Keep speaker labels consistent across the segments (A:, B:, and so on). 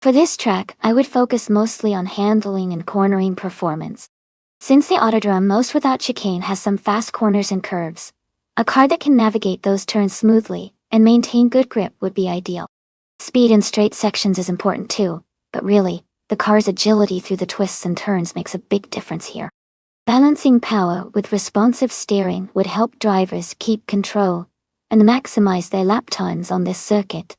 A: For this track, I would focus mostly on handling and cornering performance. Since the Autodrome most without chicane has some fast corners and curves, a car that can navigate those turns smoothly and maintain good grip would be ideal. Speed in straight sections is important too, but really, the car's agility through the twists and turns makes a big difference here. Balancing power with responsive steering would help drivers keep control and maximize their lap times on this circuit.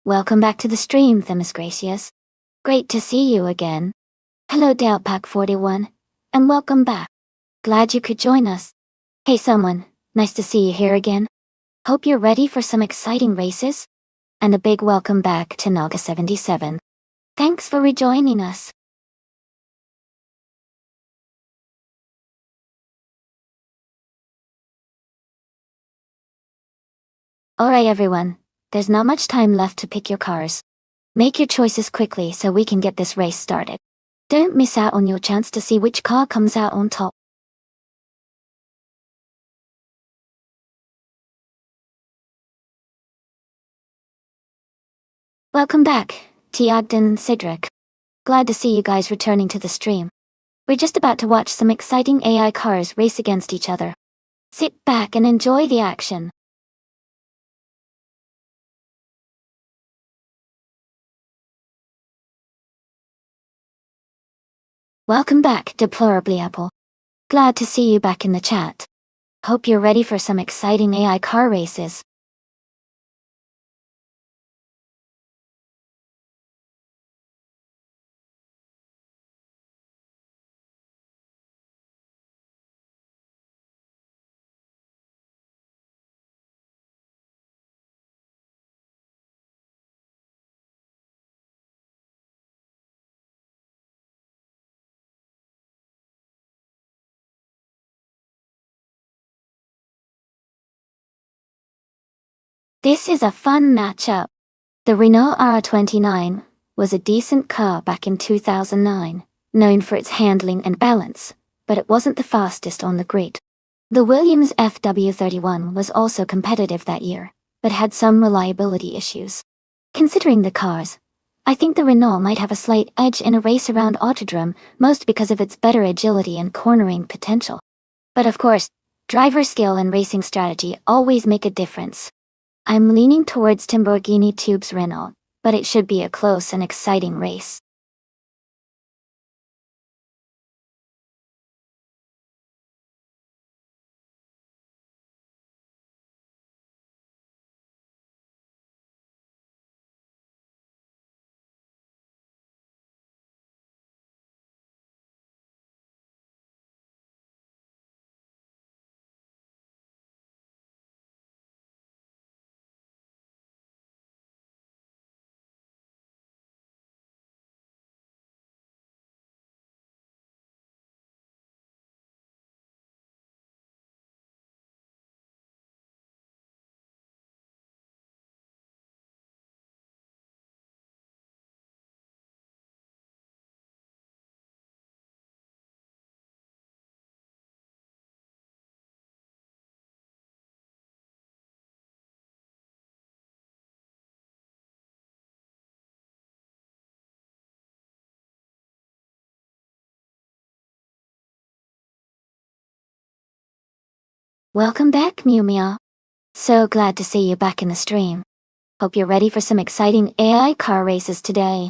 A: Welcome back to the stream, Themis Gracious. Great to see you again. Hello Dalepack41, and welcome back. Glad you could join us. Hey someone, nice to see you here again. Hope you're ready for some exciting races. And a big welcome back to Naga77. Thanks for rejoining us. Alright everyone, there's not much time left to pick your cars. Make your choices quickly so we can get this race started. Don't miss out on your chance to see which car comes out on top. Welcome back, Tiagden Cedric. Glad to see you guys returning to the stream. We're just about to watch some exciting AI cars race against each other. Sit back and enjoy the action. Welcome back, Deplorably Apple. Glad to see you back in the chat. Hope you're ready for some exciting AI car races. This is a fun matchup. The Renault R29 was a decent car back in 2009, known for its handling and balance, but it wasn't the fastest on the grid. The Williams FW31 was also competitive that year, but had some reliability issues. Considering the cars, I think the Renault might have a slight edge in a race around Autodrome, most because of its better agility and cornering potential. But of course, driver skill and racing strategy always make a difference. I'm leaning towards Lamborghini Tube's Renault, but it should be a close and exciting race. Welcome back, Mew Meow. So glad to see you back in the stream. Hope you're ready for some exciting AI car races today.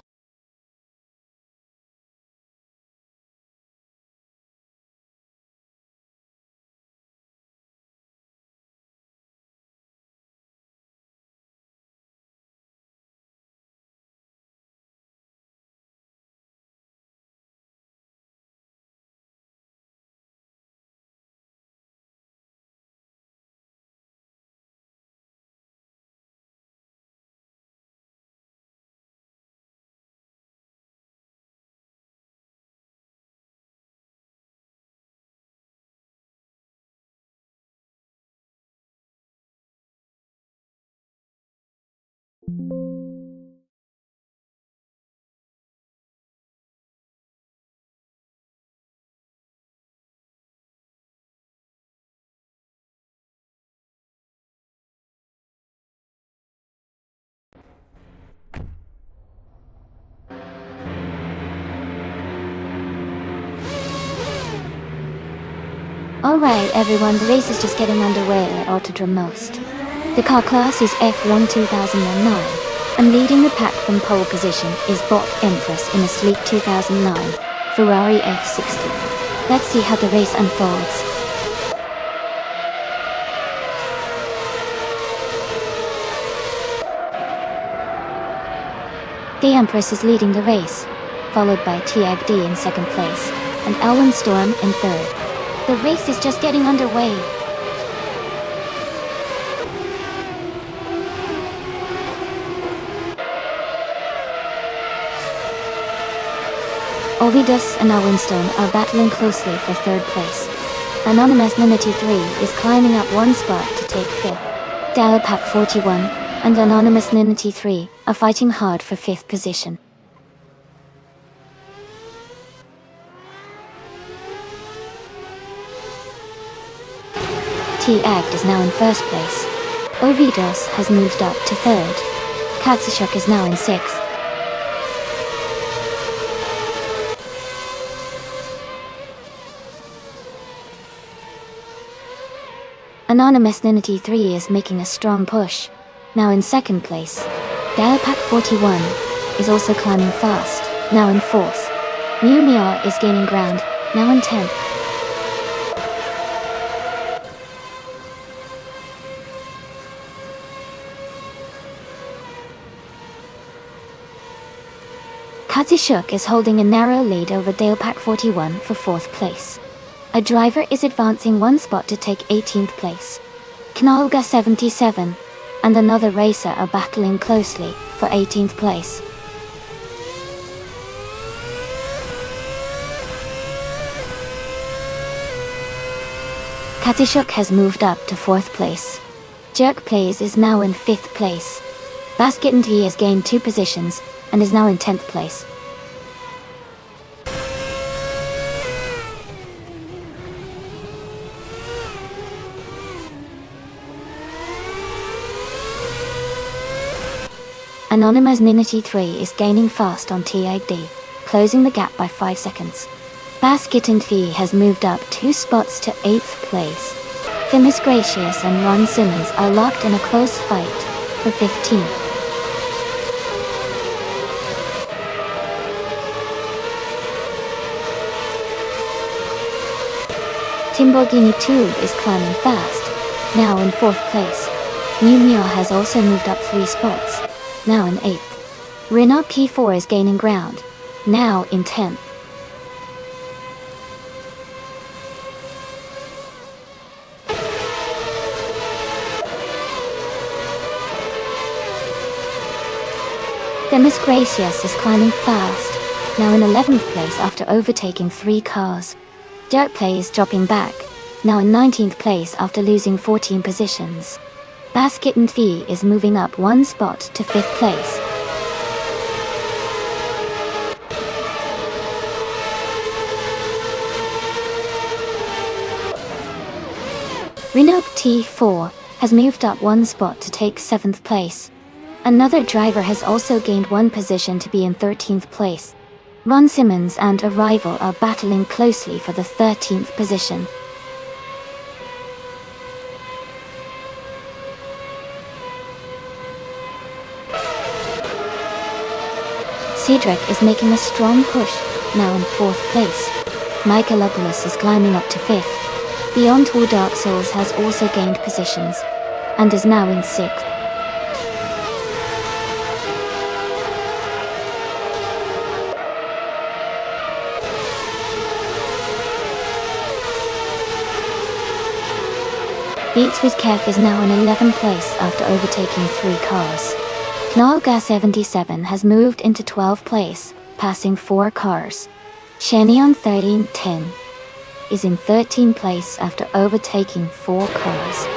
A: Alright everyone, the race is just getting underway at Autodrome Most. The car class is F1 2009, and leading the pack from pole position is Bot Empress in a sleek 2009 Ferrari F60. Let's see how the race unfolds. The Empress is leading the race, followed by Tiag D in second place, and Elwin Storm in third. The race is just getting underway. Ovidus and Elwin Storm are battling closely for third place. Anonymous Ninity 3 is climbing up one spot to take fifth. Dalapack 41 and Anonymous Ninity 3 are fighting hard for fifth position. T-Act is now in first place. Ovidos has moved up to third. Katsushuk is now in sixth. Anonymous Ninity 3 is making a strong push, now in second place. Dalapack 41 is also climbing fast, now in fourth. Mumia is gaining ground, now in 10th. Katsushuk is holding a narrow lead over Dalepack 41 for 4th place. A driver is advancing one spot to take 18th place. Knolga 77 and another racer are battling closely for 18th place. Katsushuk has moved up to 4th place. Jerk Plays is now in 5th place. Basket and T has gained 2 positions and is now in 10th place. Anonymous Ninity 3 is gaining fast on TID, closing the gap by 5 seconds. Basket and V has moved up 2 spots to 8th place. Themis Gracious and Ron Simmons are locked in a close fight for 15th. Timborghini 2 is climbing fast, now in 4th place. Mumia has also moved up 3 spots, now in 8th. Renault P4 is gaining ground, now in 10th. Themis Gracious is climbing fast, now in 11th place after overtaking 3 cars. Dirt Play is dropping back, now in 19th place after losing 14 positions. Basket and V is moving up 1 spot to 5th place. Renault T4 has moved up 1 spot to take 7th place. Another driver has also gained 1 position to be in 13th place. Ron Simmons and a rival are battling closely for the 13th position. Cedric is making a strong push, now in 4th place. Michaelopoulos is climbing up to 5th. Beyond Tour Dark Souls has also gained positions, and is now in 6th. Beats with Kev is now in 11th place after overtaking 3 cars. Knolga 77 has moved into 12th place, passing 4 cars. Shenion 1310 is in 13th place after overtaking 4 cars.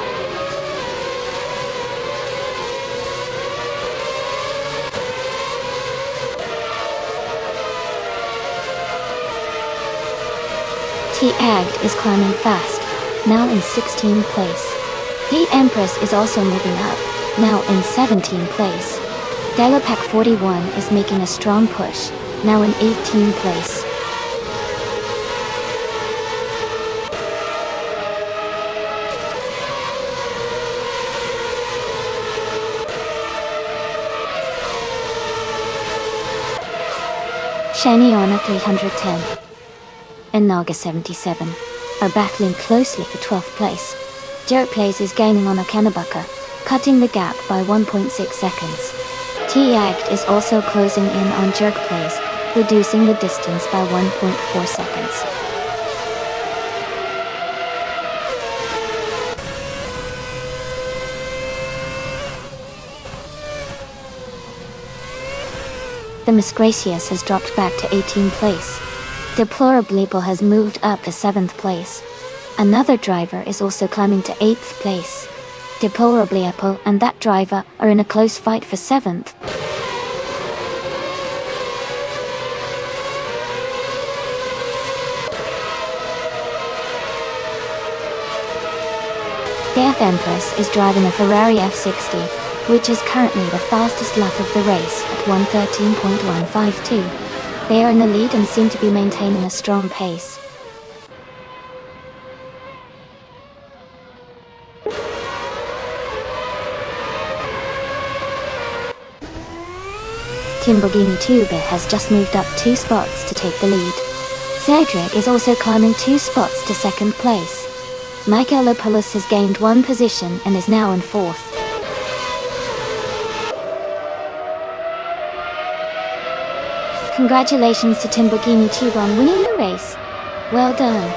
A: T-Agged is climbing fast, now in 16th place. The Empress is also moving up, now in 17th place. Dalapack 41 is making a strong push, now in 18th place. Shiny Honor 310 and Naga 77 are battling closely for 12th place. Jerk Plays is gaining on Okanabuka, cutting the gap by 1.6 seconds. T-Act is also closing in on Jerk Plays, reducing the distance by 1.4 seconds. The Miss Gracious has dropped back to 18th place. Deplorable has moved up to 7th place. Another driver is also climbing to 8th place. Deplorable and that driver are in a close fight for 7th. Death Empress is driving a Ferrari F60, which is currently the fastest lap of the race at 1:13.152. They are in the lead and seem to be maintaining a strong pace. Timborghini Tube has just moved up 2 spots to take the lead. Cedric is also climbing 2 spots to 2nd place. Michaelopoulos has gained 1 position and is now in 4th. Congratulations to Timborghini Tube on winning the race. Well done.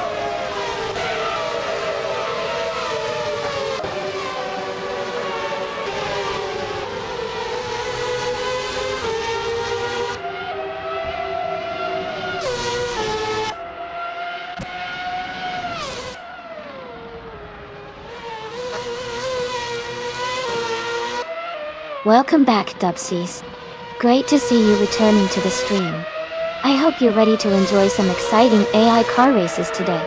A: Welcome back, Dubsies. Great to see you returning to the stream. I hope you're ready to enjoy some exciting AI car races today.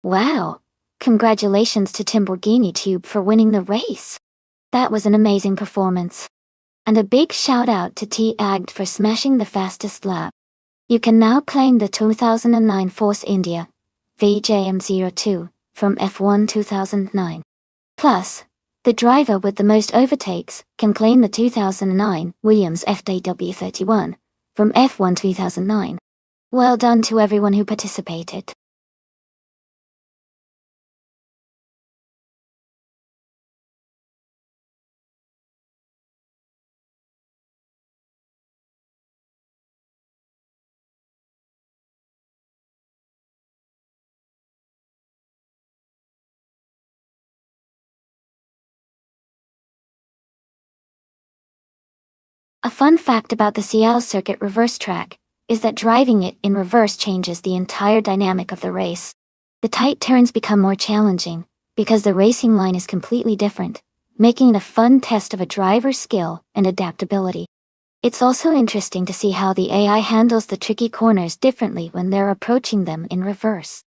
A: Wow! Congratulations to Timborghini Tube for winning the race. That was an amazing performance. And a big shout out to T-Agged for smashing the fastest lap. You can now claim the 2009 Force India VJM02 from F1 2009. Plus, the driver with the most overtakes can claim the 2009 Williams FJW31 from F1 2009. Well done to everyone who participated. A fun fact about the Seattle Circuit reverse track is that driving it in reverse changes the entire dynamic of the race. The tight turns become more challenging because the racing line is completely different, making it a fun test of a driver's skill and adaptability. It's also interesting to see how the AI handles the tricky corners differently when they're approaching them in reverse.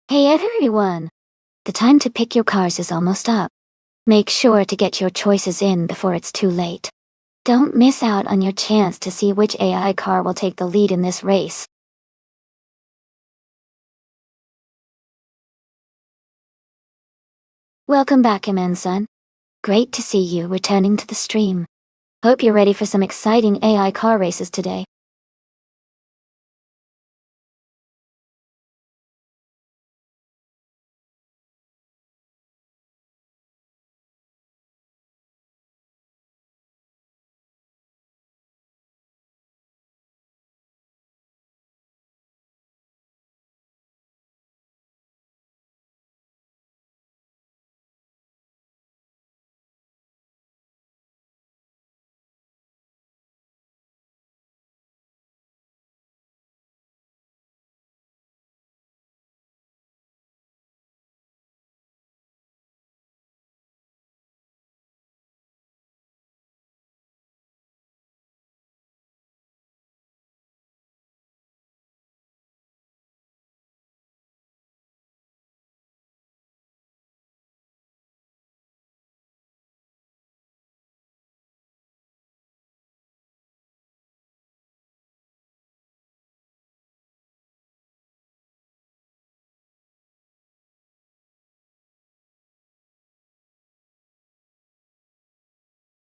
A: Hey everyone! The time to pick your cars is almost up. Make sure to get your choices in before it's too late. Don't miss out on your chance to see which AI car will take the lead in this race. Welcome back, Iman-san. Great to see you returning to the stream. Hope you're ready for some exciting AI car races today.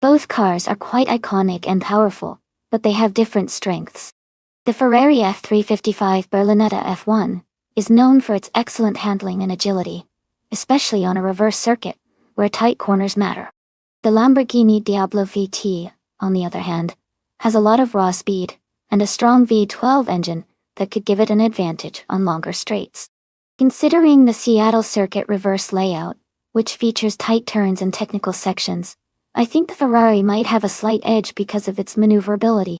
A: Both cars are quite iconic and powerful, but they have different strengths. The Ferrari F355 Berlinetta F1 is known for its excellent handling and agility, especially on a reverse circuit, where tight corners matter. The Lamborghini Diablo VT, on the other hand, has a lot of raw speed, and a strong V12 engine that could give it an advantage on longer straights. Considering the Seattle circuit reverse layout, which features tight turns and technical sections, I think the Ferrari might have a slight edge because of its maneuverability.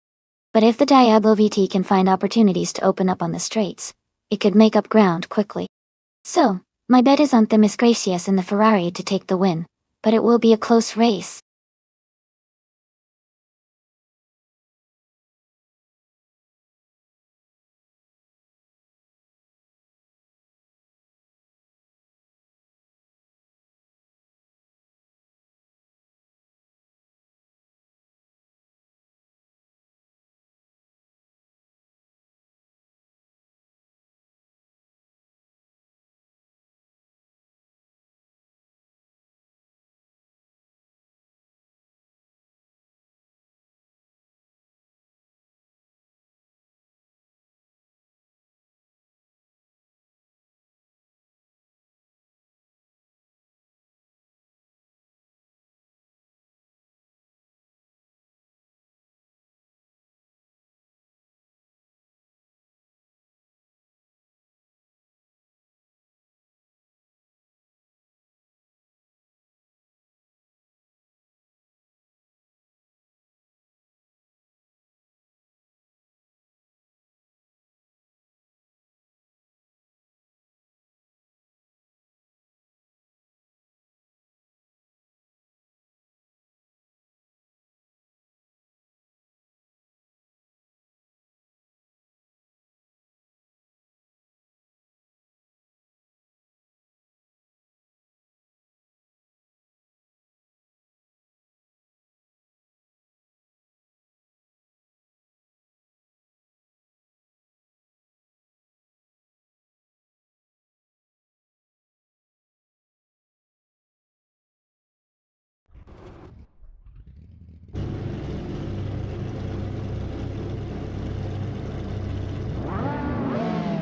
A: But if the Diablo VT can find opportunities to open up on the straights, it could make up ground quickly. So, my bet is on Themis Gracias and the Ferrari to take the win, but it will be a close race.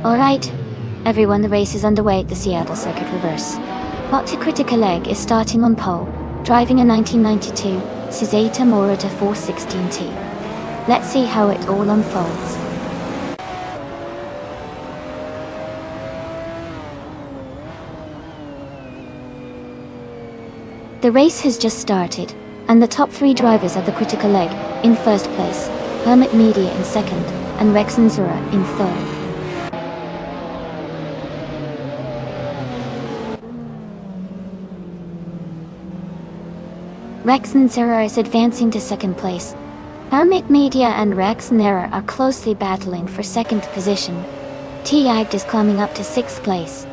A: Alright, everyone, the race is underway at the Seattle Circuit Reverse. Otto Criticaleg is starting on pole, driving a 1992 Cizeta Morita 416T. Let's see how it all unfolds. The race has just started, and the top three drivers are the Criticaleg in first place, Hermit Media in second, and Rex Nzura in third. Rex Nzura is advancing to second place. Hermit Media and Rex Nzura are closely battling for second position. T-Agt is climbing up to sixth place.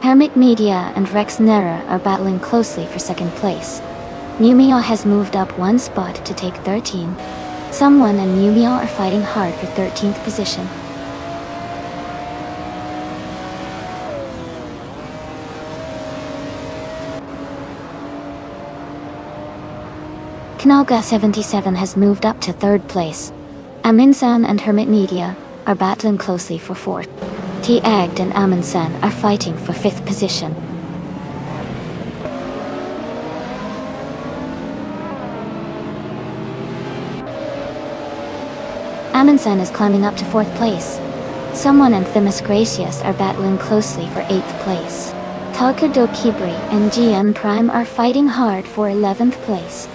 A: Hermit Media and Rex Nera are battling closely for second place. Numia has moved up one spot to take 13. Someone and Numia are fighting hard for 13th position. Knalga 77 has moved up to 3rd place. Aminsan and Hermit Media are battling closely for 4th. T-Agd and Aminsan are fighting for 5th position. Aminsan is climbing up to 4th place. Someone and Themis Gracious are battling closely for 8th place. Takado Kibri and GM Prime are fighting hard for 11th place.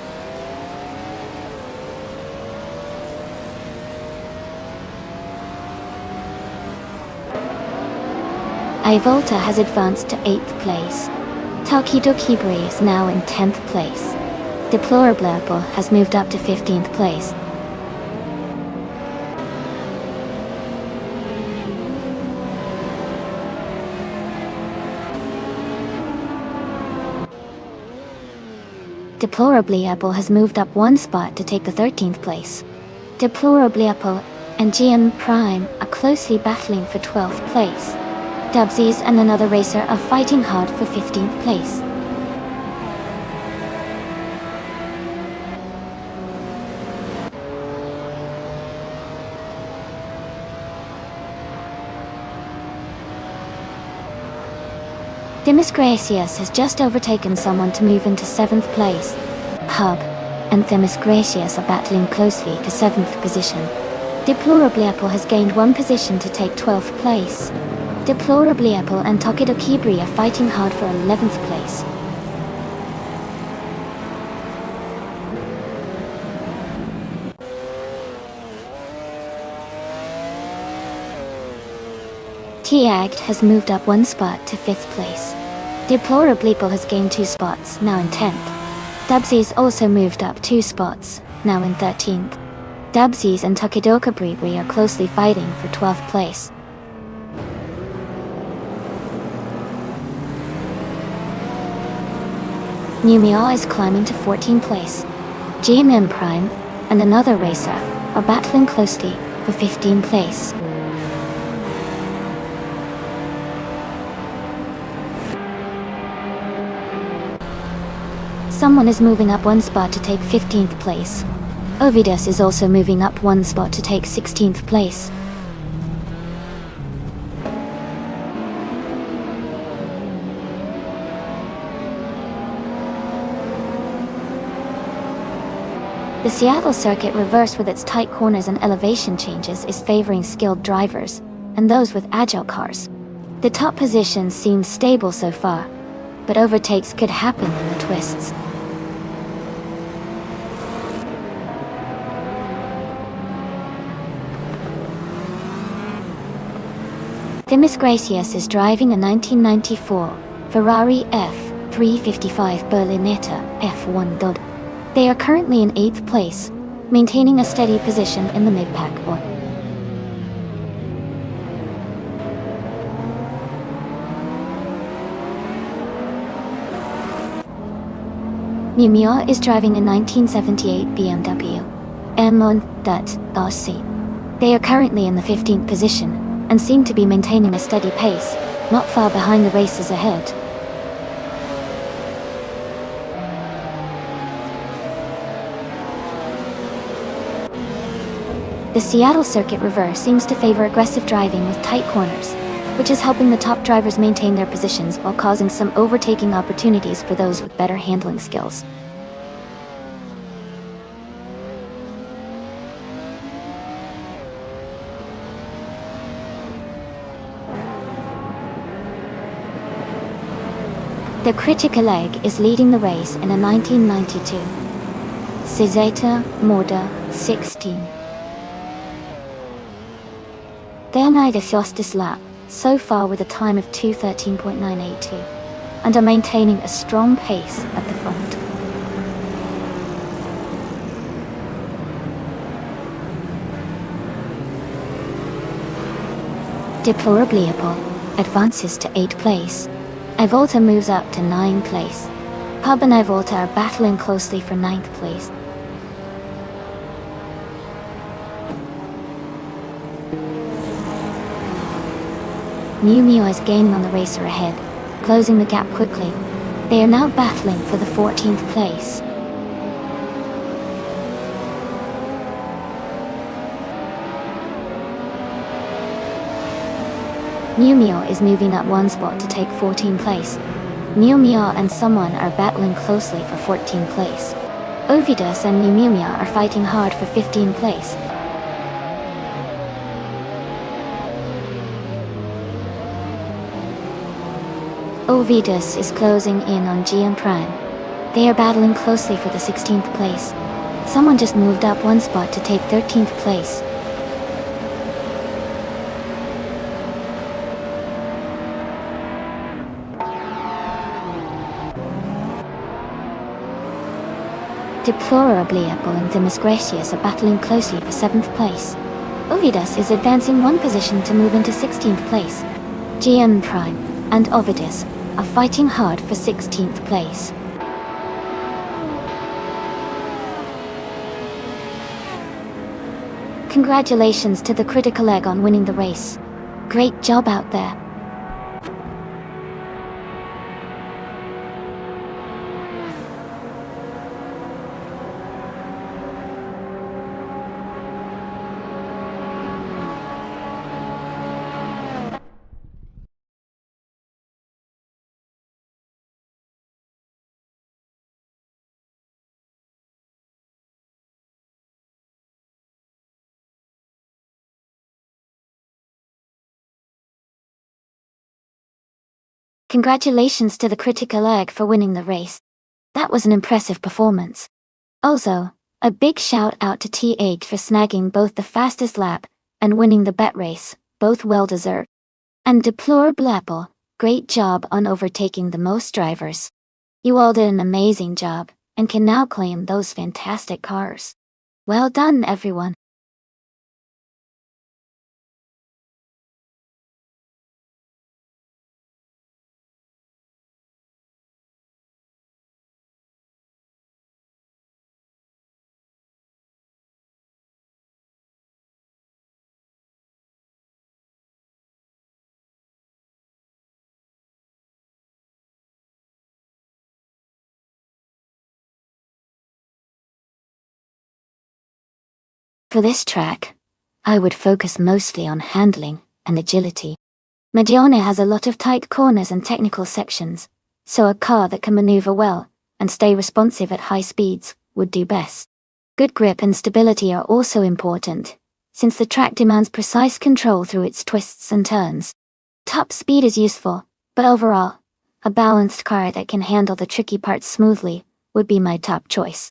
A: Ivolta has advanced to 8th place. Takido Kibri is now in 10th place. Deplorable has moved up to 15th place. Deplorably Apple has moved up one spot to take the 13th place. Deplorably Apple and GM Prime are closely battling for 12th place. Dubsies and another racer are fighting hard for 15th place. Themis Gracious has just overtaken someone to move into 7th place. Hub and Themis Gracious are battling closely for 7th position. Deplorably Apple has gained one position to take 12th place. Deplorably Apple and Takido Kibri are fighting hard for 11th place. T-Agd has moved up one spot to 5th place. Deplorably Apple has gained 2 spots, now in 10th. Dubsies also moved up 2 spots, now in 13th. Dubsies and Takidoka Bribri are closely fighting for 12th place. Numia is climbing to 14th place. GMM Prime and another racer are battling closely for 15th place. Someone is moving up one spot to take 15th place. Ovidus is also moving up one spot to take 16th place. The Seattle circuit reverse with its tight corners and elevation changes is favoring skilled drivers, and those with agile cars. The top positions seem stable so far, but overtakes could happen in the twists. Themis Gracious is driving a 1994 Ferrari F355 Berlinetta F1 Dod. They are currently in 8th place, maintaining a steady position in the mid-pack order. Numia is driving a 1978 BMW M1.RC. They are currently in the 15th position, and seem to be maintaining a steady pace, not far behind the racers ahead. The Seattle circuit reverse seems to favor aggressive driving with tight corners, which is helping the top drivers maintain their positions while causing some overtaking opportunities for those with better handling skills. The critical egg is leading the race in a 1992 Cizeta Moda 16. They are made a fastest lap, so far with a time of 2:13.982, and are maintaining a strong pace at the front. Deplorably Apple advances to 8th place. Ivolta moves up to 9th place. Pub and Ivolta are battling closely for 9th place. Mew Mew is gaining on the racer ahead, closing the gap quickly. They are now battling for the 14th place. Mew Mew is moving up one spot to take 14th place. Mew Mew and someone are battling closely for 14th place. Ovidus and Mew Mew are fighting hard for 15th place. Ovidus is closing in on GM Prime. They are battling closely for the 16th place. Someone just moved up one spot to take 13th place. Deplorably Apple and Themysgratius are battling closely for 7th place. Ovidus is advancing one position to move into 16th place. GM Prime and Ovidus are fighting hard for 16th place. Congratulations to the Critical Egg on winning the race. Great job out there. Congratulations to the Critical Egg for winning the race. That was an impressive performance. Also, a big shout out to TH for snagging both the fastest lap and winning the bet race, both well deserved. And Deplorable Apple, great job on overtaking the most drivers. You all did an amazing job, and can now claim those fantastic cars. Well done, everyone. For this track, I would focus mostly on handling and agility. Magione has a lot of tight corners and technical sections, so a car that can maneuver well and stay responsive at high speeds would do best. Good grip and stability are also important, since the track demands precise control through its twists and turns. Top speed is useful, but overall, a balanced car that can handle the tricky parts smoothly would be my top choice.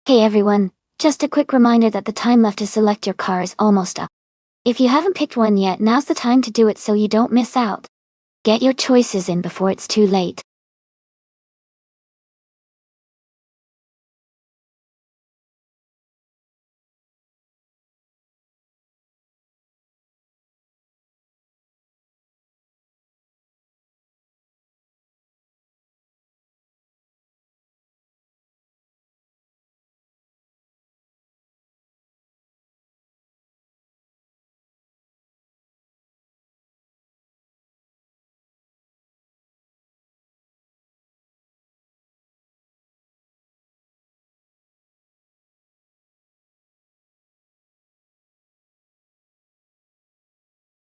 A: Hey everyone, just a quick reminder that the time left to select your car is almost up. If you haven't picked one yet, now's the time to do it so you don't miss out. Get your choices in before it's too late.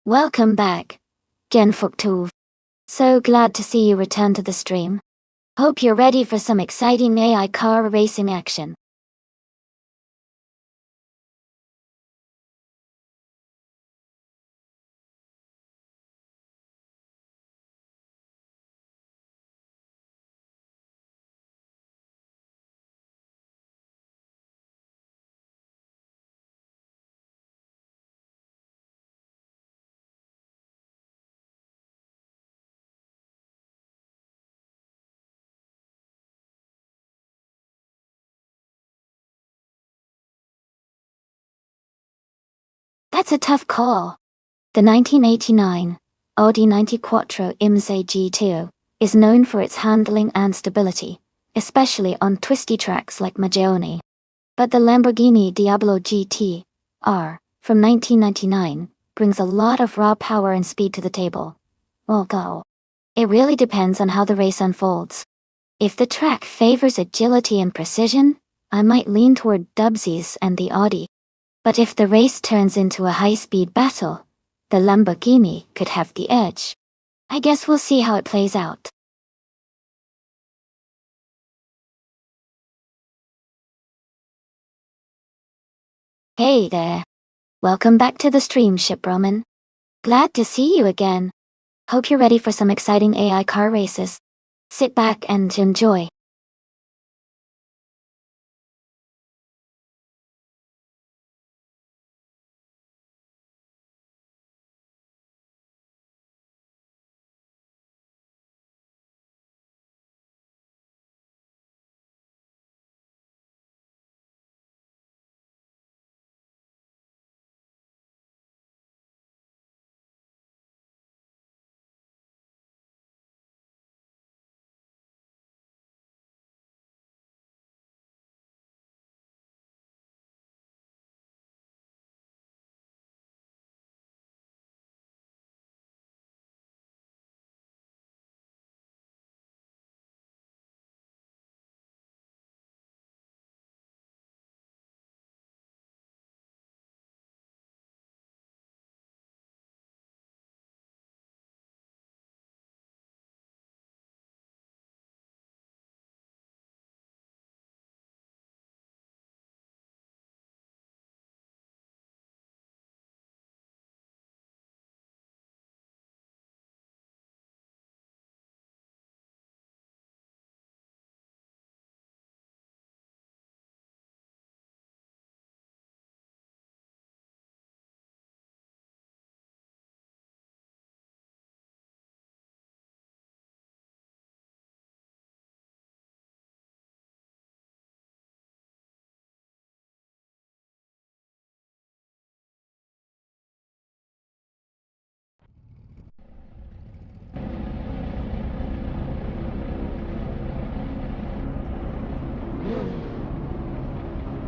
A: Welcome back, Gen Fuktov. So glad to see you return to the stream. Hope you're ready for some exciting AI car racing action. That's a tough call. The 1989 Audi 90 Quattro IMSA G2 is known for its handling and stability, especially on twisty tracks like Magione. But the Lamborghini Diablo GT R from 1999 brings a lot of raw power and speed to the table. Well, go. It really depends on how the race unfolds. If the track favors agility and precision, I might lean toward Dubsies and the Audi. But if the race turns into a high-speed battle, the Lamborghini could have the edge. I guess we'll see how it plays out. Hey there. Welcome back to the stream, Ship Roman. Glad to see you again. Hope you're ready for some exciting AI car races. Sit back and enjoy.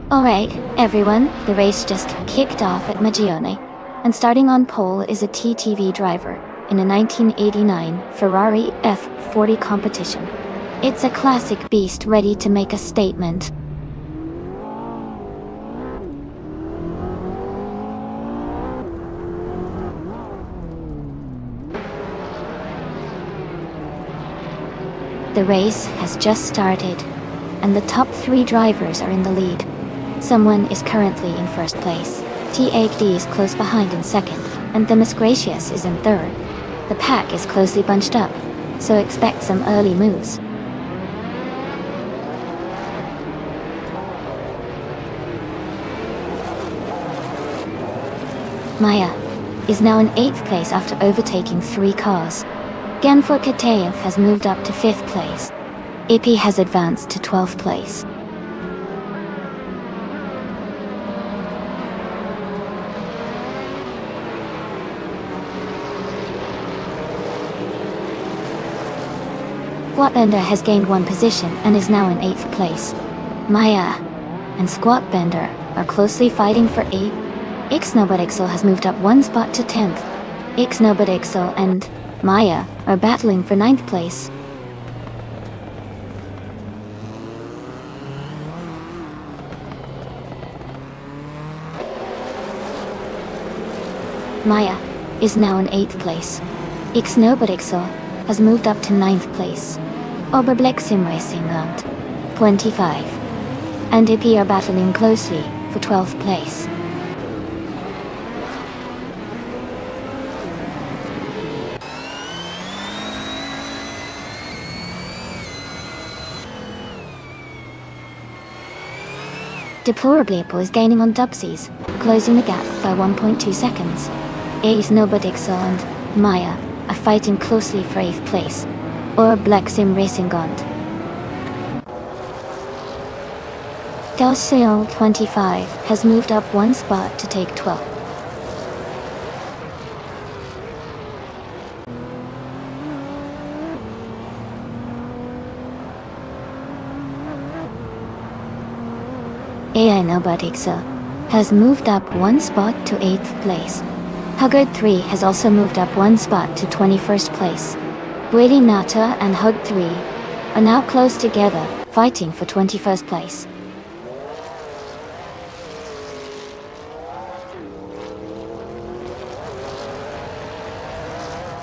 A: Alright, everyone, the race just kicked off at Magione, and starting on pole is a TTV driver in a 1989 Ferrari F40 competition. It's a classic beast ready to make a statement. The race has just started, and the top 3 drivers are in the lead. Someone is currently in first place. T8D is close behind in second, and Themis Gracious is in third. The pack is closely bunched up, so expect some early moves. Maya is now in 8th place after overtaking 3 cars. Genfor Kataev has moved up to 5th place. Ipi has advanced to 12th place. Squatbender has gained 1 position and is now in 8th place. Maya and Squatbender are closely fighting for 8th. Ixnobotixel has moved up 1 spot to 10th. Ixnobotixel and Maya are battling for 9th place. Maya is now in 8th place. Ixnobotixel has moved up to 9th place. Oberblexim Racing Land, 25. And Ipi are battling closely for 12th place. Deplorably is gaining on Dubsies, closing the gap by 1.2 seconds. Ace Nobodixel and Maya are fighting closely for 8th place, or Blexim Racing Gond. Delsil 25 has moved up 1 spot to take 12th. AI Nobodixa has moved up one spot to 8th place. Huggard 3 has also moved up one spot to 21st place. Brady Nata and Hug 3 are now close together, fighting for 21st place.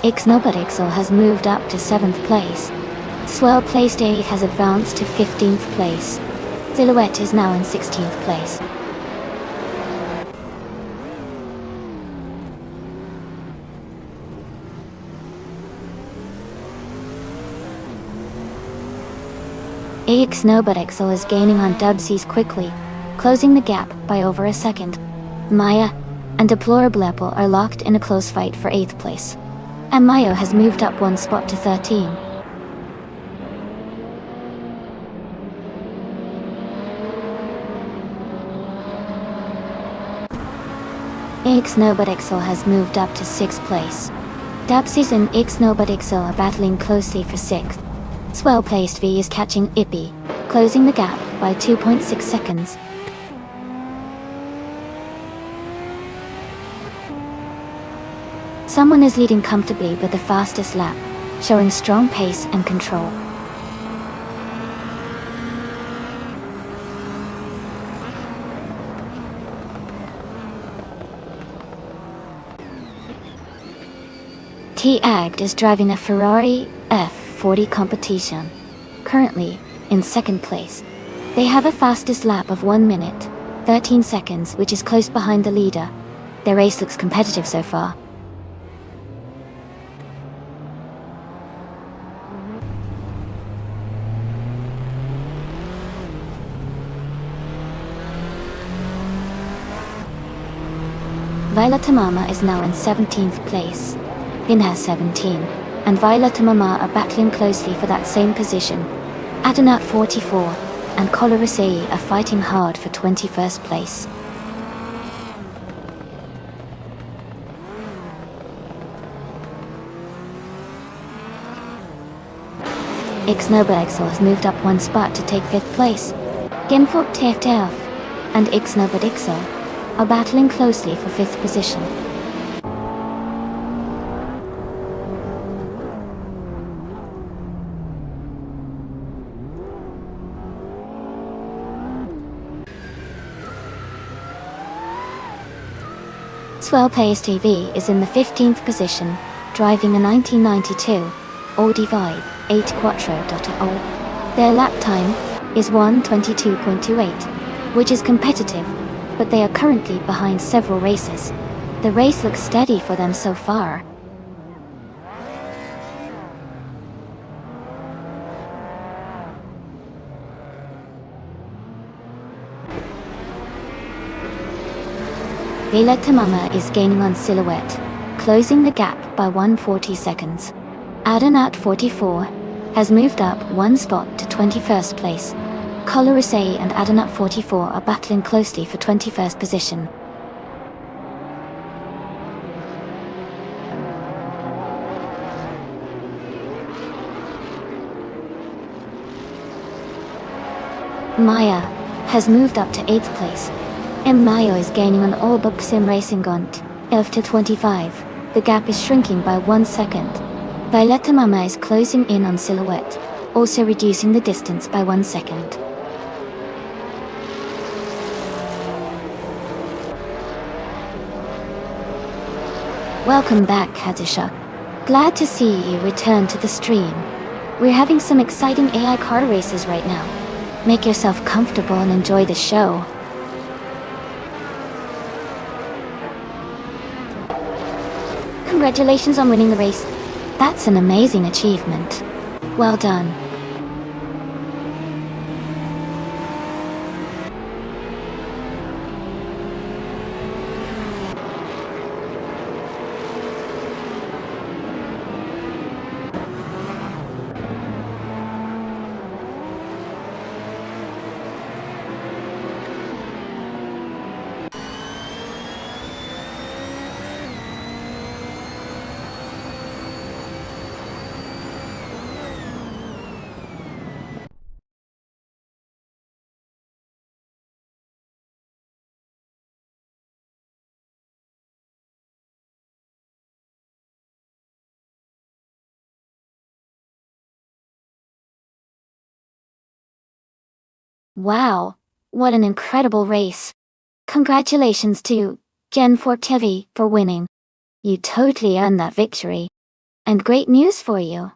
A: Ixnobodixel has moved up to 7th place. Swell Placed 8 has advanced to 15th place. Silhouette is now in 16th place. Ixnobodixel is gaining on Dubsies quickly, closing the gap by over a second. Maya and Deplorable are locked in a close fight for 8th place. And Mayo has moved up one spot to 13. Ixnobodixel has moved up to 6th place. Dubsies and Ixnobodixel are battling closely for 6th. Swell Placed V is catching Ippy, closing the gap by 2.6 seconds. Someone is leading comfortably with the fastest lap, showing strong pace and control. T-Agged is driving a Ferrari F40 competition, currently in 2nd place. They have a fastest lap of 1 minute, 13 seconds, which is close behind the leader. Their race looks competitive so far. Violetamama is now in 17th place. Bin has 17, and Violetamama are battling closely for that same position. Adenat 44 and Colorisei are fighting hard for 21st place. Ixnobodixel has moved up one spot to take 5th place. Ginfort TFTF and Ixnobodixel are battling closely for 5th position. Swell Players TV is in the 15th position, driving a 1992 Audi Vibe 8 Quattro. Their lap time is 1:22.28, which is competitive, but they are currently behind several races. The race looks steady for them so far. Violetamama is gaining on Silhouette, closing the gap by 140 seconds. Adenat 44 has moved up one spot to 21st place. Colorisei and Adenat 44 are battling closely for 21st position. Maya has moved up to 8th place. Mayo is gaining on all book sim racing Gaunt, 11 to 25. The gap is shrinking by 1 second. Violetamama is closing in on Silhouette, also reducing the distance by 1 second. Welcome back, Hadisha. Glad to see you return to the stream. We're having some exciting AI car races right now. Make yourself comfortable and enjoy the show. Congratulations on winning the race. That's an amazing achievement. Well done. Wow, what an incredible race. Congratulations to Gen 4 TV for winning. You totally earned that victory. And great news for you.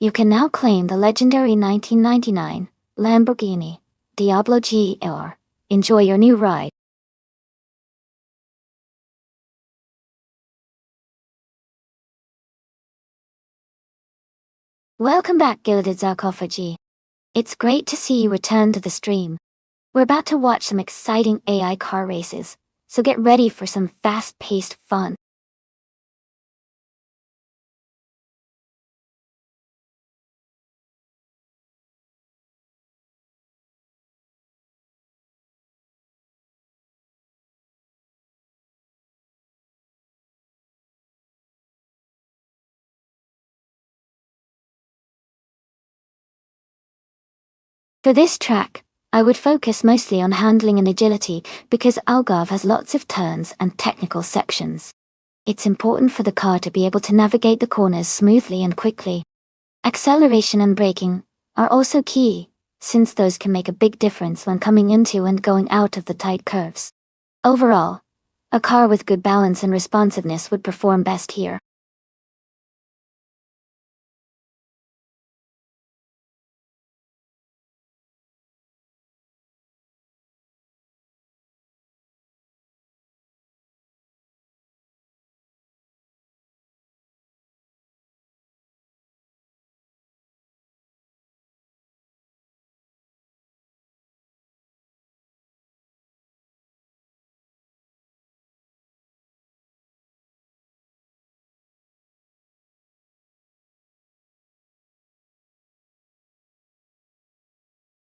A: You can now claim the legendary 1999 Lamborghini Diablo GR. Enjoy your new ride. Welcome back, Gilded Sarcophagy. It's great to see you return to the stream. We're about to watch some exciting AI car races, so get ready for some fast-paced fun. For this track, I would focus mostly on handling and agility because Algarve has lots of turns and technical sections. It's important for the car to be able to navigate the corners smoothly and quickly. Acceleration and braking are also key, since those can make a big difference when coming into and going out of the tight curves. Overall, a car with good balance and responsiveness would perform best here.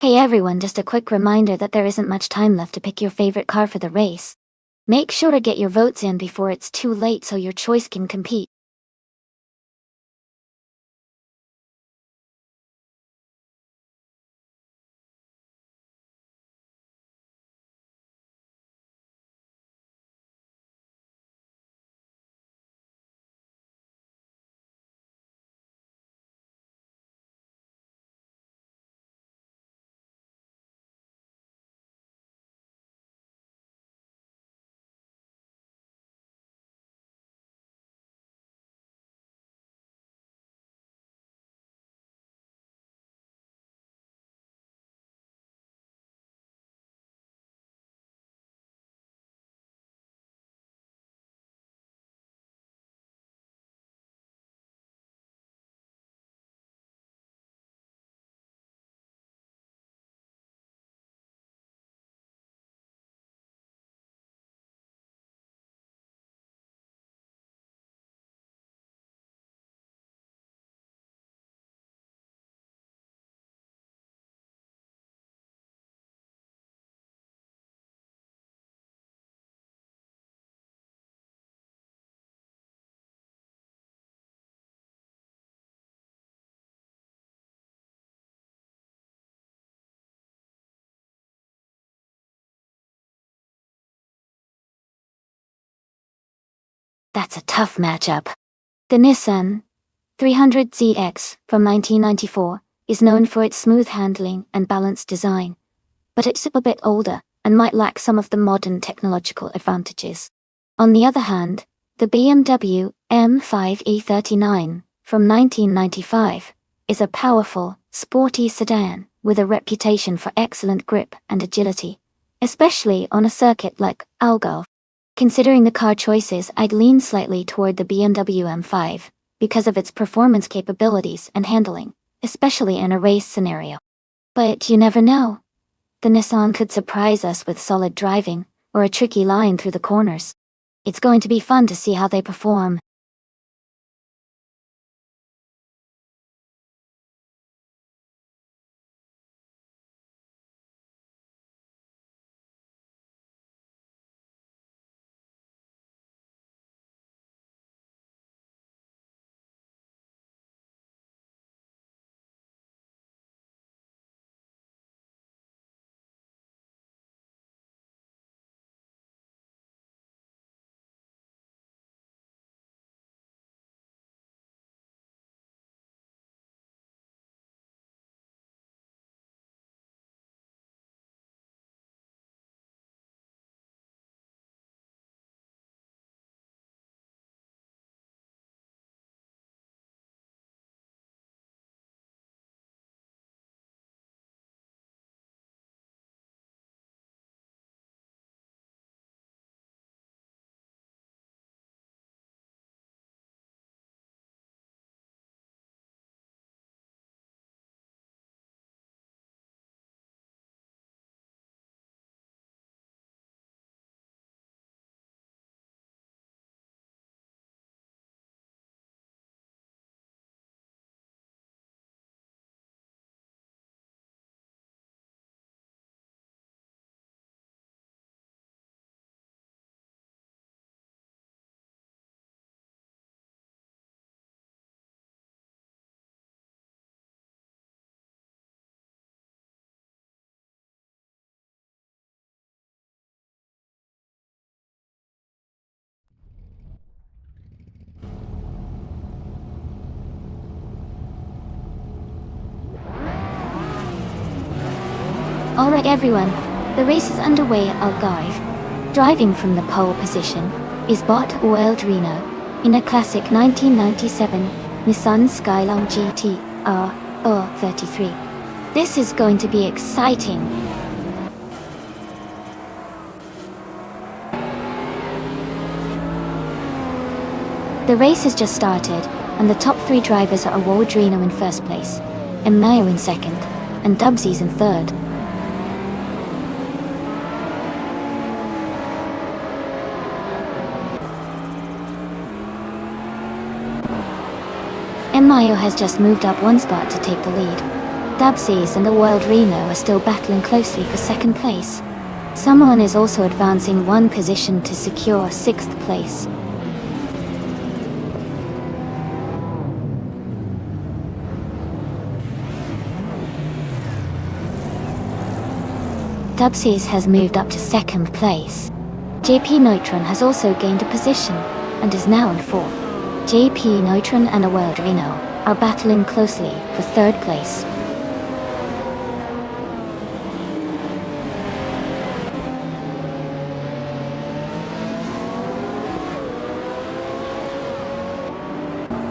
A: Hey everyone, just a quick reminder that there isn't much time left to pick your favorite car for the race. Make sure to get your votes in before it's too late so your choice can compete. That's a tough matchup. The Nissan 300ZX from 1994 is known for its smooth handling and balanced design, but it's a bit older and might lack some of the modern technological advantages. On the other hand, the BMW M5 E39 from 1995 is a powerful, sporty sedan with a reputation for excellent grip and agility, especially on a circuit like Algarve. Considering the car choices, I'd lean slightly toward the BMW M5 because of its performance capabilities and handling, especially in a race scenario. But you never know. The Nissan could surprise us with solid driving or a tricky line through the corners. It's going to be fun to see how they perform. Alright everyone, the race is underway at Algarve. Driving from the pole position is Bot Reno in a classic 1997 Nissan Skyline GT-R 33. This is going to be exciting. The race has just started, and the top three drivers are Reno in first place, Mayo in second, and Dubsies in third. Mayo has just moved up one spot to take the lead. Dubsies and Reno are still battling closely for second place. Someone is also advancing one position to secure sixth place. Dubsies has moved up to second place. JP Neutron has also gained a position and is now in fourth. JP Neutron and Reno are battling closely for third place.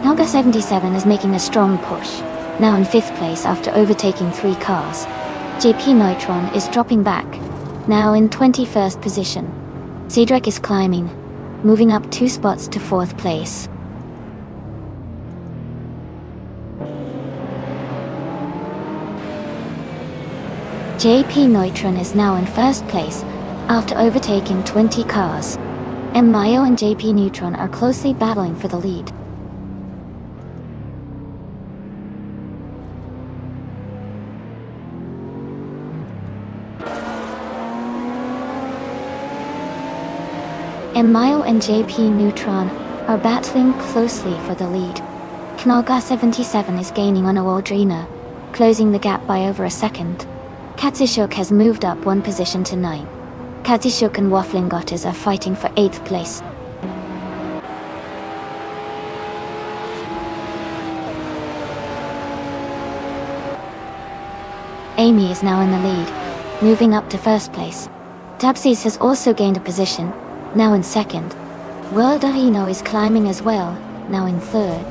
A: Nalga 77 is making a strong push, now in fifth place after overtaking three cars. JP Neutron is dropping back, now in 21st position. Cedric is climbing, moving up 2 spots to 4th place. JP Neutron is now in first place after overtaking 20 cars. Mayo and JP Neutron are closely battling for the lead. Mayo and JP Neutron are battling closely for the lead. Knalga 77 is gaining on Reno, closing the gap by over a second. Katsishuk has moved up one position to 9. Katsishuk and Waffling Gotters are fighting for 8th place. Amy is now in the lead, moving up to first place. Dubsies has also gained a position, now in second. Reno is climbing as well, now in third.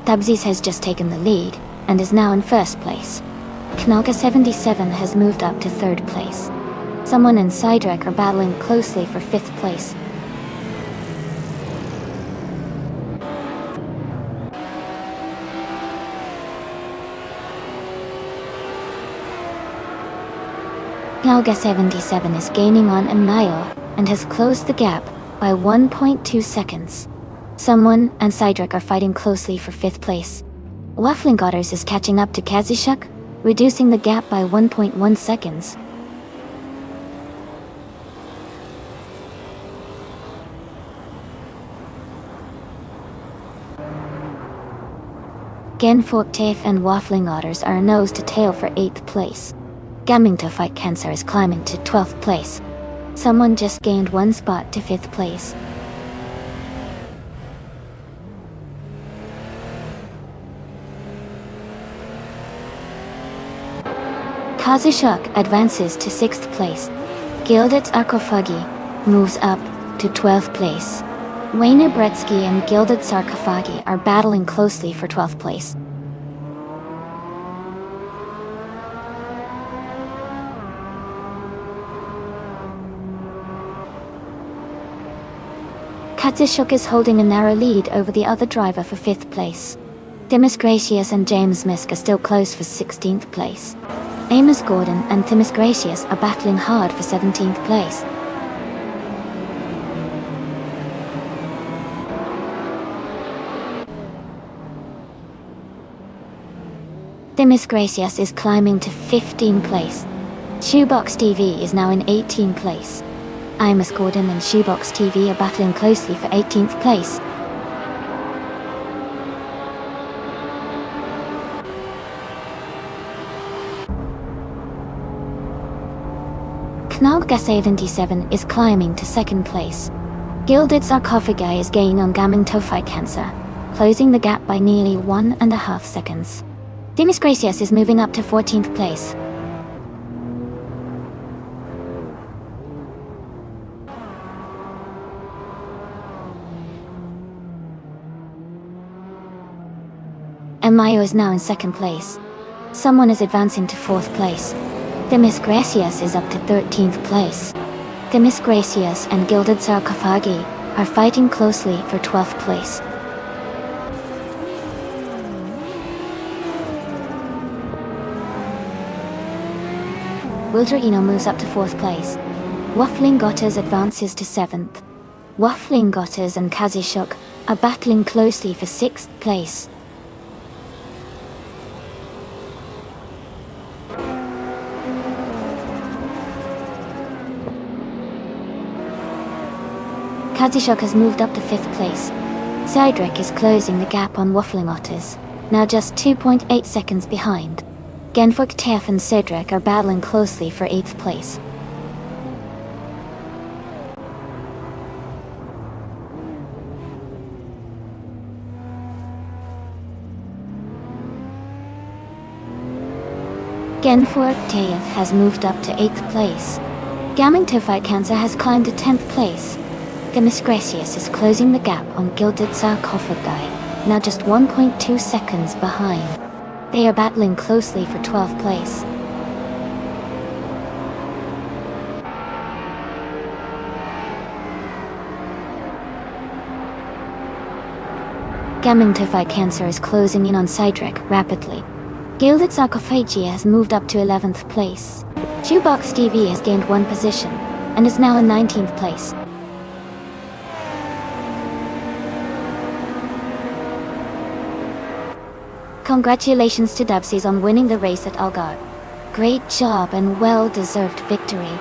A: Dubsies has just taken the lead, and is now in first place. Knalga 77 has moved up to third place. Someone and Cydrek are battling closely for 5th place. Knalga 77 is gaining on Mayo and has closed the gap by 1.2 seconds. Someone and Cydrek are fighting closely for 5th place. Waffling Gotters is catching up to Kazishuk, reducing the gap by 1.1 seconds. Genforktef and Waffling Gotters are nose to tail for 8th place. Gaming to Fight Cancer is climbing to 12th place. Someone just gained one spot to 5th place. Kazishuk advances to 6th place. Gilded Sarkophagi moves up to 12th place. Wayne Bretsky and Gilded Sarkophagi are battling closely for 12th place. Kazishuk is holding a narrow lead over the other driver for 5th place. Timus Gracious and James Misk are still close for 16th place. Amos Gordon and Timus Gracious are battling hard for 17th place. Timus Gracious is climbing to 15th place. Shoebox TV is now in 18th place. Amos Gordon and Shoebox TV are battling closely for 18th place. Knalga 77 is climbing to 2nd place. Gilded sarcophagi is gaining on Gaming-Tophi-Cancer, closing the gap by nearly 1.5 seconds. Demis Gracias is moving up to 14th place. And Mayo is now in 2nd place. Someone is advancing to 4th place. Demis Gracias is up to 13th place. Demis Gracias and Gilded Sarcophagi are fighting closely for 12th place. Wildraino moves up to 4th place. Waffling Gotters advances to 7th. Waffling Gotters and Kazishuk are battling closely for 6th place. Kazishuk has moved up to 5th place. Cydric is closing the gap on Waffling Otters, now just 2.8 seconds behind. Genfuk, Tef and Cedric are battling closely for 8th place. Genfuk Tef has moved up to 8th place. Gaming-Tophi-Cancer has climbed to 10th place. Demis Gracias is closing the gap on Gilded Sarcophagi, now just 1.2 seconds behind. They are battling closely for 12th place. Gaming-Tophi-Cancer is closing in on Cydric rapidly. Gilded Sarcophagi has moved up to 11th place. Jukebox TV has gained 1 position, and is now in 19th place. Congratulations to Dubsies on winning the race at Algarve. Great job and well-deserved victory.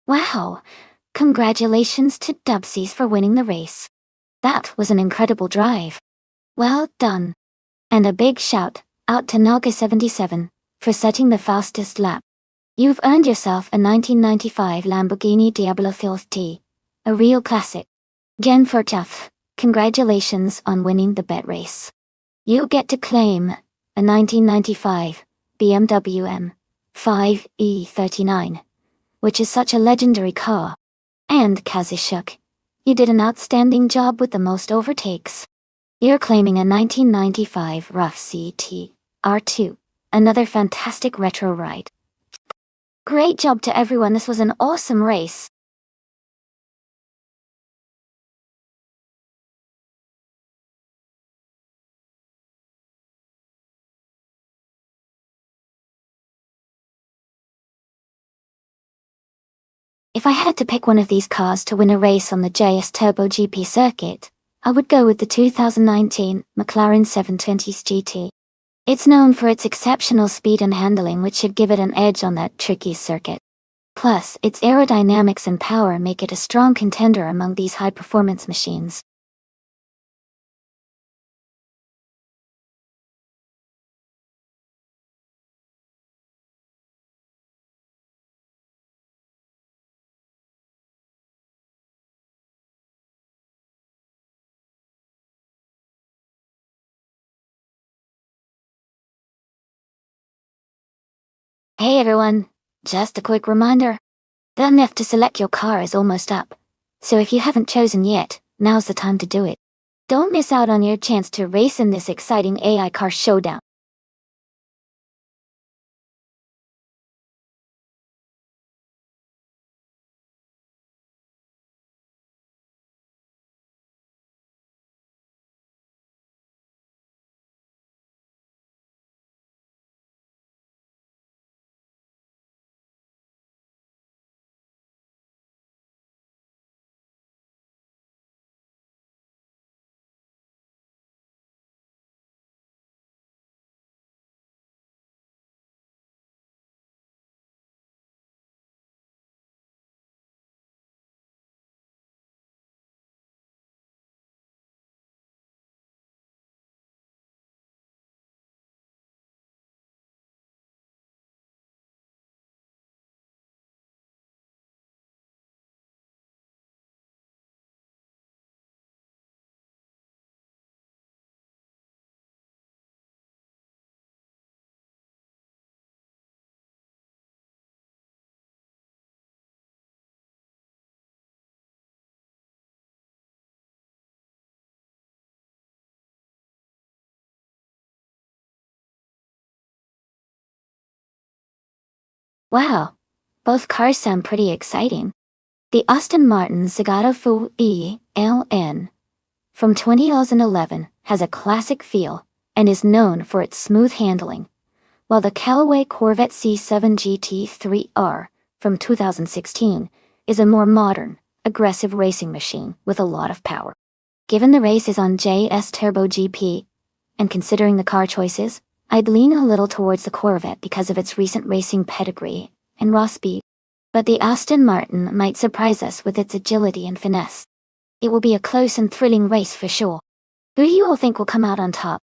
A: Wow! Congratulations to Dubsies for winning the race. That was an incredible drive. Well done. And a big shout out to Naga77 for setting the fastest lap. You've earned yourself a 1995 Lamborghini Diablo Filth T, a real classic. Jen for Jeff, congratulations on winning the bet race. You get to claim a 1995 BMW M5 E39, which is such a legendary car. And Kazishuk, you did an outstanding job with the most overtakes. You're claiming a 1995 Rough CT R2, another fantastic retro ride. Great job to everyone, this was an awesome race. If I had to pick one of these cars to win a race on the JS Turbo GP circuit, I would go with the 2019 McLaren 720s GT. It's known for its exceptional speed and handling, which should give it an edge on that tricky circuit. Plus, its aerodynamics and power make it a strong contender among these high-performance machines. Hey everyone, just a quick reminder. The NF to select your car is almost up, so if you haven't chosen yet, now's the time to do it. Don't miss out on your chance to race in this exciting AI car showdown. Wow, both cars sound pretty exciting. The Aston Martin Zagato Full ELN from 2011 has a classic feel and is known for its smooth handling, while the Callaway Corvette C7 GT3R from 2016 is a more modern, aggressive racing machine with a lot of power. Given the race is on JS Turbo GP, and considering the car choices, I'd lean a little towards the Corvette because of its recent racing pedigree and raw speed. But the Aston Martin might surprise us with its agility and finesse. It will be a close and thrilling race for sure. Who do you all think will come out on top?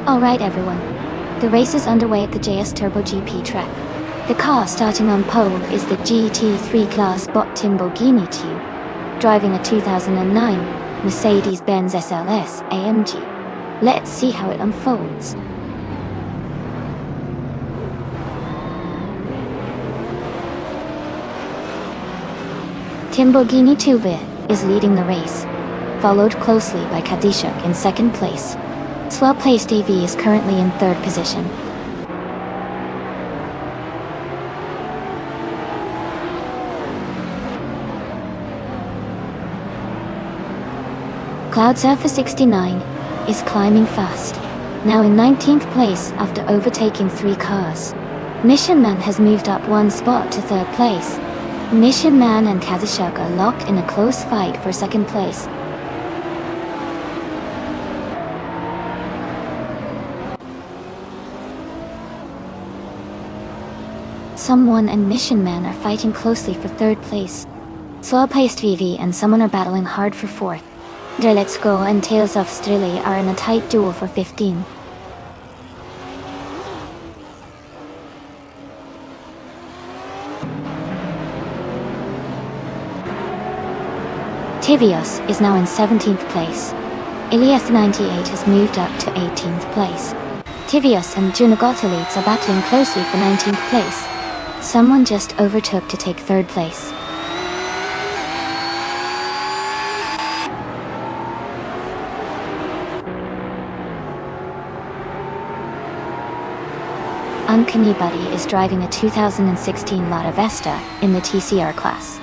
A: Alright everyone, the race is underway at the JS Turbo GP track. The car starting on pole is the GT3 class bot Lamborghini Tube, driving a 2009 Mercedes-Benz SLS AMG. Let's see how it unfolds. Lamborghini Tube is leading the race, followed closely by Kadishuk in second place. Its well-placed AV is currently in third position. Cloud Surfer 69 is climbing fast, now in 19th place after overtaking 3 cars. Mission Man has moved up 1 spot to third place. Mission Man and Kadishuk are locked in a close fight for second place. Someone and Mission Man are fighting closely for third place. Slow-paced VV and someone are battling hard for fourth. Let's Go and Tales of Strili are in a tight duel for 15. Tivios is now in 17th place. Ilias 98 has moved up to 18th place. Tivios and Junagotalids are battling closely for 19th place. Someone just overtook to take third place. Uncanny Buddy is driving a 2016 Lada Vesta in the TCR class.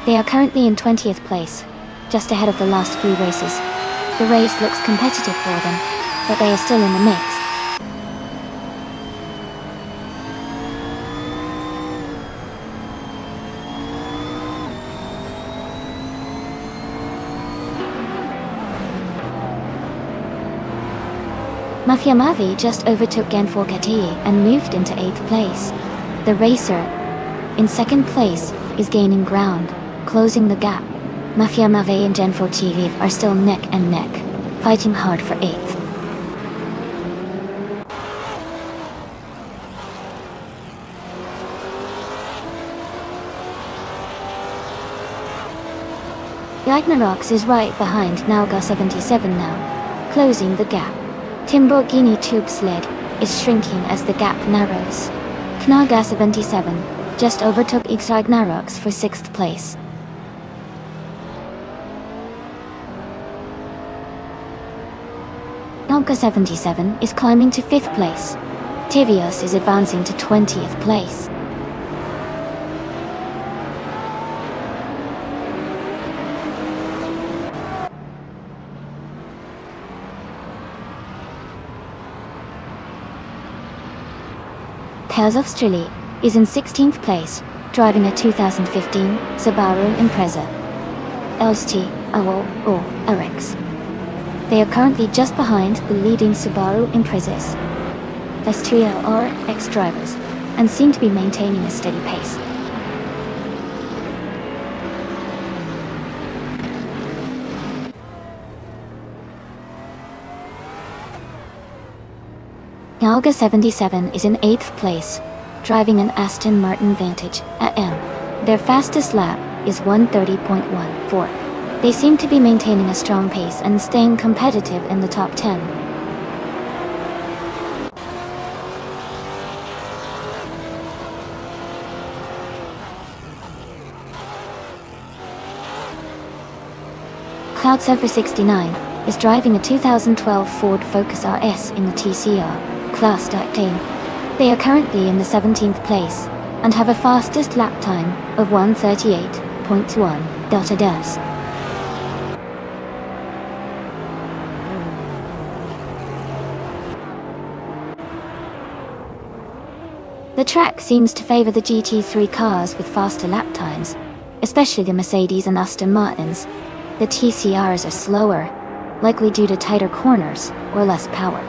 A: They are currently in 20th place, just ahead of the last few races. The race looks competitive for them, but they are still in the mix. Mafia Mavi just overtook Genfor Gati and moved into 8th place. The racer, in second place, is gaining ground, closing the gap. Mafia Mavi and Genfor TV are still neck and neck, fighting hard for 8th. Ragnarox is right behind Nauga 77 now, closing the gap. Lamborghini Tube Sled is shrinking as the gap narrows. Knaga 77 just overtook Ragnarox for 6th place. Nauga 77 is climbing to 5th place. Tivios is advancing to 20th place. Tales of Strili is in 16th place, driving a 2015 Subaru Impreza LST or RX. They are currently just behind the leading Subaru Imprezas. These 3 are RX drivers and seem to be maintaining a steady pace. Nauga 77 is in 8th place, driving an Aston Martin Vantage AM. Their fastest lap is 1:30.14. They seem to be maintaining a strong pace and staying competitive in the top 10. Cloud Surfer 69 is driving a 2012 Ford Focus RS in the TCR class. They are currently in the 17th place and have a fastest lap time of 1:38.1 ds. The track seems to favor the GT3 cars with faster lap times, especially the Mercedes and Aston Martins. The TCRs are slower, likely due to tighter corners or less power.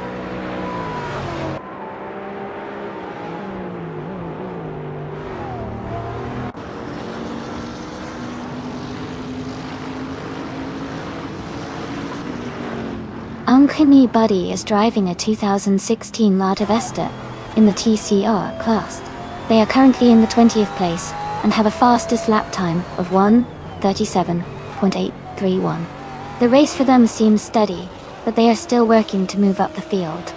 A: Kini Buddy is driving a 2016 Lada Vesta in the TCR class. They are currently in the 20th place and have a fastest lap time of 1:37.831. The race for them seems steady, but they are still working to move up the field.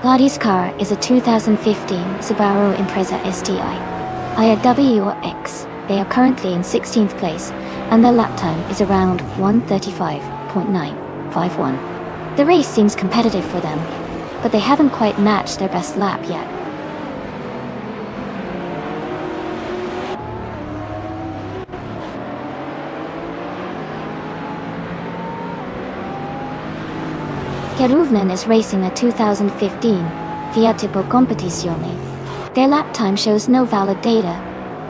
A: Ladi's car is a 2015 Subaru Impreza STI IWX. They are currently in 16th place, and their lap time is around 1:35.951. The race seems competitive for them, but they haven't quite matched their best lap yet. Keruvnen is racing a 2015 Fiat Tipo Competizione. Their lap time shows no valid data,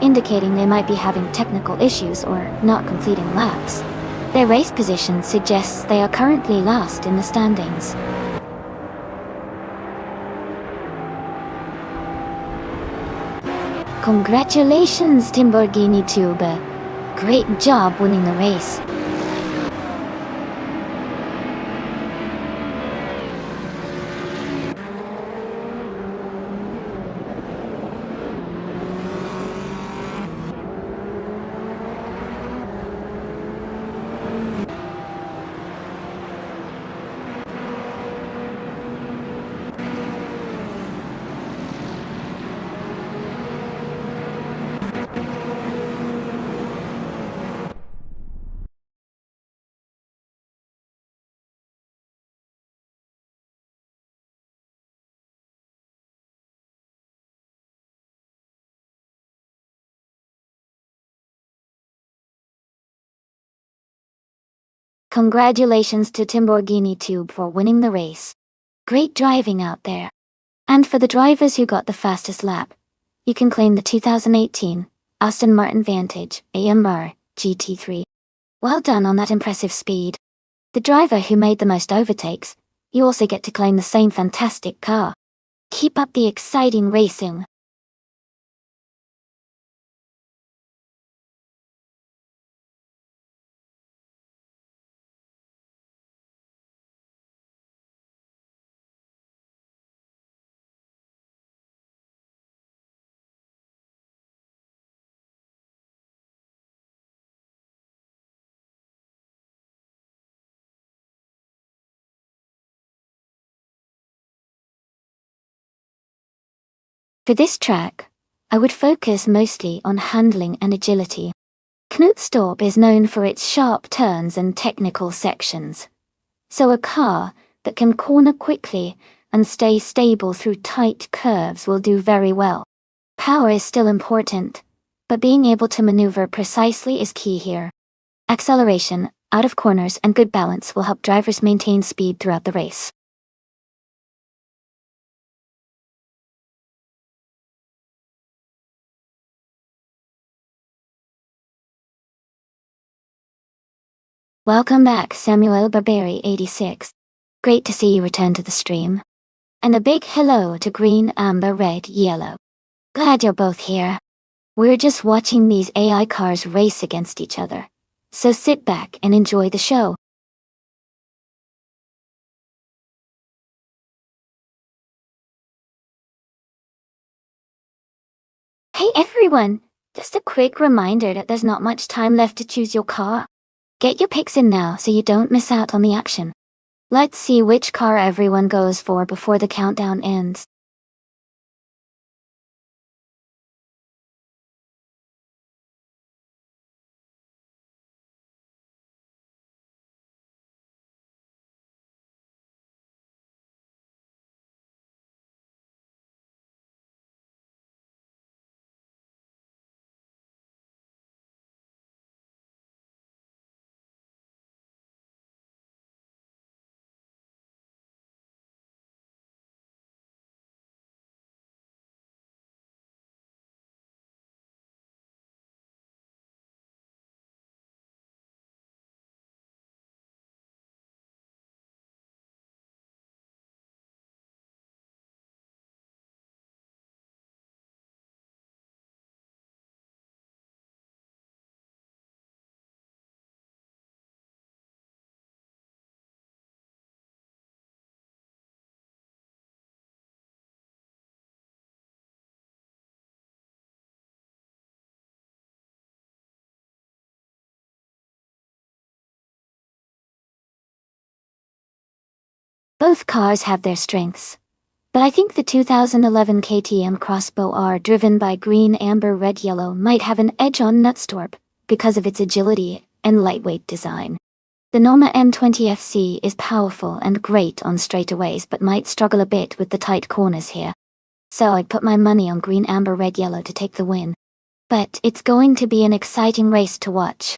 A: indicating they might be having technical issues or not completing laps. Their race position suggests they are currently last in the standings. Congratulations, Timborghini Tuber. Great job winning the race. Congratulations to Timborghini Tube for winning the race. Great driving out there. And for the drivers who got the fastest lap, you can claim the 2018 Aston Martin Vantage AMR GT3. Well done on that impressive speed. The driver who made the most overtakes, you also get to claim the same fantastic car. Keep up the exciting racing. For this track, I would focus mostly on handling and agility. Nonstop is known for its sharp turns and technical sections. So a car that can corner quickly and stay stable through tight curves will do very well. Power is still important, but being able to maneuver precisely is key here. Acceleration, out of corners, and good balance will help drivers maintain speed throughout the race. Welcome back, Samuel Barberi 86. Great to see you return to the stream. And a big hello to Green, Amber, Red, Yellow. Glad you're both here. We're just watching these AI cars race against each other. So sit back and enjoy the show. Hey everyone! Just a quick reminder that there's not much time left to choose your car. Get your picks in now so you don't miss out on the action. Let's see which car everyone goes for before the countdown ends. Both cars have their strengths. But I think the 2011 KTM Crossbow R driven by green, amber, red, yellow might have an edge on Nonstop because of its agility and lightweight design. The Noma M20FC is powerful and great on straightaways but might struggle a bit with the tight corners here. So I'd put my money on green, amber, red, yellow to take the win. But it's going to be an exciting race to watch.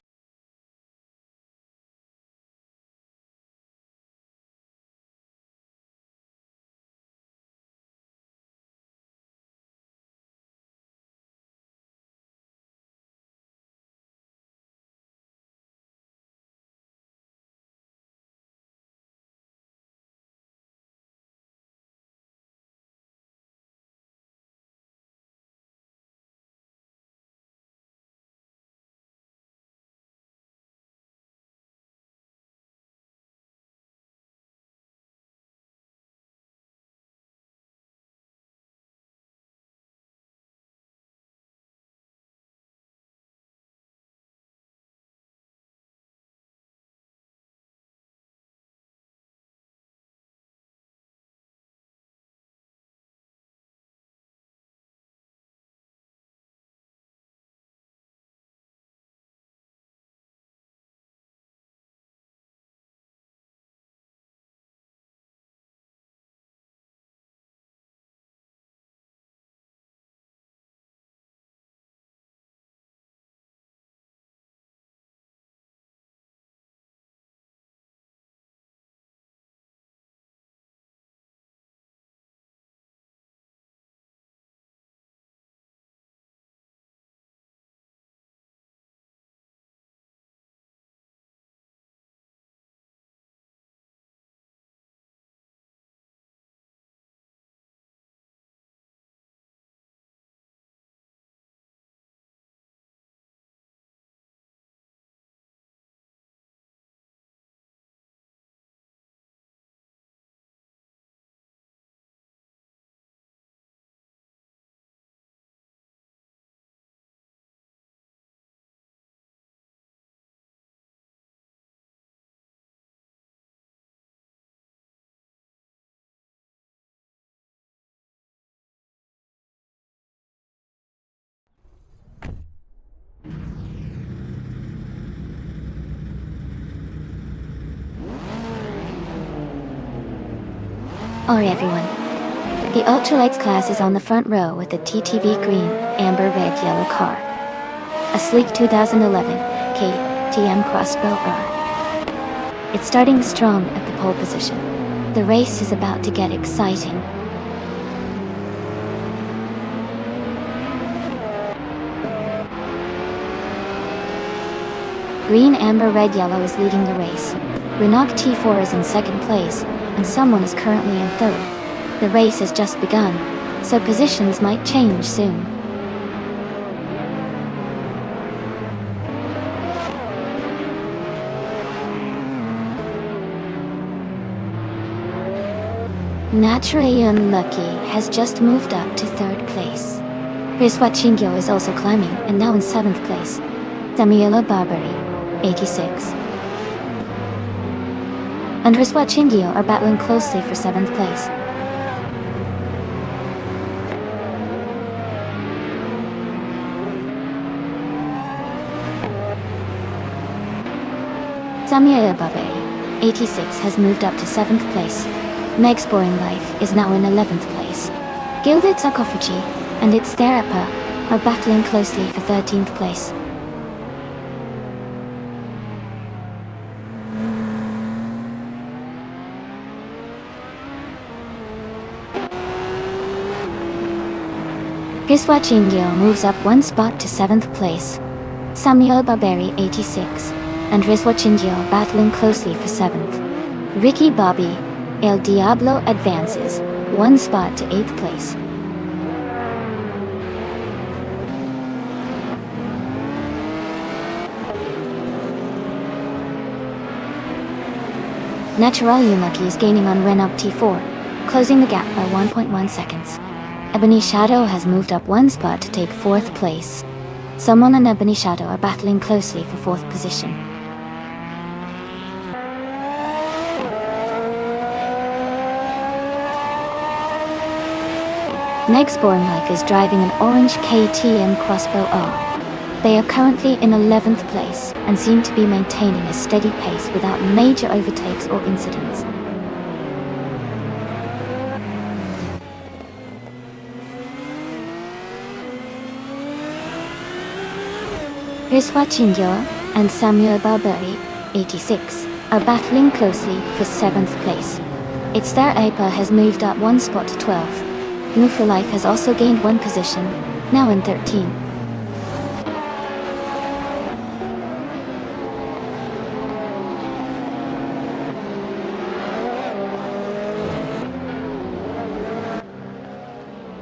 A: Alright everyone. The ultralights class is on the front row with the TTV green, amber, red, yellow car. A sleek 2011 KTM Crossbow R. It's starting strong at the pole position. The race is about to get exciting. Green, amber, red, yellow is leading the race. Renault T4 is in second place, and someone is currently in third. The race has just begun, so positions might change soon. Naturally Unlucky has just moved up to third place. Riswachingyo is also climbing and now in 7th place. Damiela Barbary, 86. And Riswachingyo are battling closely for 7th place. Damiela Barbary, 86 has moved up to 7th place. Meg's Boring Life is now in 11th place. Gilded Sarcophagy and its Therapa are battling closely for 13th place. Riswachingyo moves up one spot to 7th place. Samuel Barberi 86 and Riswachingyo battling closely for 7th. Ricky Bobby El Diablo advances one spot to 8th place. Natural Unlucky is gaining on Renault T4, closing the gap by 1.1 seconds. Ebony Shadow has moved up one spot to take 4th place. Someone and Ebony Shadow are battling closely for 4th position. Next Boring Life is driving an orange KTM Crossbow R. They are currently in 11th place and seem to be maintaining a steady pace without major overtakes or incidents. Riswa Chingyo and Samuel Barberi, 86, are battling closely for 7th place. It's their APA has moved up one spot to 12th. Nufu Life has also gained one position, now in 13.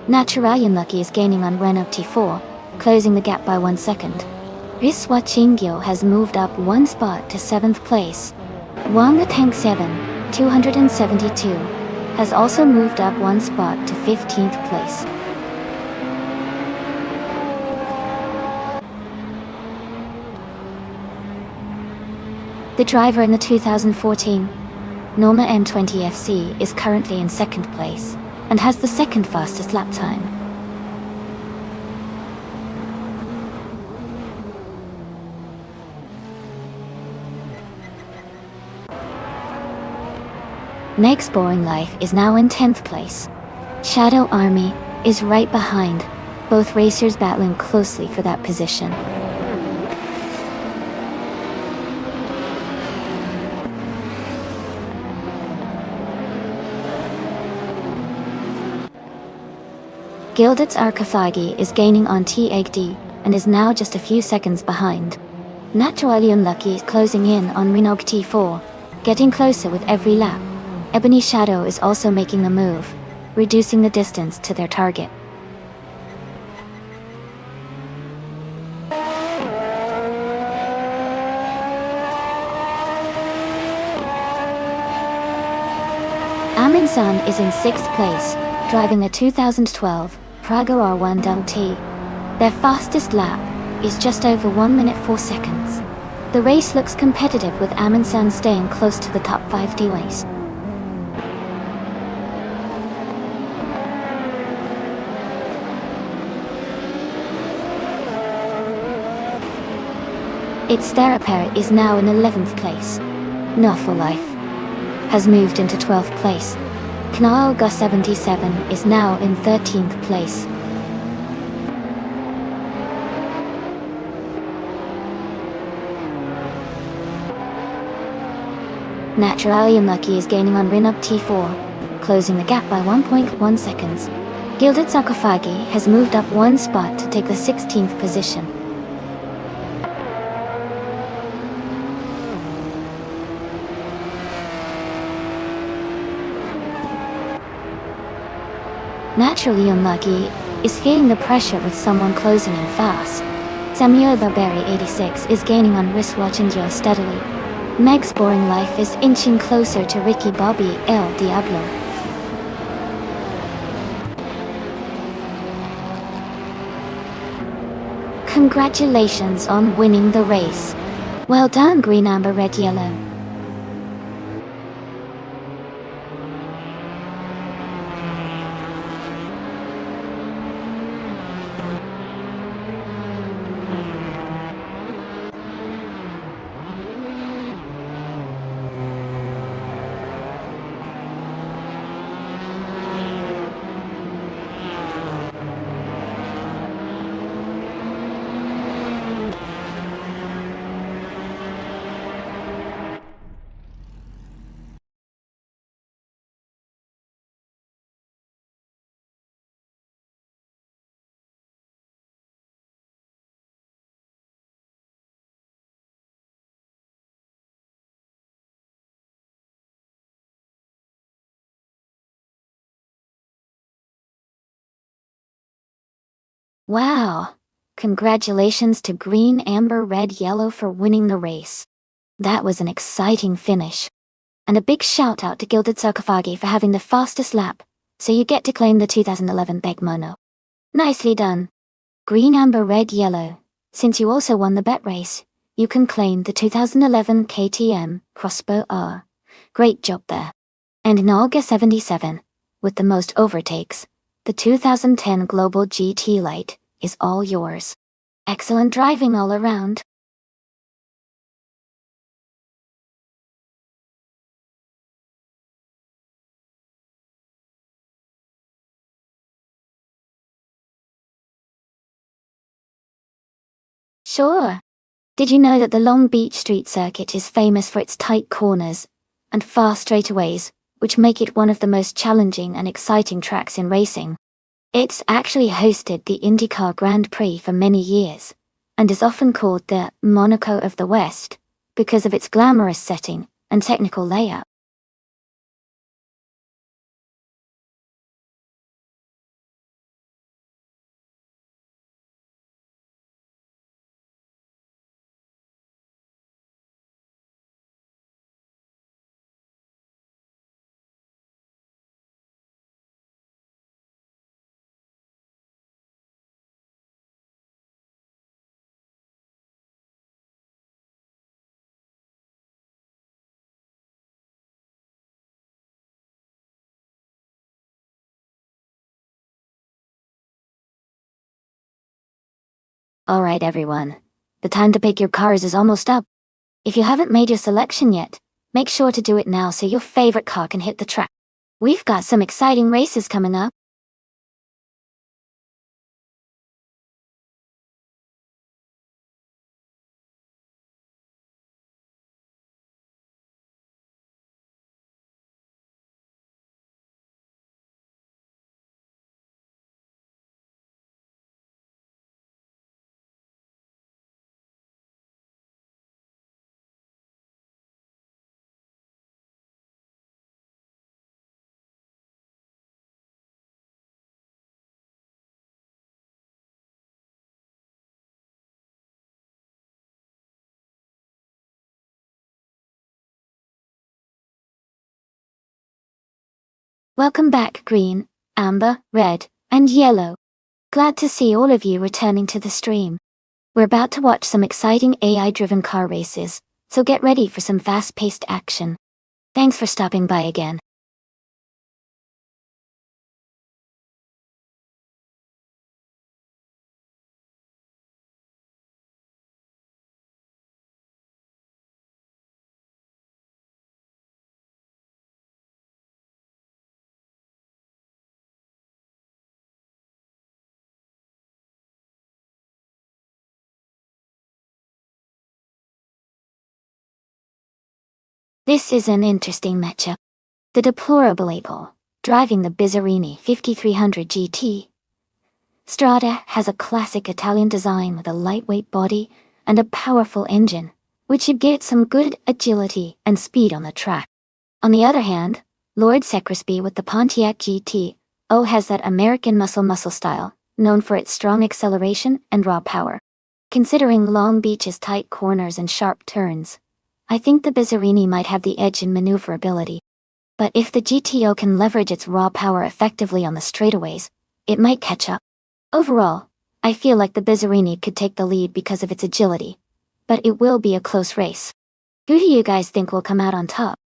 A: Naturalian Lucky is gaining on Renault T4, closing the gap by 1 second. Riswa Chingyo has moved up one spot to 7th place. Wanga Tank 7, 272, has also moved up one spot to 15th place. The driver in the 2014 Norma N20 FC is currently in 2nd place and has the 2nd fastest lap time. Next Boring Life is now in 10th place. Shadow Army is right behind, both racers battling closely for that position. Gildit's Arkafagi is gaining on T8D and is now just a few seconds behind. Naturalian Lucky is closing in on Renault T4, getting closer with every lap. Ebony Shadow is also making the move, reducing the distance to their target. Amundsen is in 6th place, driving the 2012 Praga R1 T. Their fastest lap is just over 1 minute 4 seconds. The race looks competitive with Amundsen staying close to the top 5 D-Ways. Its Therapair is now in 11th place. Novel Life has moved into 12th place. Knalga 77 is now in 13th place. Naturalian Lucky is gaining on Renault T4, closing the gap by 1.1 seconds. Gilded Sarkophagi has moved up one spot to take the 16th position. Naturally Unlucky is feeling the pressure with someone closing in fast. Samuel Barberi 86 is gaining on Riswa Chingyo steadily. Meg's Boring Life is inching closer to Ricky Bobby El Diablo. Congratulations on winning the race. Well done, Green Amber Red Yellow. Wow! Congratulations to Green, Amber, Red, Yellow for winning the race. That was an exciting finish. And a big shout out to Gilded Sarkophagi for having the fastest lap, so you get to claim the 2011 Beg Mono. Nicely done. Green, Amber, Red, Yellow, since you also won the bet race, you can claim the 2011 KTM Crossbow R. Great job there. And Nalga 77, with the most overtakes, The 2010 Global GT Lite is all yours. Excellent driving all around. Sure. Did you know that the Long Beach Street Circuit is famous for its tight corners and fast straightaways, which make it one of the most challenging and exciting tracks in racing? It's actually hosted the IndyCar Grand Prix for many years, and is often called the Monaco of the West, because of its glamorous setting and technical layout. Alright everyone, the time to pick your cars is almost up. If you haven't made your selection yet, make sure to do it now so your favorite car can hit the track. We've got some exciting races coming up. Welcome back, green, amber, red, and yellow. Glad to see all of you returning to the stream. We're about to watch some exciting AI-driven car races, so get ready for some fast-paced action. Thanks for stopping by again. This is an interesting matchup. The deplorable Apple, driving the Bizzarini 5300 GT. Strada has a classic Italian design with a lightweight body and a powerful engine, which should give it some good agility and speed on the track. On the other hand, Lord Secresby with the Pontiac GT has that American muscle style, known for its strong acceleration and raw power. Considering Long Beach's tight corners and sharp turns, I think the Bizzarini might have the edge in maneuverability. But if the GTO can leverage its raw power effectively on the straightaways, it might catch up. Overall, I feel like the Bizzarini could take the lead because of its agility, but it will be a close race. Who do you guys think will come out on top?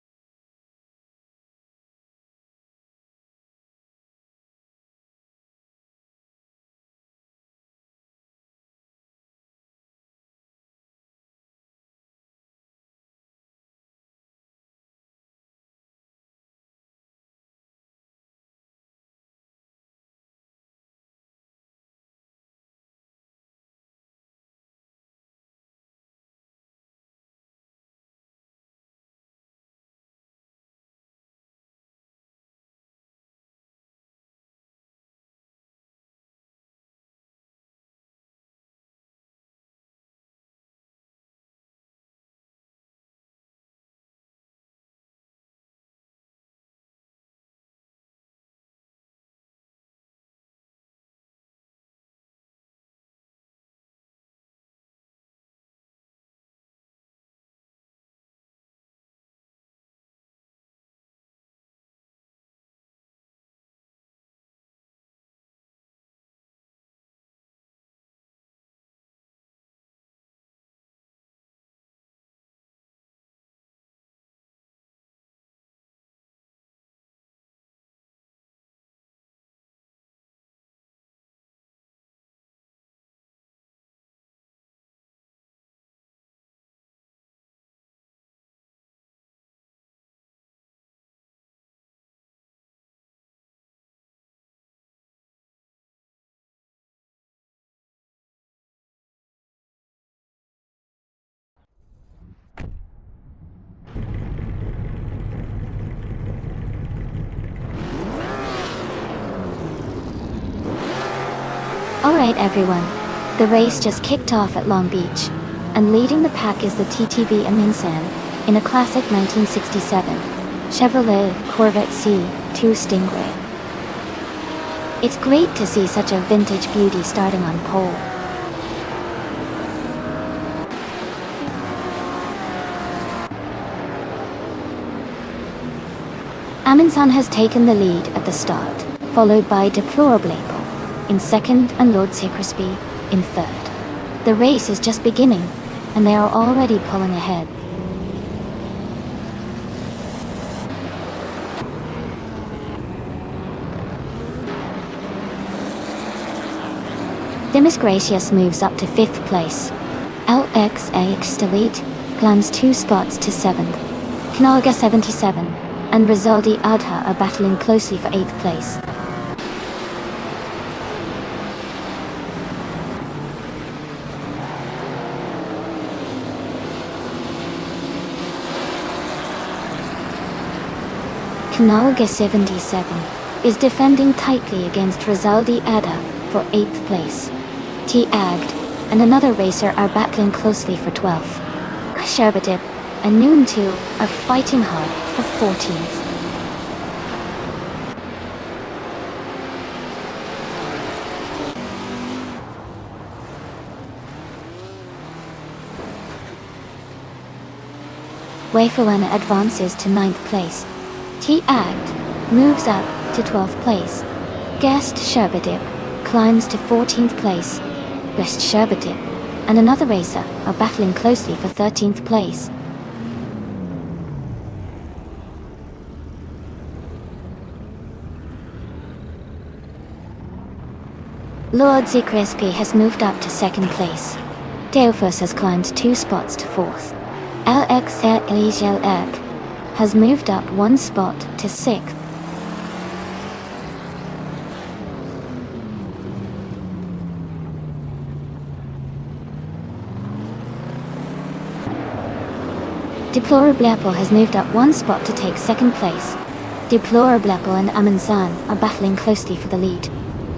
A: Alright everyone, the race just kicked off at Long Beach, and leading the pack is the TTV Aminsan, in a classic 1967 Chevrolet Corvette C2 Stingray. It's great to see such a vintage beauty starting on pole. Aminsan has taken the lead at the start, followed by Deplorable in second and Lord Crispy in third. The race is just beginning, and they are already pulling ahead. Demis Gracious moves up to 5th place. LXAX Delete climbs 2 spots to 7th. Knalga 77 and Rizaldi Adha are battling closely for 8th place. Knalga 77 is defending tightly against Rizaldi Adha for 8th place. T-Agd and another racer are battling closely for 12th. Sherbadib and Noon 2 are fighting hard for 14th. Wayfarana advances to 9th place. T-Agd moves up to 12th place. Guest Sherbadib climbs to 14th place. Guest Sherbadib and another racer are battling closely for 13th place. Lord Crispy has moved up to 2nd place. Deofus has climbed 2 spots to 4th. LXLEGLEG has moved up 1 spot to 6th. Deplorable has moved up 1 spot to take 2nd place. Deplorable and Aminsan are battling closely for the lead.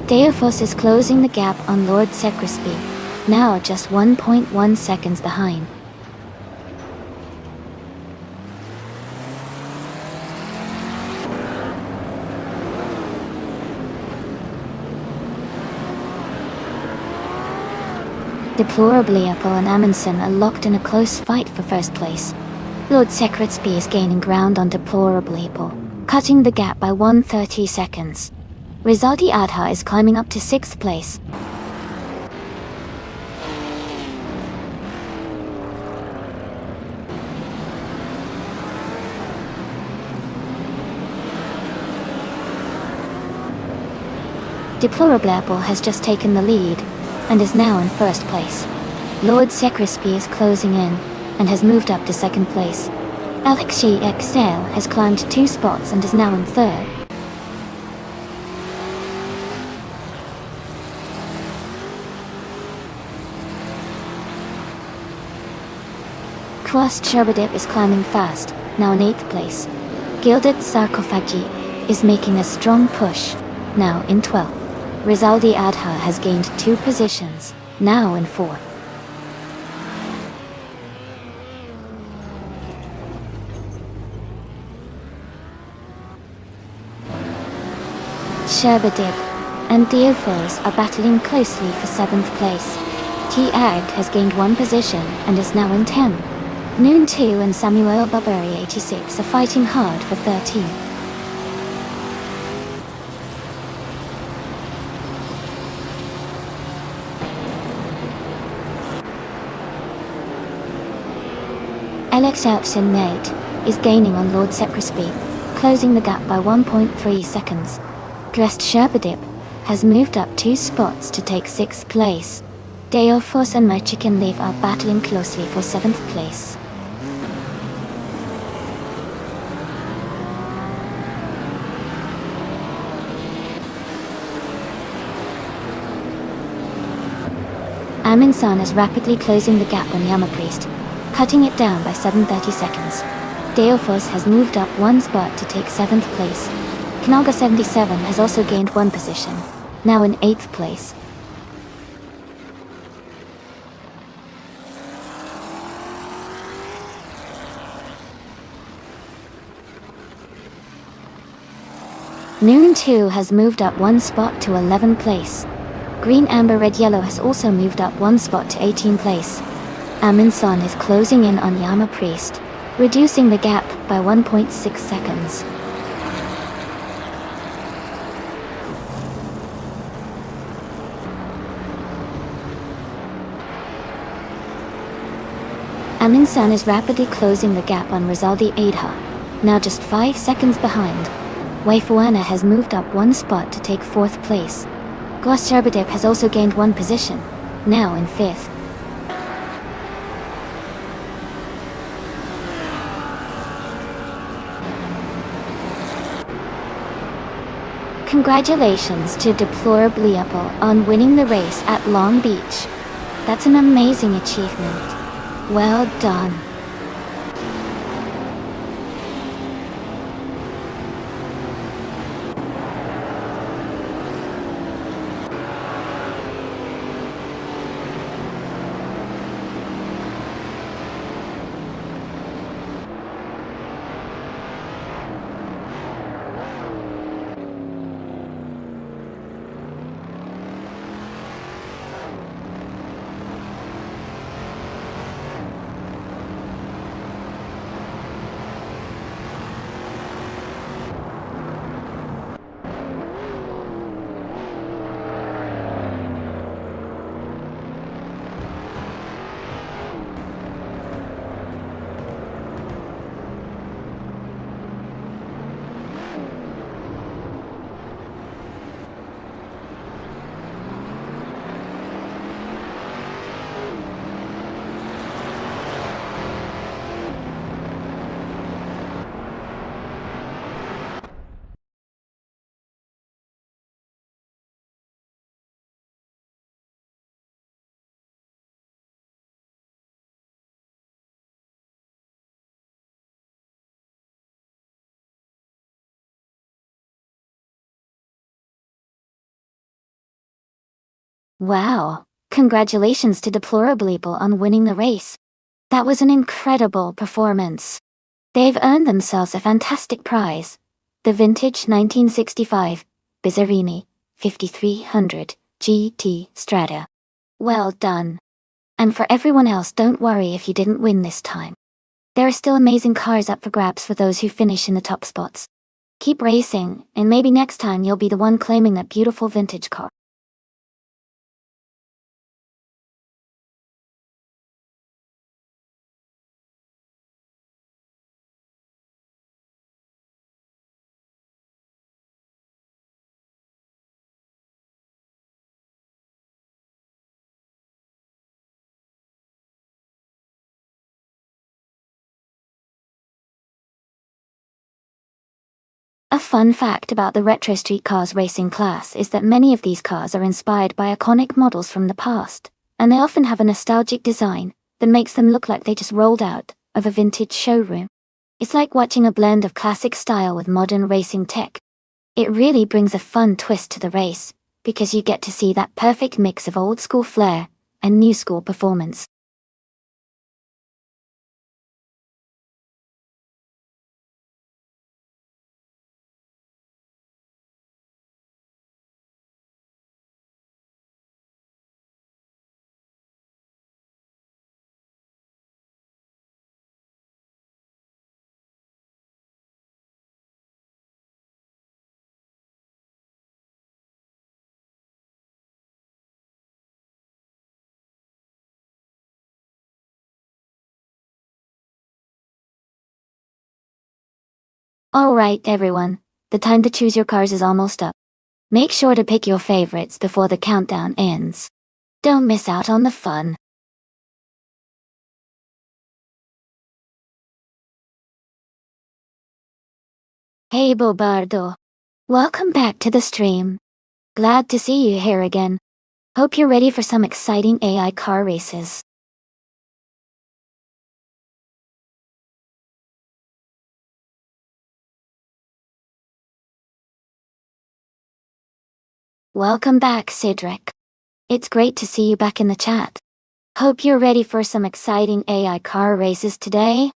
A: Deofus is closing the gap on Lord Crispy, now just 1.1 seconds behind. Deplorable and Amundsen are locked in a close fight for 1st place. Lord Crispy is gaining ground on Deplorable, cutting the gap by 130 seconds. Rizaldi Adha is climbing up to 6th place. Deplorable has just taken the lead and is now in 1st place. Lord Crispy is closing in and has moved up to 2nd place. LXGXL has climbed 2 spots and is now in 3rd. Quast Sherbadib is climbing fast, now in 8th place. Gilded Sarcophagi is making a strong push, now in 12th. Rizaldi Adha has gained 2 positions, now in 4th. Sherbadib and Deofos are battling closely for 7th place. T-Agd has gained 1 position and is now in 10th. Noon 2 and Samuel Barbary 86 are fighting hard for 13th. Alex Elpson Nate is gaining on Lord Crispy, closing the gap by 1.3 seconds. Dressed Sherbadib has moved up 2 spots to take 6th place. Deofos and My Chicken Leaf are battling closely for 7th place. Aminsan is rapidly closing the gap on Yamapriest, cutting it down by 730 seconds. Deofos has moved up 1 spot to take 7th place. Knalga 77 has also gained 1 position, now in 8th place. Noon 2 has moved up one spot to 11th place. Green, Amber, Red, Yellow has also moved up one spot to 18th place. Amin Son is closing in on Yama Priest, reducing the gap by 1.6 seconds. Amin San is rapidly closing the gap on Rizaldi Adha, now just 5 seconds behind. Waifuana has moved up one spot to take 4th place. Guasarbadev has also gained one position, now in 5th. Congratulations to Deplorably Apple on winning the race at Long Beach. That's an amazing achievement. Well done. Wow, congratulations to Deplorably Apple on winning the race. That was an incredible performance. They've earned themselves a fantastic prize, the vintage 1965 Bizzarini 5300 GT Strada. Well done. And for everyone else, don't worry if you didn't win this time. There are still amazing cars up for grabs for those who finish in the top spots. Keep racing, and maybe next time you'll be the one claiming that beautiful vintage car. A fun fact about the retro street cars racing class is that many of these cars are inspired by iconic models from the past, and they often have a nostalgic design that makes them look like they just rolled out of a vintage showroom. It's like watching a blend of classic style with modern racing tech. It really brings a fun twist to the race, because you get to see that perfect mix of old school flair and new school performance. Alright everyone, the time to choose your cars is almost up. Make sure to pick your favorites before the countdown ends. Don't miss out on the fun. Hey Bobardo. Welcome back to the stream. Glad to see you here again. Hope you're ready for some exciting AI car races. Welcome back, Cedric. It's great to see you back in the chat. Hope you're ready for some exciting AI car races today.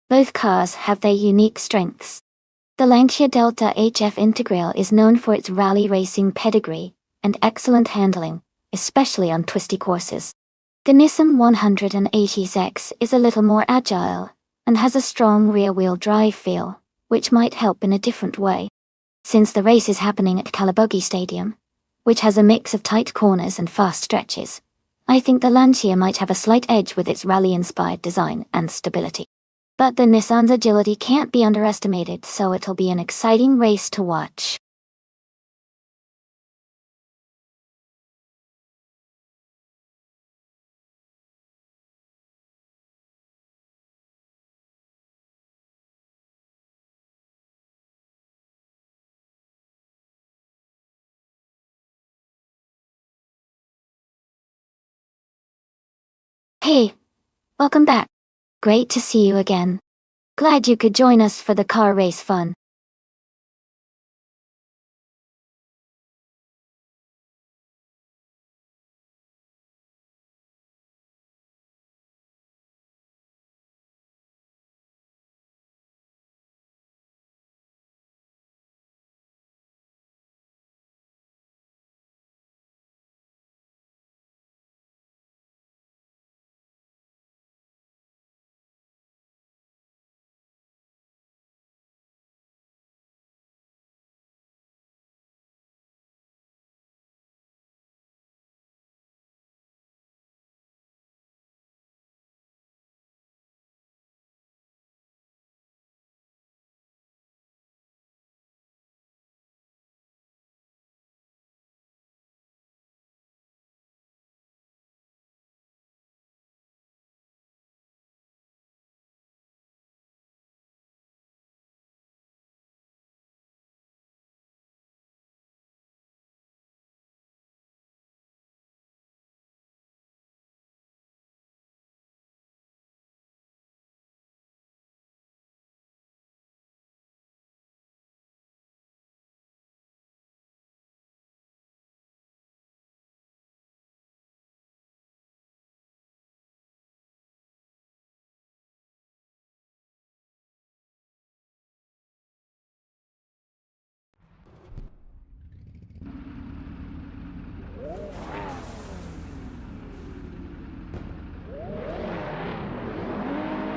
A: Both cars have their unique strengths. The Lancia Delta HF Integral is known for its rally racing pedigree and excellent handling, especially on twisty courses. The Nissan 180X is a little more agile and has a strong rear-wheel drive feel, which might help in a different way. Since the race is happening at Calabogie Stadium, which has a mix of tight corners and fast stretches, I think the Lancia might have a slight edge with its rally-inspired design and stability. But the Nissan's agility can't be underestimated, so it'll be an exciting race to watch. Hey, welcome back. Great to see you again. Glad you could join us for the car race fun.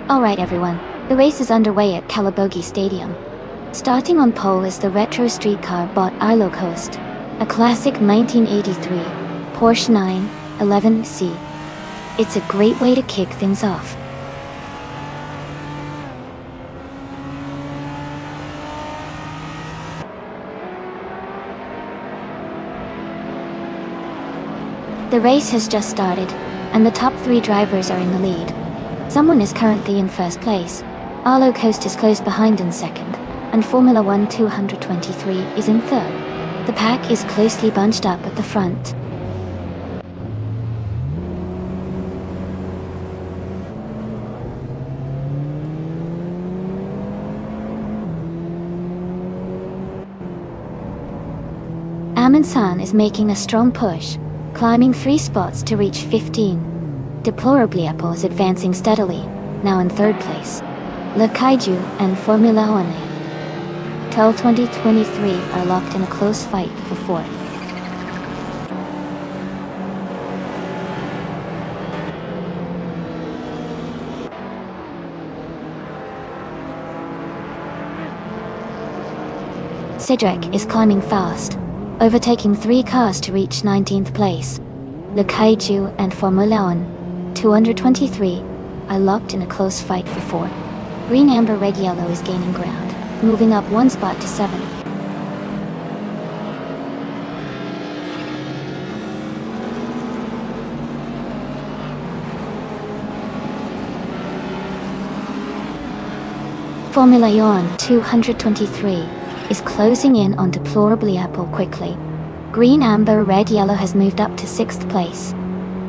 A: Alright everyone, the race is underway at Calabogie Stadium. Starting on pole is the retro streetcar bought ILO Coast, a classic 1983 Porsche 911C. It's a great way to kick things off. The race has just started, and the top 3 drivers are in the lead. Someone is currently in first place, ILO Coast is close behind in second, and Formula 1 223 is in third. The pack is closely bunched up at the front. Amundsen is making a strong push, climbing 3 spots to reach 15. Deplorably Apple is advancing steadily, now in third place. Le Kaiju and Formula 1 till 2023 are locked in a close fight for fourth. Cedric is climbing fast, overtaking 3 cars to reach 19th place. Le Kaiju and Formula 1 223 are locked in a close fight for fourth. Green, amber, red, yellow is gaining ground, moving up 1 spot to 7. Formula 1 223 is closing in on Deplorably Apple quickly. Green, amber, red, yellow has moved up to 6th place.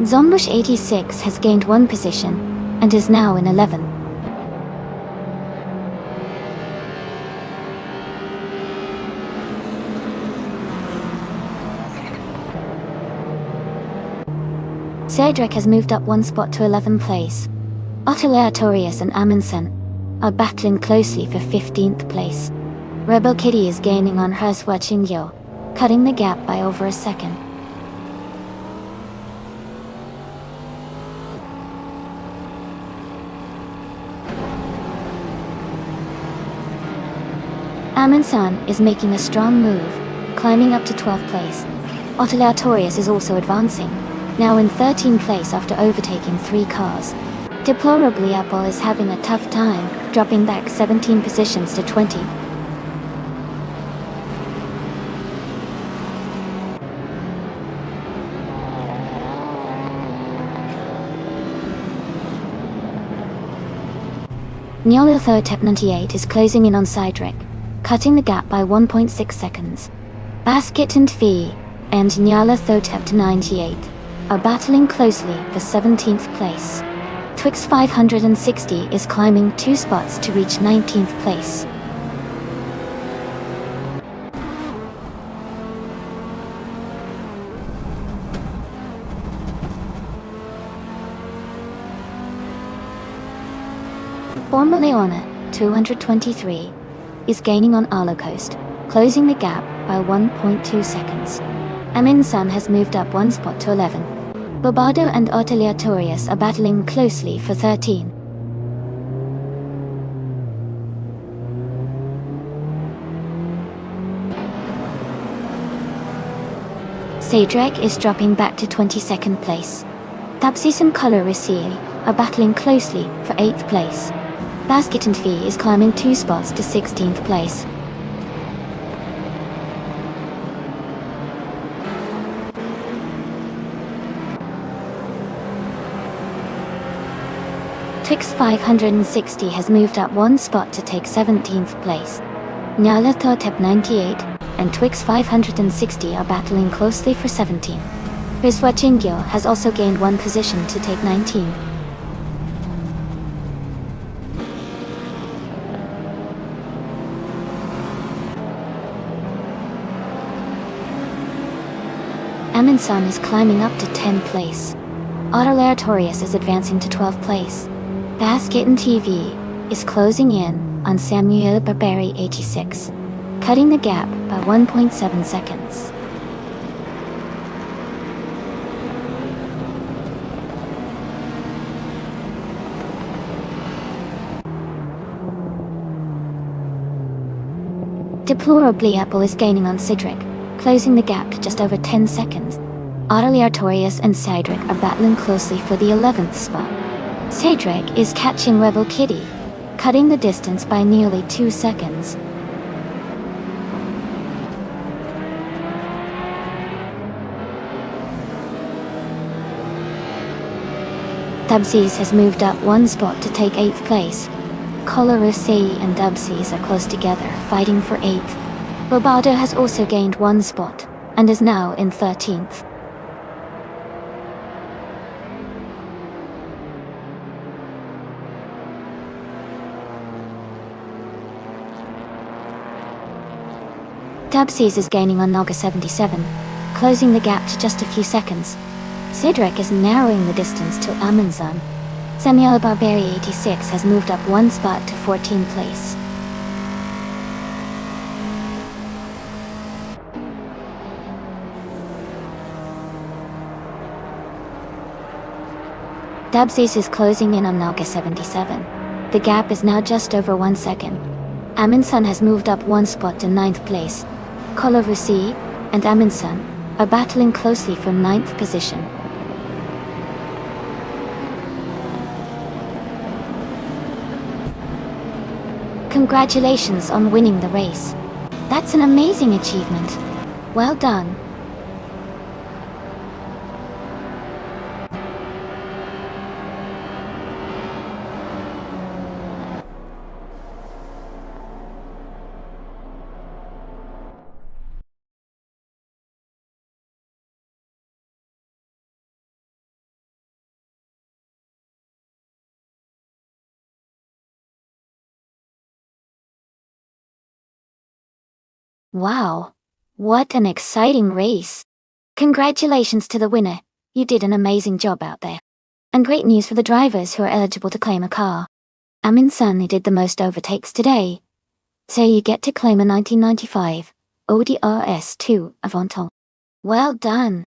A: Zombush 86 has gained 1 position, and is now in 11th. Cedric has moved up 1 spot to 11th place. Otto Artorius and Amundsen are battling closely for 15th place. Rebel Kitty is gaining on Hua Qingyo, cutting the gap by over a second. Amundsen is making a strong move, climbing up to 12th place. Otolatorius is also advancing, now in 13th place after overtaking 3 cars. Deplorably, Apple is having a tough time, dropping back 17 positions to 20. Nyarlathotep 98 is closing in on Cedric, cutting the gap by 1.6 seconds. Basket and Fee and Nyarlathotep 98 are battling closely for 17th place. Twix 560 is climbing 2 spots to reach 19th place. Forma Leona 223 is gaining on Arlo Coast, closing the gap by 1.2 seconds. Amundsen has moved up 1 spot to 11. Bobado and Otolatorius are battling closely for 13. Cedric is dropping back to 22nd place. Tapsis and Colorisi are battling closely for 8th place. Basket and Fee is climbing 2 spots to 16th place. Twix 560 has moved up 1 spot to take 17th place. Nyarlathotep 98 and Twix 560 are battling closely for 17. Hua Qingyo has also gained 1 position to take 19. Amundsen is climbing up to 10th place. Otolatorius is advancing to 12th place. Basket and TV is closing in on Samuel Barberi 86, cutting the gap by 1.7 seconds. Deplorably, Apple is gaining on Cedric, closing the gap to just over 10 seconds. Otolatorius and Cedric are battling closely for the 11th spot. Cedric is catching Rebel Kitty, cutting the distance by nearly 2 seconds. Dubsies has moved up 1 spot to take 8th place. Colorisi and Dubsies are close together, fighting for 8th. Bobado has also gained 1 spot, and is now in 13th. Dubsies is gaining on Naga 77, closing the gap to just a few seconds. Cedric is narrowing the distance to Amundsen. Samuel Barberi 86 has moved up 1 spot to 14th place. Dubsies is closing in on Naga 77. The gap is now just over 1 second. Amundsen has moved up 1 spot to 9th place. Colorisi and Amundsen are battling closely for 9th position. Congratulations on winning the race. That's an amazing achievement. Well done. Wow, what an exciting race. Congratulations to the winner, you did an amazing job out there. And great news for the drivers who are eligible to claim a car. Amin Sunny did the most overtakes today, so you get to claim a 1995 Audi RS2 Avanton. Well done!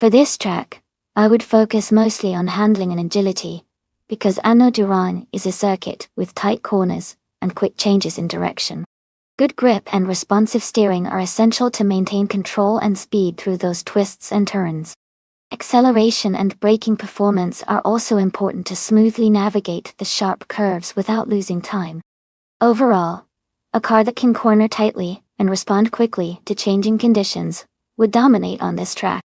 A: For this track, I would focus mostly on handling and agility, because Anno Duran is a circuit with tight corners and quick changes in direction. Good grip and responsive steering are essential to maintain control and speed through those twists and turns. Acceleration and braking performance are also important to smoothly navigate the sharp curves without losing time. Overall, a car that can corner tightly and respond quickly to changing conditions would dominate on this track.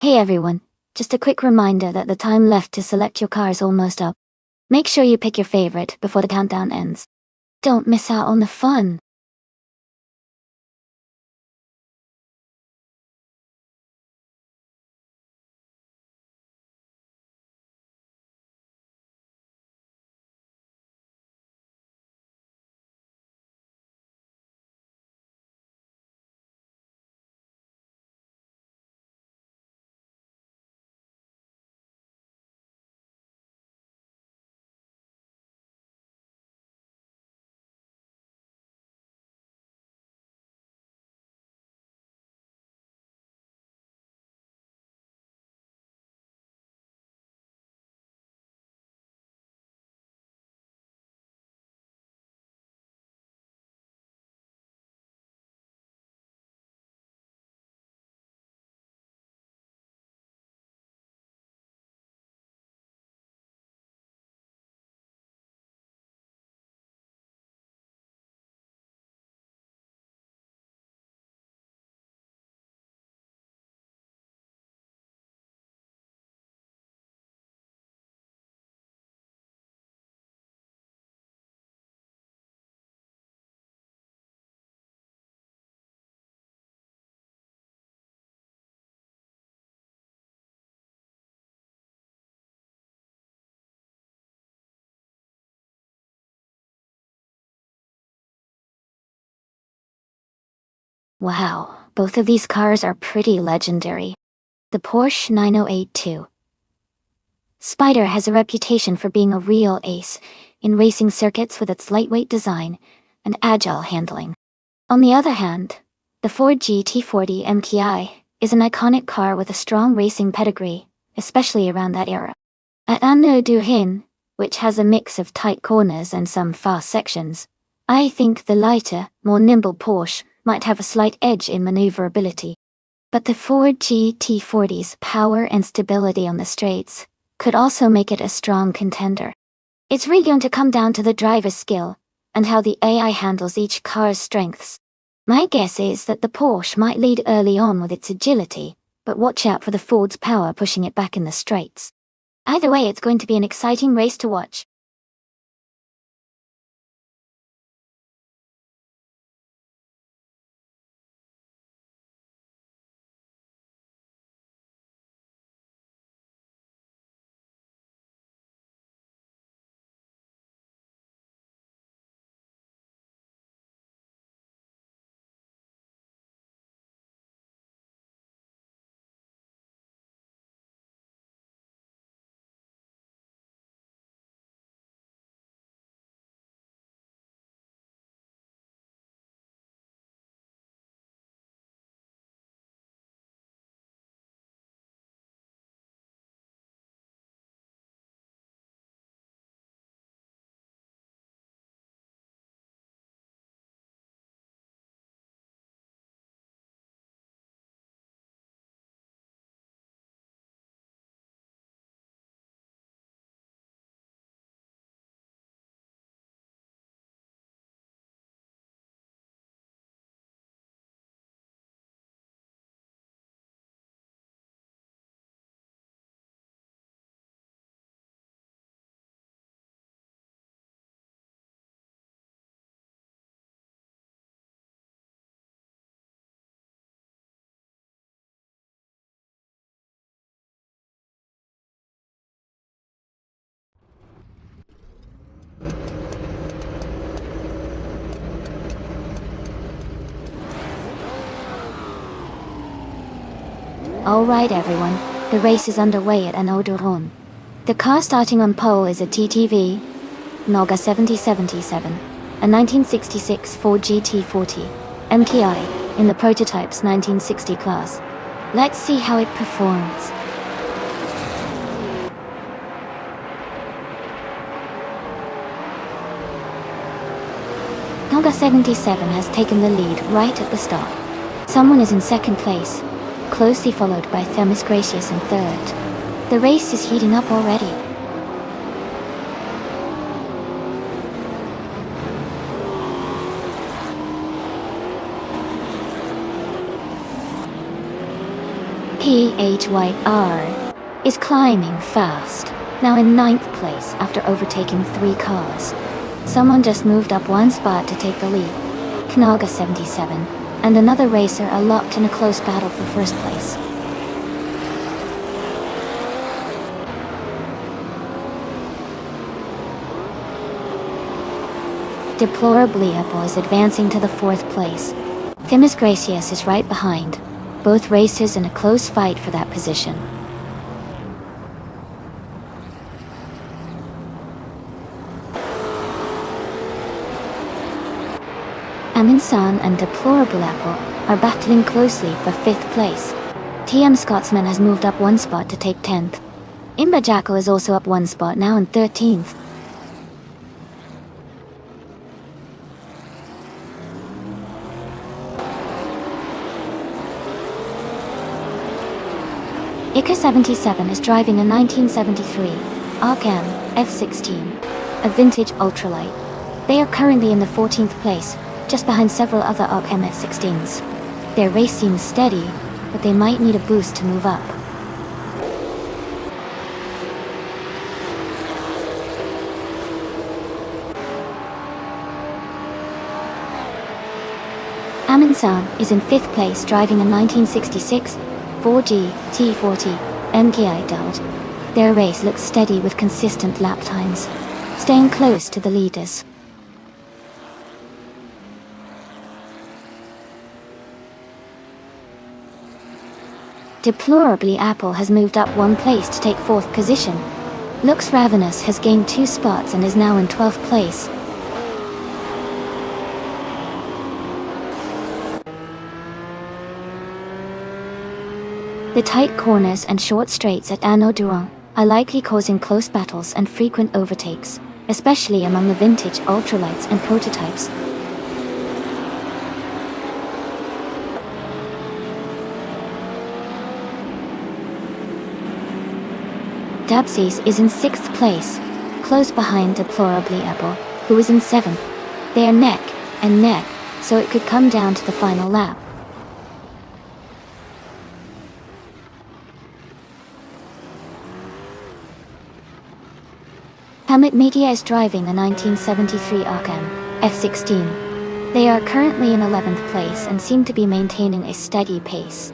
A: Hey everyone, just a quick reminder that the time left to select your car is almost up. Make sure you pick your favorite before the countdown ends. Don't miss out on the fun! Wow, both of these cars are pretty legendary. The Porsche 9082 Spider has a reputation for being a real ace in racing circuits with its lightweight design and agile handling. On the other hand, the Ford GT40 MTI is an iconic car with a strong racing pedigree, especially around that era. At Anno du Hin, which has a mix of tight corners and some fast sections, I think the lighter, more nimble Porsche might have a slight edge in maneuverability. But the Ford GT40's power and stability on the straights could also make it a strong contender. It's really going to come down to the driver's skill and how the AI handles each car's strengths. My guess is that the Porsche might lead early on with its agility, but watch out for the Ford's power pushing it back in the straights. Either way, it's going to be an exciting race to watch. Alright everyone, the race is underway at Anoduron. The car starting on pole is a TTV, Noga 7077, a 1966 Ford GT40, MKI, in the prototype's 1960 class. Let's see how it performs. Noga 77 has taken the lead right at the start. Someone is in second place, closely followed by Themis Gracious in third. The race is heating up already. PHYR is climbing fast, now in 9th place after overtaking 3 cars. Someone just moved up 1 spot to take the lead. Knaga 77 and another racer are locked in a close battle for first place. Deplorably Apple is advancing to the 4th place. Themis Gracious is right behind. Both racers in a close fight for that position. Aminsan and Deplorable Apple are battling closely for 5th place. TM Scotsman has moved up 1 spot to take 10th. Imba Jackal is also up 1 spot, now in 13th. Ika 77 is driving a 1973 Arkham F16, a vintage ultralight. They are currently in the 14th place, just behind several other Arkham F16s. Their race seems steady, but they might need a boost to move up. Aminsan is in 5th place driving a 1966 4G T40 MKI Delt. Their race looks steady with consistent lap times, staying close to the leaders. Deplorably Apple has moved up 1 place to take 4th position. Looks Ravenous has gained 2 spots and is now in 12th place. The tight corners and short straights at Anneau Durand are likely causing close battles and frequent overtakes, especially among the vintage ultralights and prototypes. Dabsies is in 6th place, close behind Deplorably Apple, who is in 7th. They are neck and neck, so it could come down to the final lap. Hamid Media is driving a 1973 Arkham F16. They are currently in 11th place and seem to be maintaining a steady pace.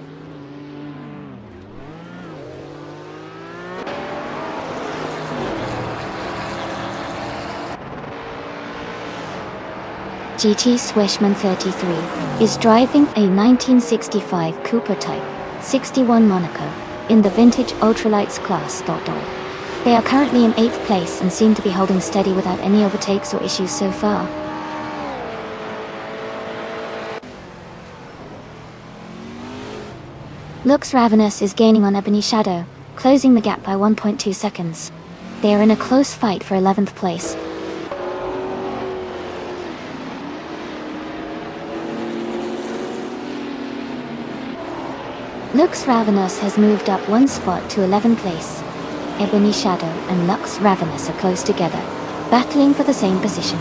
A: GT Swishman 33 is driving a 1965 Cooper Type 61 Monaco in the vintage ultralights class. They are currently in 8th place and seem to be holding steady without any overtakes or issues so far. Lux Ravenous is gaining on Ebony Shadow, closing the gap by 1.2 seconds. They are in a close fight for 11th place. Lux Ravenous has moved up 1 spot to 11th place. Ebony Shadow and Lux Ravenous are close together, battling for the same position.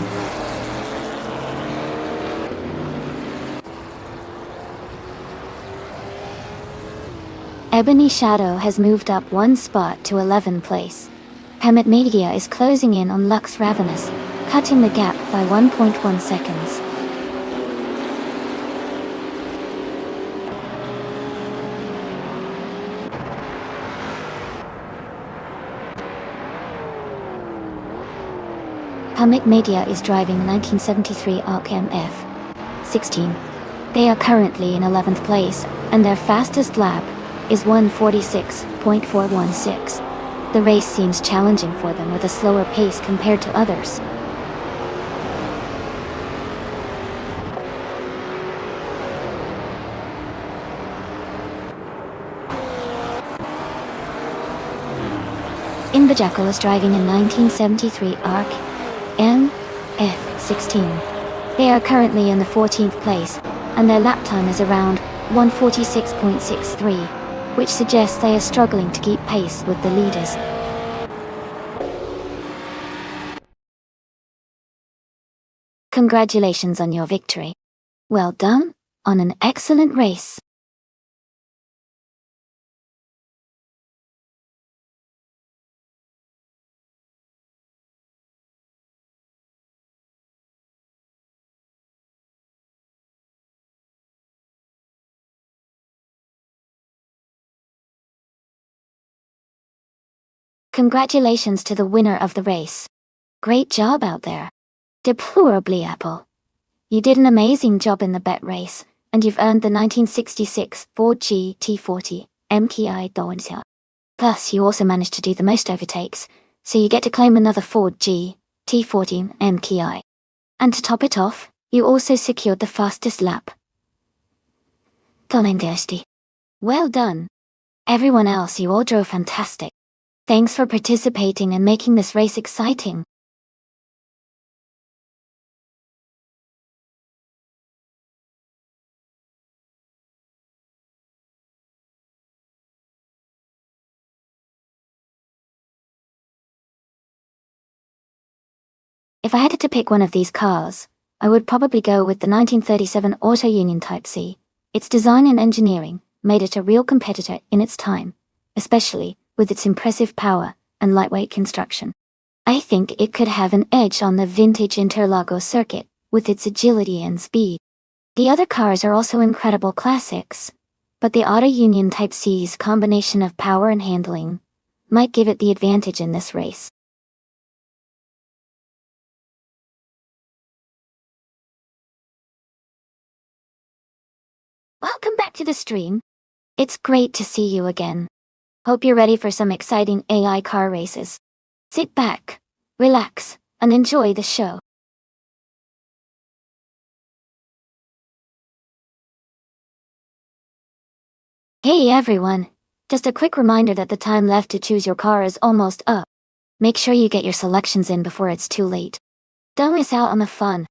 A: Ebony Shadow has moved up 1 spot to 11th place. Hemet Media is closing in on Lux Ravenous, cutting the gap by 1.1 seconds. Hamid Media is driving the 1973 Arkham F16. They are currently in 11th place, and their fastest lap is 1:46.416. The race seems challenging for them with a slower pace compared to others. Inverjackal is driving a 1973 ARC MF16. They are currently in the 14th place, and their lap time is around 1:46.63, which suggests they are struggling to keep pace with the leaders. Congratulations on your victory. Well done on an excellent race. Congratulations to the winner of the race. Great job out there. Deplorably Apple. You did an amazing job in the bet race, and you've earned the 1966 Ford GT40 MKI Doncia. Plus, you also managed to do the most overtakes, so you get to claim another Ford GT40 MKI. And to top it off, you also secured the fastest lap. Well done. Everyone else, you all drove fantastic. Thanks for participating and making this race exciting. If I had to pick one of these cars, I would probably go with the 1937 Auto Union Type C. Its design and engineering made it a real competitor in its time, especially with its impressive power and lightweight construction. I think it could have an edge on the vintage Interlagos circuit, with its agility and speed. The other cars are also incredible classics, but the Auto Union Type C's combination of power and handling might give it the advantage in this race. Welcome back to the stream. It's great to see you again. Hope you're ready for some exciting AI car races. Sit back, relax, and enjoy the show. Hey everyone! Just a quick reminder that the time left to choose your car is almost up. Make sure you get your selections in before it's too late. Don't miss out on the fun.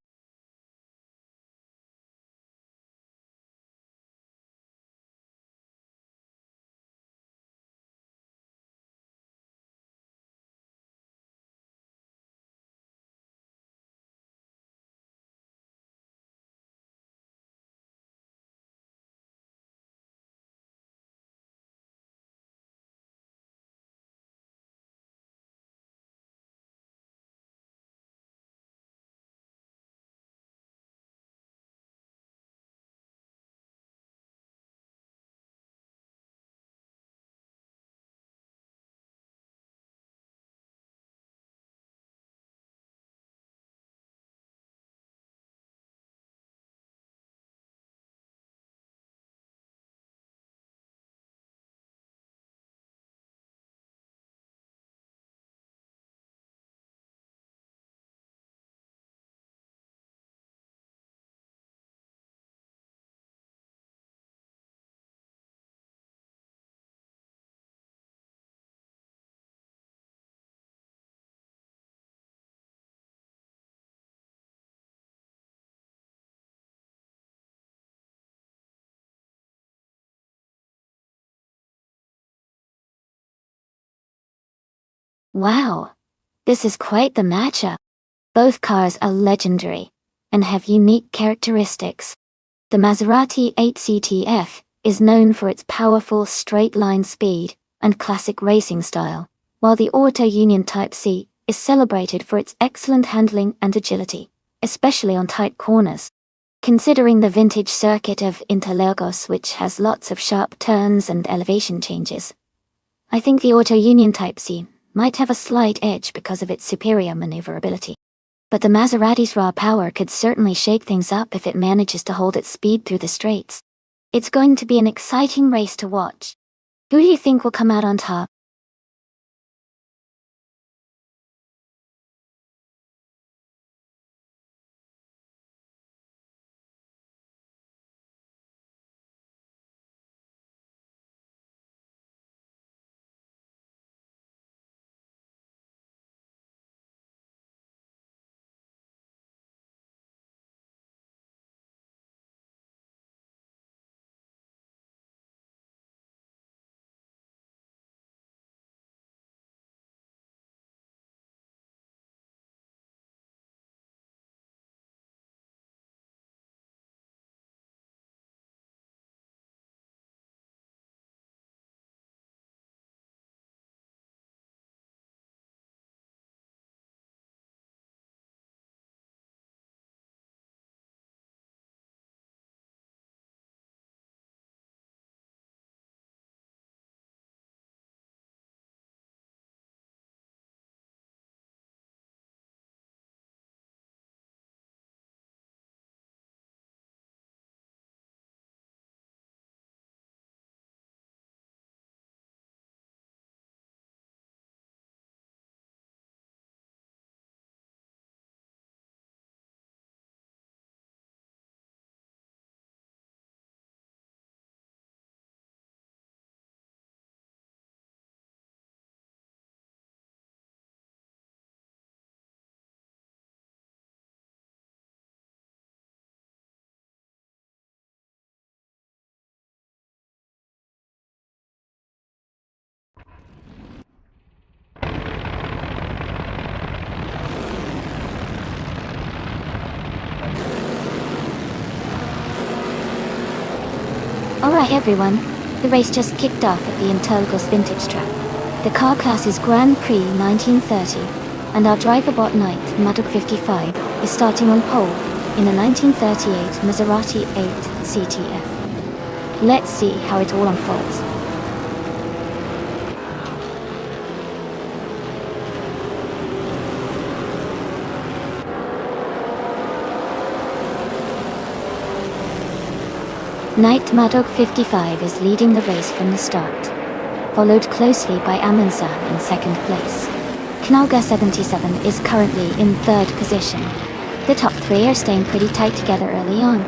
A: Wow! This is quite the matchup. Both cars are legendary and have unique characteristics. The Maserati 8CTF is known for its powerful straight-line speed and classic racing style, while the Auto Union Type C is celebrated for its excellent handling and agility, especially on tight corners. Considering the vintage circuit of Interlagos, which has lots of sharp turns and elevation changes, I think the Auto Union Type C might have a slight edge because of its superior maneuverability. But the Maserati's raw power could certainly shake things up if it manages to hold its speed through the straights. It's going to be an exciting race to watch. Who do you think will come out on top? Alright everyone, the race just kicked off at the Interlagos Vintage Track. The car class is Grand Prix 1930, and our driver bot knight, Madog 55, is starting on pole in a 1938 Maserati 8 CTF. Let's see how it all unfolds. Knight Madog 55 is leading the race from the start, followed closely by Amundsen in second place. Knalga 77 is currently in third position. The top three are staying pretty tight together early on.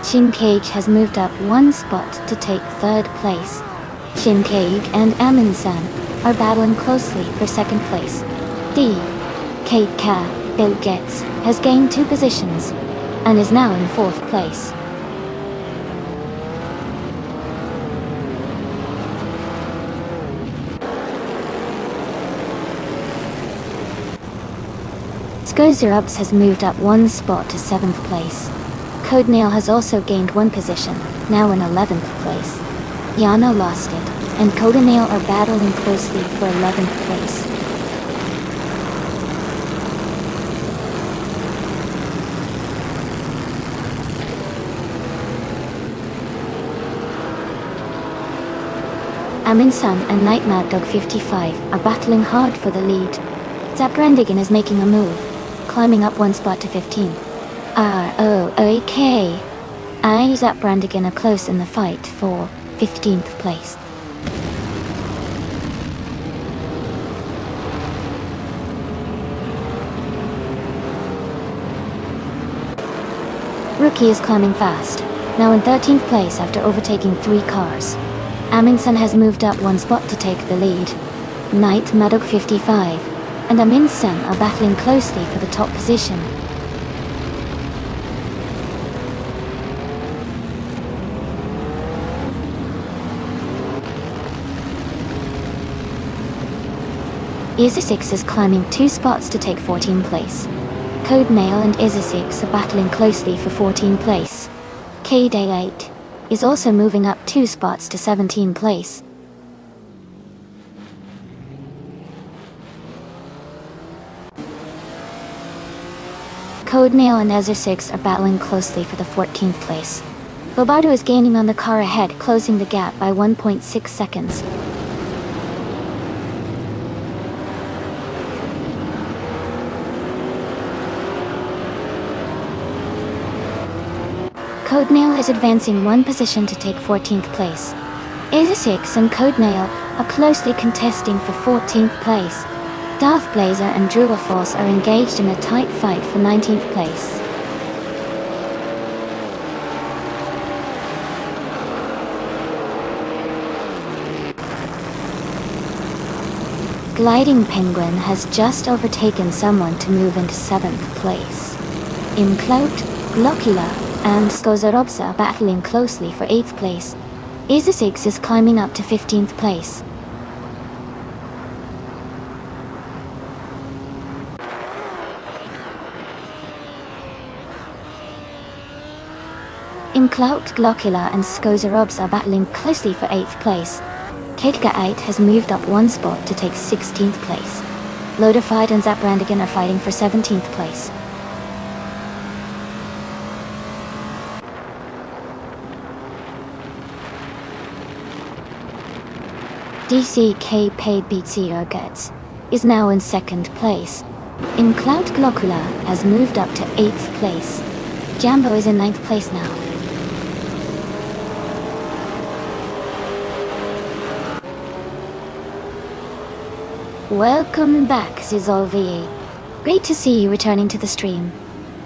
A: Shin Cage has moved up one spot to take third place. Shin Cage and Amundsen are battling closely for second place. Bill Getz has gained 2 positions and is now in fourth place. Skozerubs has moved up one spot to 7th place. Codenail has also gained 1 position, now in 11th place. Yano lost it, and Codenail are battling closely for 11th place. Amundsen and Knight Mad Dog 55 are battling hard for the lead. Zaprandigan is making a move, climbing up 1 spot to 15. R-O-O-K. Zaprandigan are close in the fight for 15th place. Rookie is climbing fast, now in 13th place after overtaking 3 cars. Amundsen has moved up 1 spot to take the lead. Knight Madog 55 and Amundsen are battling closely for the top position. Isisix is climbing 2 spots to take 14th place. Codenail and Isisix are battling closely for 14th place. KD8 is also moving up 2 spots to 17th place. Codenail and Isisix are battling closely for the 14th place. Bobardo is gaining on the car ahead, closing the gap by 1.6 seconds. Codenail is advancing one position to take 14th place. Aza6 and Codenail are closely contesting for 14th place. Darth Blazer and Drua Force are engaged in a tight fight for 19th place. Gliding Penguin has just overtaken someone to move into 7th place. Imclout, Glockula, and Skozarovsa are battling closely for 8th place. Aza6 is climbing up to 15th place. Imclout, Glockula, and Skozarovs are battling closely for 8th place. Katka 8 has moved up one spot to take 16th place. Loadified and Zaprandigan are fighting for 17th place. DCK Paid Beats Ergets is now in 2nd place. Imclout Glockula has moved up to 8th place. Jambo is in 9th place now. Welcome back, Zizolvi. Great to see you returning to the stream.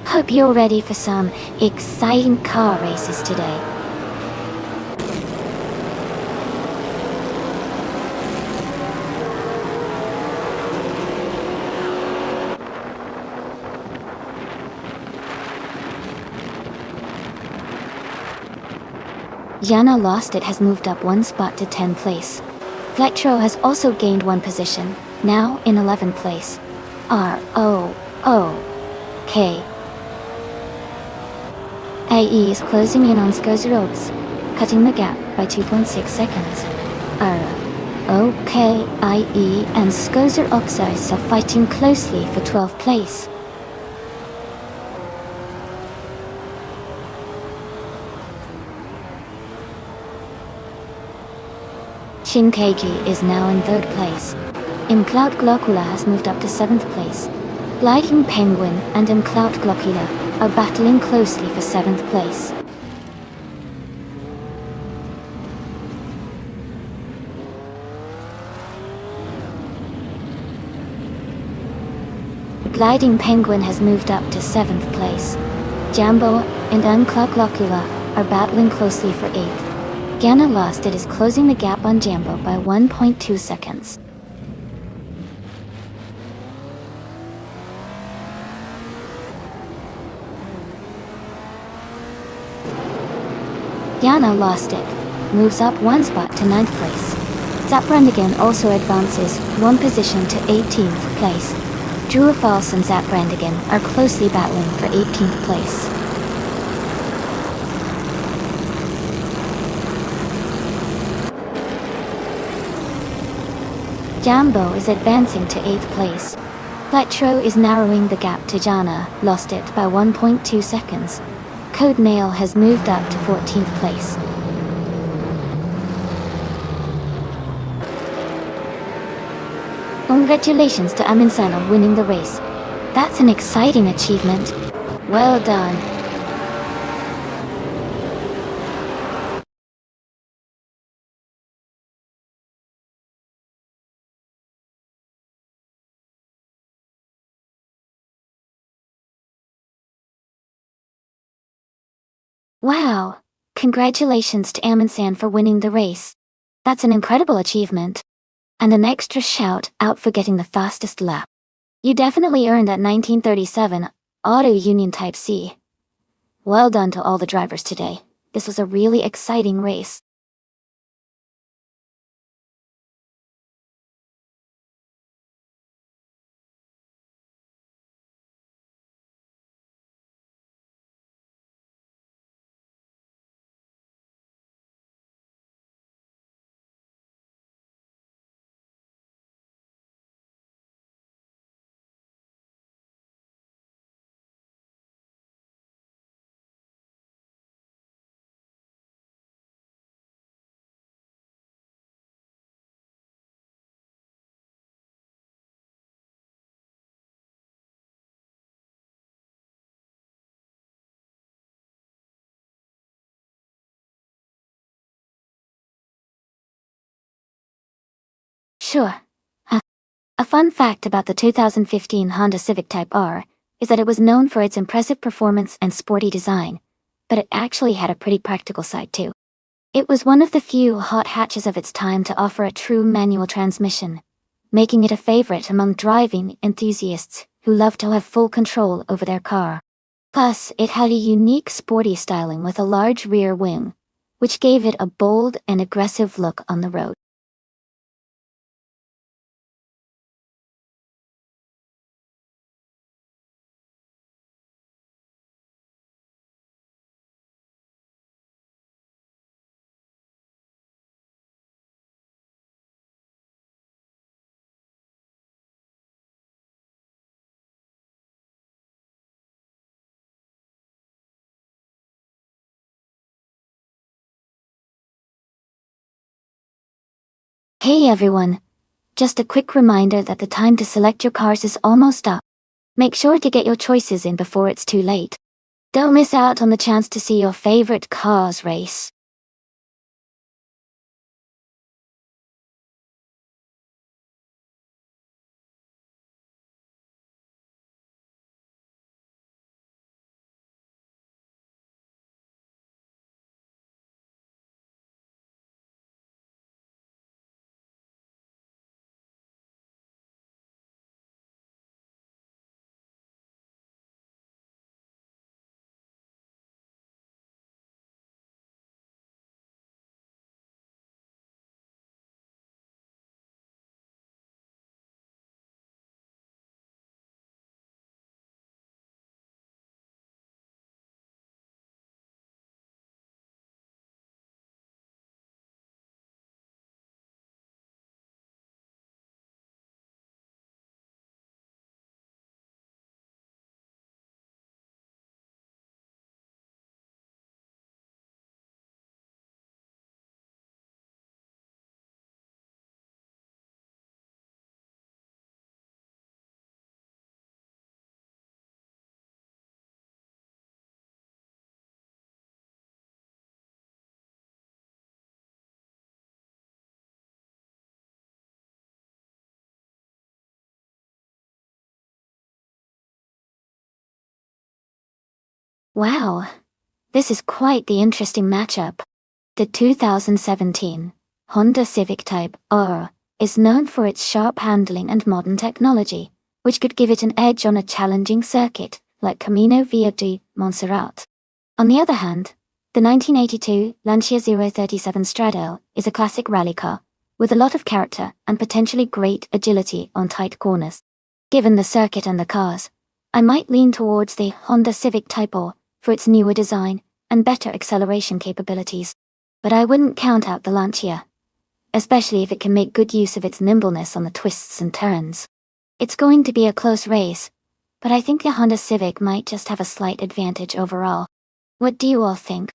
A: Hope you're ready for some exciting car races today. Yana Lost It has moved up one spot to 10th place. Flectro has also gained one position, now in 11th place. R-O-O-K. AE is closing in on Skozarovs, cutting the gap by 2.6 seconds. R-O-K-I-E and Skozarovs are fighting closely for 12th place. Shinkeki is now in 3rd place. Imclout Glockula has moved up to 7th place. Gliding Penguin and Imclout Glockula are battling closely for 7th place. Gliding Penguin has moved up to 7th place. Jambo and Imclout Glockula are battling closely for 8th. Yana Lost It is closing the gap on Jambo by 1.2 seconds. Yana Lost It moves up one spot to 9th place. Zaprandigan also advances one position to 18th place. Drua False and Zaprandigan are closely battling for 18th place. Jambo is advancing to 8th place. Fletro is narrowing the gap to Jana Lost It by 1.2 seconds. Codenail has moved up to 14th place. Congratulations to Aminsan on winning the race. That's an exciting achievement. Well done. Wow! Congratulations to Aminsan for winning the race. That's an incredible achievement. And an extra shout out for getting the fastest lap. You definitely earned that 1937 Auto Union Type C. Well done to all the drivers today. This was a really exciting race. Sure. Huh. A fun fact about the 2015 Honda Civic Type R is that it was known for its impressive performance and sporty design, but it actually had a pretty practical side too. It was one of the few hot hatches of its time to offer a true manual transmission, making it a favorite among driving enthusiasts who love to have full control over their car. Plus, it had a unique sporty styling with a large rear wing, which gave it a bold and aggressive look on the road. Hey everyone! Just a quick reminder that the time to select your cars is almost up. Make sure to get your choices in before it's too late. Don't miss out on the chance to see your favorite cars race. Wow, this is quite the interesting matchup. The 2017 Honda Civic Type R is known for its sharp handling and modern technology, which could give it an edge on a challenging circuit like Camino Via di Montserrat. On the other hand, the 1982 Lancia 037 Straddle is a classic rally car, with a lot of character and potentially great agility on tight corners. Given the circuit and the cars, I might lean towards the Honda Civic Type R for its newer design and better acceleration capabilities. But I wouldn't count out the Lancia, especially if it can make good use of its nimbleness on the twists and turns. It's going to be a close race, but I think the Honda Civic might just have a slight advantage overall. What do you all think?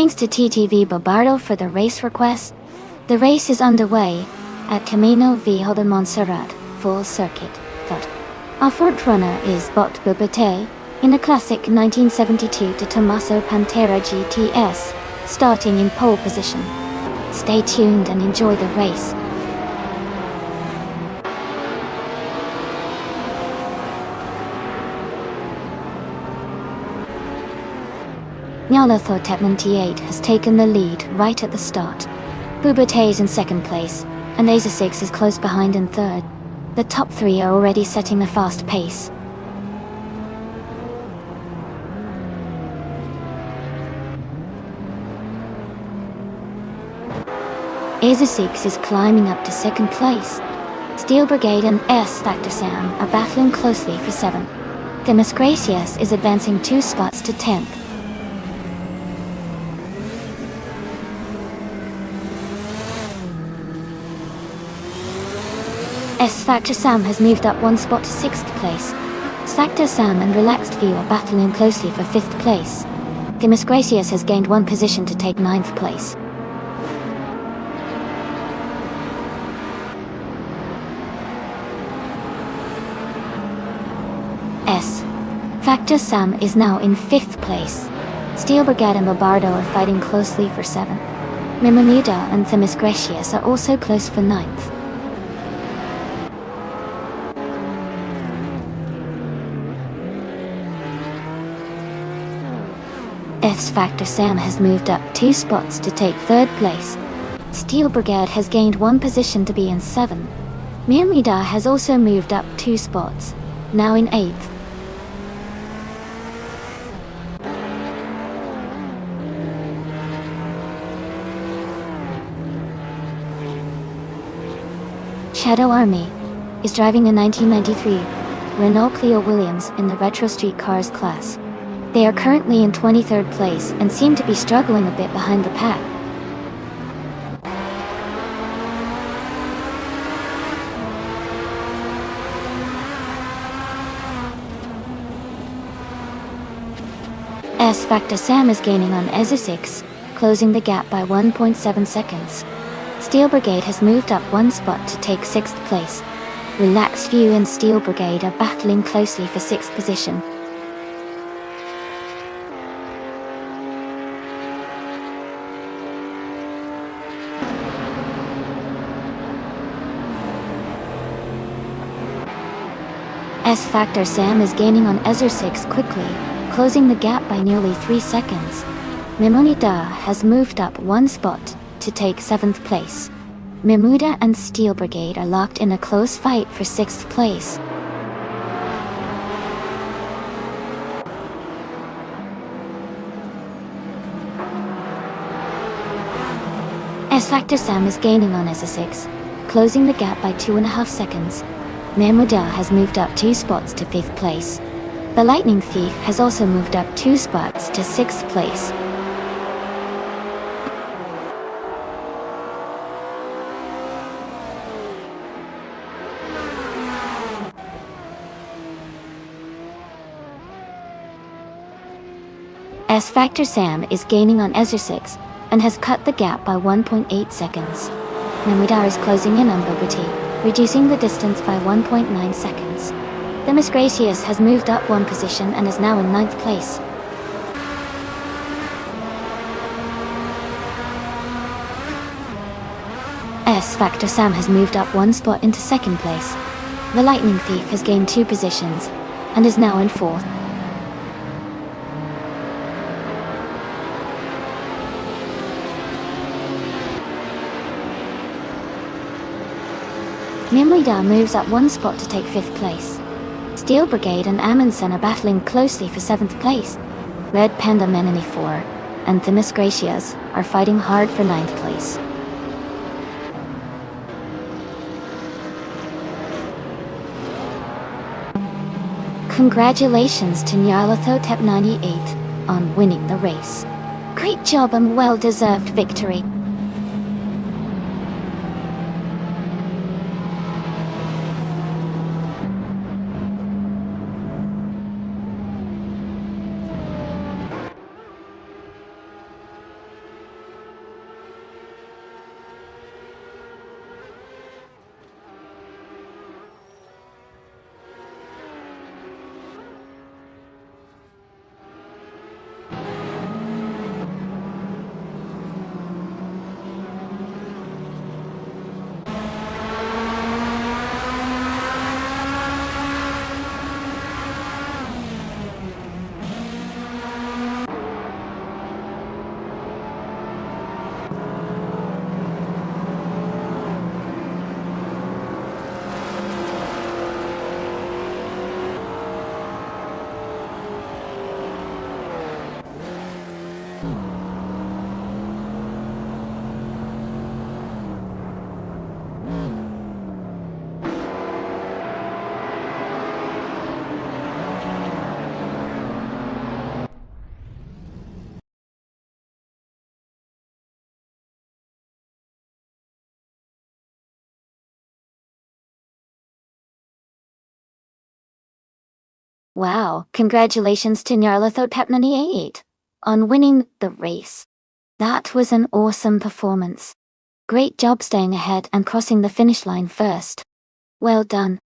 A: Thanks to TTV Bobardo for the race request. The race is underway at Camino Viejo de Montserrat, full circuit. Our front runner is Bot Bubate in a classic 1972 de Tomaso Pantera GTS, starting in pole position. Stay tuned and enjoy the race. Nyarlathotep 98 has taken the lead right at the start. Bubate is in second place, and Aza6 is close behind in third. The top three are already setting a fast pace. Aza6 is climbing up to second place. Steel Brigade and S. Factor Sam are battling closely for 7th. Demis Gracias is advancing 2 spots to 10th. S. Factor Sam has moved up 1 spot to 6th place. Factor Sam and Relaxed View are battling closely for 5th place. Demis Gracias has gained 1 position to take 9th place. S. Factor Sam is now in 5th place. Steel Brigade and Bobardo are fighting closely for 7th. Mimamuda and Demis Gracias are also close for 9th. S. Factor Sam has moved up 2 spots to take 3rd place. Steel Brigade has gained 1 position to be in 7th. Miramida has also moved up 2 spots, now in 8th. Shadow Army is driving a 1993 Renault Clio Williams in the Retro Street Cars class. They are currently in 23rd place and seem to be struggling a bit behind the pack. S. Factor Sam is gaining on Aza6, closing the gap by 1.7 seconds. Steel Brigade has moved up 1 spot to take 6th place. Relaxed View and Steel Brigade are battling closely for 6th position. S. Factor Sam is gaining on Aza6 quickly, closing the gap by nearly 3 seconds. Mimonida has moved up 1 spot to take 7th place. Mimuda and Steel Brigade are locked in a close fight for 6th place. S. Factor Sam is gaining on Aza6, closing the gap by 2.5 seconds. Mimuda has moved up 2 spots to 5th place. The Lightning Thief has also moved up 2 spots to 6th place. S. Factor Sam is gaining on Aza6 and has cut the gap by 1.8 seconds. Mimuda is closing in on Bobati, reducing the distance by 1.9 seconds. Demis Gracias has moved up 1 position and is now in 9th place. S. Factor Sam has moved up 1 spot into 2nd place. The Lightning Thief has gained 2 positions and is now in 4th. Mimrida moves up 1 spot to take 5th place. Steel Brigade and Amundsen are battling closely for 7th place. Red Panda Menini 4 and Demis Gracias are fighting hard for 9th place. Congratulations to Nyarlathotep 98 on winning the race. Great job and well-deserved victory. Wow, congratulations to Nyarlathotep98 on winning the race. That was an awesome performance. Great job staying ahead and crossing the finish line first. Well done.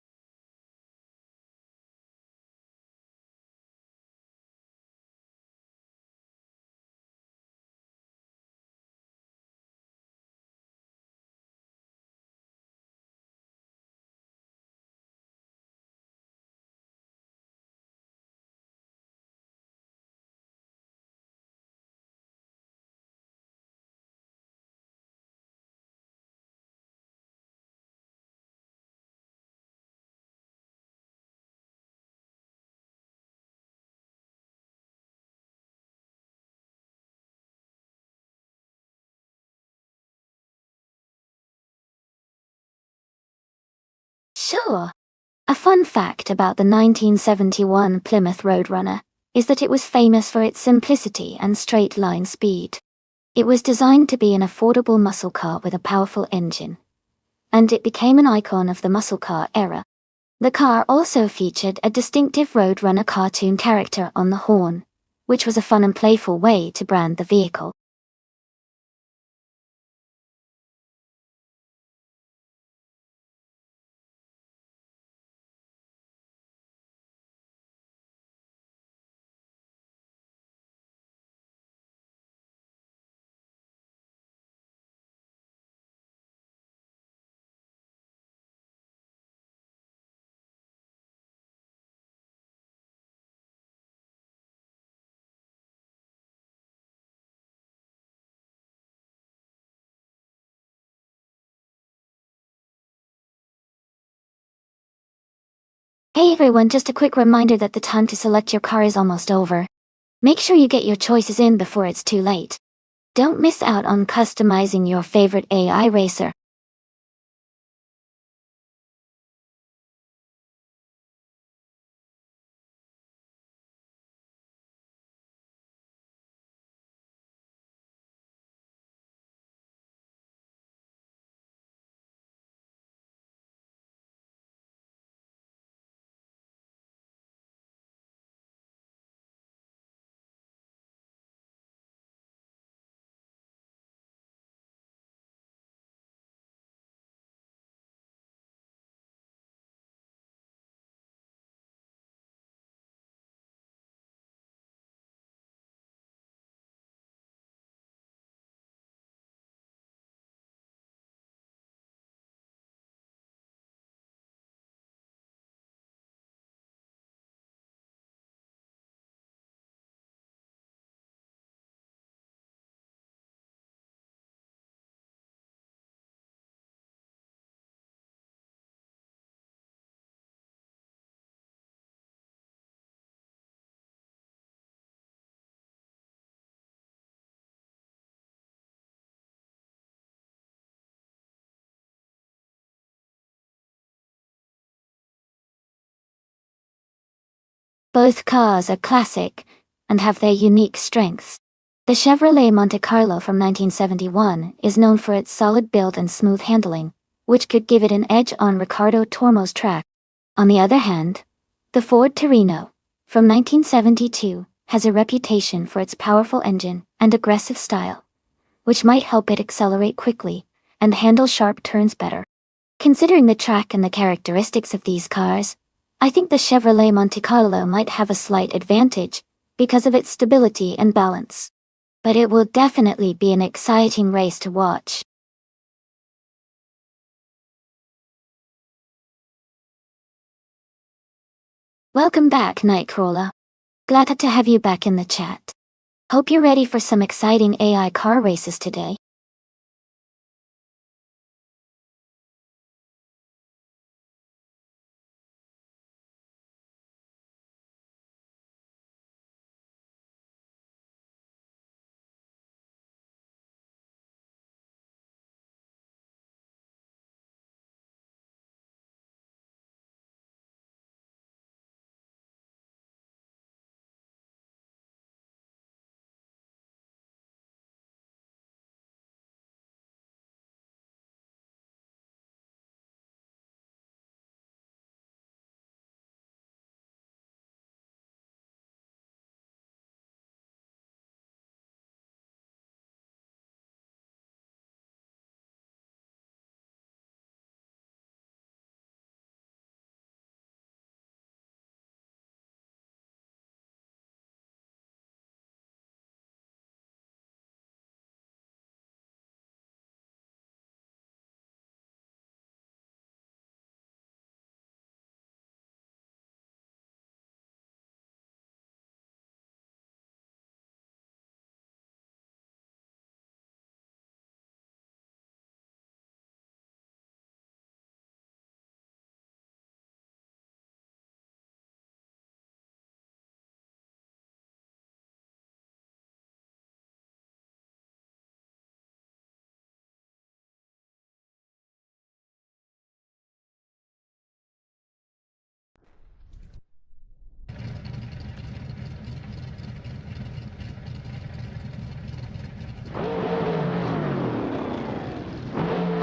A: Sure. A fun fact about the 1971 Plymouth Roadrunner is that it was famous for its simplicity and straight-line speed. It was designed to be an affordable muscle car with a powerful engine, and it became an icon of the muscle car era. The car also featured a distinctive Roadrunner cartoon character on the horn, which was a fun and playful way to brand the vehicle. Hey everyone, just a quick reminder that the time to select your car is almost over. Make sure you get your choices in before it's too late. Don't miss out on customizing your favorite AI racer. Both cars are classic and have their unique strengths. The Chevrolet Monte Carlo from 1971 is known for its solid build and smooth handling, which could give it an edge on Riccardo Tormo's track. On the other hand, the Ford Torino from 1972 has a reputation for its powerful engine and aggressive style, which might help it accelerate quickly and handle sharp turns better. Considering the track and the characteristics of these cars, I think the Chevrolet Monte Carlo might have a slight advantage because of its stability and balance. But it will definitely be an exciting race to watch. Welcome back, Nightcrawler. Glad to have you back in the chat. Hope you're ready for some exciting AI car races today.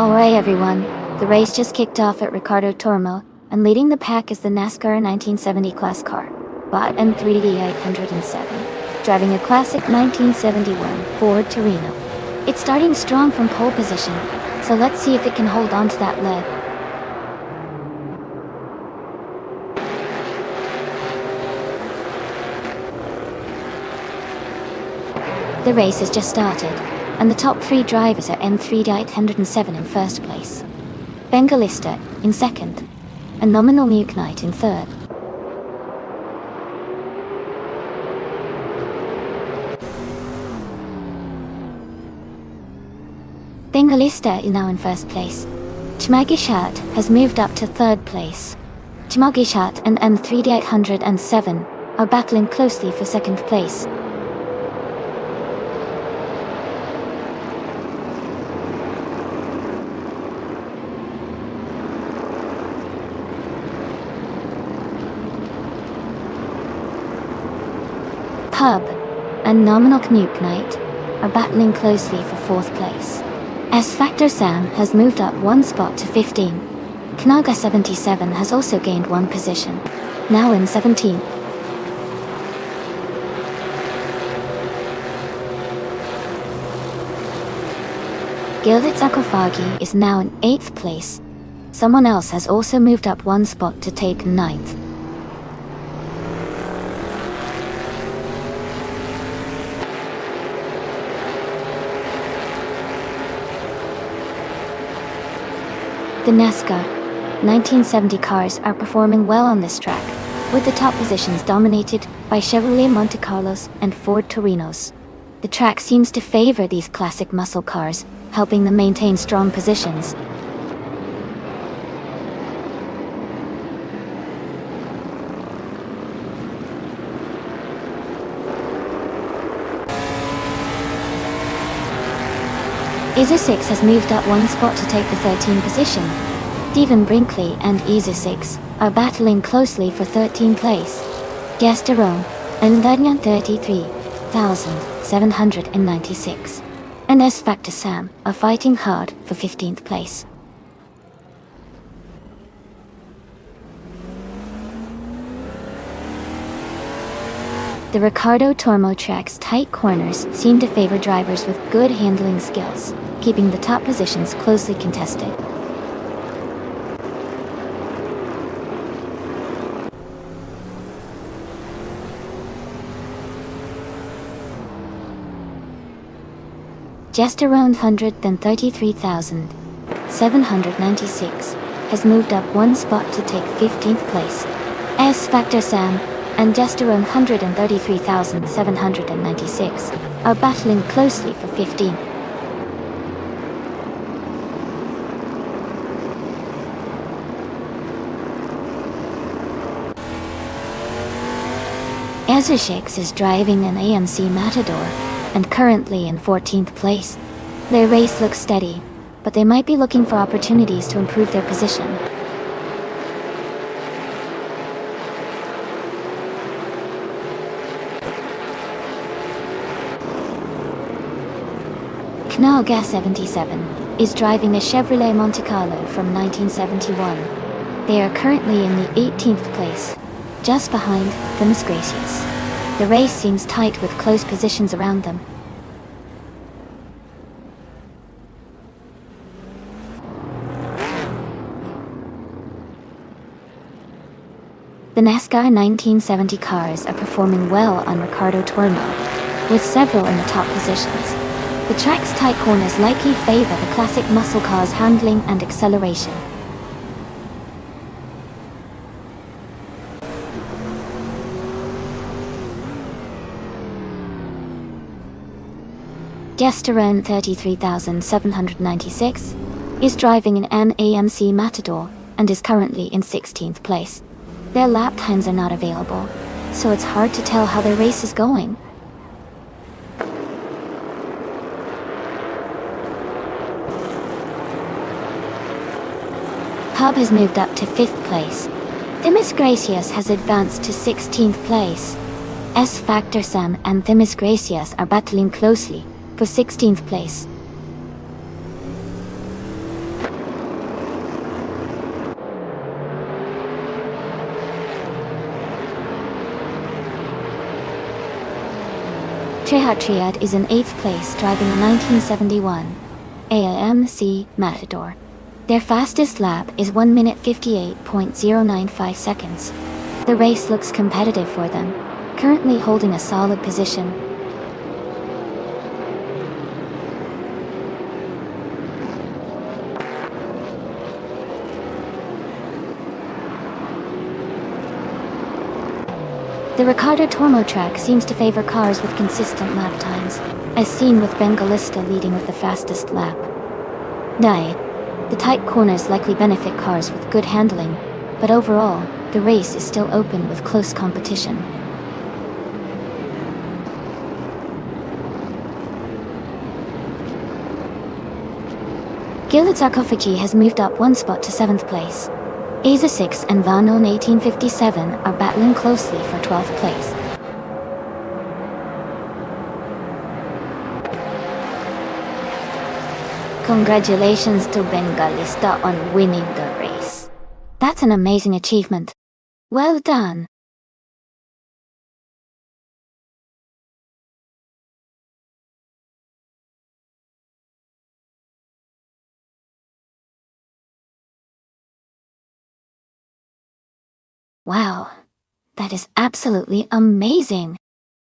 A: Alright everyone, the race just kicked off at Ricardo Tormo, and leading the pack is the NASCAR 1970 class car, bought M3D 807, driving a classic 1971 Ford Torino. It's starting strong from pole position, so let's see if it can hold on to that lead. The race has just started, and the top 3 drivers are M3D 807 in first place, Bengalista in second, and Nominal Nuke Knight in third. Bengalista is now in first place. Chmagishat has moved up to third place. Chmagishat and M3D 807 are battling closely for second place. Pub and Nominal Nuke Knight are battling closely for fourth place. S Factor Sam has moved up 1 spot to 15. Knaga 77 has also gained 1 position, now in 17th. Gildit Zakofagi is now in 8th place. Someone else has also moved up 1 spot to take 9th. The NASCAR 1970 cars are performing well on this track, with the top positions dominated by Chevrolet Monte Carlos and Ford Torinos. The track seems to favor these classic muscle cars, helping them maintain strong positions. Iso6 has moved up 1 spot to take the 13th position. Stephen Brinkley and Iso6 are battling closely for 13th place. Gesterone and Lednian 33,796 and S Factor Sam are fighting hard for 15th place. The Ricardo Tormo track's tight corners seem to favor drivers with good handling skills, keeping the top positions closely contested. Gesterone 133,796 has moved up 1 spot to take 15th place. S Factor Sam and Gesterone 133,796 are battling closely for 15th. Iso6 is driving an AMC Matador and currently in 14th place. Their race looks steady, but they might be looking for opportunities to improve their position. Knaga 77 is driving a Chevrolet Monte Carlo from 1971. They are currently in the 18th place, just behind Themis Gracious. The race seems tight with close positions around them. The NASCAR 1970 cars are performing well on Ricardo Tormo, with several in the top positions. The track's tight corners likely favor the classic muscle cars' handling and acceleration. Gesterone 33,796 is driving an AMC Matador and is currently in 16th place. Their lap times are not available, so it's hard to tell how their race is going. Pub has moved up to 5th place. Themis Gracious has advanced to 16th place. S Factor Sam and Themis Gracious are battling closely for 16th place. Triad is in 8th place, driving a 1971 AMC Matador. Their fastest lap is 1 minute 58.095 seconds. The race looks competitive for them, currently holding a solid position. The Ricardo Tormo track seems to favor cars with consistent lap times, as seen with Bengalista leading with the fastest lap. The tight corners likely benefit cars with good handling, but overall, the race is still open with close competition. Gilad Sarkofagi has moved up one spot to 7th place. Aza 6 and Vanon 1857 are battling closely for 12th place. Congratulations to Bengalista on winning the race. That's an amazing achievement. Well done. Wow, that is absolutely amazing.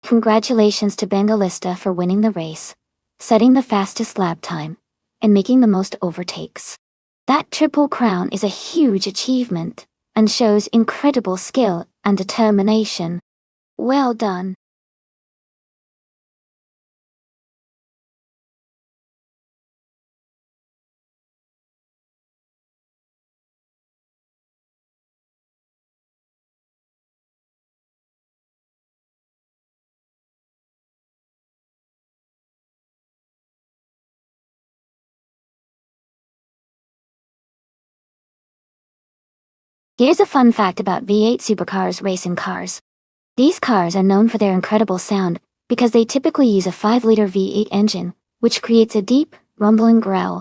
A: Congratulations to Bengalista for winning the race, setting the fastest lap time, and making the most overtakes. That triple crown is a huge achievement, and shows incredible skill and determination. Well done. Here's a fun fact about V8 supercars racing cars. These cars are known for their incredible sound because they typically use a 5-liter V8 engine, which creates a deep, rumbling growl.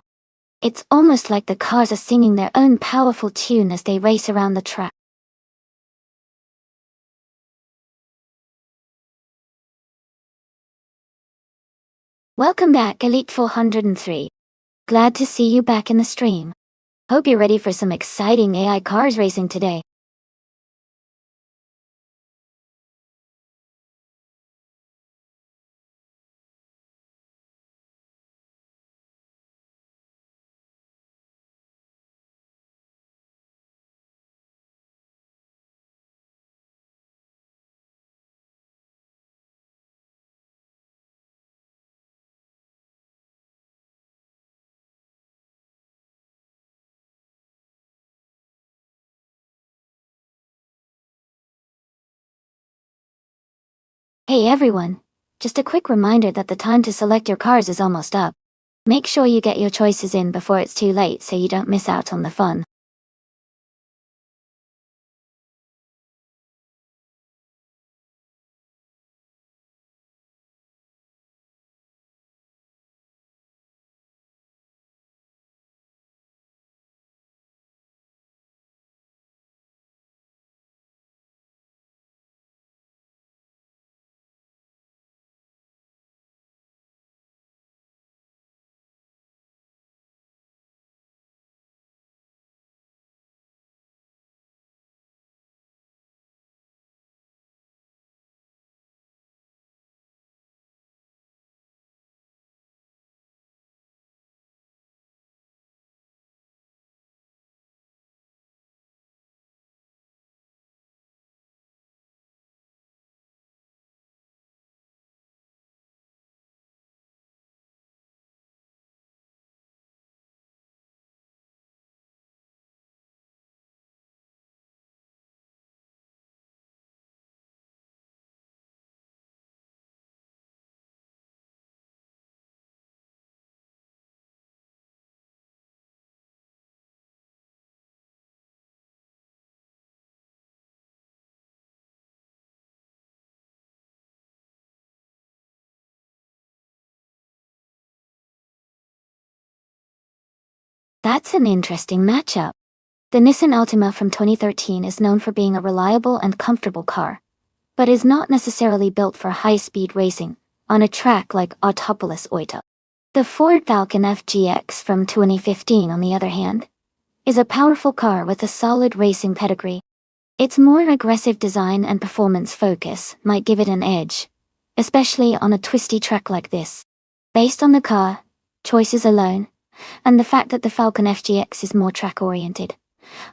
A: It's almost like the cars are singing their own powerful tune as they race around the track. Welcome back, Elite 403. Glad to see you back in the stream. Hope you're ready for some exciting AI cars racing today. Hey everyone, just a quick reminder that the time to select your cars is almost up. Make sure you get your choices in before it's too late so you don't miss out on the fun. That's an interesting matchup. The Nissan Altima from 2013 is known for being a reliable and comfortable car, but is not necessarily built for high-speed racing, on a track like Autopolis Oita. The Ford Falcon FGX from 2015, on the other hand, is a powerful car with a solid racing pedigree. Its more aggressive design and performance focus might give it an edge, especially on a twisty track like this. Based on the car, choices alone, and the fact that the Falcon FGX is more track-oriented,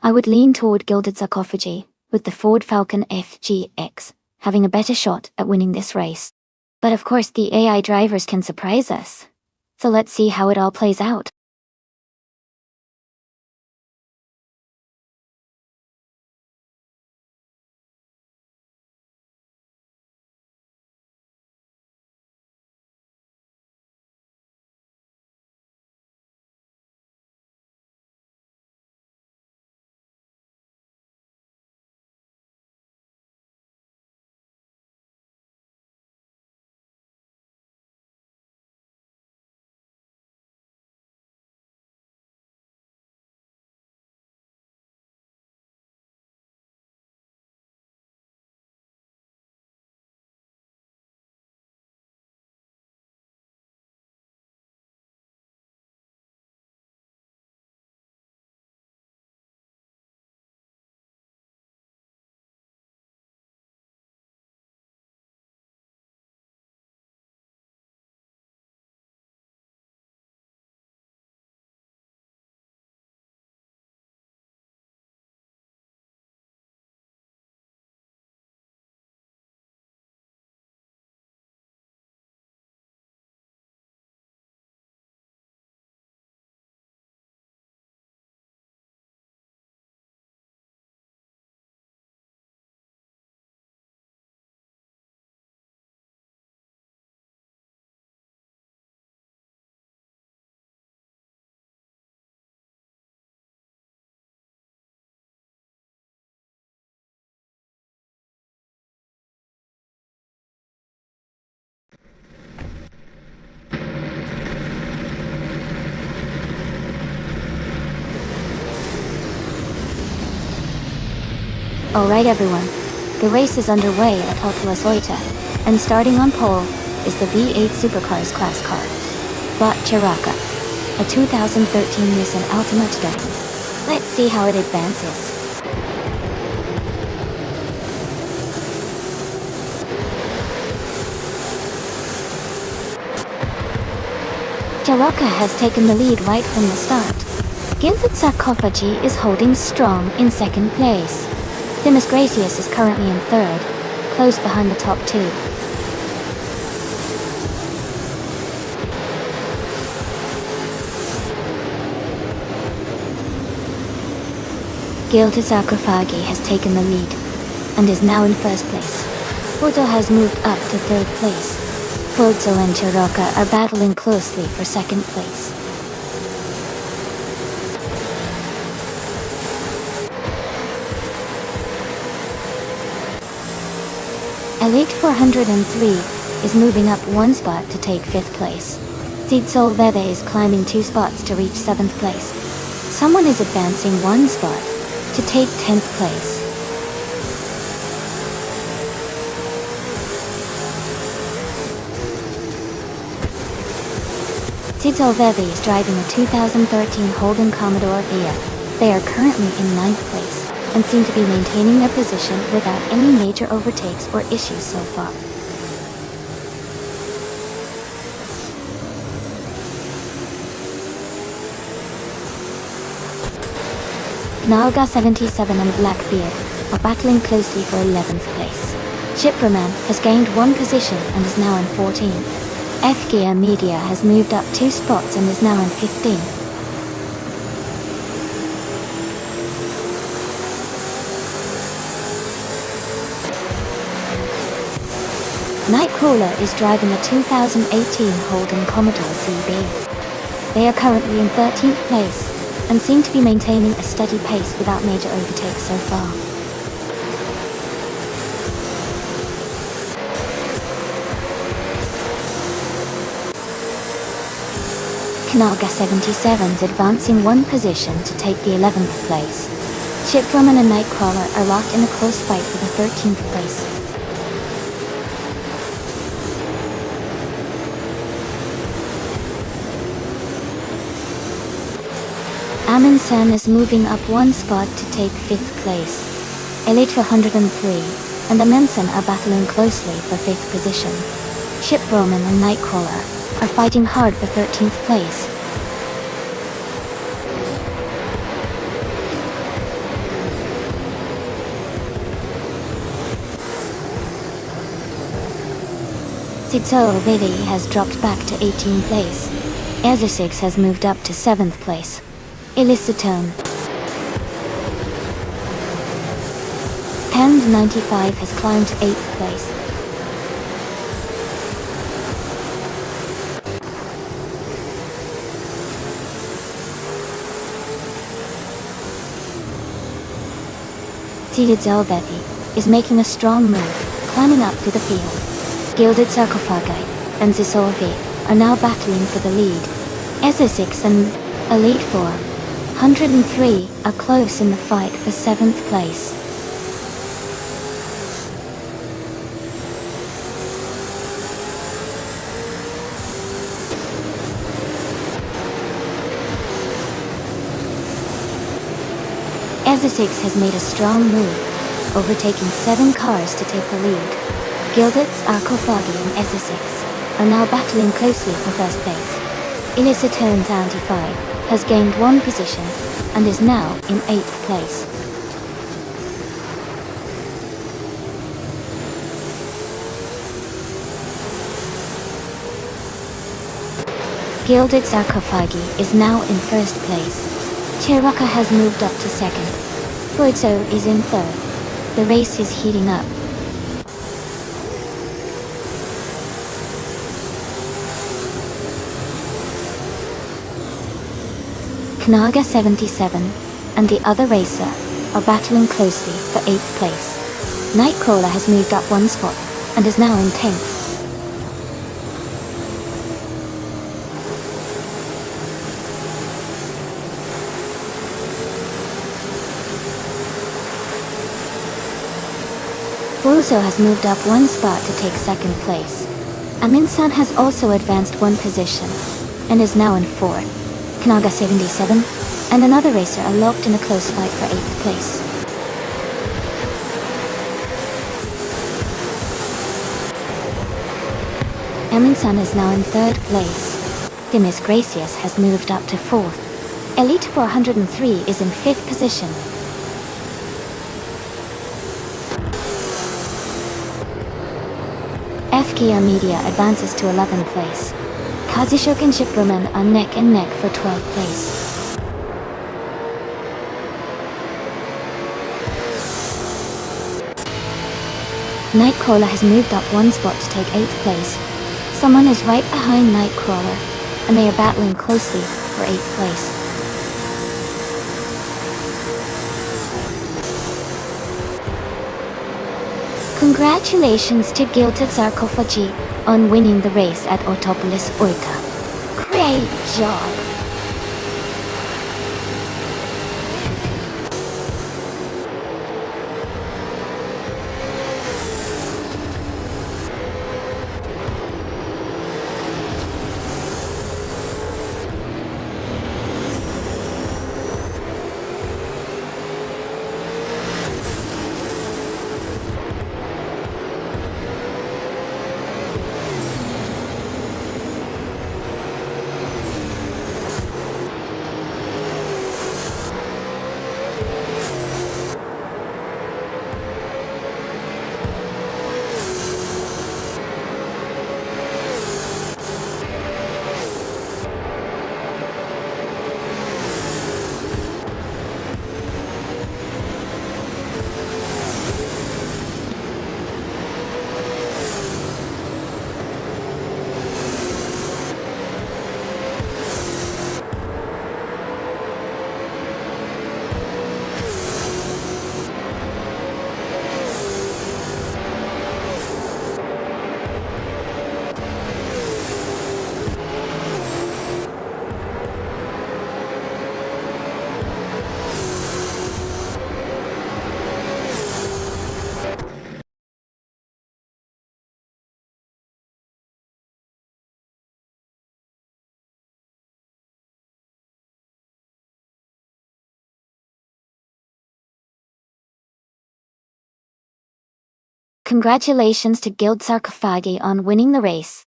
A: I would lean toward Gilded Sarcophagi, with the Ford Falcon FGX having a better shot at winning this race. But of course the AI drivers can surprise us, so let's see how it all plays out. Alright everyone, the race is underway at Autopolis Oita, and starting on pole is the V8 Supercars class car, Bot Chiraka, a 2013 Nissan Altima today. Let's see how it advances. Chiraka has taken the lead right from the start. Gilded Sarcophagi is holding strong in second place. Demis Gracious is currently in third, close behind the top two. Gilded Sarcophagi has taken the lead, and is now in first place. Porto has moved up to third place. Porto and Chiraka are battling closely for second place. Elite 403 is moving up one spot to take 5th place. Zitsol Vede is climbing 2 spots to reach 7th place. Someone is advancing 1 spot to take 10th place. Zitsol Vede is driving a 2013 Holden Commodore Via. They are currently in 9th place, and seem to be maintaining their position without any major overtakes or issues so far. Nalga 77 and Blackbeard are battling closely for 11th place. Chipraman has gained 1 position and is now in 14th. F-Gear Media has moved up 2 spots and is now in 15th. Nightcrawler is driving a 2018 Holden Commodore CB. They are currently in 13th place, and seem to be maintaining a steady pace without major overtakes so far. Kanaga 77 is advancing 1 position to take the 11th place. Chipwoman and Nightcrawler are locked in a close fight for the 13th place. Amundsen is moving up one spot to take 5th place. Elite 103 and Amundsen are battling closely for 5th position. Ship Roman and Nightcrawler are fighting hard for 13th place. Zitzo Vili has dropped back to 18th place. Ezesix has moved up to 7th place. Elicitone Pend 95 has climbed to 8th place. Seated Zelvethi is making a strong move, climbing up through the field. Gilded Sarcophagi and Zisolvi are now battling for the lead. Ezesix and Elite 403 are close in the fight for 7th place. Ezesix has made a strong move, overtaking 7 cars to take the lead. Gilditz, Arcophagi and Ezesix are now battling closely for 1st place. Illicitone 95 has gained 1 position and is now in 8th place. Gilded Sarcophagi is now in 1st place. Cheraka has moved up to 2nd. Boidzo is in 3rd. The race is heating up. Knaga 77 and the other racer are battling closely for 8th place. Nightcrawler has moved up 1 spot and is now in 10th. Bozo has moved up 1 spot to take 2nd place. Aminsan has also advanced 1 position and is now in 4th. Knaga 77 and another racer are locked in a close fight for 8th place. Aminsan is now in 3rd place. Demis Gracias has moved up to 4th. Elite 403 is in 5th position. FKR Media advances to 11th place. Kazishok and Shiproman are neck and neck for 12th place. Nightcrawler has moved up 1 spot to take 8th place. Someone is right behind Nightcrawler, and they are battling closely for 8th place. Congratulations to Gilded Sarcophagi on winning the race at Autopolis Oita. Great job! Congratulations to Guild Sarcophagi on winning the race.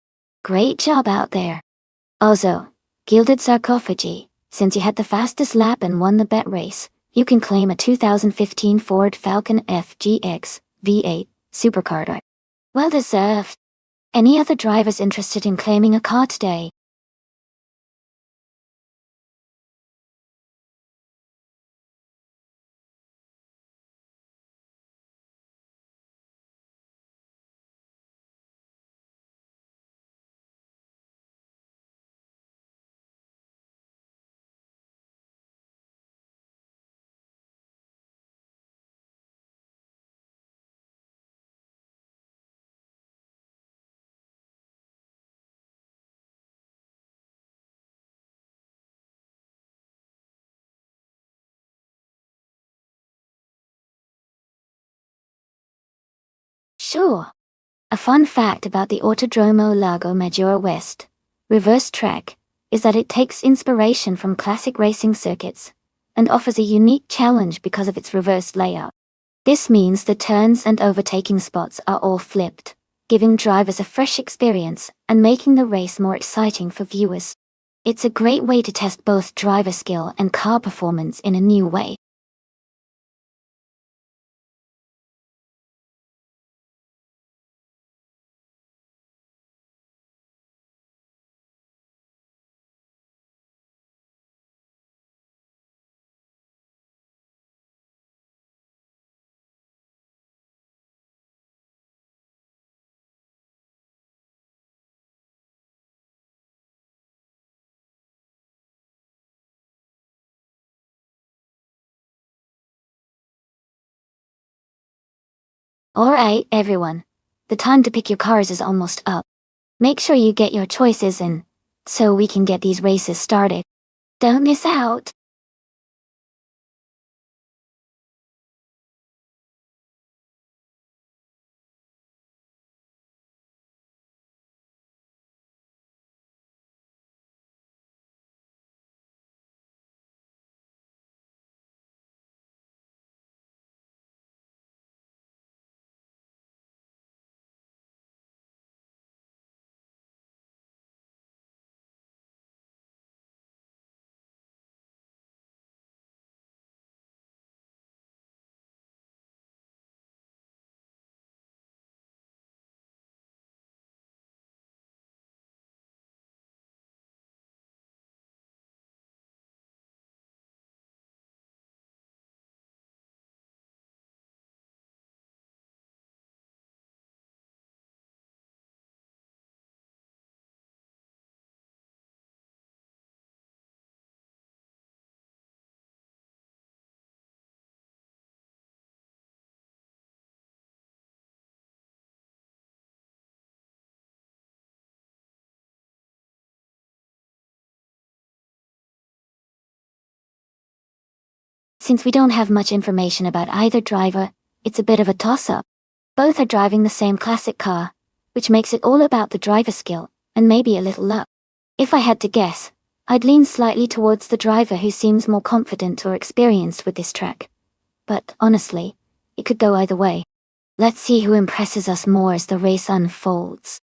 A: Great job out there. Also, Gilded Sarcophagi, since you had the fastest lap and won the bet race, you can claim a 2015 Ford Falcon FGX V8 Supercar ride. Well deserved. Any other drivers interested in claiming a car today? Sure. A fun fact about the Autodromo Lago Maggiore West reverse track is that it takes inspiration from classic racing circuits and offers a unique challenge because of its reversed layout. This means the turns and overtaking spots are all flipped, giving drivers a fresh experience and making the race more exciting for viewers. It's a great way to test both driver skill and car performance in a new way. Alright, everyone. The time to pick your cars is almost up. Make sure you get your choices in, so we can get these races started. Don't miss out! Since we don't have much information about either driver, it's a bit of a toss-up. Both are driving the same classic car, which makes it all about the driver skill, and maybe a little luck. If I had to guess, I'd lean slightly towards the driver who seems more confident or experienced with this track. But honestly, it could go either way. Let's see who impresses us more as the race unfolds.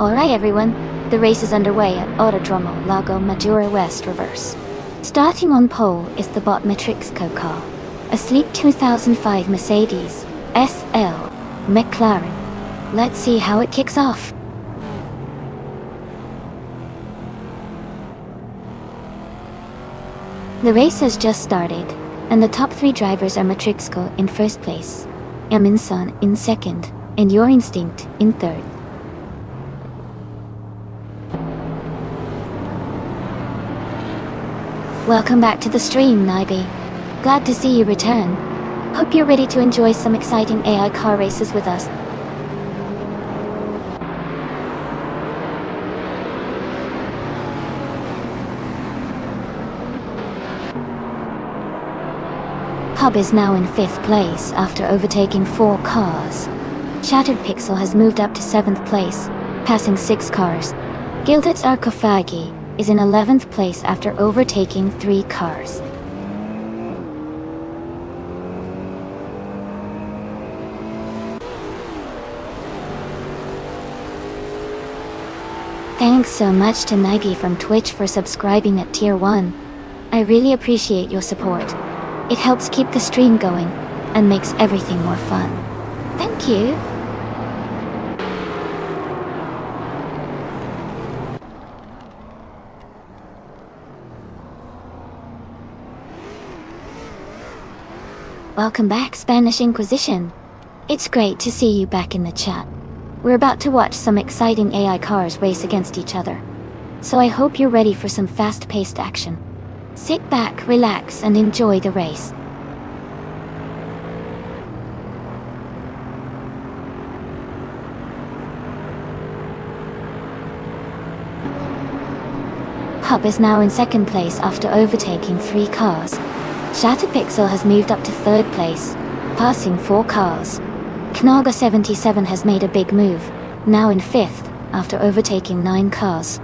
A: Alright everyone, the race is underway at Autodromo Lago Maggiore West Reverse. Starting on pole is the bot Matrixco car, a sleek 2005 Mercedes SL McLaren. Let's see how it kicks off. The race has just started, and the top 3 drivers are Matrixco in first place, Eminson in second, and Your Instinct in third. Welcome back to the stream, Naibi. Glad to see you return. Hope you're ready to enjoy some exciting AI car races with us. Hub is now in 5th place after overtaking 4 cars. Shattered Pixel has moved up to 7th place, passing 6 cars. Gilded Sarcophagi is in 11th place after overtaking 3 cars. Thanks so much to Nagi from Twitch for subscribing at Tier 1. I really appreciate your support. It helps keep the stream going and makes everything more fun. Thank you! Welcome back, Spanish Inquisition. It's great to see you back in the chat. We're about to watch some exciting AI cars race against each other. So I hope you're ready for some fast-paced action. Sit back, relax, and enjoy the race. Hub is now in 2nd place after overtaking 3 cars. Shattered Pixel has moved up to 3rd place, passing 4 cars. Knaga 77 has made a big move, now in 5th after overtaking 9 cars.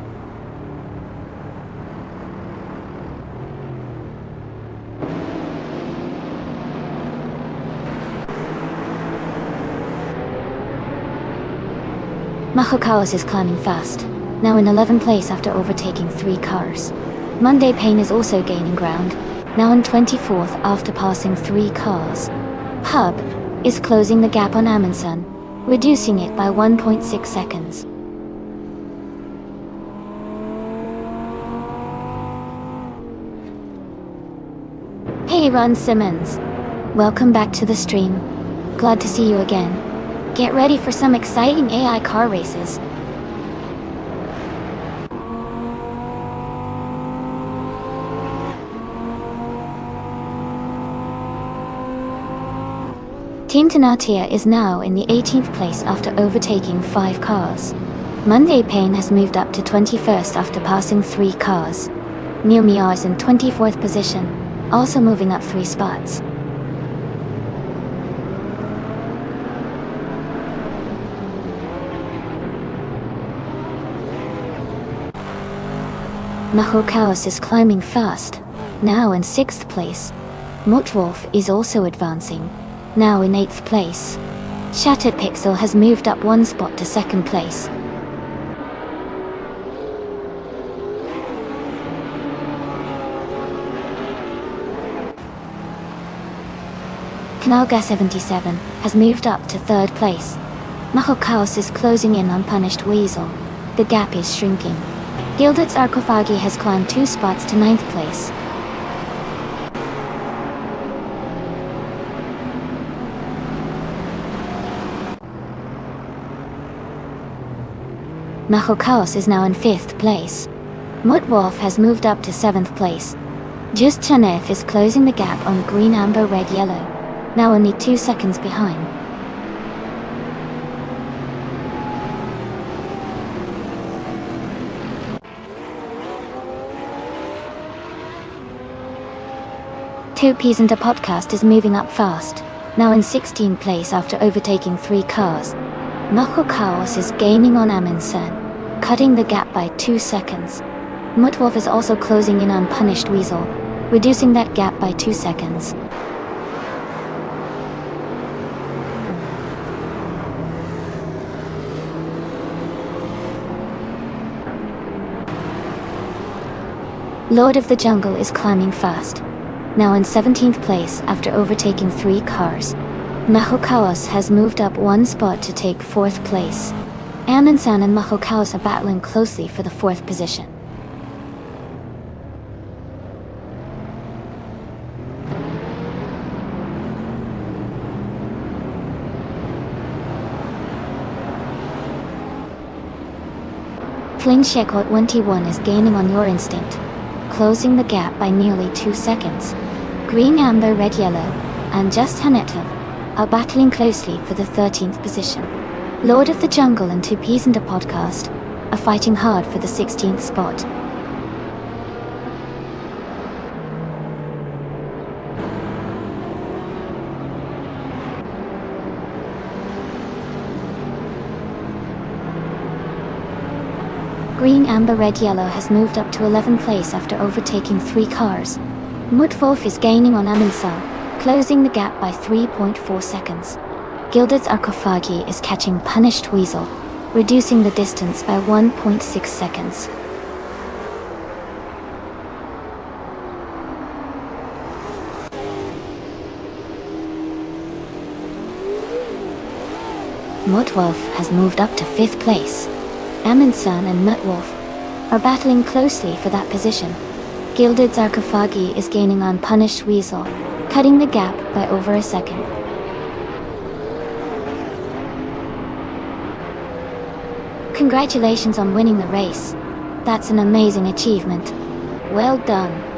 A: Macho Chaos is climbing fast, now in 11th place after overtaking 3 cars. Monday Pain is also gaining ground, now in 24th after passing 3 cars. Hub is closing the gap on Amundsen, reducing it by 1.6 seconds. Hey Ron Simmons, welcome back to the stream. Glad to see you again. Get ready for some exciting AI car races. Team Tenatia is now in the 18th place after overtaking 5 cars. Monday Pain has moved up to 21st after passing 3 cars. Neil Mia is in 24th position, also moving up 3 spots. Maho Chaos is climbing fast, now in 6th place. Mutwolf is also advancing, now in 8th place. Shattered Pixel has moved up 1 spot to 2nd place. Knalga 77 has moved up to 3rd place. Maho Chaos is closing in on Punished Weasel. The gap is shrinking. Gilded Sarcophagi has climbed 2 spots to 9th place. Maho Chaos is now in 5th place. Mutwolf has moved up to 7th place. Just Chanef is closing the gap on Green Amber Red Yellow, now only 2 seconds behind. Two Peas and a Podcast is moving up fast, now in 16th place after overtaking 3 cars. Maho Chaos is gaining on Amundsen, cutting the gap by 2 seconds. Mutwolf is also closing in on Punished Weasel, reducing that gap by 2 seconds. Lord of the Jungle is climbing fast. Now in 17th place after overtaking 3 cars. Mahokaos has moved up 1 spot to take 4th place. Amundsen and Mahokaos are battling closely for the 4th position. Flingsheko 21 is gaining on your instinct, closing the gap by nearly 2 seconds. Green, Amber, Red, Yellow, and Just Hanetov are battling closely for the 13th position. Lord of the Jungle and Two Peas and a Podcast are fighting hard for the 16th spot. Green, Amber, Red, Yellow has moved up to 11th place after overtaking 3 cars. Mudwolf is gaining on Amundsen, closing the gap by 3.4 seconds. Gilded Sarcophagi is catching Punished Weasel, reducing the distance by 1.6 seconds. Mudwolf has moved up to 5th place. Amundsen and Mudwolf are battling closely for that position. Gilded Sarcophagi is gaining on Punished Weasel, cutting the gap by over a second. Congratulations on winning the race. That's an amazing achievement. Well done.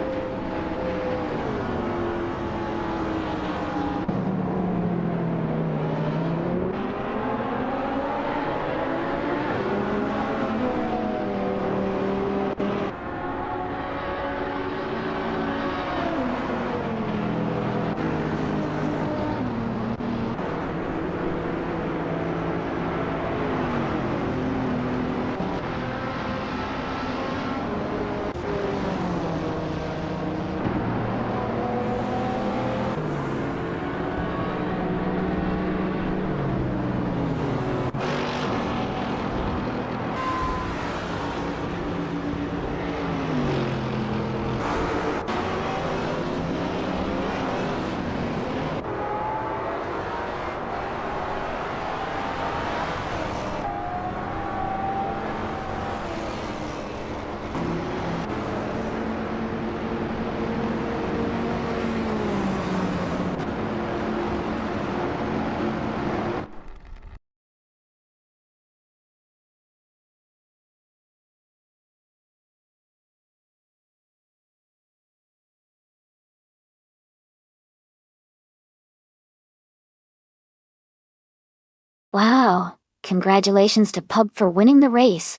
A: Wow, congratulations to Pub for winning the race.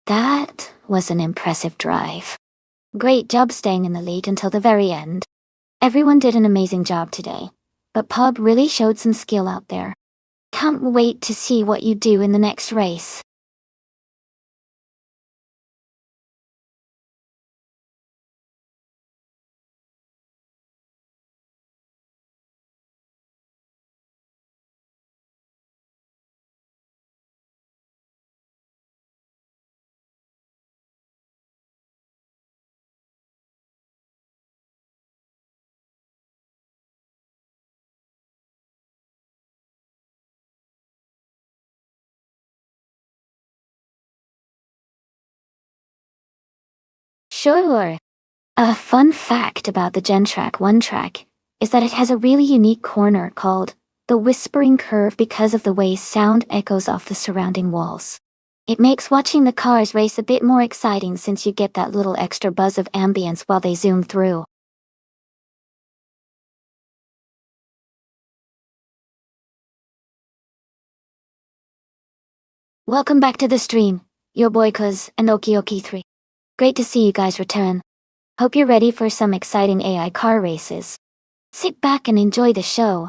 A: That was an impressive drive. Great job staying in the lead until the very end. Everyone did an amazing job today, but Pub really showed some skill out there. Can't wait to see what you do in the next race. Sure. A fun fact about the GenTrack 1 track is that it has a really unique corner called the Whispering Curve because of the way sound echoes off the surrounding walls. It makes watching the cars race a bit more exciting since you get that little extra buzz of ambience while they zoom through. Welcome back to the stream, your boy Kuz and Okioki3. Great to see you guys return. Hope you're ready for some exciting AI car races. Sit back and enjoy the show.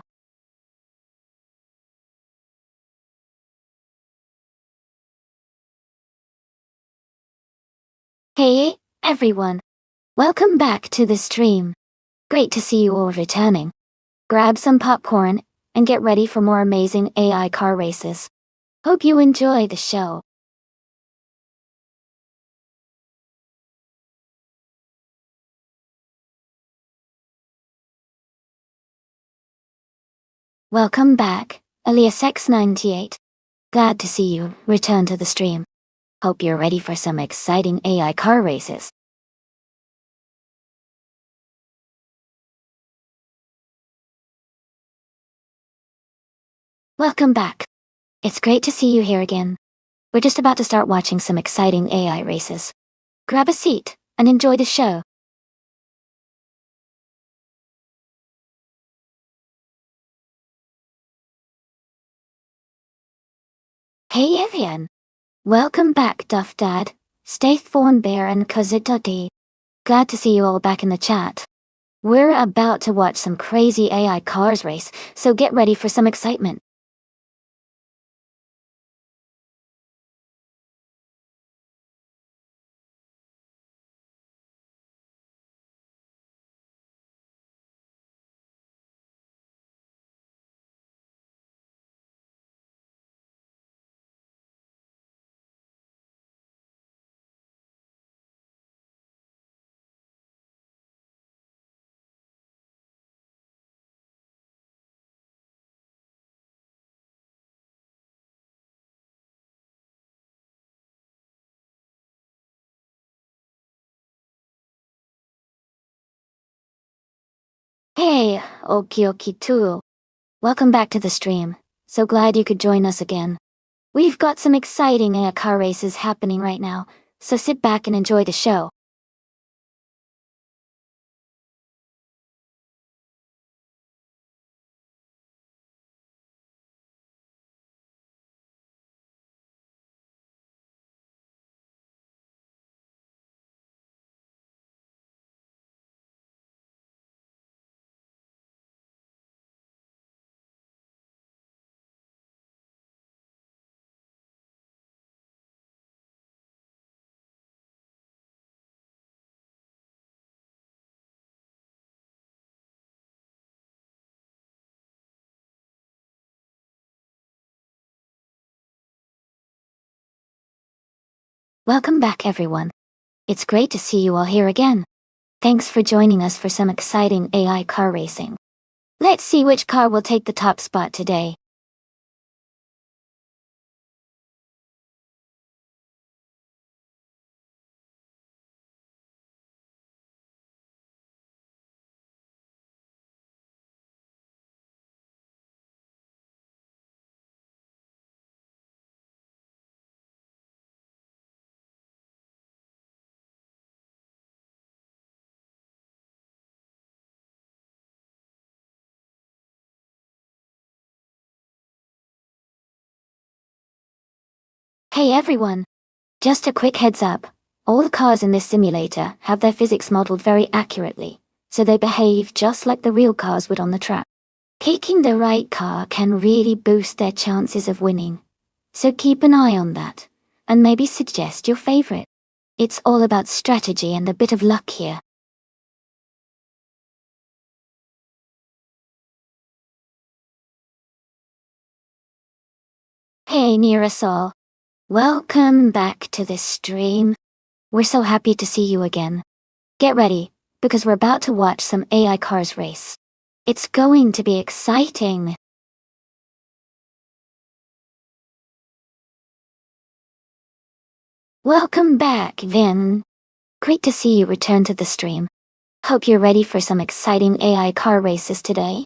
A: Hey, everyone. Welcome back to the stream. Great to see you all returning. Grab some popcorn and get ready for more amazing AI car races. Hope you enjoy the show. Welcome back, Elias X98. Glad to see you return to the stream. Hope you're ready for some exciting AI car races. Welcome back. It's great to see you here again. We're just about to start watching some exciting AI races. Grab a seat and enjoy the show. Hey everyone! Welcome back, Duff Dad, Staithorn Bear and Kozitoti. Glad to see you all back in the chat. We're about to watch some crazy AI cars race, so get ready for some excitement. Hey, Okioki too. Welcome back to the stream. So glad you could join us again. We've got some exciting AI car races happening right now, so sit back and enjoy the show. Welcome back everyone. It's great to see you all here again. Thanks for joining us for some exciting AI car racing. Let's see which car will take the top spot today. Hey everyone! Just a quick heads up. All the cars in this simulator have their physics modeled very accurately, so they behave just like the real cars would on the track. Picking the right car can really boost their chances of winning, so keep an eye on that, and maybe suggest your favorite. It's all about strategy and a bit of luck here. Hey Nearasol. Welcome back to this stream. We're so happy to see you again. Get ready, because we're about to watch some AI cars race. It's going to be exciting. Welcome back, Vin. Great to see you return to the stream. Hope you're ready for some exciting AI car races today.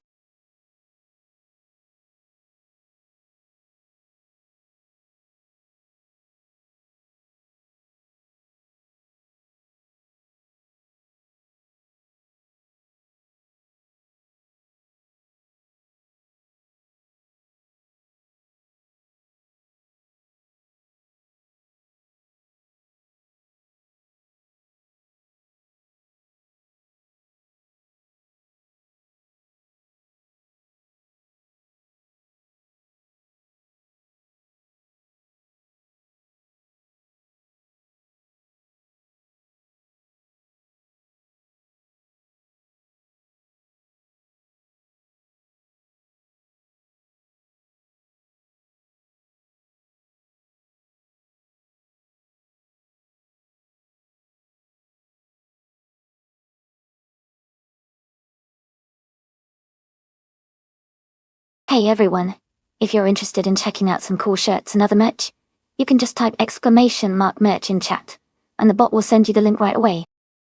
A: Hey everyone, if you're interested in checking out some cool shirts and other merch, you can just type !merch in chat, and the bot will send you the link right away.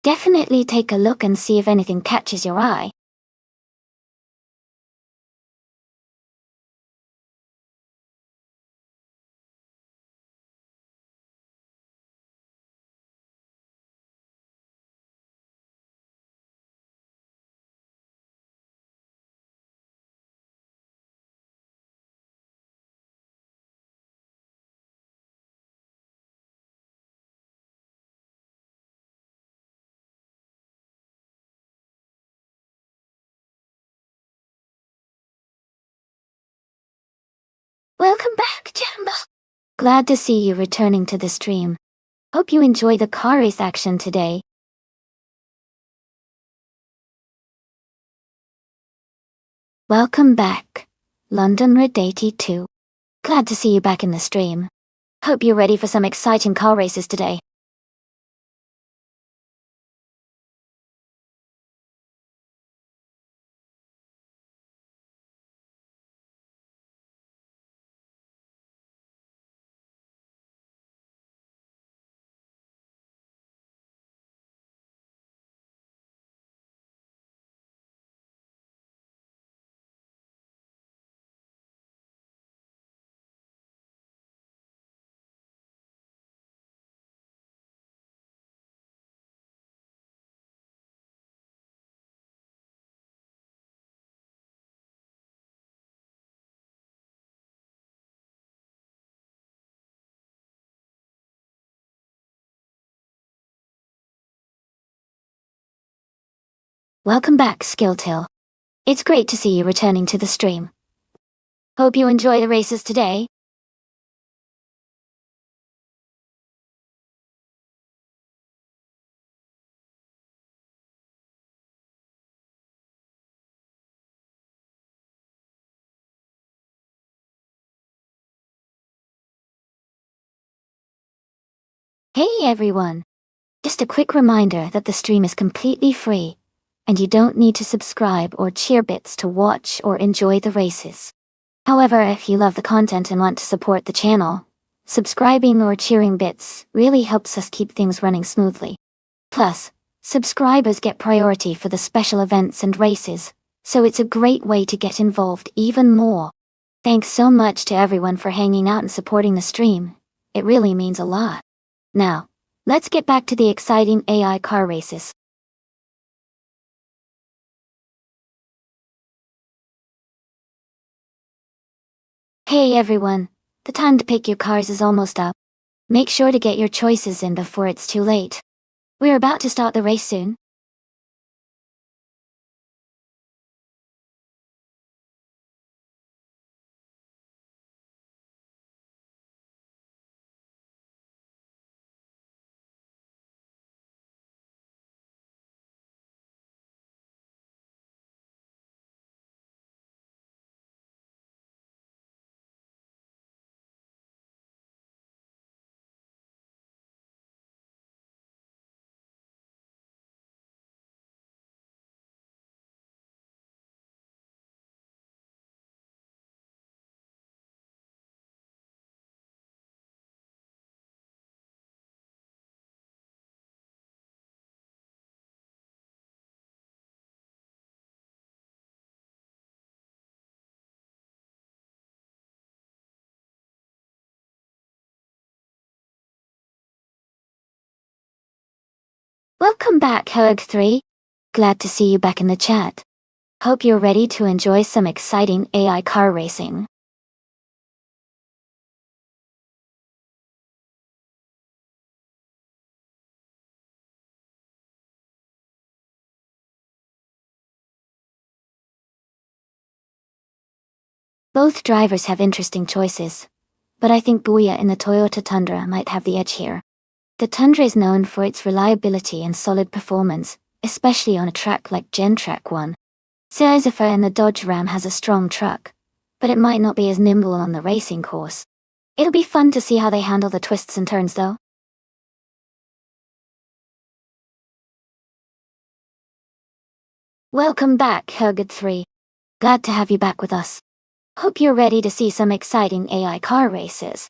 A: Definitely take a look and see if anything catches your eye. Welcome back, Jumbo. Glad to see you returning to the stream. Hope you enjoy the car race action today. Welcome back, London Red 82. Glad to see you back in the stream. Hope you're ready for some exciting car races today. Welcome back, Skilltail. It's great to see you returning to the stream. Hope you enjoy the races today. Hey everyone! Just a quick reminder that the stream is completely free, and you don't need to subscribe or cheer bits to watch or enjoy the races. However, if you love the content and want to support the channel, subscribing or cheering bits really helps us keep things running smoothly. Plus, subscribers get priority for the special events and races, so it's a great way to get involved even more. Thanks so much to everyone for hanging out and supporting the stream. It really means a lot. Now, let's get back to the exciting AI car races. Hey everyone, the time to pick your cars is almost up. Make sure to get your choices in before it's too late. We're about to start the race soon. Welcome back, Herg3. Glad to see you back in the chat. Hope you're ready to enjoy some exciting AI car racing. Both drivers have interesting choices, but I think Booyah in the Toyota Tundra might have the edge here. The Tundra is known for its reliability and solid performance, especially on a track like Gen Track 1. Sizifer in the Dodge Ram has a strong truck, but it might not be as nimble on the racing course. It'll be fun to see how they handle the twists and turns though. Welcome back, Hergud3. Glad to have you back with us. Hope you're ready to see some exciting AI car races.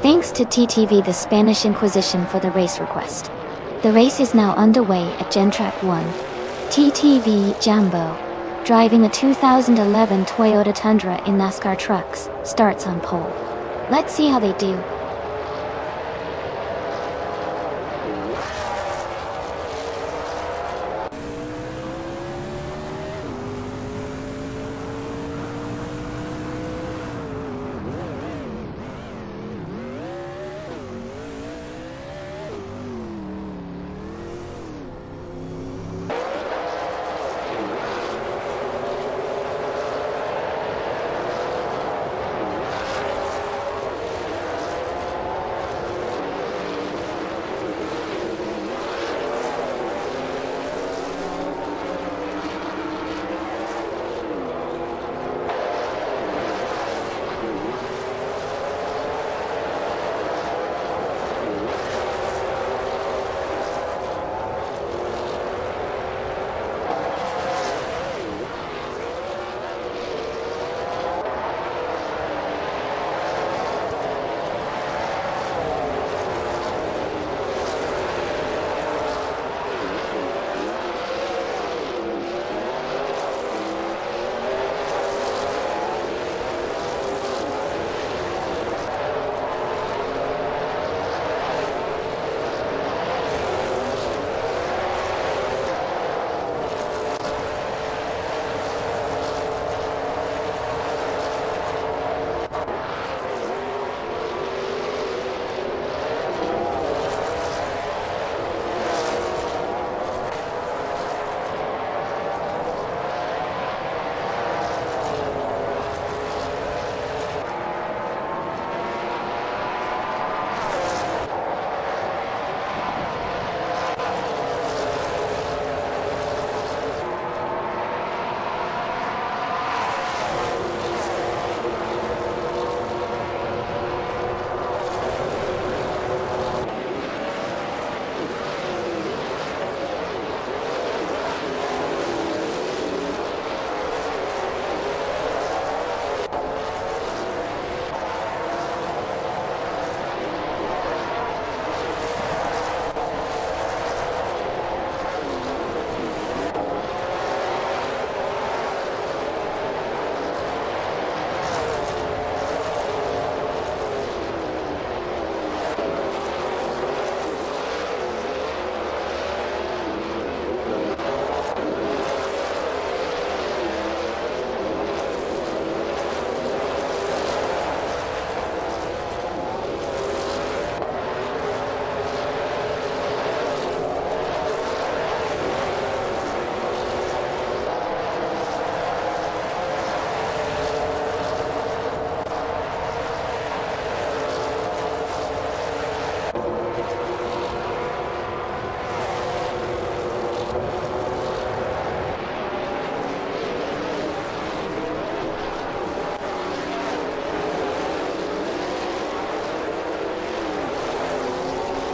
A: Thanks to TTV the Spanish Inquisition for the race request. The race is now underway at Gentrack 1. TTV Jambo, driving a 2011 Toyota Tundra in NASCAR trucks, starts on pole. Let's see how they do.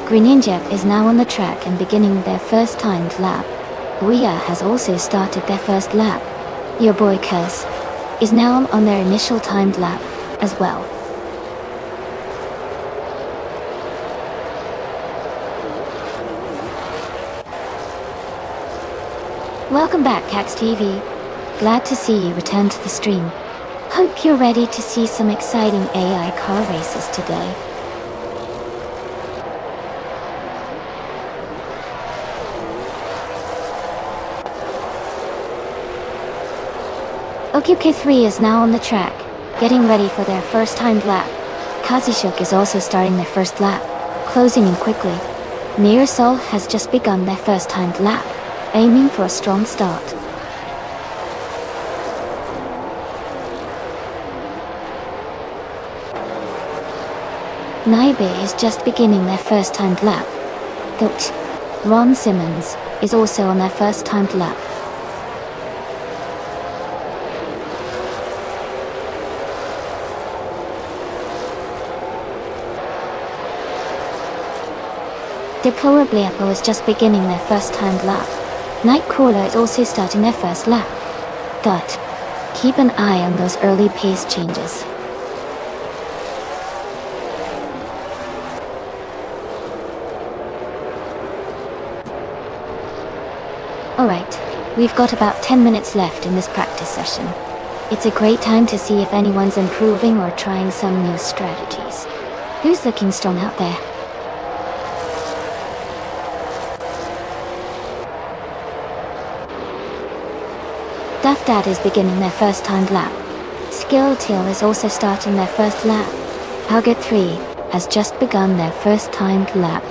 A: Greninja is now on the track and beginning their first timed lap. Ouya has also started their first lap. Your boy Cuz is now on their initial timed lap as well. Welcome back, Cax TV. Glad to see you return to the stream. Hope you're ready to see some exciting AI car races today. OQK3 is now on the track, getting ready for their first timed lap. Kazishuk is also starting their first lap, closing in quickly. Mirasol has just begun their first timed lap, aiming for a strong start. Naibe is just beginning their first timed lap. Ron Simmons is also on their first timed lap. Deplorably Apple is just beginning their first timed lap. Nightcrawler is also starting their first lap. But keep an eye on those early pace changes. Alright, we've got about 10 minutes left in this practice session. It's a great time to see if anyone's improving or trying some new strategies. Who's looking strong out there? Duff Dad is beginning their first timed lap. Skill Tail is also starting their first lap. Howget 3 has just begun their first timed lap.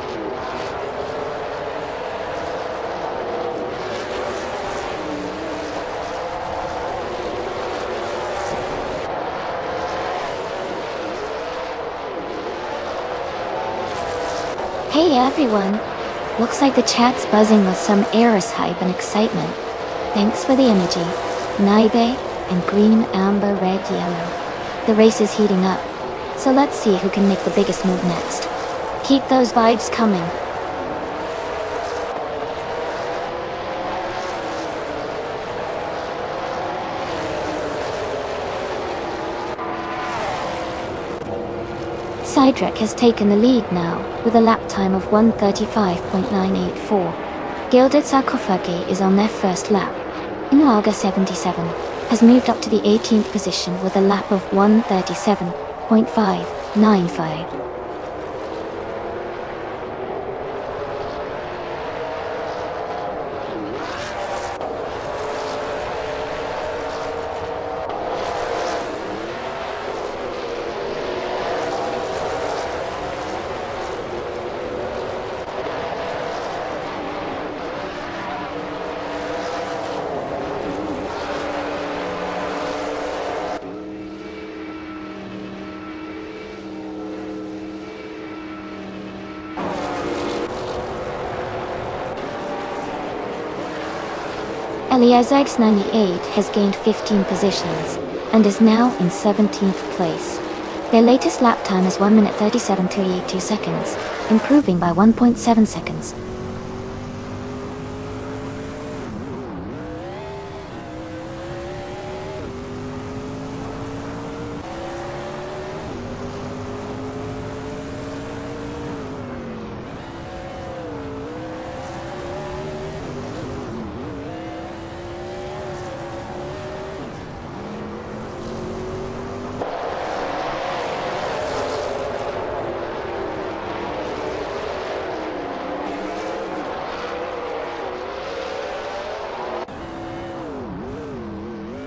A: Hey everyone! Looks like the chat's buzzing with some Eris hype and excitement. Thanks for the energy. Naibe and green, amber, red, yellow. The race is heating up, so let's see who can make the biggest move next. Keep those vibes coming. Cydric has taken the lead now, with a lap time of 1:35.984. Gilded Sarcophagi is on their first lap. Inuaga 77 has moved up to the 18th position with a lap of 1:37.595. Eliazag's 98 has gained 15 positions, and is now in 17th place. Their latest lap time is 1:37.382 seconds, improving by 1.7 seconds.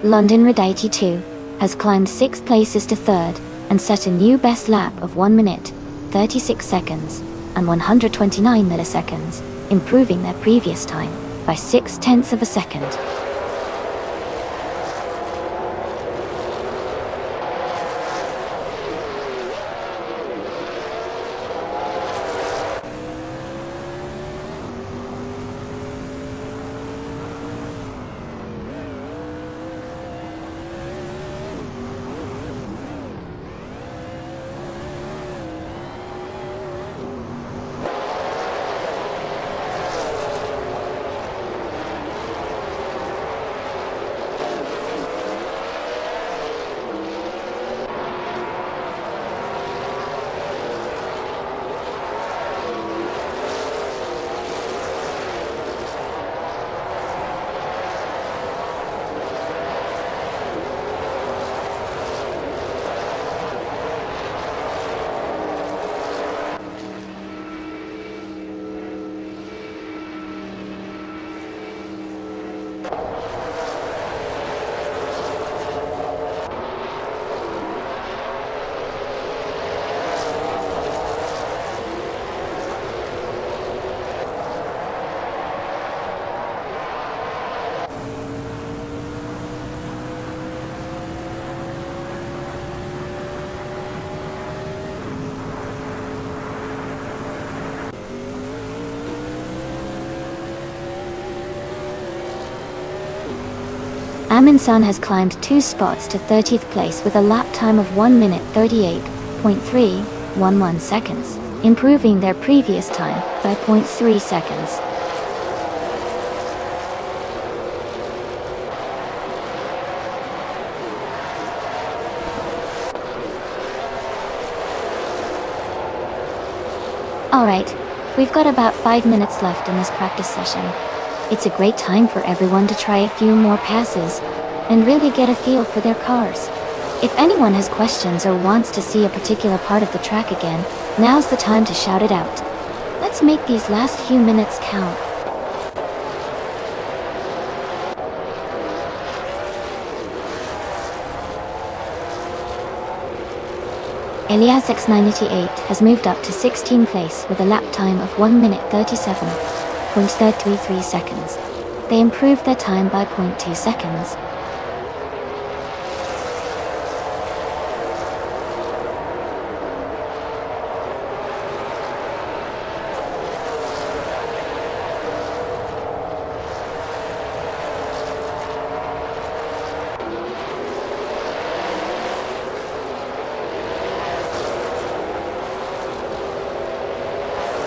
A: London Red 82 has climbed 6 places to 3rd and set a new best lap of 1 minute, 36 seconds, and 129 milliseconds, improving their previous time by 0.6 of a second. Amundsen has climbed 2 spots to 30th place with a lap time of 1 minute 38.311 seconds, improving their previous time by 0.3 seconds. Alright, we've got about 5 minutes left in this practice session. It's a great time for everyone to try a few more passes and really get a feel for their cars. If anyone has questions or wants to see a particular part of the track again, now's the time to shout it out. Let's make these last few minutes count. Elias X988 has moved up to 16th place with a lap time of 1 minute 37.333 seconds. They improved their time by 0.2 seconds.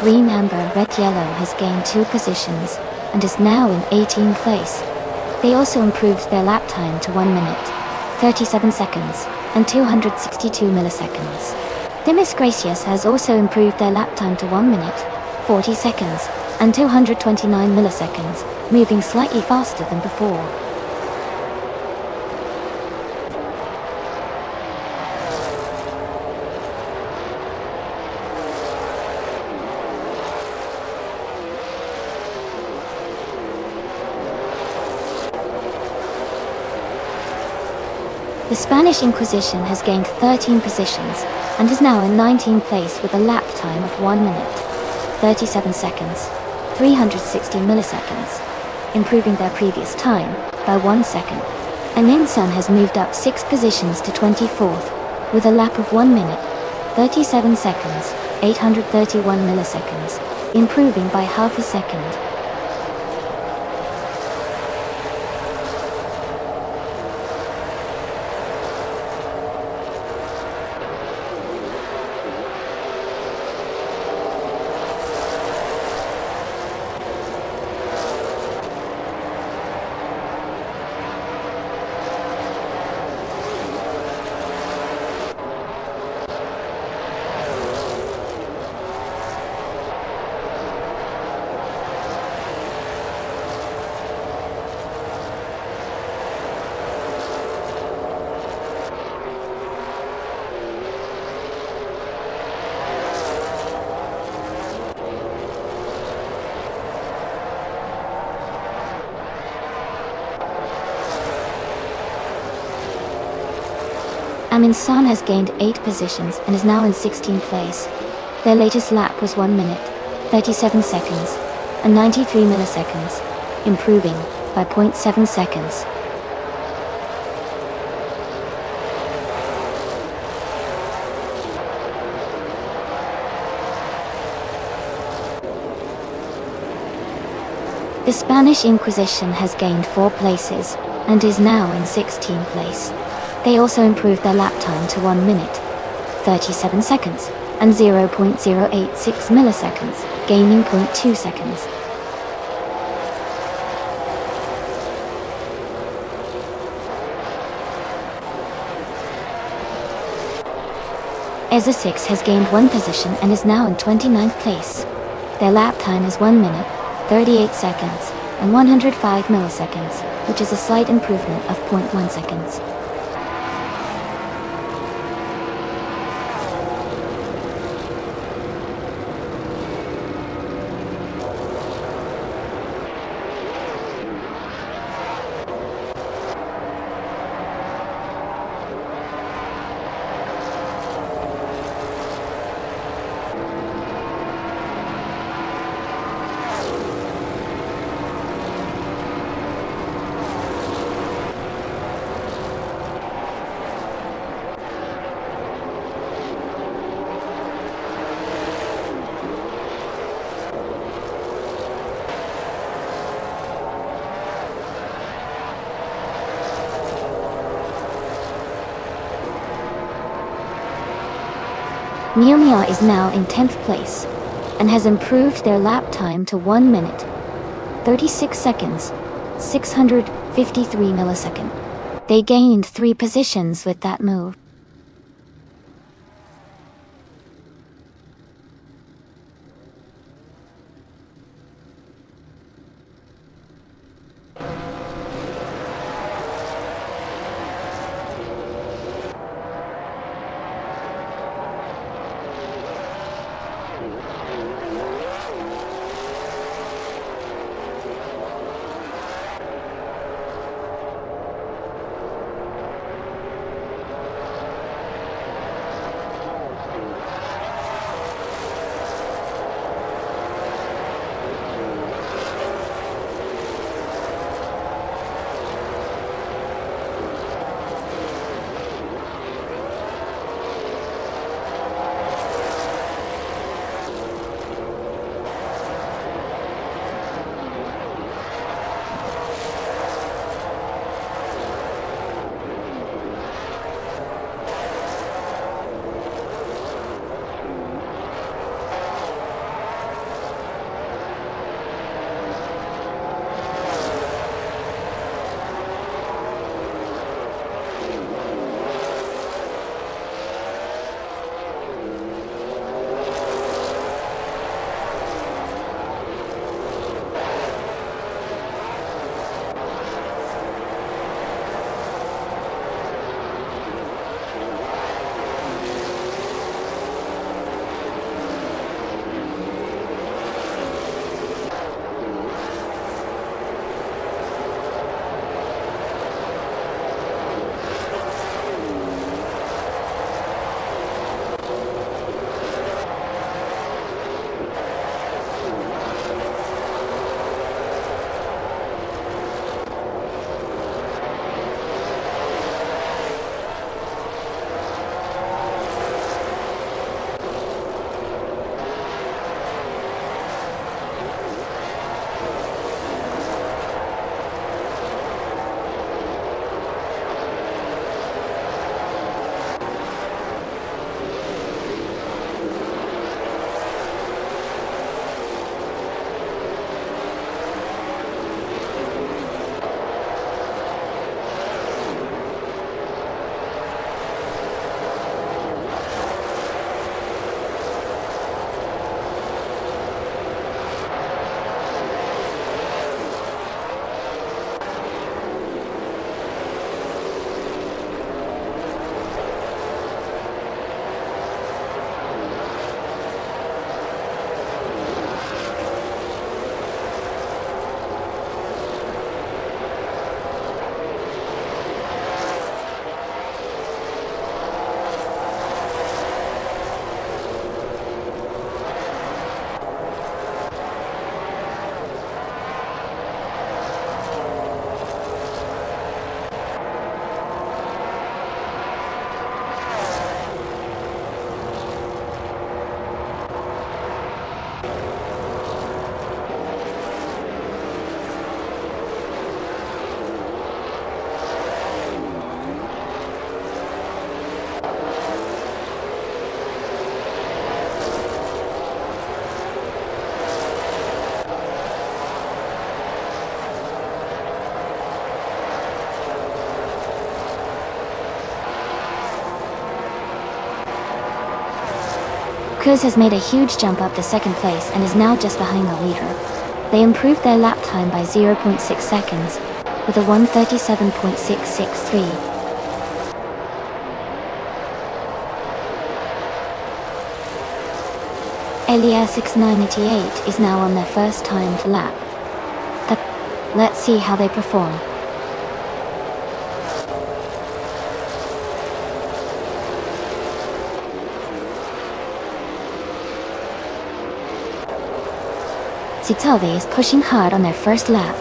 A: Green, Amber, Red, Yellow has gained 2 positions and is now in 18th place. They also improved their lap time to 1 minute, 37 seconds, and 262 milliseconds. Dimas Gracias has also improved their lap time to 1 minute, 40 seconds, and 229 milliseconds, moving slightly faster than before. The Spanish Inquisition has gained 13 positions and is now in 19th place with a lap time of 1 minute, 37 seconds, 360 milliseconds, improving their previous time by 1 second. Amundsen has moved up 6 positions to 24th with a lap of 1 minute, 37 seconds, 831 milliseconds, improving by half a second. Amundsen has gained 8 positions and is now in 16th place. Their latest lap was 1 minute, 37 seconds, and 93 milliseconds, improving by 0.7 seconds. The Spanish Inquisition has gained 4 places and is now in 16th place. They also improved their lap time to 1 minute, 37 seconds, and 0.086 milliseconds, gaining 0.2 seconds. EZA 6 has gained 1 position and is now in 29th place. Their lap time is 1 minute, 38 seconds, and 105 milliseconds, which is a slight improvement of 0.1 seconds. Miu is now in 10th place, and has improved their lap time to 1 minute, 36 seconds, 653 millisecond. They gained 3 positions with that move.
B: Cruz has made a huge jump up to second place and is now just behind the leader. They improved their lap time by 0.6 seconds, with a 1:37.663. Elias 6988 is now on their first timed lap. Let's see how they perform. Sitavi is pushing hard on their first lap.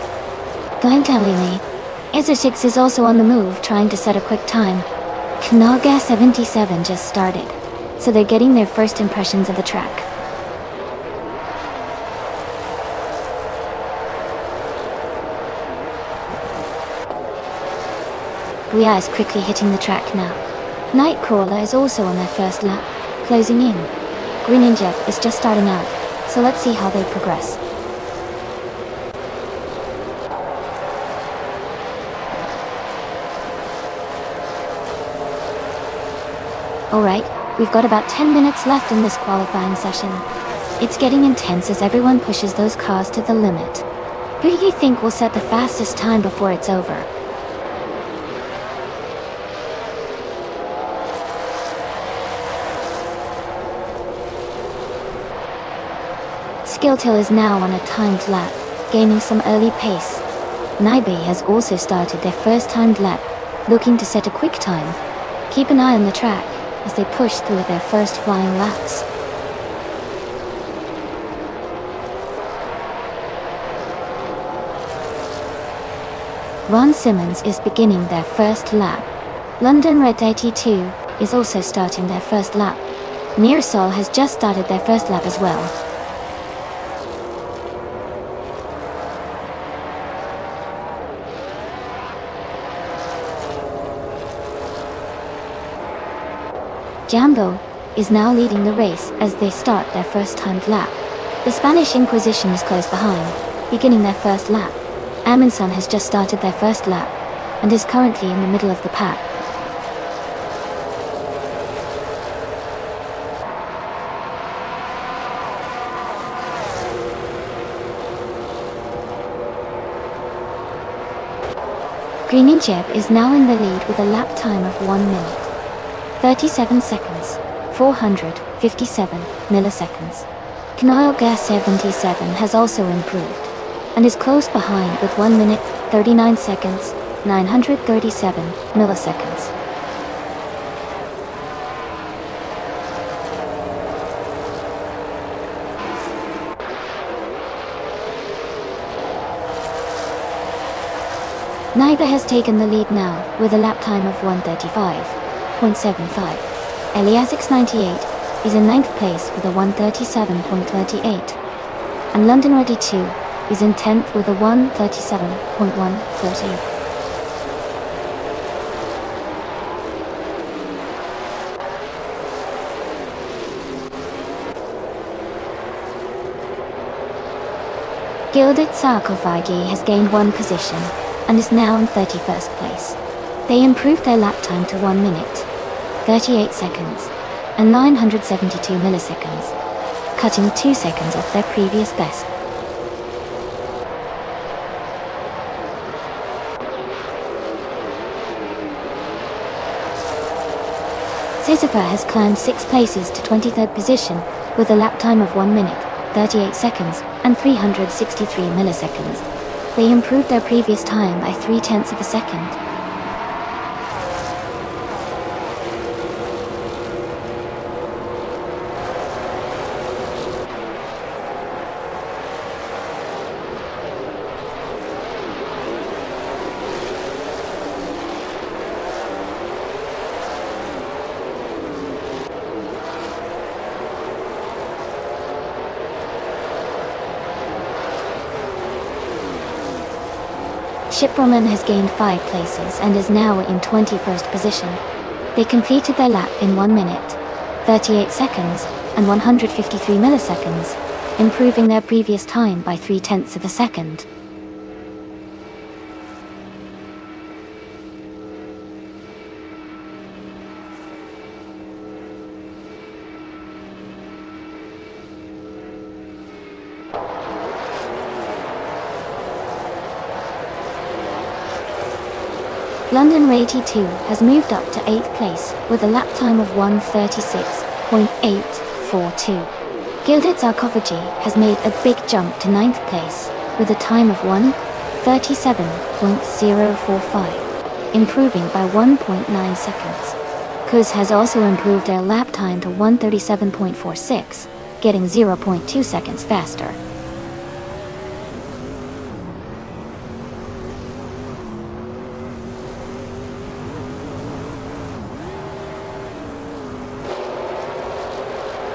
B: Blindly, Isar6 is also on the move trying to set a quick time. Kanaga 77 just started, so they're getting their first impressions of the track. Guia is quickly hitting the track now. Nightcrawler is also on their first lap.
A: closing in. Green and Jet is just starting out, so let's see how they progress. Alright, we've got about 10 minutes left in this qualifying session. It's getting intense as everyone pushes those cars to the limit. Who do you think will set the fastest time before it's over? Skilltil is now on a timed lap, gaining some early pace. Naibe has also started their first timed lap, looking to set a quick time. Keep an eye on the track as they push through their first flying laps. Ron Simmons is beginning their first lap. London Red 82 is also starting their first lap. Nearsol has just started their first lap as well. Jambo is now leading the race as they start their first timed lap. The Spanish Inquisition is close behind, beginning their first lap. Amundsen has just started their first lap, and is currently in the middle of the pack. Greeninjeb is now in the lead with a lap time of 1 minute. 37 seconds, 457 milliseconds. Knaoga 77 has also improved, and is close behind with 1 minute, 39 seconds, 937 milliseconds. Naiba has taken the lead now, with a lap time of 1:35.75. Eliasix 98 is in 9th place with a 1:37.38. And London Ready 2 is in 10th with a 1:37.130. Gilded Sarkophagi has gained 1 position, and is now in 31st place. They improved their lap time to 1 minute, 38 seconds, and 972 milliseconds, cutting 2 seconds off their previous best. Sisypha has climbed 6 places to 23rd position, with a lap time of 1 minute, 38 seconds, and 363 milliseconds. They improved their previous time by 0.3 of a second. Shipperman has gained 5 places and is now in 21st position. They completed their lap in 1 minute, 38 seconds, and 153 milliseconds, improving their previous time by 0.3 of a second. London Ray T2 has moved up to 8th place with a lap time of 1:36.842. Gilded Sarkophagi has made a big jump to 9th place with a time of 1:37.045, improving by 1.9 seconds. Kuz has also improved their lap time to 1:37.46, getting 0.2 seconds faster.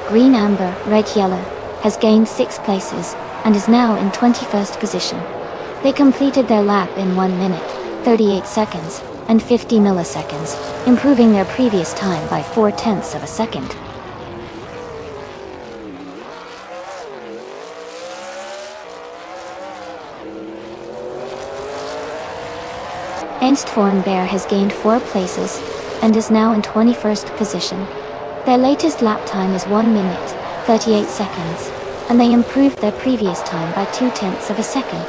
A: Green Amber, Red Yellow has gained 6 places and is now in 21st position. They completed their lap in 1 minute, 38 seconds, and 50 milliseconds, improving their previous time by 0.4 of a second. Nonstop Bear has gained 4 places and is now in 21st position. Their latest lap time is 1 minute, 38 seconds, and they improved their previous time by 0.2 of a second.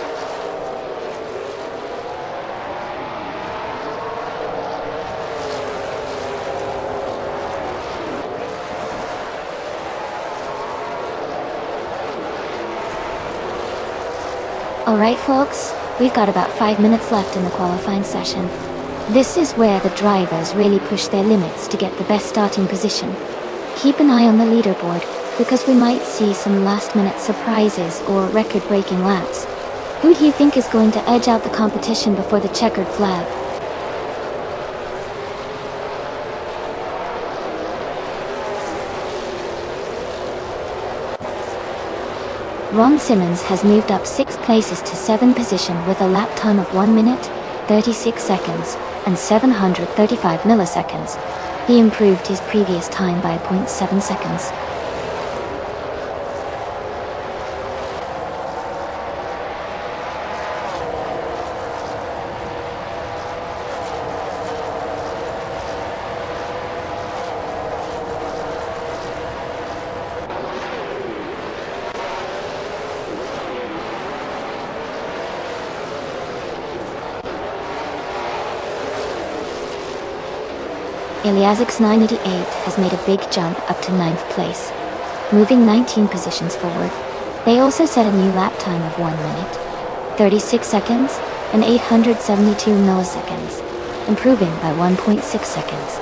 A: Alright folks, we've got about 5 minutes left in the qualifying session. This is where the drivers really push their limits to get the best starting position. Keep an eye on the leaderboard, because we might see some last-minute surprises or record-breaking laps. Who do you think is going to edge out the competition before the checkered flag? Ron Simmons has moved up 6 places to 7th position with a lap time of 1 minute, 36 seconds, and 735 milliseconds. He improved his previous time by 0.7 seconds. Iliazik's 988 has made a big jump up to 9th place, moving 19 positions forward. They also set a new lap time of 1 minute, 36 seconds, and 872 milliseconds, improving by 1.6 seconds.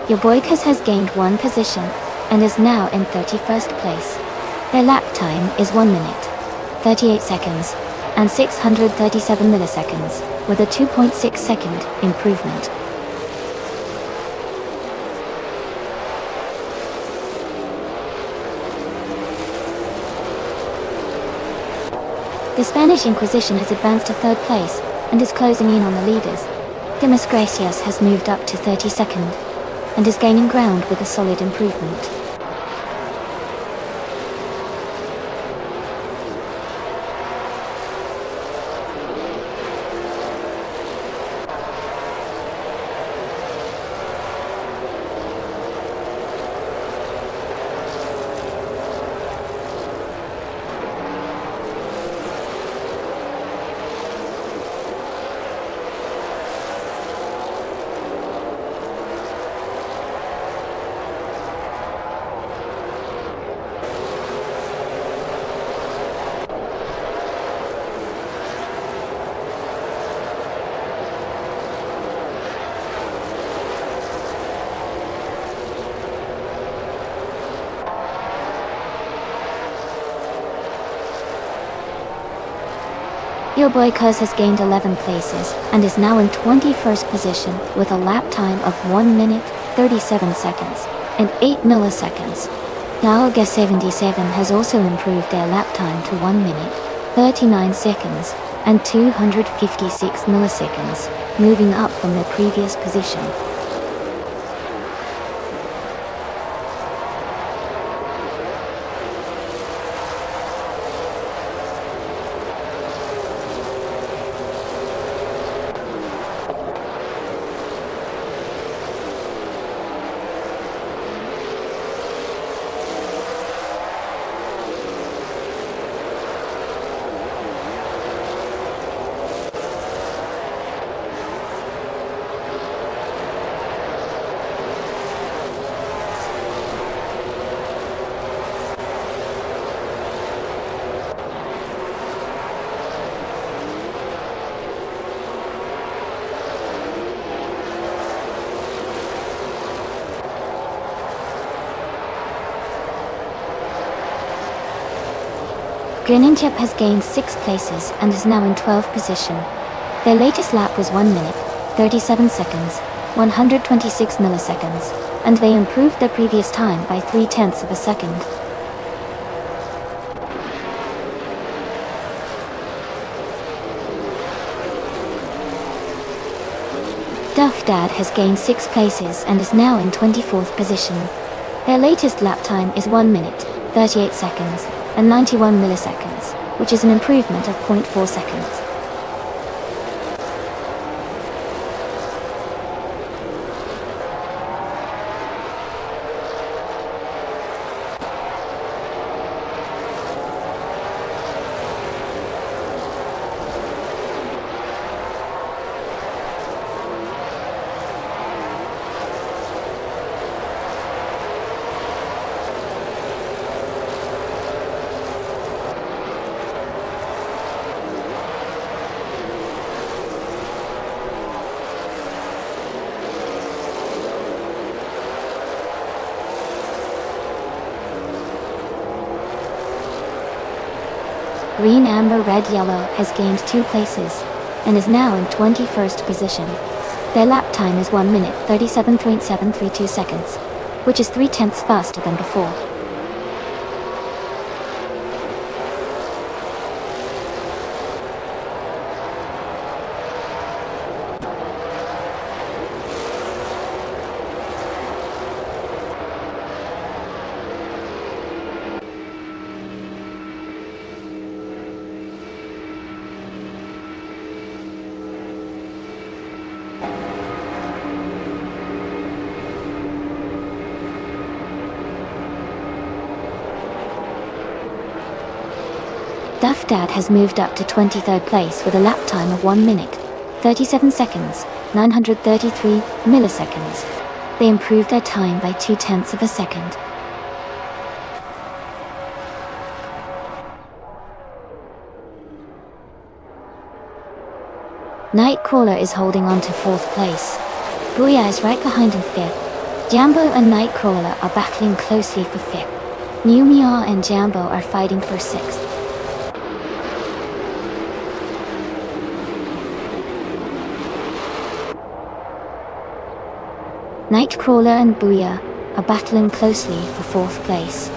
A: Yoboikas has gained 1 position and is now in 31st place. Their lap time is 1 minute, 38 seconds, and 637 milliseconds, with a 2.6 second improvement. The Spanish Inquisition has advanced to 3rd place and is closing in on the leaders. Dimas Gracias has moved up to 32nd and is gaining ground with a solid improvement. Your boy Cuz has gained 11 places and is now in 21st position with a lap time of 1 minute, 37 seconds, and 8 milliseconds. Galaga 77 has also improved their lap time to 1 minute, 39 seconds, and 256 milliseconds, moving up from their previous position. Greninchep has gained 6 places and is now in 12th position. Their latest lap was 1 minute, 37 seconds, 126 milliseconds, and they improved their previous time by 0.3 of a second. Duff Dad has gained 6 places and is now in 24th position. Their latest lap time is 1 minute, 38 seconds, and 91 milliseconds, which is an improvement of 0.4 seconds. Green, amber, red, yellow has gained 2 places, and is now in 21st position. Their lap time is 1 minute, 37.732 seconds, which is 3/10 faster than before. Duff Dad has moved up to 23rd place with a lap time of 1 minute, 37 seconds, 933 milliseconds. They improved their time by 0.2 of a second. Nightcrawler is holding on to 4th place. Booyah is right behind in 5th. Jambo and Nightcrawler are battling closely for 5th. New Meow and Jambo are fighting for 6th. Nightcrawler and Booyah are battling closely for 4th place.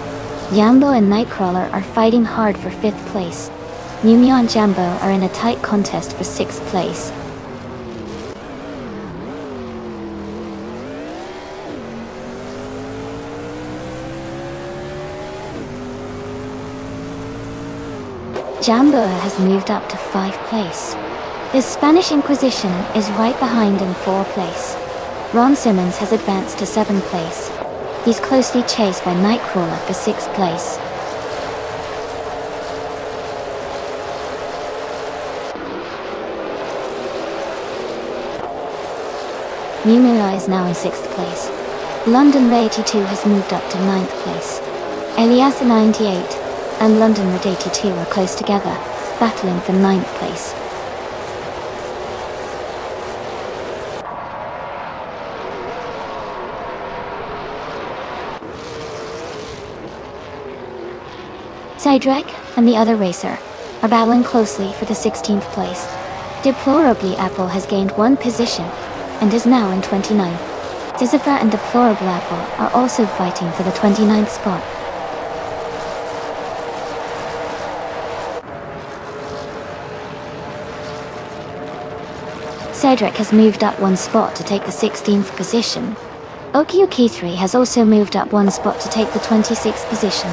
A: Jambo and Nightcrawler are fighting hard for 5th place. New Meow and Jambo are in a tight contest for 6th place. Jambo has moved up to 5th place. The Spanish Inquisition is right behind in 4th place. Ron Simmons has advanced to 7th place. He's closely chased by Nightcrawler for 6th place. Numera is now in 6th place. London Ray 82 has moved up to 9th place. Elias 98 and London Red 82 are close together, battling for 9th place. Cydrek and the other racer are battling closely for the 16th place. Deplorably Apple has gained 1 position and is now in 29th. Sisypha and Deplorable Apple are also fighting for the 29th spot. Cedric has moved up 1 spot to take the 16th position. Okiuki3 has also moved up 1 spot to take the 26th position.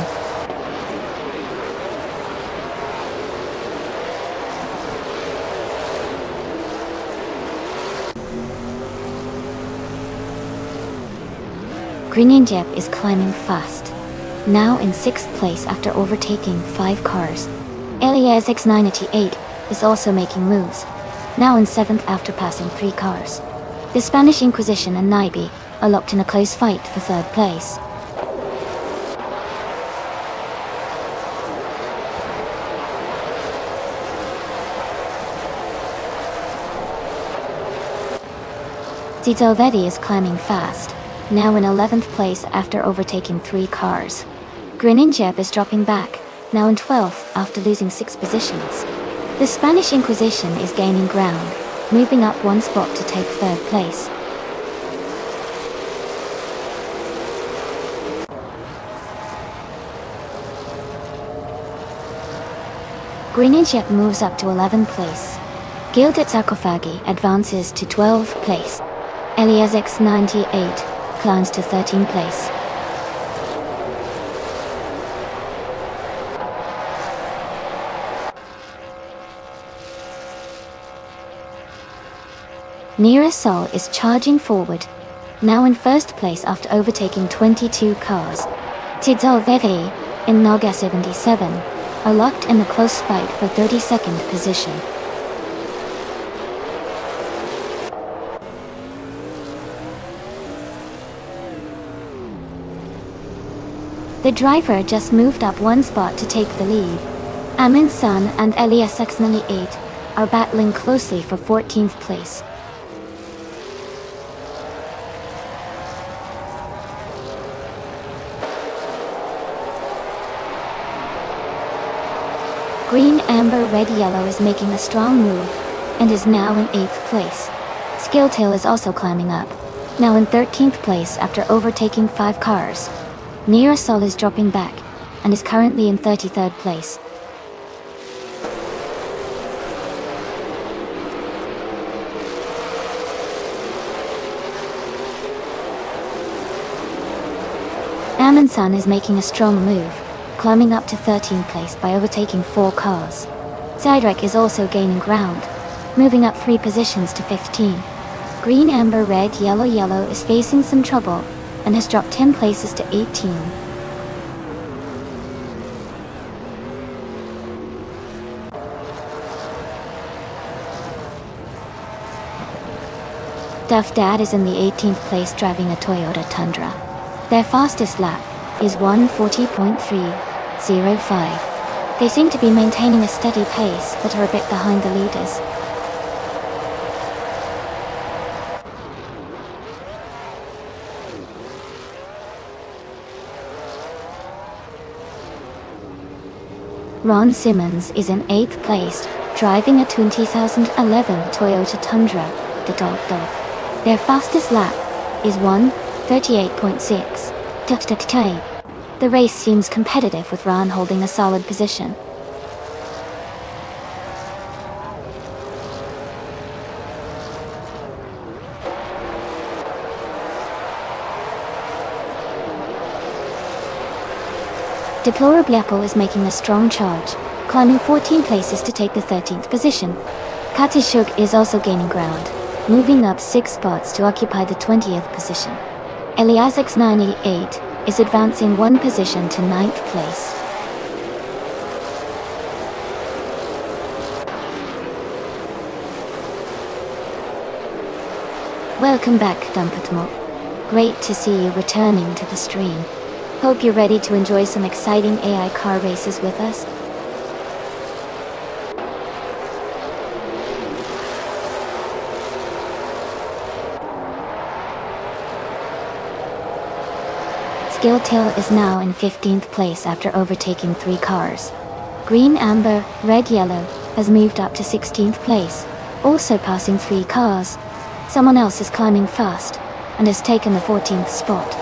A: Greninjep is climbing fast, now in 6th place after overtaking 5 cars. Elias X988 is also making moves, now in 7th after passing 3 cars. The Spanish Inquisition and Naibi are locked in a close fight for 3rd place. Zito Vedi is climbing fast, now in 11th place after overtaking 3 cars. Greninjep is dropping back, now in 12th after losing 6 positions. The Spanish Inquisition is gaining ground, moving up 1 spot to take 3rd place. Greninjep moves up to 11th place. Gilded Sarcophagi advances to 12th place. Elias X98 climbs to 13th place. Nira is charging forward, now in first place after overtaking 22 cars. Tidal Vere and Naga 77 are locked in a close fight for 32nd position. The driver just moved up one spot to take the lead. Amin San and Elias 698 are battling closely for 14th place. Green, amber, red, yellow is making a strong move and is now in 8th place. Skilltail is also climbing up, now in 13th place after overtaking 5 cars. Nirasol is dropping back and is currently in 33rd place. Amansan is making a strong move, climbing up to 13th place by overtaking 4 cars. Zydrek is also gaining ground, moving up 3 positions to 15. Green, amber, red, yellow, yellow is facing some trouble and has dropped 10 places to 18. Duff Dad is in the 18th place driving a Toyota Tundra. Their fastest lap is 1:40.305. They seem to be maintaining a steady pace but are a bit behind the leaders. Ron Simmons is in 8th place, driving a 2011 Toyota Tundra, the Dog Dog. Their fastest lap is 1:38.6. The race seems competitive with Ron holding a solid position. Deplorable is making a strong charge, climbing 14 places to take the 13th position. Katishuk is also gaining ground, moving up 6 spots to occupy the 20th position. Eliasix 988 is advancing 1 position to 9th place. Welcome back, Dumpatmo. Great to see you returning to the stream. Hope you're ready to enjoy some exciting AI car races with us. Skilltail is now in 15th place after overtaking 3 cars. Green, amber, red, yellow has moved up to 16th place, also passing 3 cars. Someone else is climbing fast and has taken the 14th spot.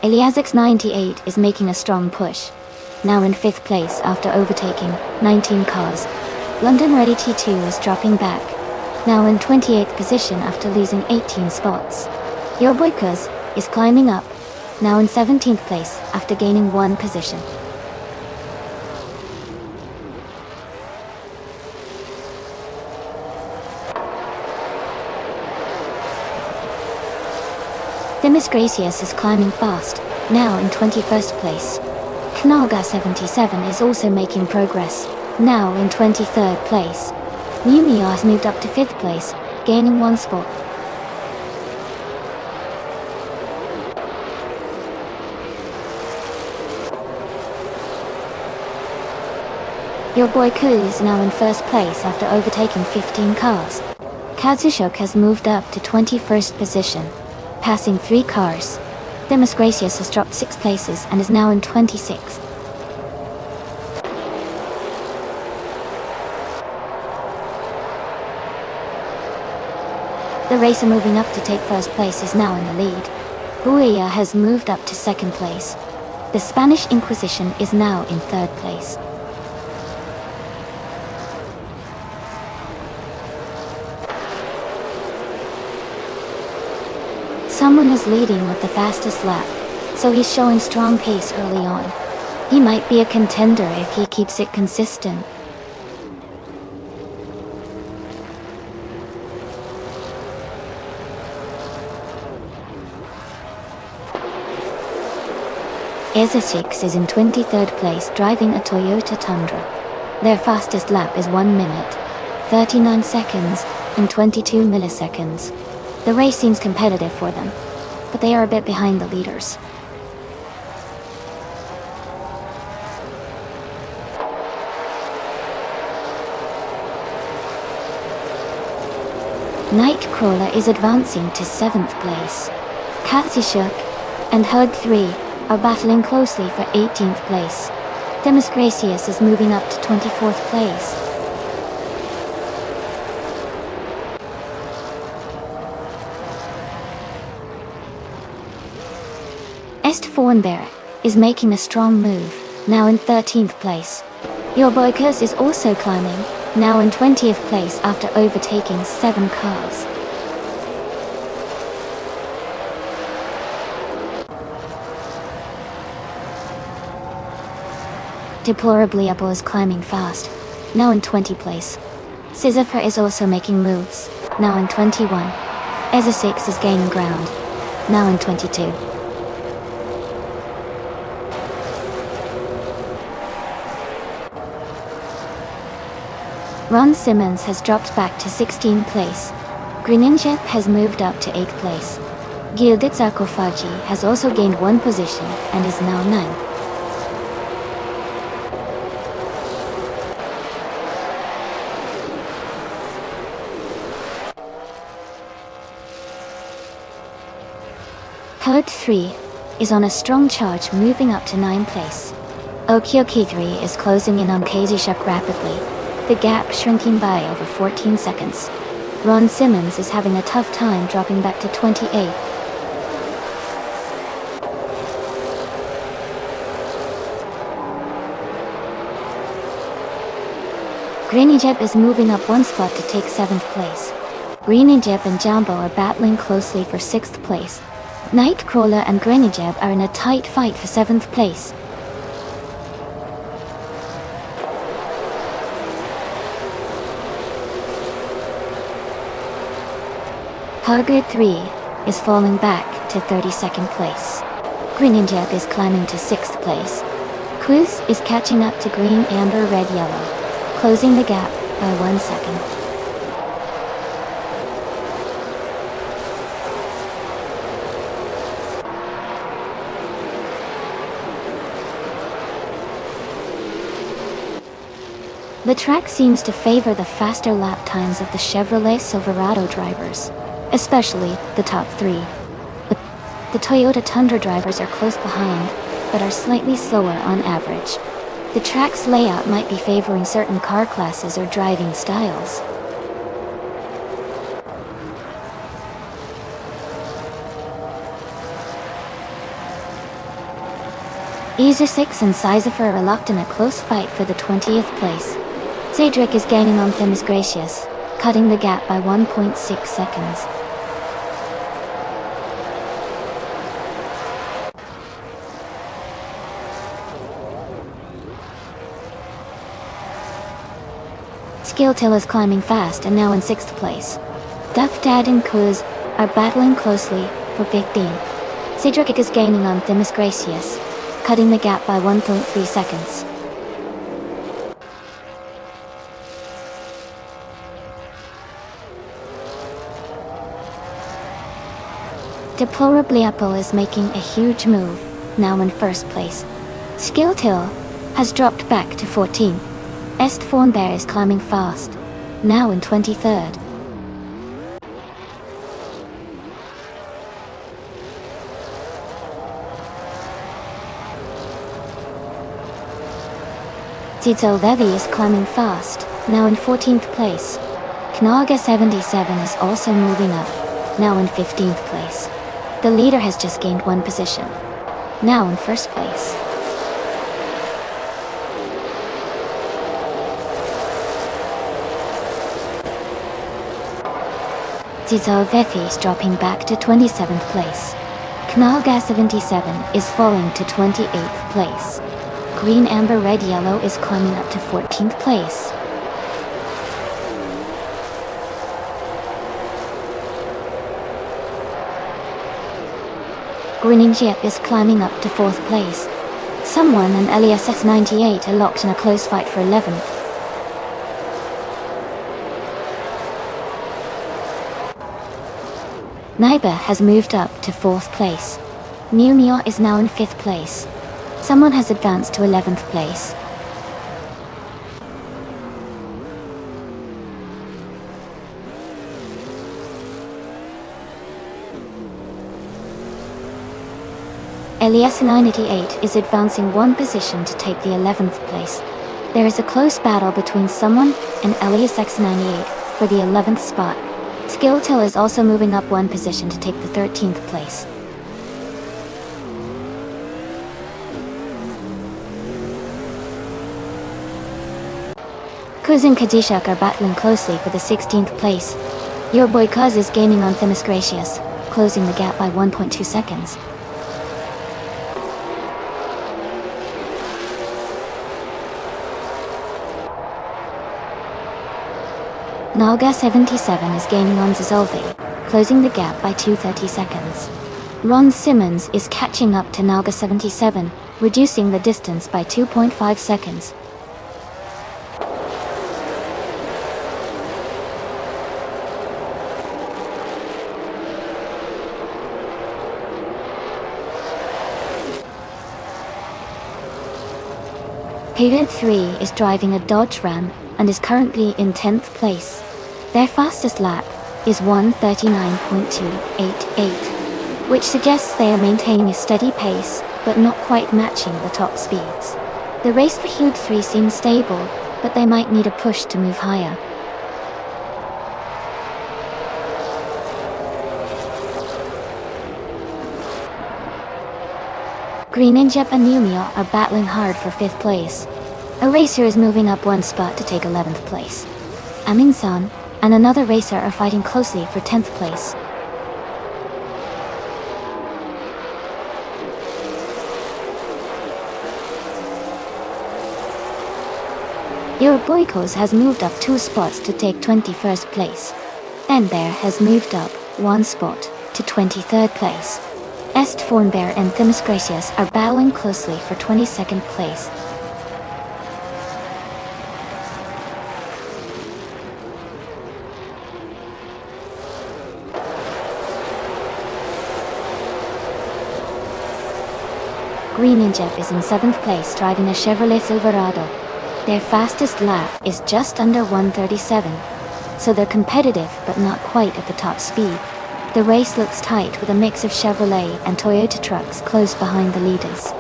A: Eliasix 98 is making a strong push, now in 5th place after overtaking 19 cars. London Ready T2 is dropping back, now in 28th position after losing 18 spots. Your Boy Kuz is climbing up, now in 17th place after gaining 1 position. Demis Gracious is climbing fast, now in 21st place. Knaga 77 is also making progress, now in 23rd place. Numia has moved up to 5th place, gaining 1 spot. Your Boy Koo is now in 1st place after overtaking 15 cars. Kazushok has moved up to 21st position, passing 3 cars. Demis Gracious has dropped 6 places and is now in 26th. The racer moving up to take 1st place is now in the lead. Buia has moved up to 2nd place. The Spanish Inquisition is now in 3rd place.
B: Someone is leading with the fastest lap, so he's showing strong pace early on. He might be a contender if he keeps it consistent. EZA6 is in 23rd place driving a Toyota Tundra. Their fastest lap is 1 minute, 39 seconds, and 22 milliseconds. The race seems competitive for them, but they are a bit behind the leaders. Nightcrawler is advancing to 7th place. Katsishuk and Hug 3 are battling closely for 18th place. Demis Gracious is moving up to 24th place. Estfornberg is making a strong move, now in 13th place. Your boy Kurs is also climbing, now in 20th place after overtaking 7 cars. Deplorably Apple is climbing fast, now in 20th place. Sisypher is also making moves, now in 21. EZA6 is gaining ground, now in 22. Ron Simmons has dropped back to 16th place. Greninja has moved up to 8th place. Gilditsa Kofaji has also gained 1 position and is now 9th. Code 3 is on a strong charge, moving up to 9th place. Okyoki 3 is closing in on Kazishuk rapidly, the gap shrinking by over 14 seconds. Ron Simmons is having a tough time dropping back to 28th. Greninja is moving up 1 spot to take 7th place. Greninja and Jumbo are battling closely for 6th place. Nightcrawler and Greninja are in a tight fight for 7th place. Hargard 3 is falling back to 32nd place. Greninja is climbing to 6th place. Quiz is catching up to green, amber, red, yellow, closing the gap by 1 second. The track seems to favor the faster lap times of the Chevrolet Silverado drivers, especially the top 3. The Toyota Tundra drivers are close behind, but are slightly slower on average. The track's layout might be favoring certain car classes or driving styles. EZA6 and Sisypher are locked in a close fight for the 20th place. Cedric is gaining on Demis Gracious, cutting the gap by 1.6 seconds. Skilltail is climbing fast and now in 6th place. Duff Dad and Kuz are battling closely for 15th. Cedric is gaining on Demis Gracious, cutting the gap by 1.3 seconds. Deplorably Apple is making a huge move, now in 1st place. Skilltail has dropped back to 14th. Estfornberg is climbing fast, now in 23rd. Tito Levi is climbing fast, now in 14th place. Knaga 77 is also moving up, now in 15th place. The leader has just gained 1 position, now in 1st place.
A: Zizovefi is dropping back to 27th place. Knalga 77 is falling to 28th place. Green, Amber, Red, Yellow is climbing up to 14th place. Green Jet is climbing up to 4th place. Someone and Elias 98 are locked in a close fight for 11th. Naiba has moved up to 4th place. Mew Meow is now in 5th place. Someone has advanced to 11th place. Elias 98 is advancing one position to take the 11th place. There is a close battle between someone and Elias X98 for the 11th spot. Skilltail is also moving up one position to take the 13th place. Kuz and Kadishak are battling closely for the 16th place. Your boy Kuz is gaining on Themis Gracious, closing the gap by 1.2 seconds. Nalga 77 is gaining on Zizolvi, closing the gap by 230 seconds. Ron Simmons is catching up to Nalga 77, reducing the distance by 2.5 seconds. Pivot 3 is driving a Dodge Ram and is currently in 10th place. Their fastest lap is 1:39.288, which suggests they are maintaining a steady pace, but not quite matching the top speeds. The race for Hewd 3 seems stable, but they might need a push to move higher. Green Ninja and Yumio are battling hard for 5th place. A racer is moving up one spot to take 11th place. Amin-san and another racer are fighting closely for 10th place. Your Boykos has moved up 2 spots to take 21st place. Enbear has moved up 1 spot to 23rd place. Est Fornbear and Themis Gracious are battling closely for 22nd place. Green Ninja is in 7th place driving a Chevrolet Silverado. Their fastest lap is just under 1:37, so they're competitive but not quite at the top speed. The race looks tight with a mix of Chevrolet and Toyota trucks close behind the leaders.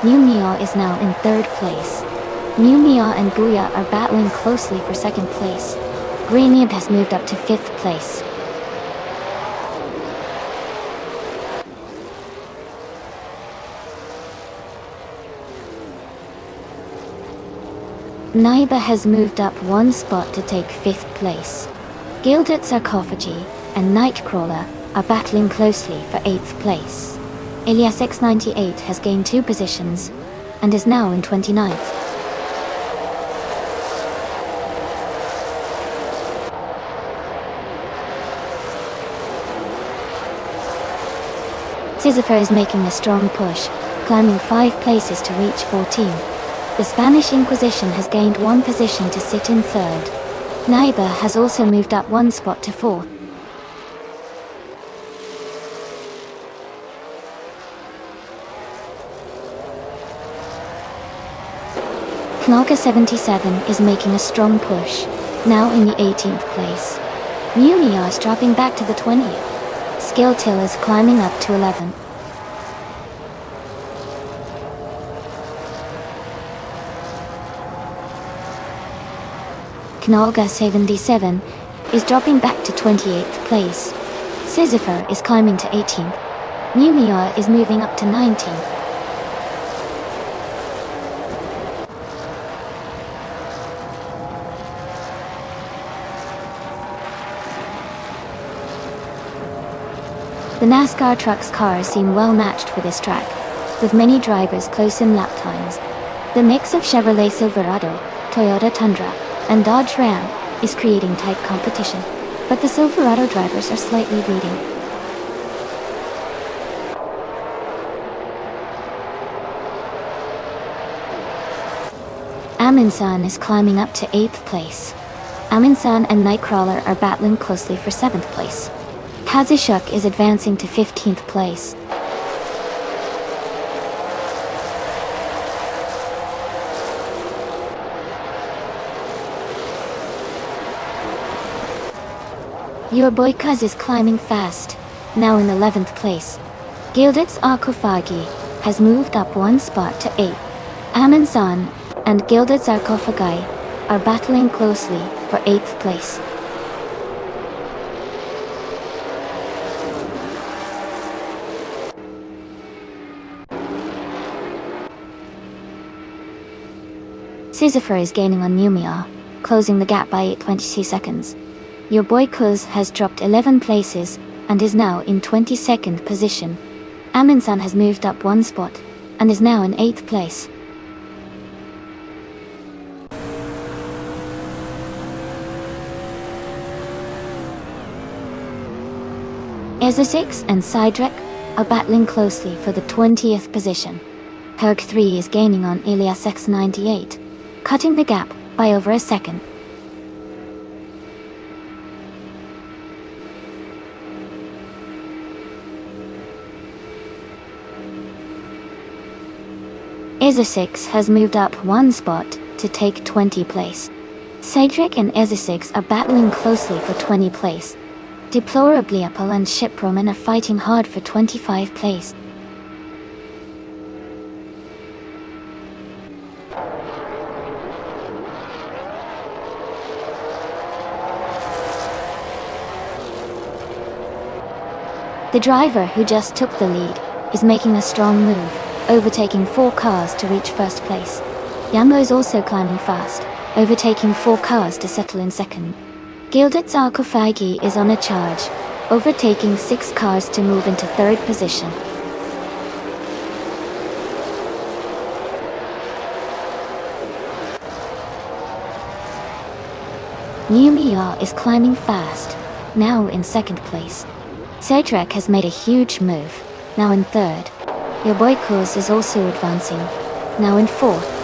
A: Mew Meow is now in 3rd place. Mew Meow and Booyah are battling closely for 2nd place. Green Nib has moved up to 5th place. Naiba has moved up 1 spot to take 5th place. Gilded Sarcophagy and Nightcrawler are battling closely for 8th place. Elias X98 has gained 2 positions and is now in 29th. Sisyphus is making a strong push, climbing 5 places to reach 14. The Spanish Inquisition has gained 1 position to sit in 3rd. Naiba has also moved up 1 spot to 4th. Knalga 77 is making a strong push, now in the 18th place. Mew Meow is dropping back to the 20th. Skilltail is climbing up to 11th. Knalga 77 is dropping back to 28th place. Sisyphus is climbing to 18th. Mew Meow is moving up to 19th.
B: The NASCAR trucks' cars seem well matched for this track, with many drivers close in lap times. The mix of Chevrolet Silverado, Toyota Tundra, and Dodge Ram is creating tight competition, but the Silverado drivers are slightly leading. Aminsan is climbing up to 8th place. Aminsan and Nightcrawler are battling closely for 7th place. Kazushuk is advancing to 15th place. Your boy Kuz is climbing fast, now in 11th place. Gildit's Akofagi has moved up one spot to 8. Aminsan and Gilded Sarcophagi are battling closely for 8th place. Sisyphur is gaining on Numia, closing the gap by 8.22 seconds. Your boy Kuz has dropped 11 places and is now in 22nd position. Aminsan has moved up one spot and is now in 8th place. Ezra6 and Cydrek are battling closely for the 20th position. Herc 3 is gaining on Elias X98, cutting the gap by over a second. Ezra6 has moved up one spot to take 20 place. Cydrek and Ezra6 are battling closely for 20 place. Deplorably Apple and Shiproman are fighting hard for 25 place. The driver who just took the lead is making a strong move, overtaking 4 cars to reach first place. Yambo is also climbing fast, overtaking 4 cars to settle in second. Gilded Sarcophagi is on a charge, overtaking 6 cars to move into 3rd position. Numia is climbing fast, now in 2nd place. Cedric has made a huge move, now in 3rd. Your boy Kuz is also advancing, now in 4th.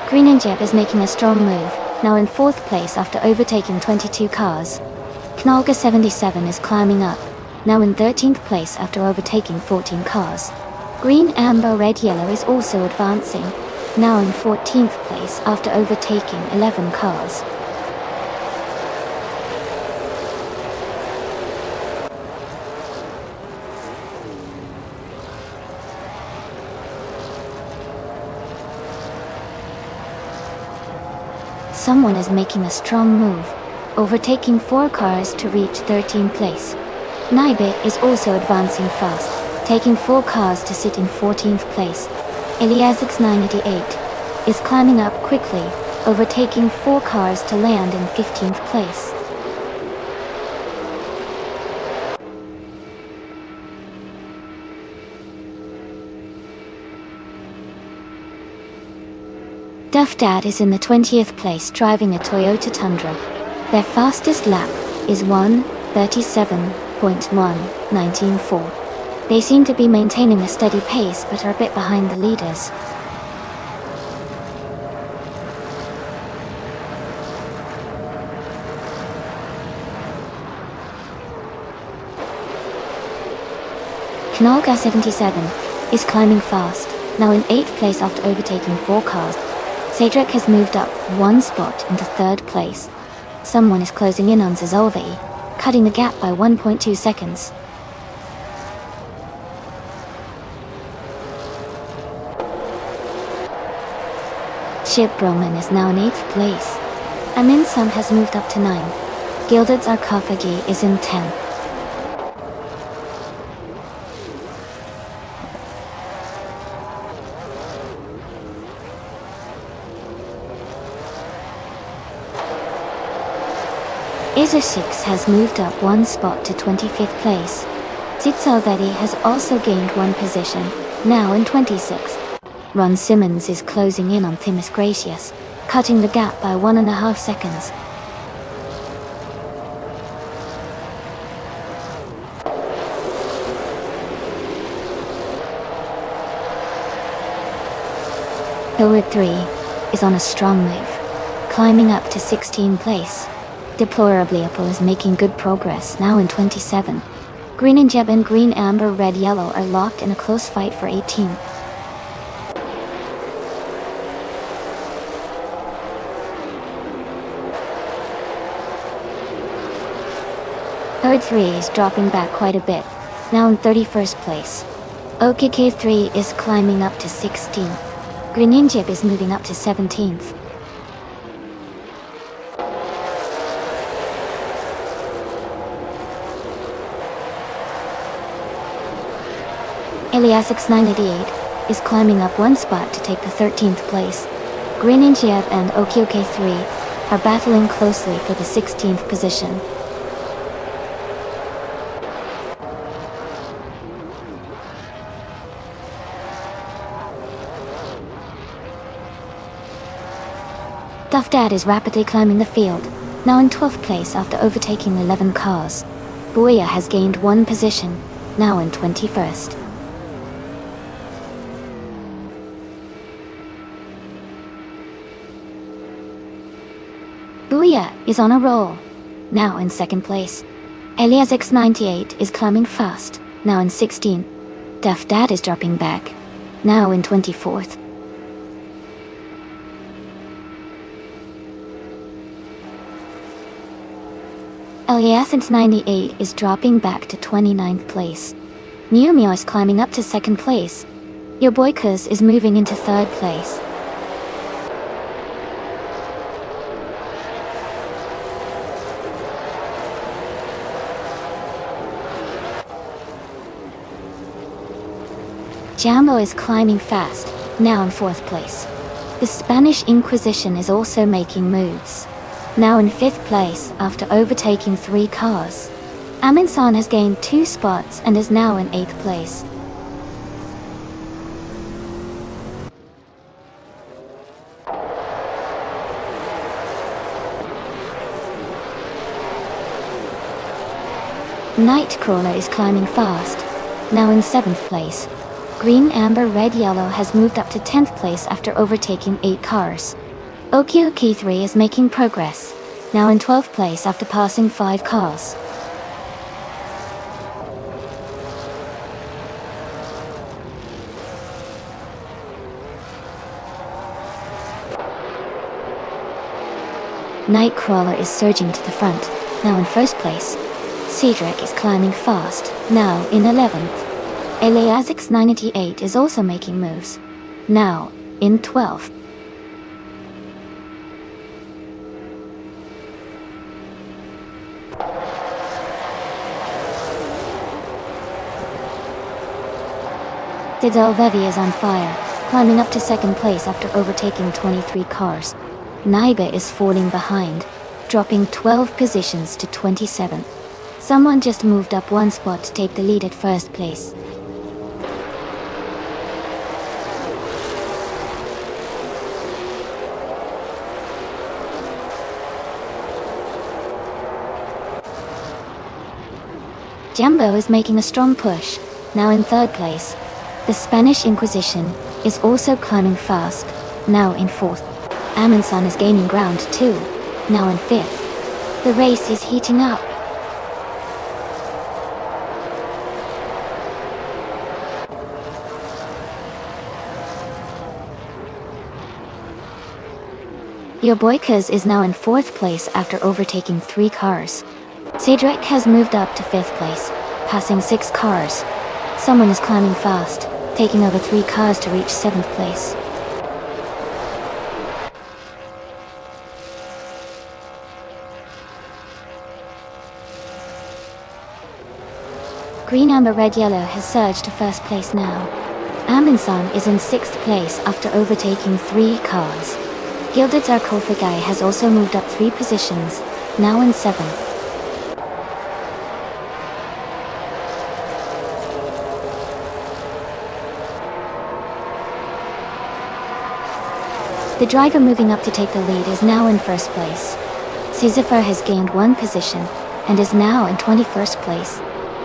B: Green and Jeb is making a strong move, now in 4th place after overtaking 22 cars. Knolga 77 is climbing up, now in 13th place after overtaking 14 cars. Green, Amber, Red, Yellow is also advancing, now in 14th place after overtaking 11 cars. Someone is making a strong move, overtaking 4 cars to reach 13th place. Naibit is also advancing fast, taking 4 cars to sit in 14th place. Eliasix 988 is climbing up quickly, overtaking 4 cars to land in 15th place. Duff Dad is in the 20th place driving a Toyota Tundra. Their fastest lap is 1:37.194. They seem to be maintaining a steady pace but are a bit behind the leaders. Knolga 77 is climbing fast, now in 8th place after overtaking 4 cars. Cedric has moved up 1 spot into 3rd place. Someone is closing in on Zazolvi, cutting the gap by 1.2 seconds. Ship Broman is now in 8th place. Amin Sun has moved up to 9. Gilded Sarcophagi is in 10th.
A: Azer 6 has moved up one spot to 25th place. Zitsalvedi has also gained one position, now in 26th. Ron Simmons is closing in on Themis Gracious, cutting the gap by 1.5 seconds. Howard 3 is on a strong move, climbing up to 16th place. Deplorably Apple is making good progress, now in 27. Green and Jeb and Green Amber Red Yellow are locked in a close fight for 18. Herd 3 is dropping back quite a bit, now in 31st place. OKK 3 is climbing up to 16. Green and Jeb is moving up to 17th. Eliasix 988 is climbing up one spot to take the 13th place. Green and Jeb and OKK 3 are battling closely for the 16th position. Duff Dad is rapidly climbing the field, now in 12th place after overtaking 11 cars. Booyah has gained one position, now in 21st. Booyah is on a roll, now in 2nd place. Eliasix 98 is climbing fast, now in 16. Duff Dad is dropping back, now in 24th. Eliasix 98 is dropping back to 29th place. Neumio is climbing up to 2nd place. Your boy Kuz is moving into 3rd place. Jambo is climbing fast, now in 4th place. The Spanish Inquisition is also making moves, now in 5th place after overtaking 3 cars. Aminsan has gained 2 spots and is now in 8th place. Nightcrawler is climbing fast, now in 7th place. Green Amber Red Yellow has moved up to 10th place after overtaking 8 cars. Okioki 3 is making progress, now in 12th place after passing 5 cars. Nightcrawler is surging to the front, now in 1st place. Cedric is climbing fast, now in 11th. Eliasix 98 is also making moves, now in 12th. Didel Vevi is on fire, climbing up to 2nd place after overtaking 23 cars. Naiba is falling behind, dropping 12 positions to 27. Someone just moved up one spot to take the lead at 1st place. Jambo is making a strong push, now in 3rd place. The Spanish Inquisition is also climbing fast, now in 4th. Aminsan is gaining ground too, now in 5th. The race is heating up. Your boy Kuz is now in 4th place after overtaking 3 cars. Cedric has moved up to 5th place, passing 6 cars. Someone is climbing fast, taking over 3 cars to reach 7th place. Green Amber Red Yellow has surged to 1st place now. Aminsan is in 6th place after overtaking 3 cars. Gilded Sarcophagi has also moved up 3 positions, now in 7th. The driver moving up to take the lead is now in first place. Sisyphus has gained 1 position and is now in 21st place.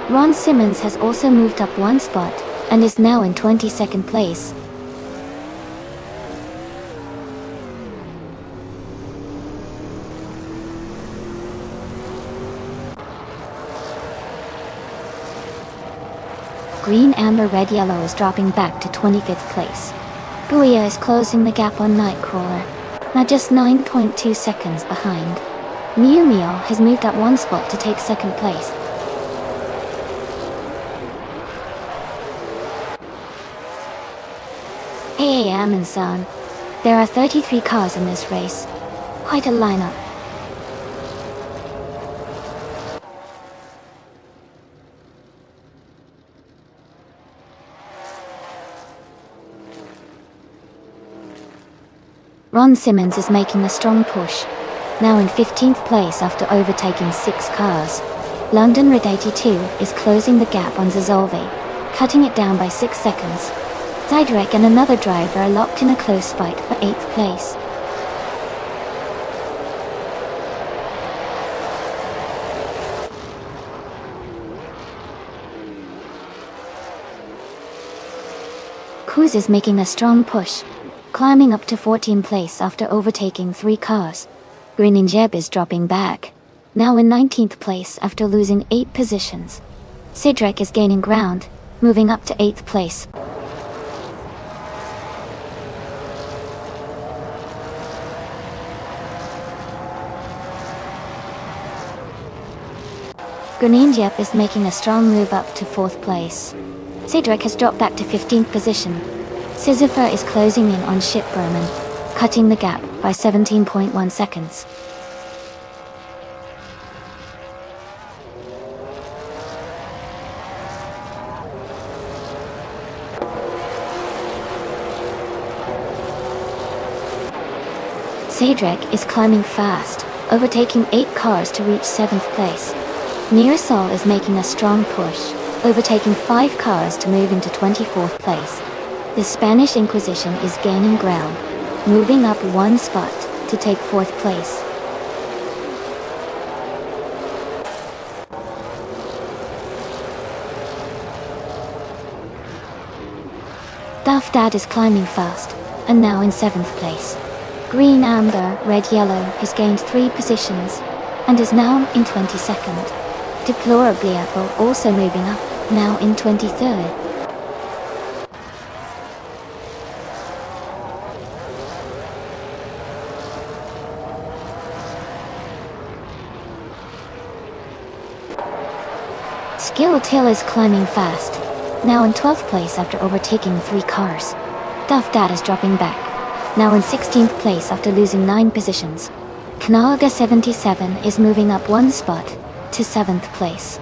A: Ron Simmons has also moved up 1 spot and is now in 22nd place. Green, amber, red, yellow is dropping back to 25th place. Guia is closing the gap on Nightcrawler, now just 9.2 seconds behind. Mew Meow has moved up 1 spot to take 2nd place. AAM and Son. There are 33 cars in this race. Quite a lineup. Ron Simmons is making a strong push, now in 15th place after overtaking 6 cars. London Red 82 is closing the gap on Zazolvi, cutting it down by 6 seconds. Zydrek and another driver are locked in a close fight for 8th place. Kuz is making a strong push, climbing up to 14th place after overtaking 3 cars. Green and Jeb is dropping back, now in 19th place after losing 8 positions. Sidrek is gaining ground, moving up to 8th place. Grenadier is making a strong move up to 4th place. Sidrek has dropped back to 15th position. Sisyphus is closing in on Ship Berman, cutting the gap by 17.1 seconds. Sadrek is climbing fast, overtaking 8 cars to reach 7th place. Nearsol is making a strong push, overtaking 5 cars to move into 24th place. The Spanish Inquisition is gaining ground, moving up 1 spot to take 4th place. Duff Dad is climbing fast, and now in 7th place. Green, Amber, Red, Yellow has gained 3 positions, and is now in 22nd. Deplorably also moving up, now in 23rd. Skill Tail is climbing fast, now in 12th place after overtaking 3 cars. Duff Dad is dropping back, now in 16th place after losing 9 positions. Kanaga 77 is moving up 1 spot to 7th place.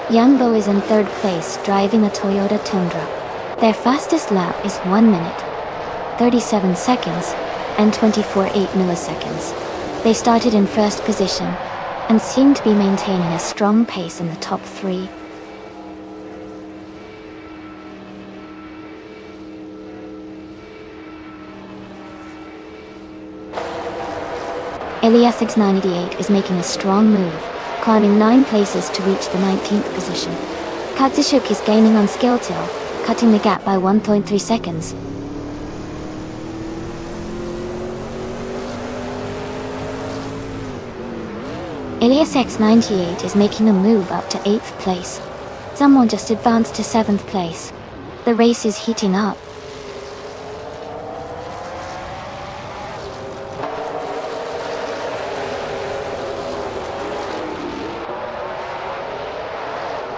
A: Youngbo is in 3rd place driving a Toyota Tundra. Their fastest lap is 1 minute, 37 seconds, and 24.8 milliseconds. They started in 1st position, and seem to be maintaining a strong pace in the top 3. Eliasix 988 is making a strong move, climbing 9 places to reach the 19th position. Katsushuk is gaining on Skilltail, cutting the gap by 1.3 seconds. Elias X98 is making a move up to 8th place. Someone just advanced to 7th place. The race is heating up.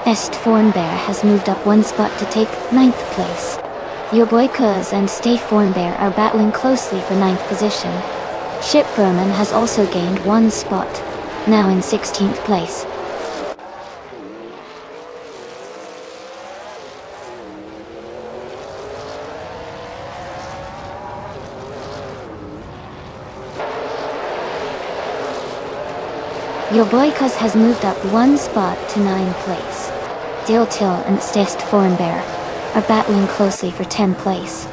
A: Estfornbear has moved up 1 spot to take 9th place. Your boy Kuz and Stay Fornbear are battling closely for 9th position. Ship Berman has also gained 1 spot, now in 16th place. Your boy Cuz has moved up one spot to 9th place. Diltil and Stest Foreign-Bear are battling closely for 10th place.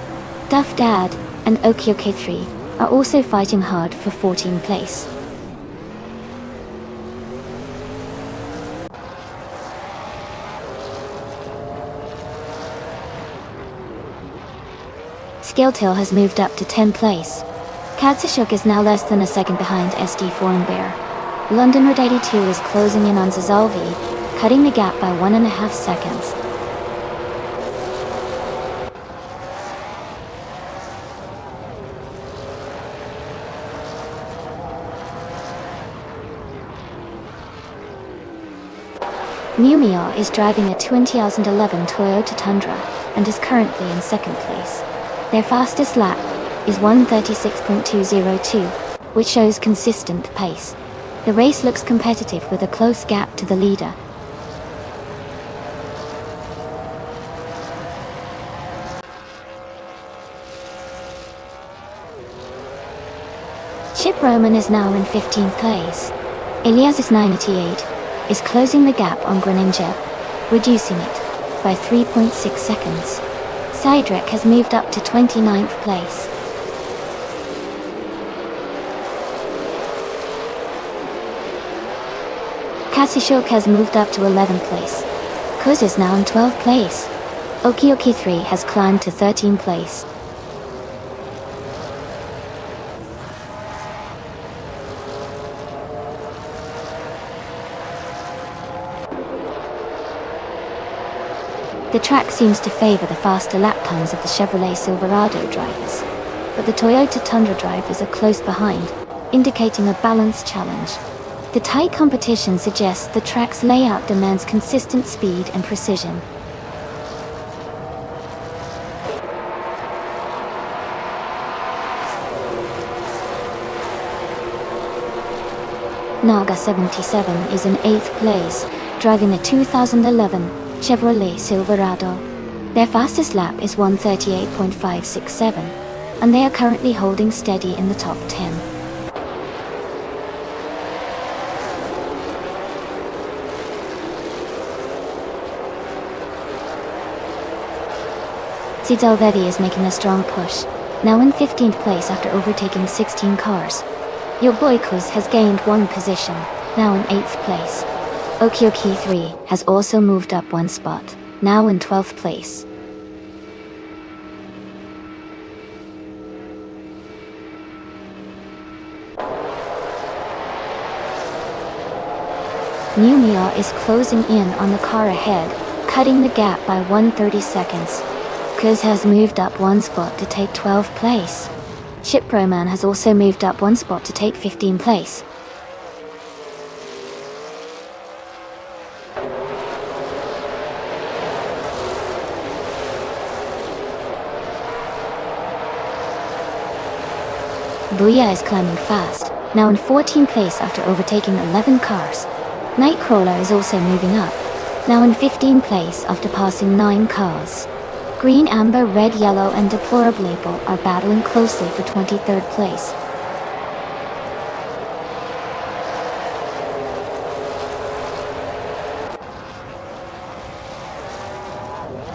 A: Duff Dad and Okioke3 are also fighting hard for 14th place. Skilltail has moved up to 10th place. Katsushuk is now less than a second behind SD Foreign-Bear. London Red 82 is closing in on Zazalvi, cutting the gap by 1.5 seconds. Mumia is driving a 2011 Toyota Tundra and is currently in 2nd place. Their fastest lap is 1:36.202, which shows consistent pace. The race looks competitive with a close gap to the leader. Chip Roman is now in 15th place. Elias 98 is closing the gap on Greninja, reducing it by 3.6 seconds. Cydrek has moved up to 29th place. Katsushuk has moved up to 11th place. Kuz is now in 12th place. Okioke3 has climbed to 13th place. The track seems to favor the faster lap times of the Chevrolet Silverado drivers, but the Toyota Tundra drivers are close behind, indicating a balanced challenge. The tight competition suggests the track's layout demands consistent speed and precision. Naga 77 is in 8th place, driving a 2011 Chevrolet Silverado. Their fastest lap is 1:38.567, and they are currently holding steady in the top 10. Zizelvevi is making a strong push, now in 15th place after overtaking 16 cars. Your boy Kuz has gained one position, now in 8th place. Okioke3 has also moved up one spot, now in 12th place. Mumia is closing in on the car ahead, cutting the gap by 1:30 seconds. Kuz has moved up one spot to take 12th place. Chiproman has also moved up one spot to take 15th place. Booyah is climbing fast, now in 14th place after overtaking 11 cars. Nightcrawler is also moving up, now in 15th place after passing 9 cars. Green, Amber, Red, Yellow, and Deplorable Label are battling closely for 23rd place.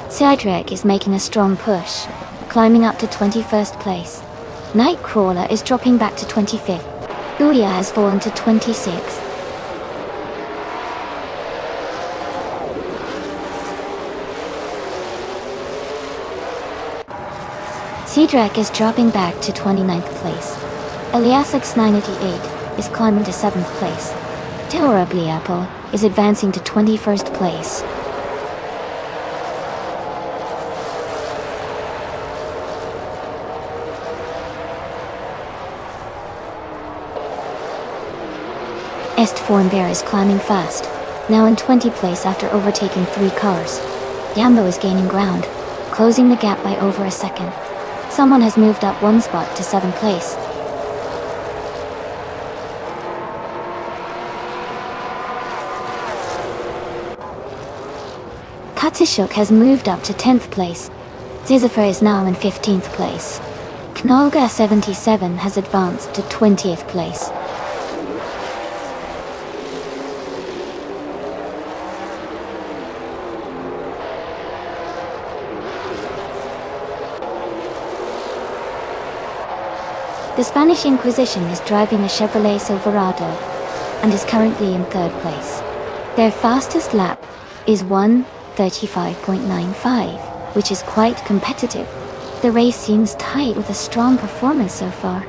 A: Cydrek is making a strong push, climbing up to 21st place. Nightcrawler is dropping back to 25th. Booyah has fallen to 26th. Cydrek is dropping back to 29th place. Eliasix 988 is climbing to 7th place. Terribly Apple is advancing to 21st place. Est Foreign-Bear is climbing fast, now in 20th place after overtaking 3 cars. Yambo is gaining ground, closing the gap by over a second. Someone has moved up one spot to 7th place. Katsushuk has moved up to 10th place. Zizifer is now in 15th place. Knolga 77 has advanced to 20th place. The Spanish Inquisition is driving a Chevrolet Silverado and is currently in third place. Their fastest lap is 1:35.95, which is quite competitive. The race seems tight with a strong performance so far.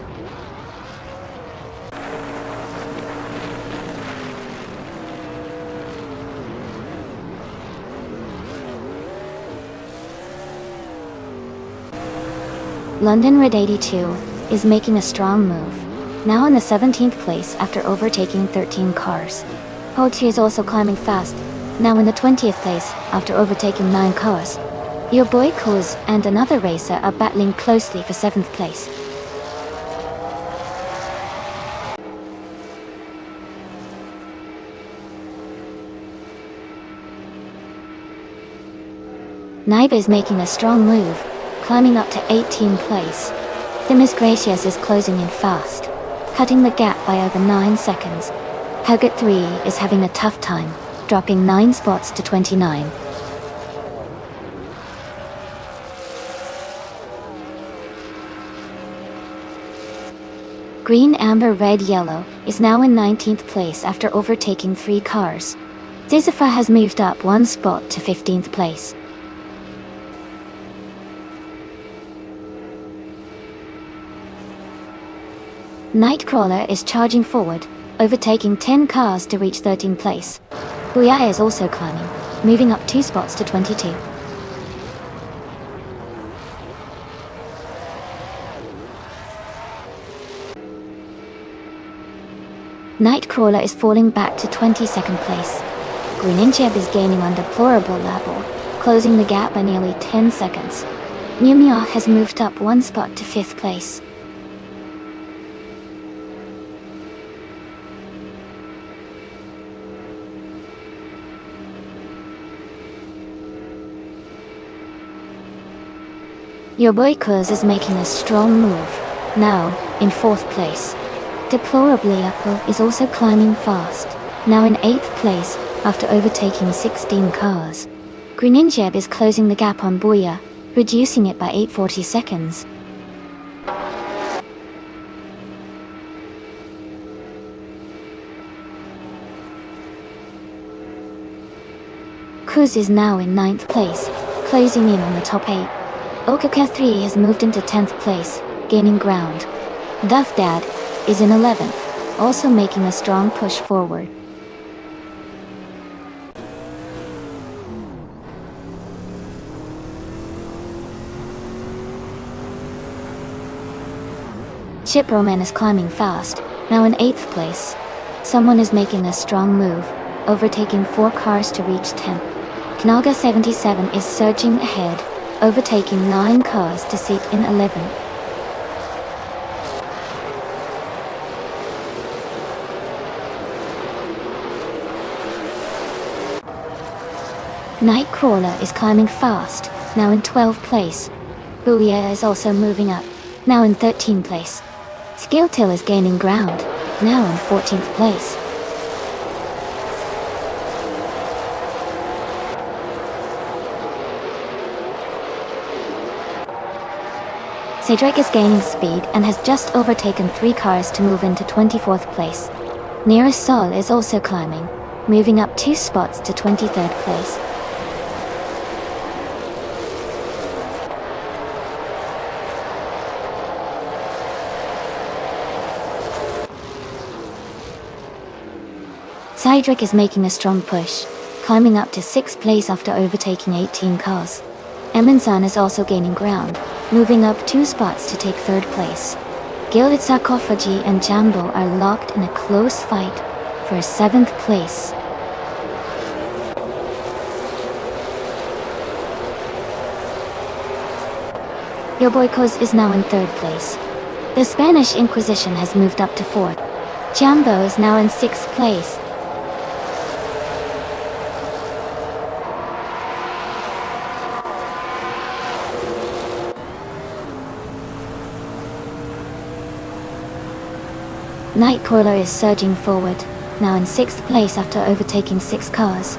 A: London Red 82 is making a strong move, now in the 17th place after overtaking 13 cars. Holte is also climbing fast, now in the 20th place after overtaking 9 cars. Your boy Kuz and another racer are battling closely for 7th place. Naiba is making a strong move, climbing up to 18th place. The Miss Gracias is closing in fast, cutting the gap by over 9 seconds. Hugot 3 is having a tough time, dropping 9 spots to 29. Green, Amber, Red, Yellow is now in 19th place after overtaking 3 cars. Zizifa has moved up 1 spot to 15th place. Nightcrawler is charging forward, overtaking 10 cars to reach 13th place. Booyah is also climbing, moving up 2 spots to 22. Nightcrawler is falling back to 22nd place. Greninjeb is gaining on deplorable level, closing the gap by nearly 10 seconds. Numia has moved up 1 spot to 5th place. Your boy Kuz is making a strong move, now in 4th place. Deplorably Apple is also climbing fast, now in 8th place after overtaking 16 cars. Greninjeb is closing the gap on Booyah, reducing it by 840 seconds. Kuz is now in 9th place, closing in on the top 8. Okaka 3 has moved into 10th place, gaining ground. Duff Dad is in 11th, also making a strong push forward. Shiproman is climbing fast, now in 8th place. Someone is making a strong move, overtaking 4 cars to reach 10th. Knaga 77 is surging ahead, overtaking 9 cars to sit in 11th. Nightcrawler is climbing fast, now in 12th place. Booyah is also moving up, now in 13th place. Skilltill is gaining ground, now in 14th place. Cedric is gaining speed and has just overtaken 3 cars to move into 24th place. Nearest Sol is also climbing, moving up 2 spots to 23rd place. Cedric is making a strong push, climbing up to 6th place after overtaking 18 cars. Eminsan is also gaining ground, moving up 2 spots to take 3rd place. Gilded Sarcophagy and Jambo are locked in a close fight for 7th place. Your boy Koz is now in 3rd place. The Spanish Inquisition has moved up to 4th. Jambo is now in 6th place. Nightcrawler is surging forward, now in 6th place after overtaking 6 cars.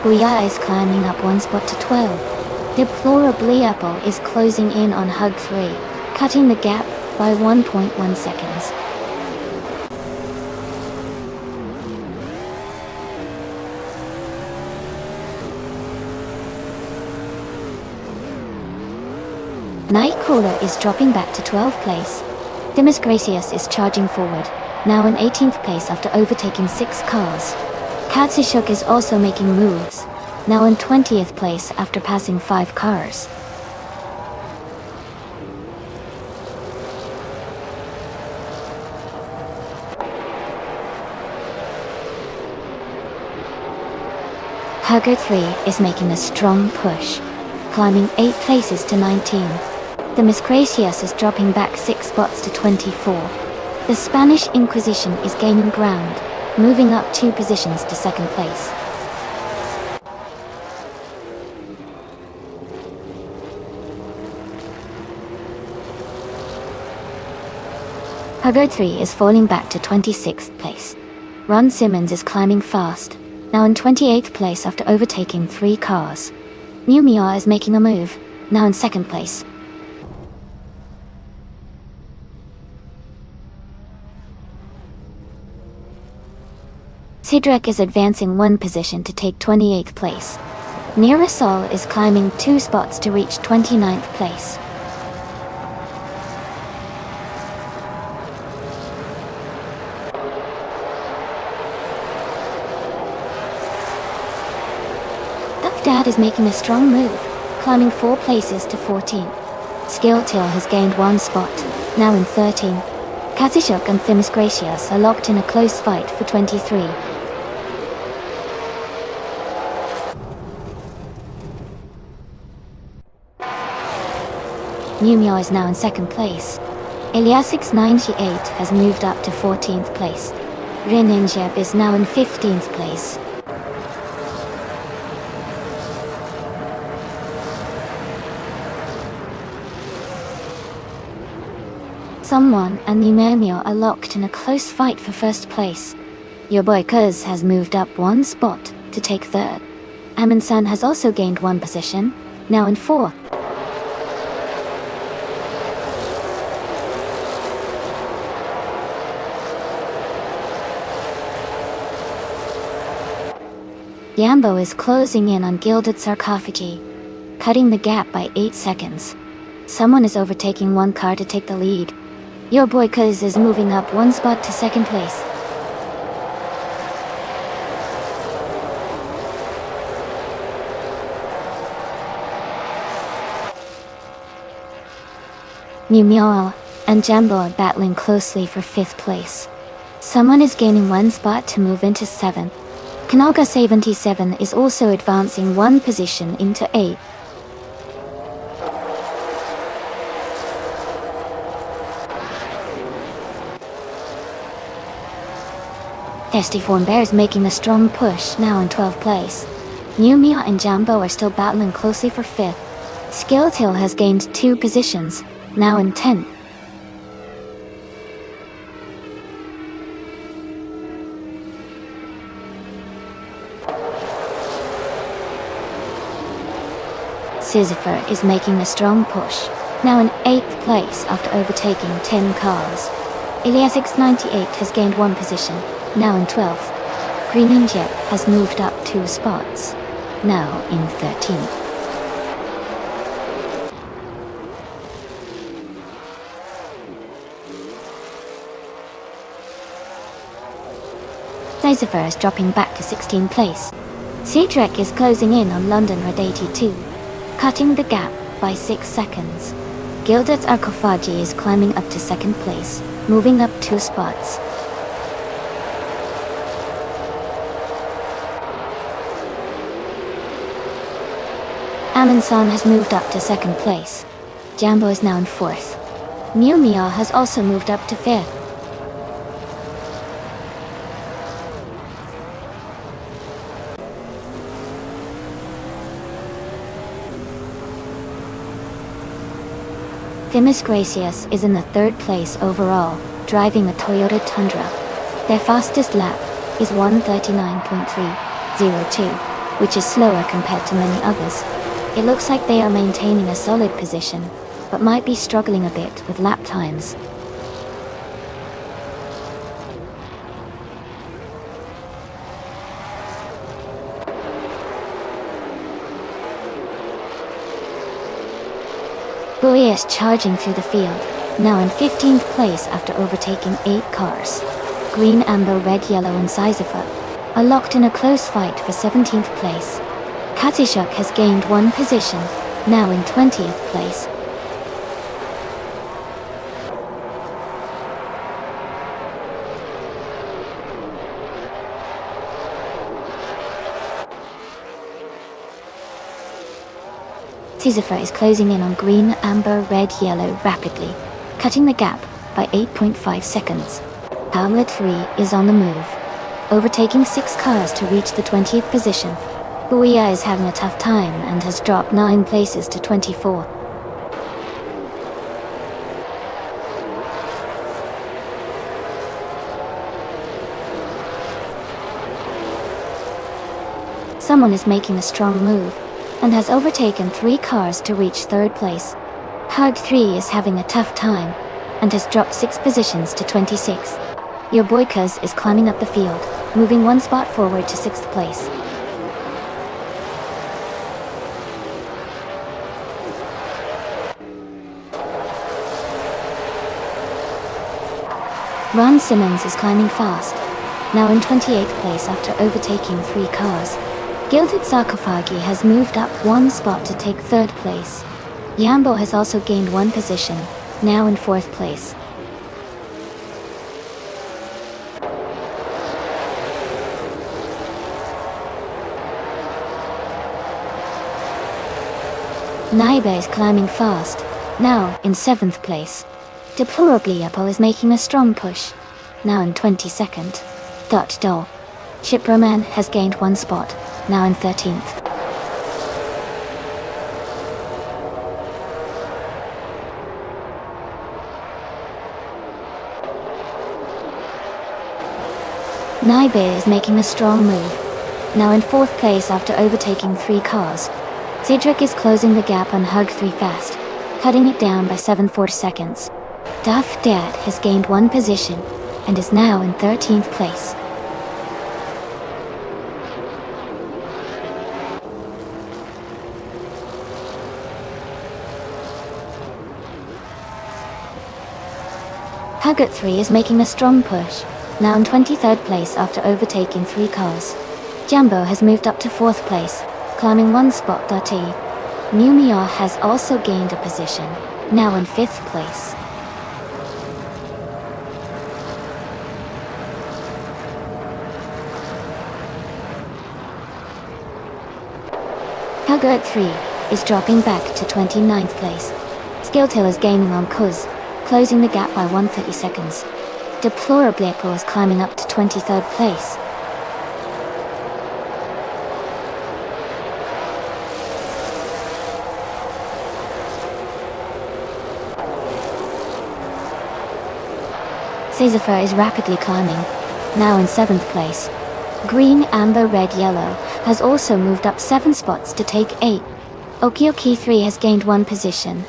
A: Booyah is climbing up 1 spot to 12. Deplorably Apple is closing in on Hug 3, cutting the gap by 1.1 seconds. Nightcrawler is dropping back to 12th place. Demis Gracious is charging forward, now in 18th place after overtaking 6 cars. Katsushuk is also making moves, now in 20th place after passing 5 cars. Hugger 3 is making a strong push, climbing 8 places to 19. The Miss Gracious is dropping back 6 spots to 24. The Spanish Inquisition is gaining ground, moving up 2 positions to 2nd place. Hugger 3 is falling back to 26th place. Ron Simmons is climbing fast, now in 28th place after overtaking 3 cars. New Mia is making a move, now in 2nd place. Sidrek is advancing 1 position to take 28th place. Nearasol is climbing 2 spots to reach 29th place. Dad is making a strong move, climbing 4 places to 14. Skilltil has gained 1 spot, now in 13. Katsushuk and Themis Gracious are locked in a close fight for 23. Numio is now in 2nd place. Eliasix98 has moved up to 14th place. Reninjeb is now in 15th place. Someone and Numemio are locked in a close fight for 1st place. Your boy Kuz has moved up 1 spot to take 3rd. Amin-san has also gained 1 position, now in 4th. Yambo is closing in on Gilded Sarcophagi, cutting the gap by 8 seconds. Someone is overtaking 1 car to take the lead. Your boy Kuz is moving up 1 spot to 2nd place. Numioa and Jambo are battling closely for 5th place. Someone is gaining 1 spot to move into 7th. Kanaga 77 is also advancing 1 position into 8th. Testiform Bear is making a strong push, now in 12th place. Numia and Jambo are still battling closely for 5th. Skilltil has gained 2 positions, now in 10th. Sisypher is making a strong push, now in 8th place after overtaking 10 cars. Eliasix98 has gained 1 position, now in 12th. Greeninjep has moved up 2 spots, now in 13th. Sisypher is dropping back to 16th place. Sidrek is closing in on London Red 82, cutting the gap by 6 seconds. Gilded Sarcophagi is climbing up to 2nd place, moving up 2 spots. Amin-san has moved up to 2nd place. Jambo is now in 4th. Numia has also moved up to 5th. Themis Gracious is in the 3rd place overall, driving a Toyota Tundra. Their fastest lap is 1:39.302, which is slower compared to many others. It looks like they are maintaining a solid position, but might be struggling a bit with lap times. Bui is charging through the field, now in 15th place after overtaking 8 cars. Green, amber, red, yellow and Sisypha are locked in a close fight for 17th place. Katishuk has gained 1 position, now in 20th place. Sisypha is closing in on green, amber, red, yellow rapidly, cutting the gap by 8.5 seconds. Power 3 is on the move, overtaking 6 cars to reach the 20th position. Buia is having a tough time and has dropped 9 places to 24. Someone is making a strong move and has overtaken 3 cars to reach 3rd place. Hug 3 is having a tough time and has dropped 6 positions to 26. Your boy Kuz is climbing up the field, moving 1 spot forward to 6th place. Ron Simmons is climbing fast, now in 28th place after overtaking 3 cars. Gilded Sarcophagi has moved up 1 spot to take 3rd place. Yambo has also gained 1 position, now in 4th place. Naibe is climbing fast, now in 7th place. Deplorably Apple is making a strong push, now in 22nd. Dot Doll. Shiproman has gained 1 spot, now in 13th. Naibe is making a strong move, now in 4th place after overtaking 3 cars. Cedric is closing the gap on Hug 3 fast, cutting it down by 7/4 seconds. Duff Dad has gained 1 position, and is now in 13th place. Hugget 3 is making a strong push, now in 23rd place after overtaking 3 cars. Jumbo has moved up to 4th place, climbing 1 spot. Numia has also gained a position, now in 5th place. Hugget 3 is dropping back to 29th place. Skilltail is gaining on Kuz, closing the gap by 130 seconds. Deplorably Apple is climbing up to 23rd place. Sisypha is rapidly climbing, now in 7th place. Green, amber, red, yellow has also moved up 7 spots to take 8. Okioki 3 has gained 1 position,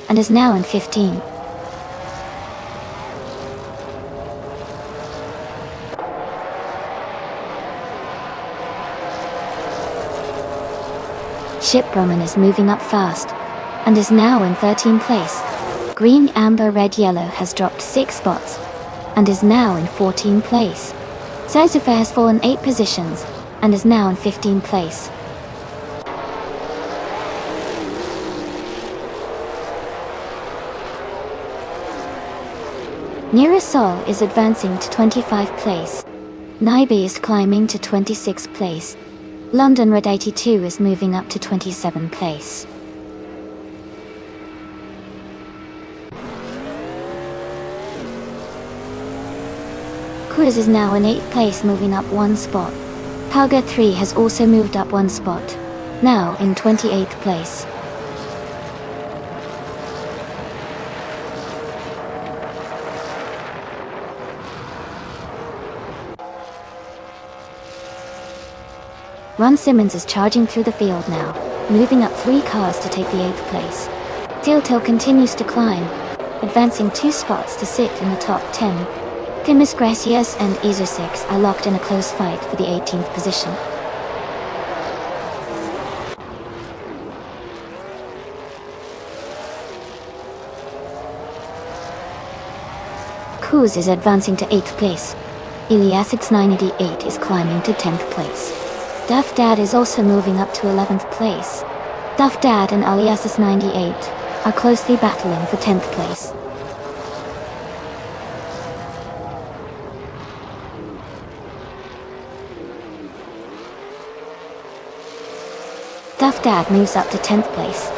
A: and is now in 15. Shiproman is moving up fast, and is now in 13th place. Green, amber, red, yellow has dropped 6 spots, and is now in 14th place. Sisypha has fallen 8 positions, and is now in 15th place. Nearasol is advancing to 25th place. Naibe is climbing to 26th place. London Red 82 is moving up to 27th place. Quiz is now in 8th place, moving up 1 spot. Palga 3 has also moved up 1 spot, now in 28th place. Ron Simmons is charging through the field now, moving up 3 cars to take the 8th place. Tiltil continues to climb, advancing 2 spots to sit in the top 10. Timus Gracias and Iser6 are locked in a close fight for the 18th position. Kuz is advancing to 8th place. Iliasix988 is climbing to 10th place. Duff Dad is also moving up to 11th place. Duff Dad and Iliasix98 are closely battling for 10th place. Duff Dad moves up to 10th place.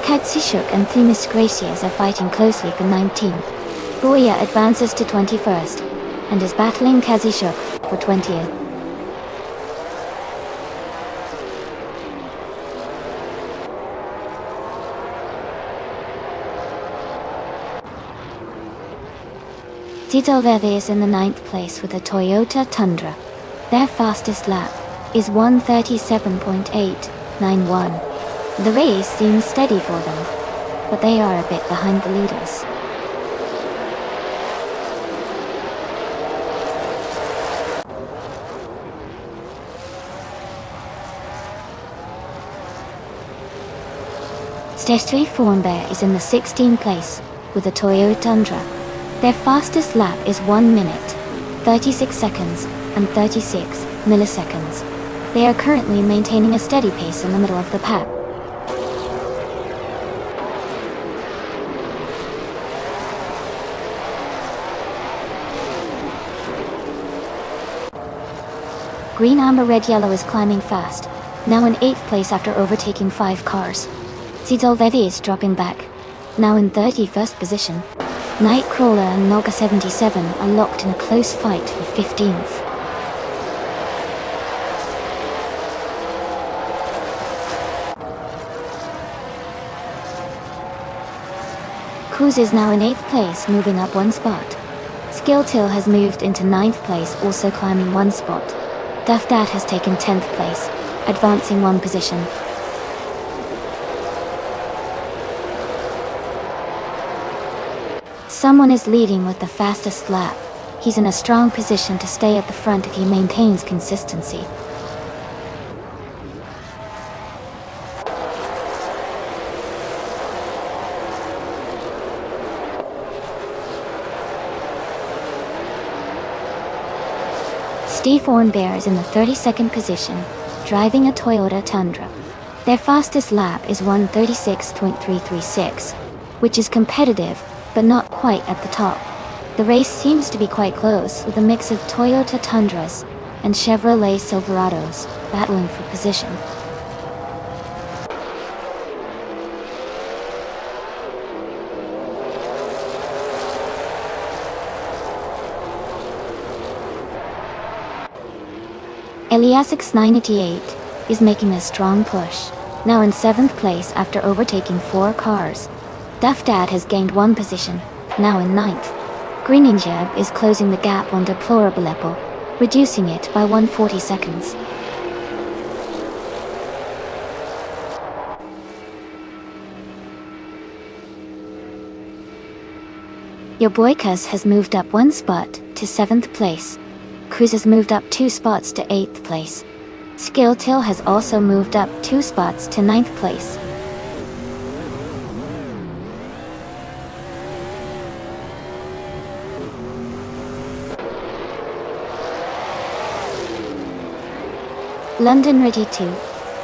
A: Katsishuk and Themis Gracias are fighting closely for 19th. Boya advances to 21st, and is battling Kazishuk for 20th. Tito Verde is in the 9th place with a Toyota Tundra. Their fastest lap is 1:37.891. The race seems steady for them, but they are a bit behind the leaders. Stestri Thornbear is in the 16th place with a Toyota Tundra. Their fastest lap is 1 minute, 36 seconds, and 36 milliseconds. They are currently maintaining a steady pace in the middle of the pack. Green, Amber, Red, Yellow is climbing fast, now in 8th place after overtaking 5 cars. Zidolvedi is dropping back, now in 31st position. Nightcrawler and Noga77 are locked in a close fight for 15th. Cruz is now in 8th place, moving up 1 spot. Skilltil has moved into 9th place, also climbing 1 spot. Duff Dad has taken 10th place, advancing 1 position. Someone is leading with the fastest lap. He's in a strong position to stay at the front if he maintains consistency. Steve Hornbear is in the 32nd position, driving a Toyota Tundra. Their fastest lap is 1:36.336, which is competitive, but not quite at the top. The race seems to be quite close, with a mix of Toyota Tundras and Chevrolet Silverados battling for position. Eliasix988 is making a strong push, now in 7th place after overtaking 4 cars. Duff Dad has gained 1 position, now in 9th. Greeninjab is closing the gap on Deplorablepo, reducing it by 140 seconds. Your Boykas has moved up 1 spot to 7th place. Cruz has moved up 2 spots to 8th place. Skilltil has also moved up 2 spots to 9th place. London Ready 2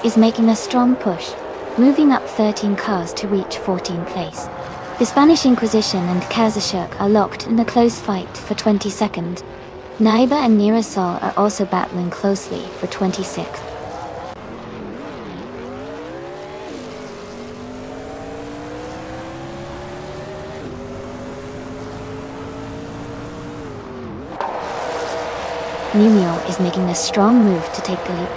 A: is making a strong push, moving up 13 cars to reach 14th place. The Spanish Inquisition and Kazashuk are locked in a close fight for 22nd. Naiba and Nirasol are also battling closely for 26th. Numio is making a strong move to take the lead.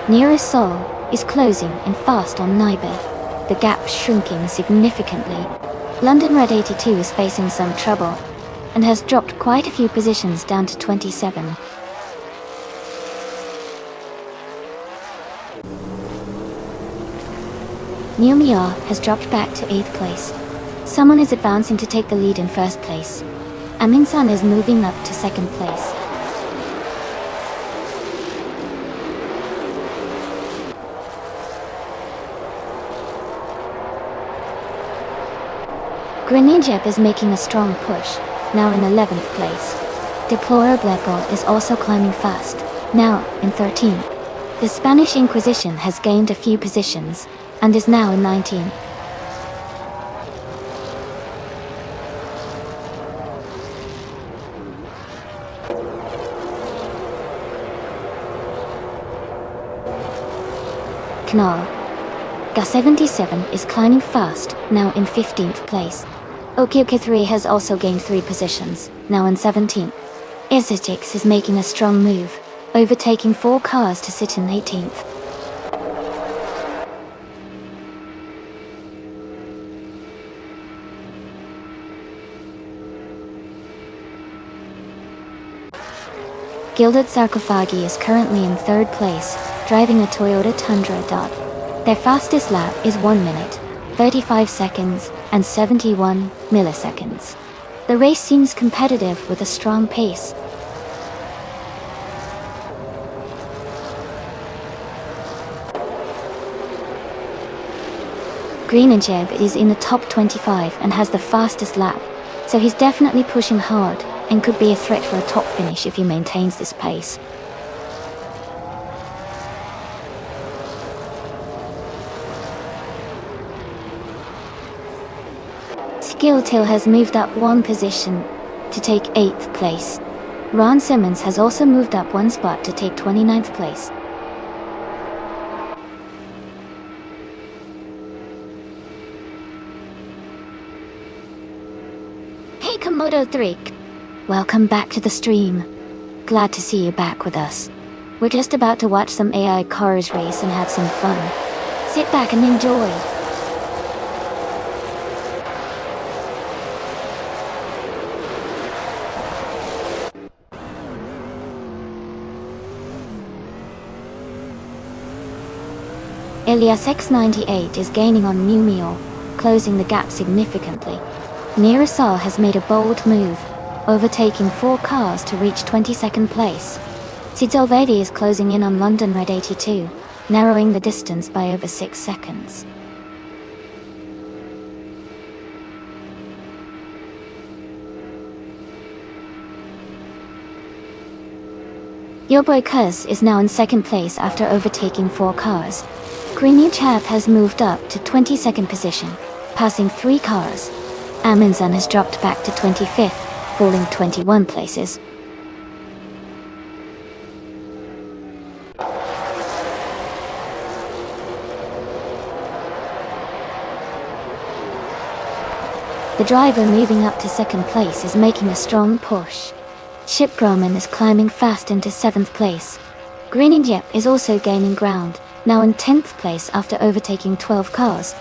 A: Nirasol is closing and fast on Naiba, the gap shrinking significantly. London Red 82 is facing some trouble, and has dropped quite a few positions down to 27. Numio has dropped back to 8th place, Someone is advancing to take the lead in first place. Amin-san is moving up to second place. Greninjep is making a strong push, now in 11th place. Deplorable is also climbing fast, now in 13th. The Spanish Inquisition has gained a few positions, and is now in 19th. Knall. Ga77 is climbing fast, now in 15th place. Okyuka3 has also gained 3 positions, now in 17th. Isotix is making a strong move, overtaking 4 cars to sit in 18th. Gilded Sarcophagi is currently in 3rd place, driving a Toyota Tundra. Their fastest lap is 1 minute, 35 seconds, and 71 milliseconds. The race seems competitive with a strong pace. Greninjeb is in the top 25 and has the fastest lap, so he's definitely pushing hard and could be a threat for a top finish if he maintains this pace. Skilltail has moved up 1 position to take 8th place. Ron Simmons has also moved up 1 spot to take 29th place. Hey Komodo 3! Welcome back to the stream. Glad to see you back with us. We're just about to watch some AI cars race and have some fun. Sit back and enjoy. Elias X98 is gaining on Mumio, closing the gap significantly. Nirasal has made a bold move, overtaking 4 cars to reach 22nd place. Sidzelvedi is closing in on London Red 82, narrowing the distance by over 6 seconds. Your boy Kuz is now in 2nd place after overtaking 4 cars. Greeny Chap has moved up to 22nd position, passing 3 cars. Aminzan has dropped back to 25th, falling 21 places. The driver moving up to 2nd place is making a strong push. Ship Roman is climbing fast into 7th place. Greninjep is also gaining ground, now in 10th place after overtaking 12 cars.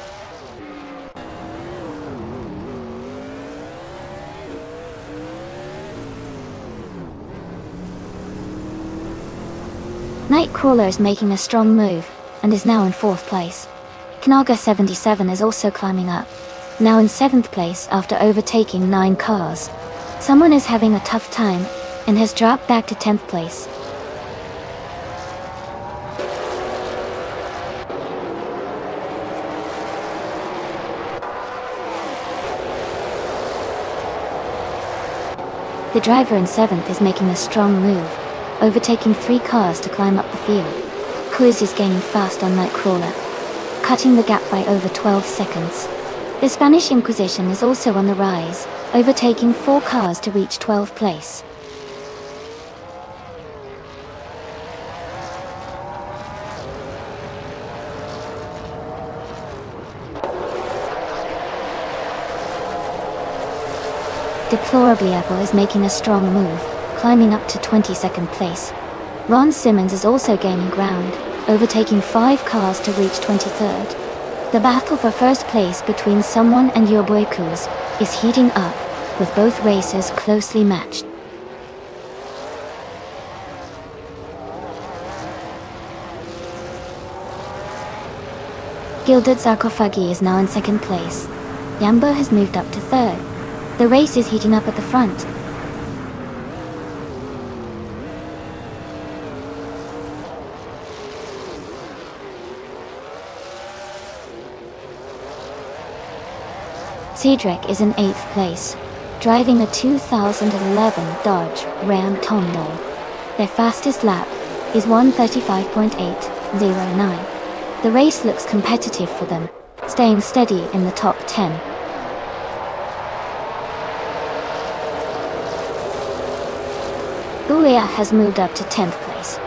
A: Nightcrawler is making a strong move, and is now in 4th place. Knaga77 is also climbing up, now in 7th place after overtaking 9 cars. Someone is having a tough time, and has dropped back to 10th place. The driver in 7th is making a strong move, overtaking 3 cars to climb up the field. Quiz is gaining fast on Nightcrawler, cutting the gap by over 12 seconds. The Spanish Inquisition is also on the rise, overtaking 4 cars to reach 12th place. Deplorably Apple is making a strong move, climbing up to 22nd place. Ron Simmons is also gaining ground, overtaking 5 cars to reach 23rd. The battle for first place between someone and your boy Kuz is heating up, with both racers closely matched. Gilded Sarcophagi is now in 2nd place. Yambo has moved up to third. The race is heating up at the front. Cedric is in 8th place, driving a 2011 Dodge Ram Tondo. Their fastest lap is 1:35.809. The race looks competitive for them, staying steady in the top 10. Julia has moved up to 10th place.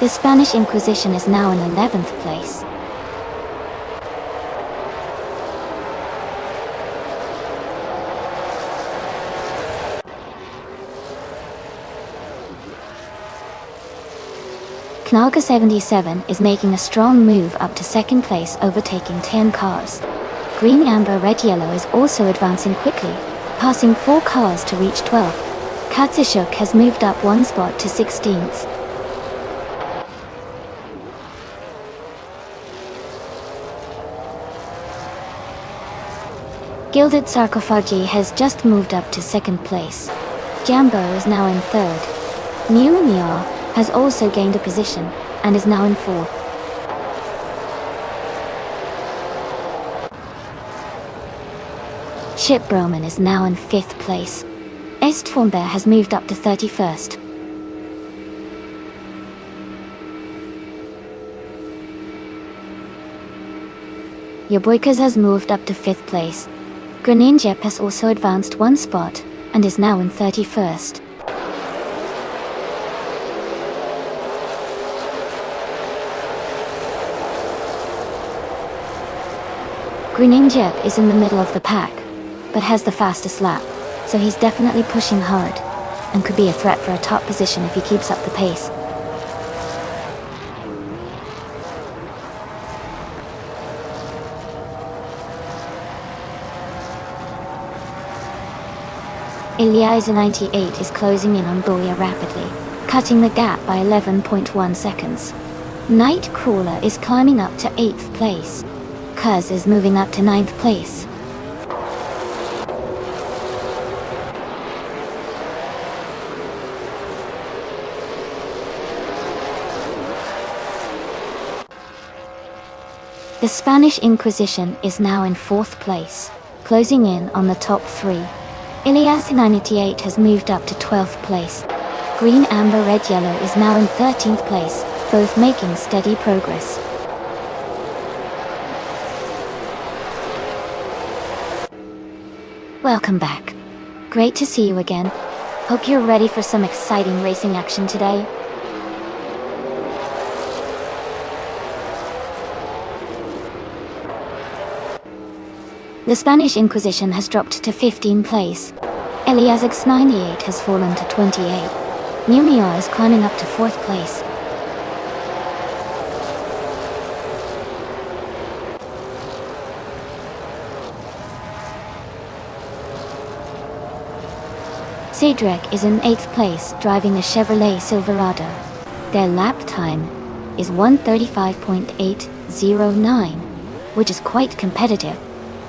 A: The Spanish Inquisition is now in 11th place. Knaga 77 is making a strong move up to 2nd place, overtaking 10 cars. Green, Amber, Red, Yellow is also advancing quickly, passing 4 cars to reach 12th. Katsishuk has moved up 1 spot to 16th. Gilded Sarcophagi has just moved up to 2nd place. Jambo is now in 3rd. Newmia has also gained a position and is now in 4th. Chip Broman is now in 5th place. Estformbear has moved up to 31st. Yaboikas has moved up to 5th place. Greninjep has also advanced 1 spot and is now in 31st. Greninjep is in the middle of the pack, but has the fastest lap, so he's definitely pushing hard, and could be a threat for a top position if he keeps up the pace. Eliza 98 is closing in on Booyah rapidly, cutting the gap by 11.1 seconds. Nightcrawler is climbing up to 8th place. Kuz is moving up to 9th place. The Spanish Inquisition is now in 4th place, closing in on the top 3. Ilias 98 has moved up to 12th place. Green, Amber, Red, Yellow is now in 13th place, both making steady progress. Welcome back. Great to see you again. Hope you're ready for some exciting racing action today. The Spanish Inquisition has dropped to 15th place. Elias X98 has fallen to 28. Numia is climbing up to 4th place. Cedric is in 8th place, driving a Chevrolet Silverado. Their lap time is 1:35.809, which is quite competitive.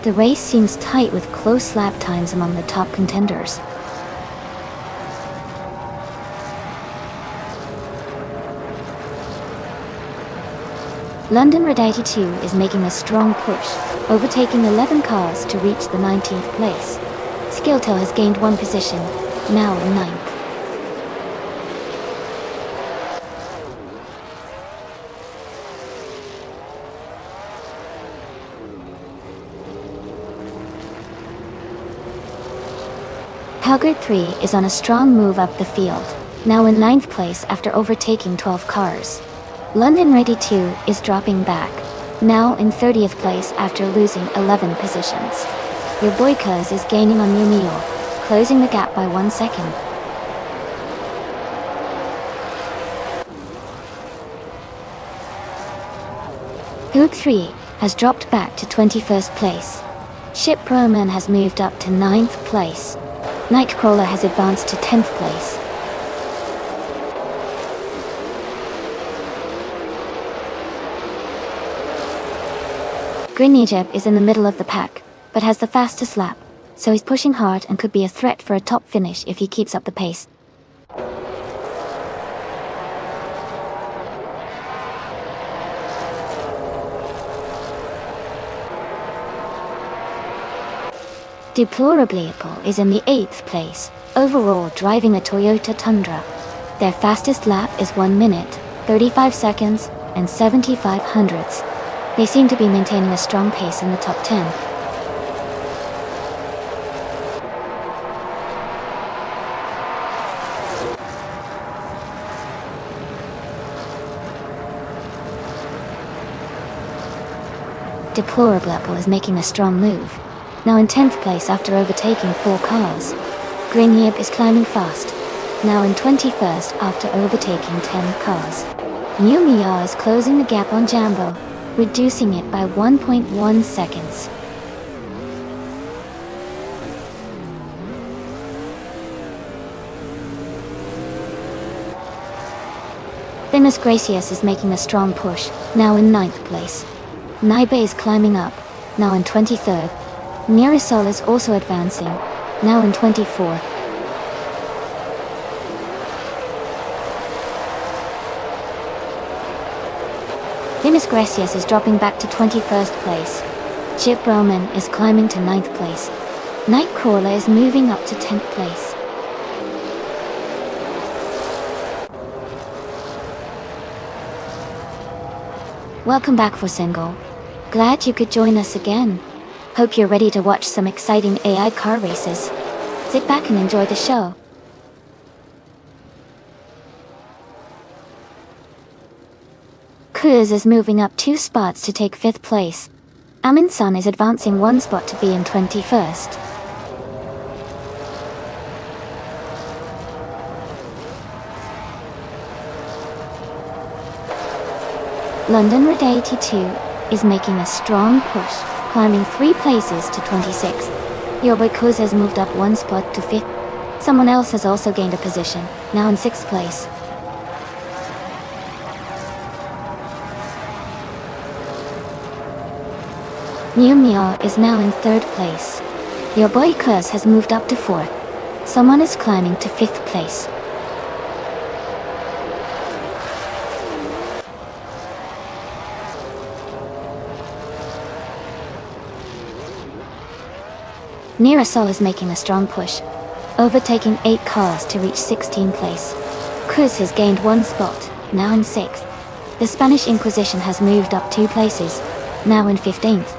A: The race seems tight with close lap times among the top contenders. London Red 82 is making a strong push, overtaking 11 cars to reach the 19th place. Skilltail has gained 1 position, now in 9th. Halgard 3 is on a strong move up the field, now in 9th place after overtaking 12 cars. London Ready 2 is dropping back, now in 30th place after losing 11 positions. Your boy Kuz is gaining on Yumio, closing the gap by 1 second. Hoog 3 has dropped back to 21st place. Ship Proman has moved up to 9th place. Nightcrawler has advanced to 10th place. Grenijeb is in the middle of the pack, but has the fastest lap, so he's pushing hard and could be a threat for a top finish if he keeps up the pace. Deplorably is in the 8th place, overall driving a Toyota Tundra. Their fastest lap is 1 minute, 35 seconds, and 75 hundredths. They seem to be maintaining a strong pace in the top 10. Deplorable is making a strong move. Now in 10th place after overtaking 4 cars. Green Yip is climbing fast. Now in 21st after overtaking 10 cars. New Mia is closing the gap on Jambo, reducing it by 1.1 seconds. Demis Gracias is making a strong push, now in 9th place. Naibe is climbing up, now in 23rd. Mirasol is also advancing, now in 24th. Demis Gracias is dropping back to 21st place. Chip Roman is climbing to 9th place. Nightcrawler is moving up to 10th place. Welcome back for Single. Glad you could join us again. Hope you're ready to watch some exciting AI car races. Sit back and enjoy the show. Cruz is moving up 2 spots to take 5th place. Aminsan is advancing 1 spot to be in 21st. London Red 82 is making a strong push, climbing 3 places to 26th. Your boy Cruz has moved up 1 spot to 5th. Someone else has also gained a position, now in 6th place. New Mia is now in 3rd place. Your boy Cruz has moved up to 4th. Someone is climbing to 5th place. Mirasol is making a strong push, overtaking 8 cars to reach 16th place. Cruz has gained 1 spot, now in 6th. The Spanish Inquisition has moved up 2 places, now in 15th.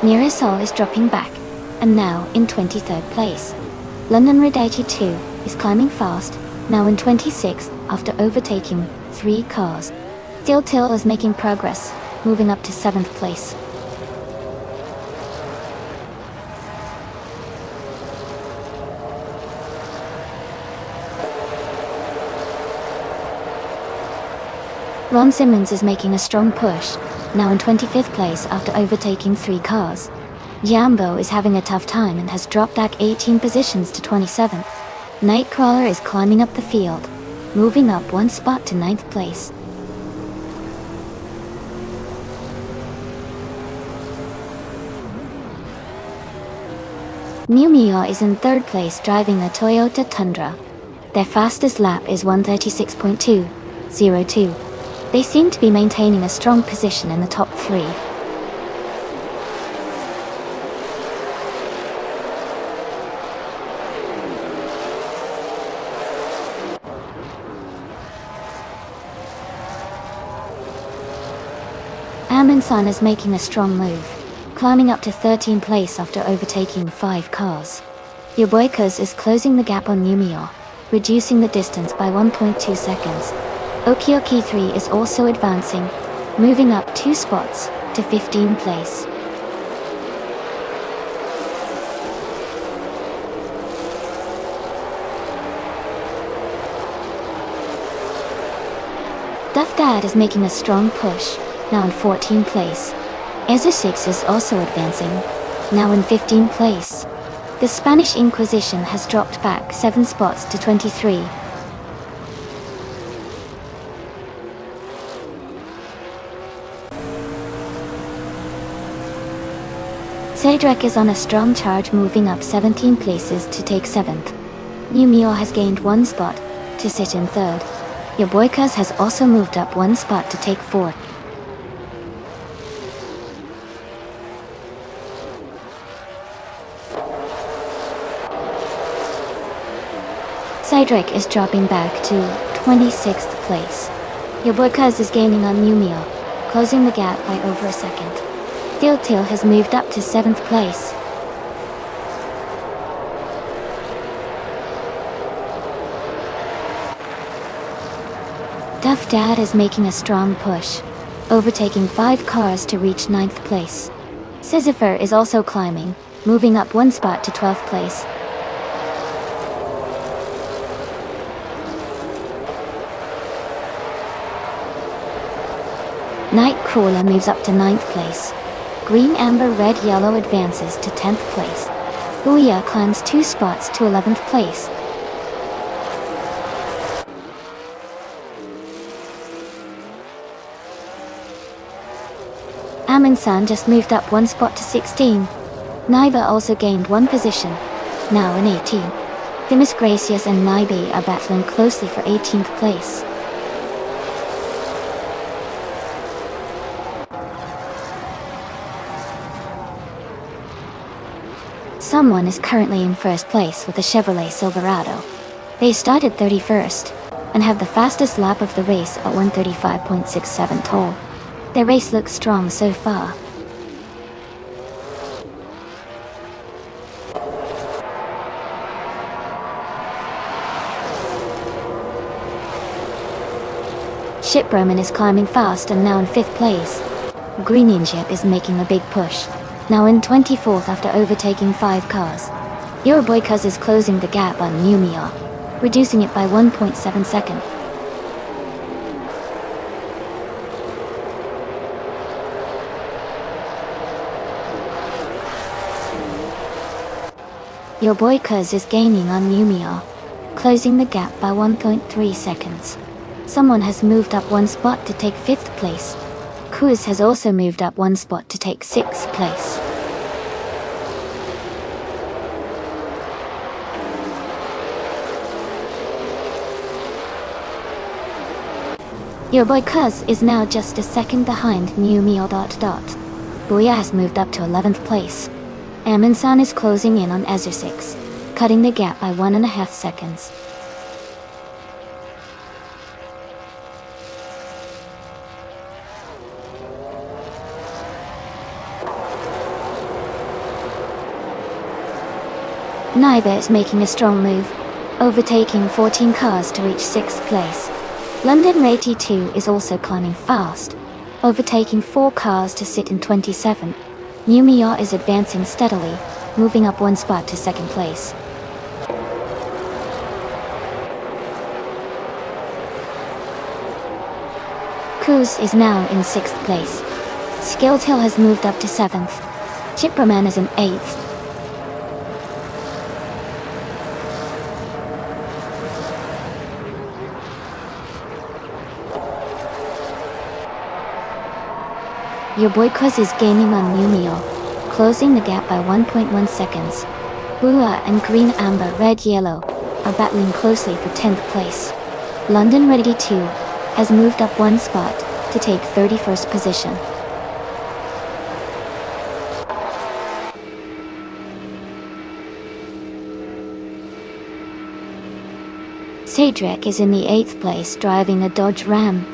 A: Mirasol is dropping back, and now in 23rd place. London Red 82 is climbing fast, now in 26th after overtaking 3 cars. Steel Till is making progress, moving up to 7th place. Ron Simmons is making a strong push, now in 25th place after overtaking 3 cars. Jambo is having a tough time and has dropped back 18 positions to 27th. Nightcrawler is climbing up the field, moving up 1 spot to 9th place. New Mia is in 3rd place driving a Toyota Tundra. Their fastest lap is 136.202. They seem to be maintaining a strong position in the top 3. Aminsan is making a strong move, climbing up to 13th place after overtaking 5 cars. Your boy Cruz is closing the gap on Numio, reducing the distance by 1.2 seconds. Okioki 3 is also advancing, moving up 2 spots to 15th place. Duff Dad is making a strong push, now in 14th place. Ezra 6 is also advancing, now in 15th place. The Spanish Inquisition has dropped back 7 spots to 23. Cedric is on a strong charge, moving up 17 places to take 7th. Numio has gained 1 spot to sit in 3rd. Your boy Cuz has also moved up 1 spot to take 4th. Cedric is dropping back to 26th place. Your boy Cuz is gaining on Numio, closing the gap by over a second. Tiltil has moved up to 7th place. Duff Dad is making a strong push, overtaking 5 cars to reach 9th place. Sisypher is also climbing, moving up 1 spot to 12th place. Nightcrawler moves up to 9th place. Green, Amber, Red, Yellow advances to 10th place. Booyah climbs 2 spots to 11th place. Amin-san just moved up 1 spot to 16. Naiba also gained 1 position, now in 18. Demis Gracias and Naibe are battling closely for 18th place. Someone is currently in 1st place with a Chevrolet Silverado. They started 31st, and have the fastest lap of the race at 1:35.67 toll. Their race looks strong so far. Ship Roman is climbing fast and now in 5th place. Green Ninja is making a big push, now in 24th after overtaking 5 cars. Your boy Cuz is closing the gap on Numio, reducing it by 1.7 seconds. Your boy Cuz is gaining on Numio, closing the gap by 1.3 seconds. Someone has moved up 1 spot to take 5th place. Kuz has also moved up 1 spot to take 6th place. Your boy Cuz is now just a second behind Numio. Booyah has moved up to 11th place. Amin-san is closing in on Ezra6, cutting the gap by 1.5 seconds. Naiba is making a strong move, overtaking 14 cars to reach 6th place. London Ray T2 is also climbing fast, overtaking 4 cars to sit in 27th. Numio is advancing steadily, moving up 1 spot to 2nd place. Kuz is now in 6th place. Skilltail has moved up to 7th. Chipperman is in 8th. Your boy Kuz is gaining on Numio, closing the gap by 1.1 seconds. Bua and Green, Amber, Red, Yellow are battling closely for 10th place. London Ready 2 has moved up 1 spot to take 31st position. Cedric is in the 8th place driving a Dodge Ram.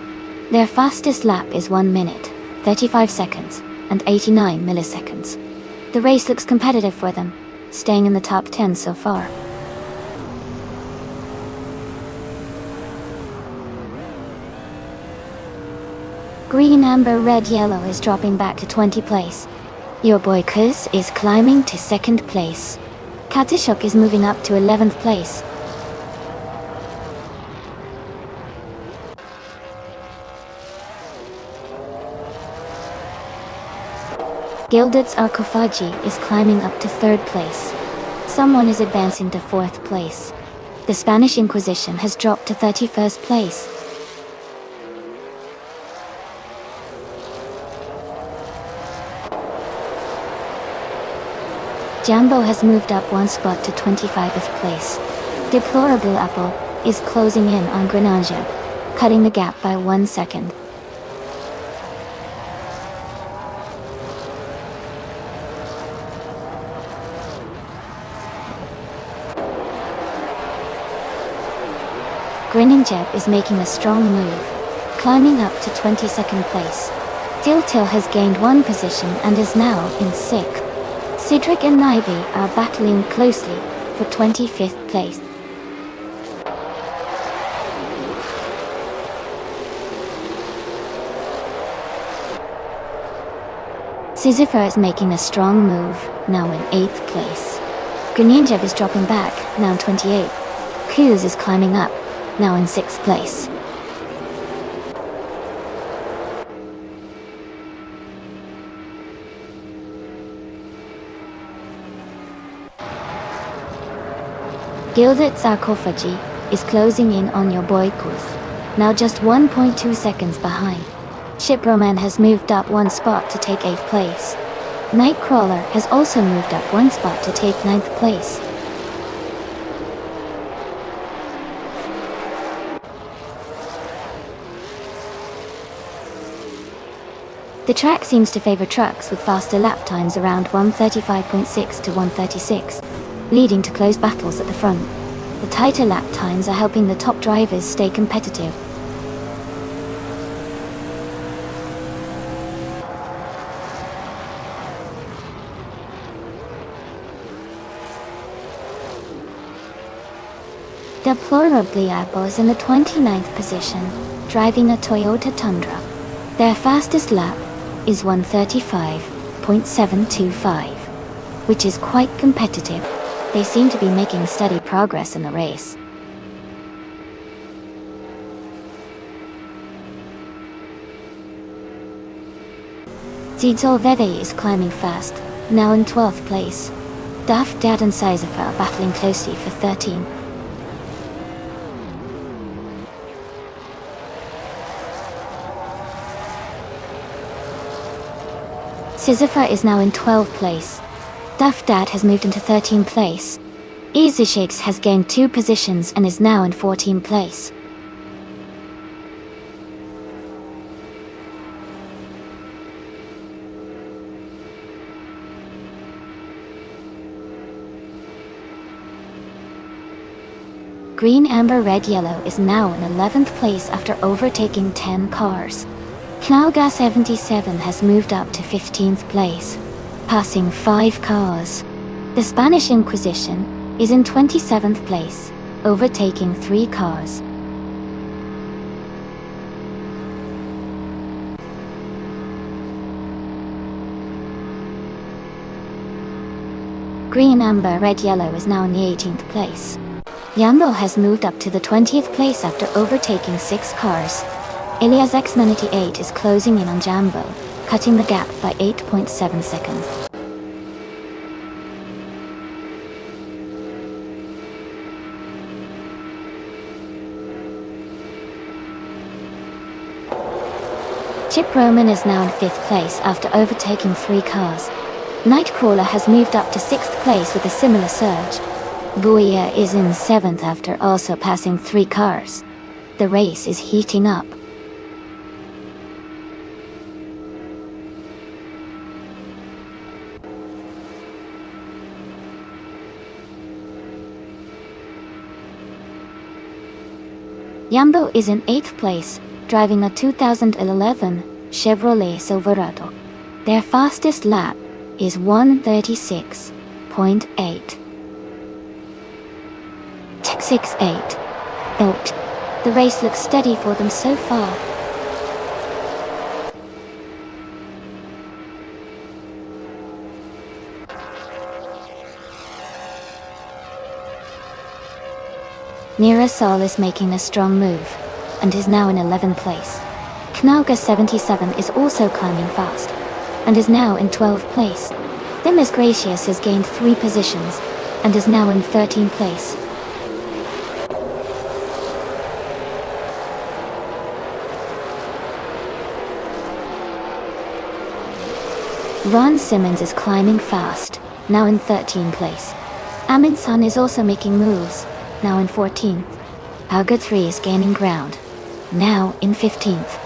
A: Their fastest lap is 1 minute, 35 seconds, and 89 milliseconds. The race looks competitive for them, staying in the top 10 so far. Green, Amber, Red, Yellow is dropping back to 20 place. Your boy Kuz is climbing to 2nd place. Katishuk is moving up to 11th place. Gilded's Arkofaji is climbing up to 3rd place. Someone is advancing to 4th place. The Spanish Inquisition has dropped to 31st place.
B: Jambo has moved up one spot to 25th place. Deplorable Apple is closing in on Grenanja, cutting the gap by 1 second. Grinning Jeb is making a strong move, climbing up to 22nd place. Tiltil has gained 1 position and is now in 6th. Cedric and Nivy are battling closely for 25th place. Sisyphor is making a strong move, now in 8th place. Greninjeb is dropping back, now in 28th. Kuz is climbing up, now in 6th place. Gilded Sarcophagy is closing in on your boy Kuz, now just 1.2 seconds behind. Shiproman has moved up 1 spot to take 8th place. Nightcrawler has also moved up 1 spot to take 9th place. The track seems to favor trucks with faster lap times around 1:35.6 to 1:36, leading to close battles at the front. The tighter lap times are helping the top drivers stay competitive. Deplorably Apple is in the 29th position, driving a Toyota Tundra. Their fastest lap is 1:35.725, which is quite competitive. They seem to be making steady progress in the race. Zidol Vede is climbing fast, now in 12th place. Daft Dad and Sisyphor are battling closely for 13. Sisyphor is now in 12th place. Daft Dad has moved into 13th place. Easy Shakes has gained 2 positions and is now in 14th place. Green Amber Red Yellow is now in 11th place after overtaking 10 cars. Knauga 77 has moved up to 15th place, passing 5 cars. The Spanish Inquisition is in 27th place, overtaking 3 cars. Green Amber Red Yellow is now in the 18th place. Yambo has moved up to the 20th place after overtaking 6 cars. Ilias X98 is closing in on Jambo, cutting the gap by 8.7 seconds. Chip Roman is now in 5th place after overtaking 3 cars. Nightcrawler has moved up to 6th place with a similar surge. Booyah is in 7th after also passing 3 cars. The race is heating up. Yambo is in 8th place, driving a 2011 Chevrolet Silverado. Their fastest lap is 1:36.8. 6.8. Note, the race looks steady for them so far. Mirasol is making a strong move, and is now in 11th place. Knauga 77 is also climbing fast, and is now in 12th place. Thimis Gracious has gained 3 positions, and is now in 13th place. Ron Simmons is climbing fast,
A: now in 13th place. Amundsen is also making moves, now in 14th. Hager 3 is gaining ground, now in 15th.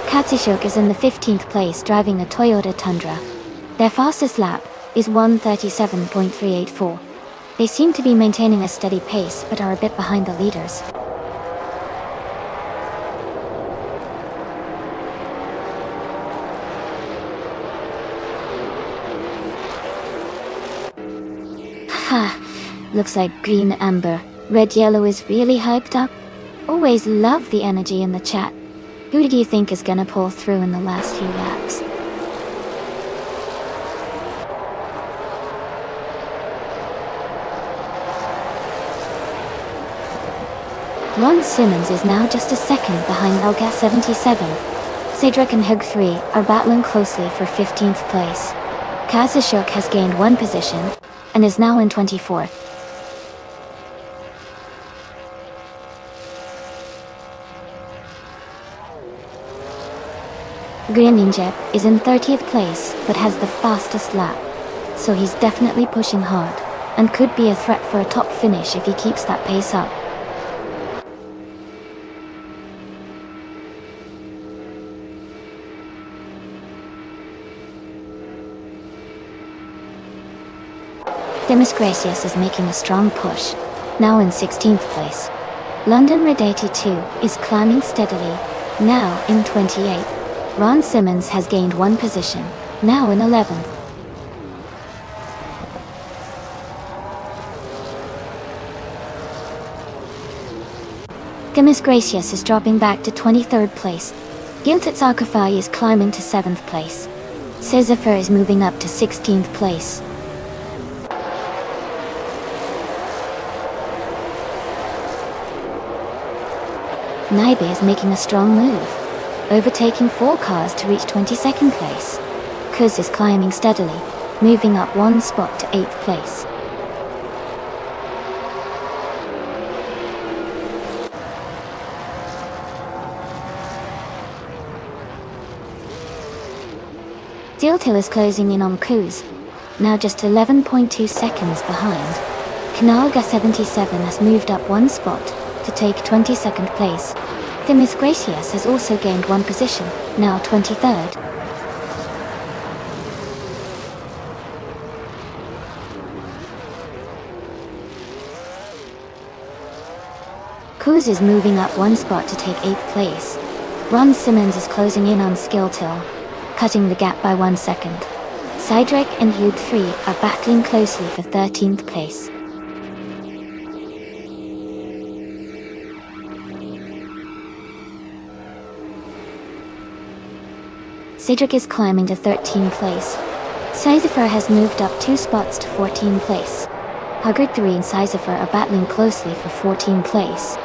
A: Katsushuk is in the 15th place driving a Toyota Tundra. Their fastest lap is 1:37.384. They seem to be maintaining a steady pace but are a bit behind the leaders. Ha! Looks like green amber. Red yellow is really hyped up. Always love the energy in the chat. Who do you think is gonna pull through in the last few laps? Ron Simmons is now just a second behind Elgas 77. Cedric and Hug 3 are battling closely for 15th place. Kazushuk has gained one position and is now in 24th. Greninja is in 30th place but has the fastest lap, so he's definitely pushing hard and could be a threat for a top finish if he keeps that pace up. Demis Gracias is making a strong push, now in 16th place. London Red 82 is climbing steadily, now in 28th. Ron Simmons has gained one position, now in 11th. Demis Gracias is dropping back to 23rd place. Giltet Sarkofai is climbing to 7th place. Sisyphur is moving up to 16th place. Naibe is making a strong move, overtaking 4 cars to reach 22nd place. Kuz is climbing steadily, moving up 1 spot to 8th place. Diltil is closing in on Kuz, now just 11.2 seconds behind. Kanalga 77 has moved up 1 spot to take 22nd place. Demis Gracias has also gained one position, now 23rd. Kuz is moving up 1 spot to take 8th place. Ron Simmons is closing in on Skilltil, cutting the gap by 1 second. Cydric and Hugh 3 are battling closely for 13th place. Cedric is climbing to 13th place. Sisyphur has moved up 2 spots to 14th place. Huggard 3 and Sisyphur are battling closely for 14th place.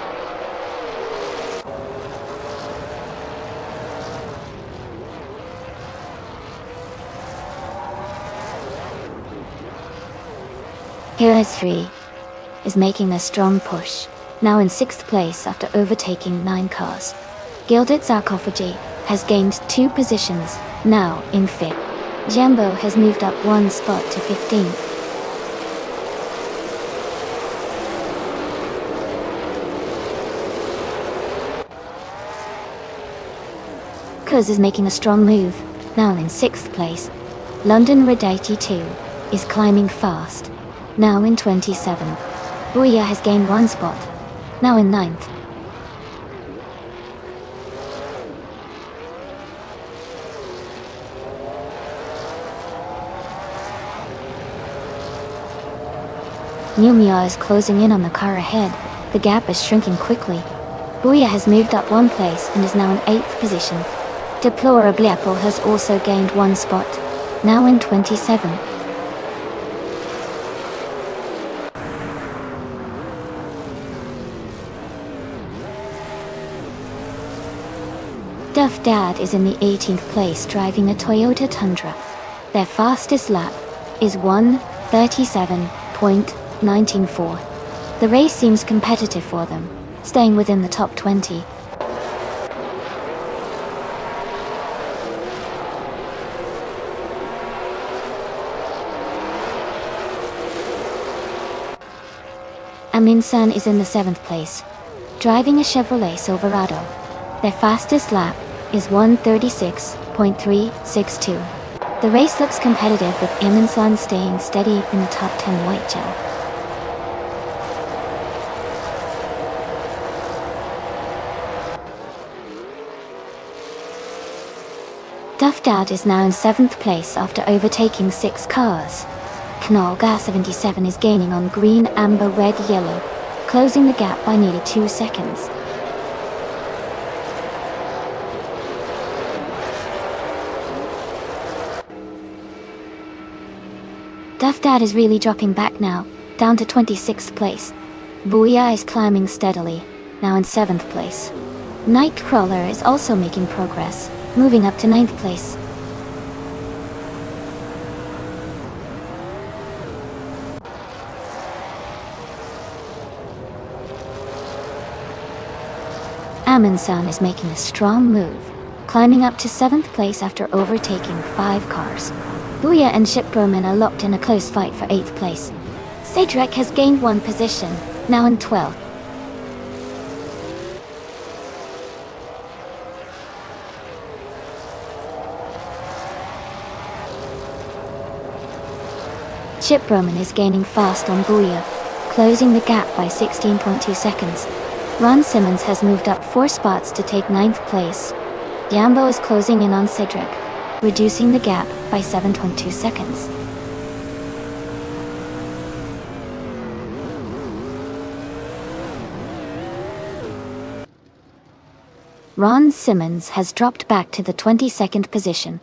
A: Heroes 3 is making a strong push, now in 6th place after overtaking 9 cars. Gilded Sarcophagy has gained 2 positions, now in 5th. Jambo has moved up 1 spot to 15th. Kuz is making a strong move, now in 6th place. London Red 82 is climbing fast, now in 27th. Booyah has gained 1 spot, now in 9th. Numia is closing in on the car ahead. The gap is shrinking quickly. Booyah has moved up 1 place and is now in 8th position. Deplorableapple has also gained 1 spot, now in 27th. Duff Dad is in the 18th place driving a Toyota Tundra. Their fastest lap is 1:37.194. The race seems competitive for them, staying within the top 20. Amin-san is in the 7th place, driving a Chevrolet Silverado. Their fastest lap is 1:36.362. The race looks competitive with Amin-san staying steady in the top 10 white gel. Duff-Dad is now in 7th place after overtaking 6 cars. Knolga 77 is gaining on green, amber, red, yellow, closing the gap by nearly 2 seconds. Duff-Dad is really dropping back now, down to 26th place. Booyah is climbing steadily, now in 7th place. Nightcrawler is also making progress, moving up to 9th place. Amin-san is making a strong move, climbing up to 7th place after overtaking 5 cars. Booyah and Shipbroman are locked in a close fight for 8th place. Cedric has gained 1 position, now in 12th. Shipbroman is gaining fast on Booyah, closing the gap by 16.2 seconds. Ron Simmons has moved up 4 spots to take 9th place. Yambo is closing in on Cedric, reducing the gap by 7.2 seconds. Ron Simmons has dropped back to the 22nd position.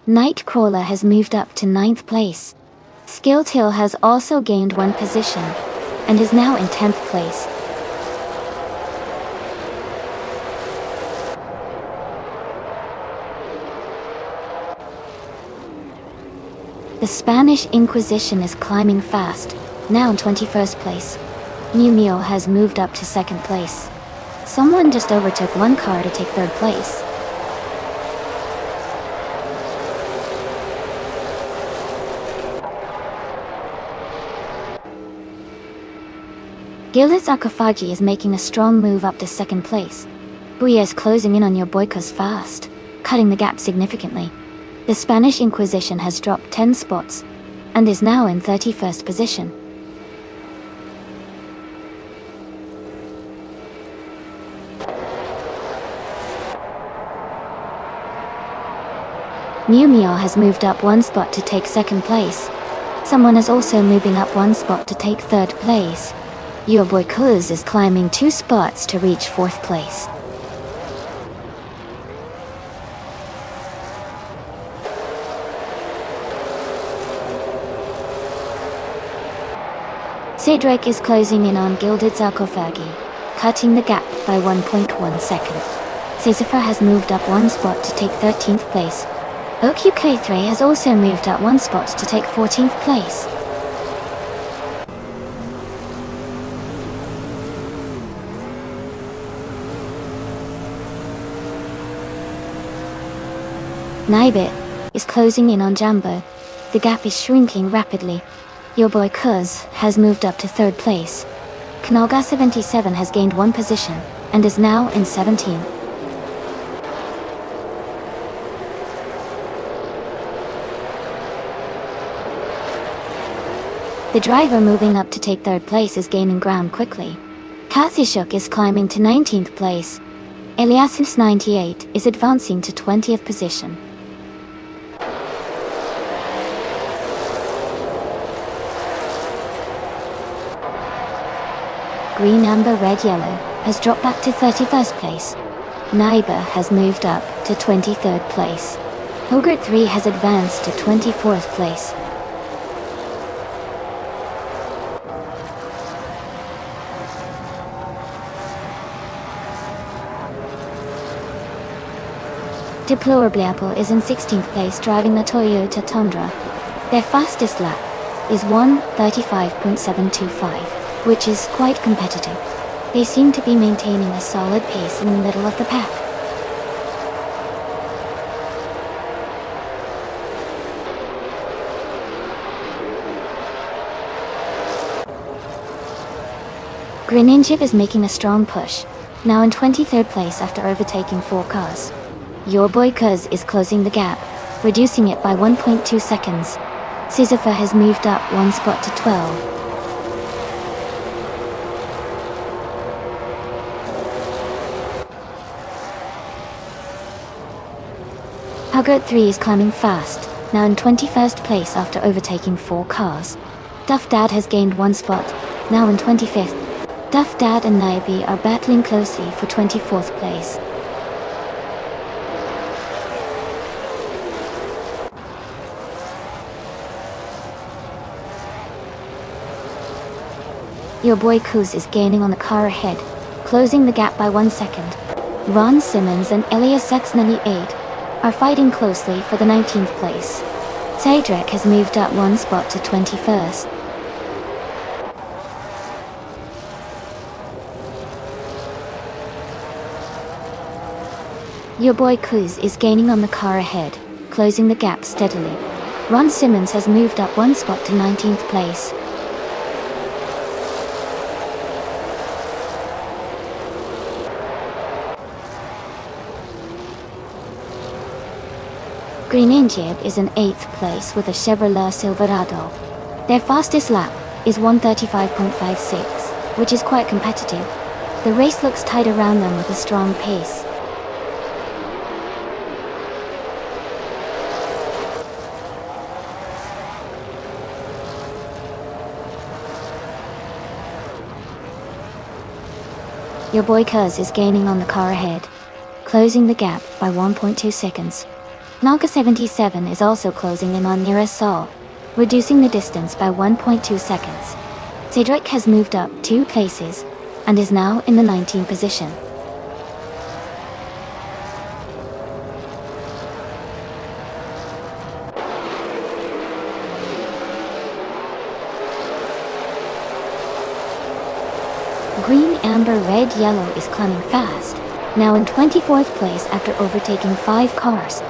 A: Nightcrawler has moved up to 9th place. Skilled Hill has also gained 1 position, and is now in 10th place. The Spanish Inquisition is climbing fast, now in 21st place. Mew Mew has moved up to 2nd place. Someone just overtook 1 car to take 3rd place. Gildas Akafagi is making a strong move up to 2nd place. Booyah is closing in on your boykos fast, cutting the gap significantly. The Spanish Inquisition has dropped 10 spots, and is now in 31st position. Mew Mew has moved up 1 spot to take 2nd place. Someone is also moving up 1 spot to take 3rd place. Your boy Kuz is climbing 2 spots to reach 4th place. Cedric is closing in on Gilded Sarcophagi, cutting the gap by 1.1 seconds. Sisyphor has moved up 1 spot to take 13th place. OQK3 has also moved up 1 spot to take 14th place. Naibit is closing in on Jambo. The gap is shrinking rapidly. Your boy Kuz has moved up to 3rd place. Knolga 77 has gained 1 position, and is now in 17th. The driver moving up to take 3rd place is gaining ground quickly. Kathishuk is climbing to 19th place. Eliasis 98 is advancing to 20th position. Green, Amber, Red, Yellow has dropped back to 31st place. Naiba has moved up to 23rd place. Hogart 3 has advanced to 24th place. Deplorableapple is in 16th place driving the Toyota Tundra. Their fastest lap is 1:35.725, which is quite competitive. They seem to be maintaining a solid pace in the middle of the pack. Greninja is making a strong push, now in 23rd place after overtaking 4 cars. Your boy Kuz is closing the gap, reducing it by 1.2 seconds. Sisypha has moved up 1 spot to 12. Huggert 3 is climbing fast, now in 21st place after overtaking 4 cars. Duff Dad has gained 1 spot, now in 25th. Duff Dad and Naibi are battling closely for 24th place. Your boy Kuz is gaining on the car ahead, closing the gap by 1 second. Ron Simmons and Elias X98 are fighting closely for the 19th place. Cedric has moved up 1 spot to 21st. Your boy Kuz is gaining on the car ahead, closing the gap steadily. Ron Simmons has moved up 1 spot to 19th place. Greninja is in 8th place with a Chevrolet Silverado. Their fastest lap is 1:35.56, which is quite competitive. The race looks tight around them with a strong pace. Your boy Kuz is gaining on the car ahead, closing the gap by 1.2 seconds. Naga 77 is also closing in on nearest Saul, reducing the distance by 1.2 seconds. Cedric has moved up 2 places, and is now in the 19th position. Green, Amber, Red, Yellow is climbing fast, now in 24th place after overtaking 5 cars.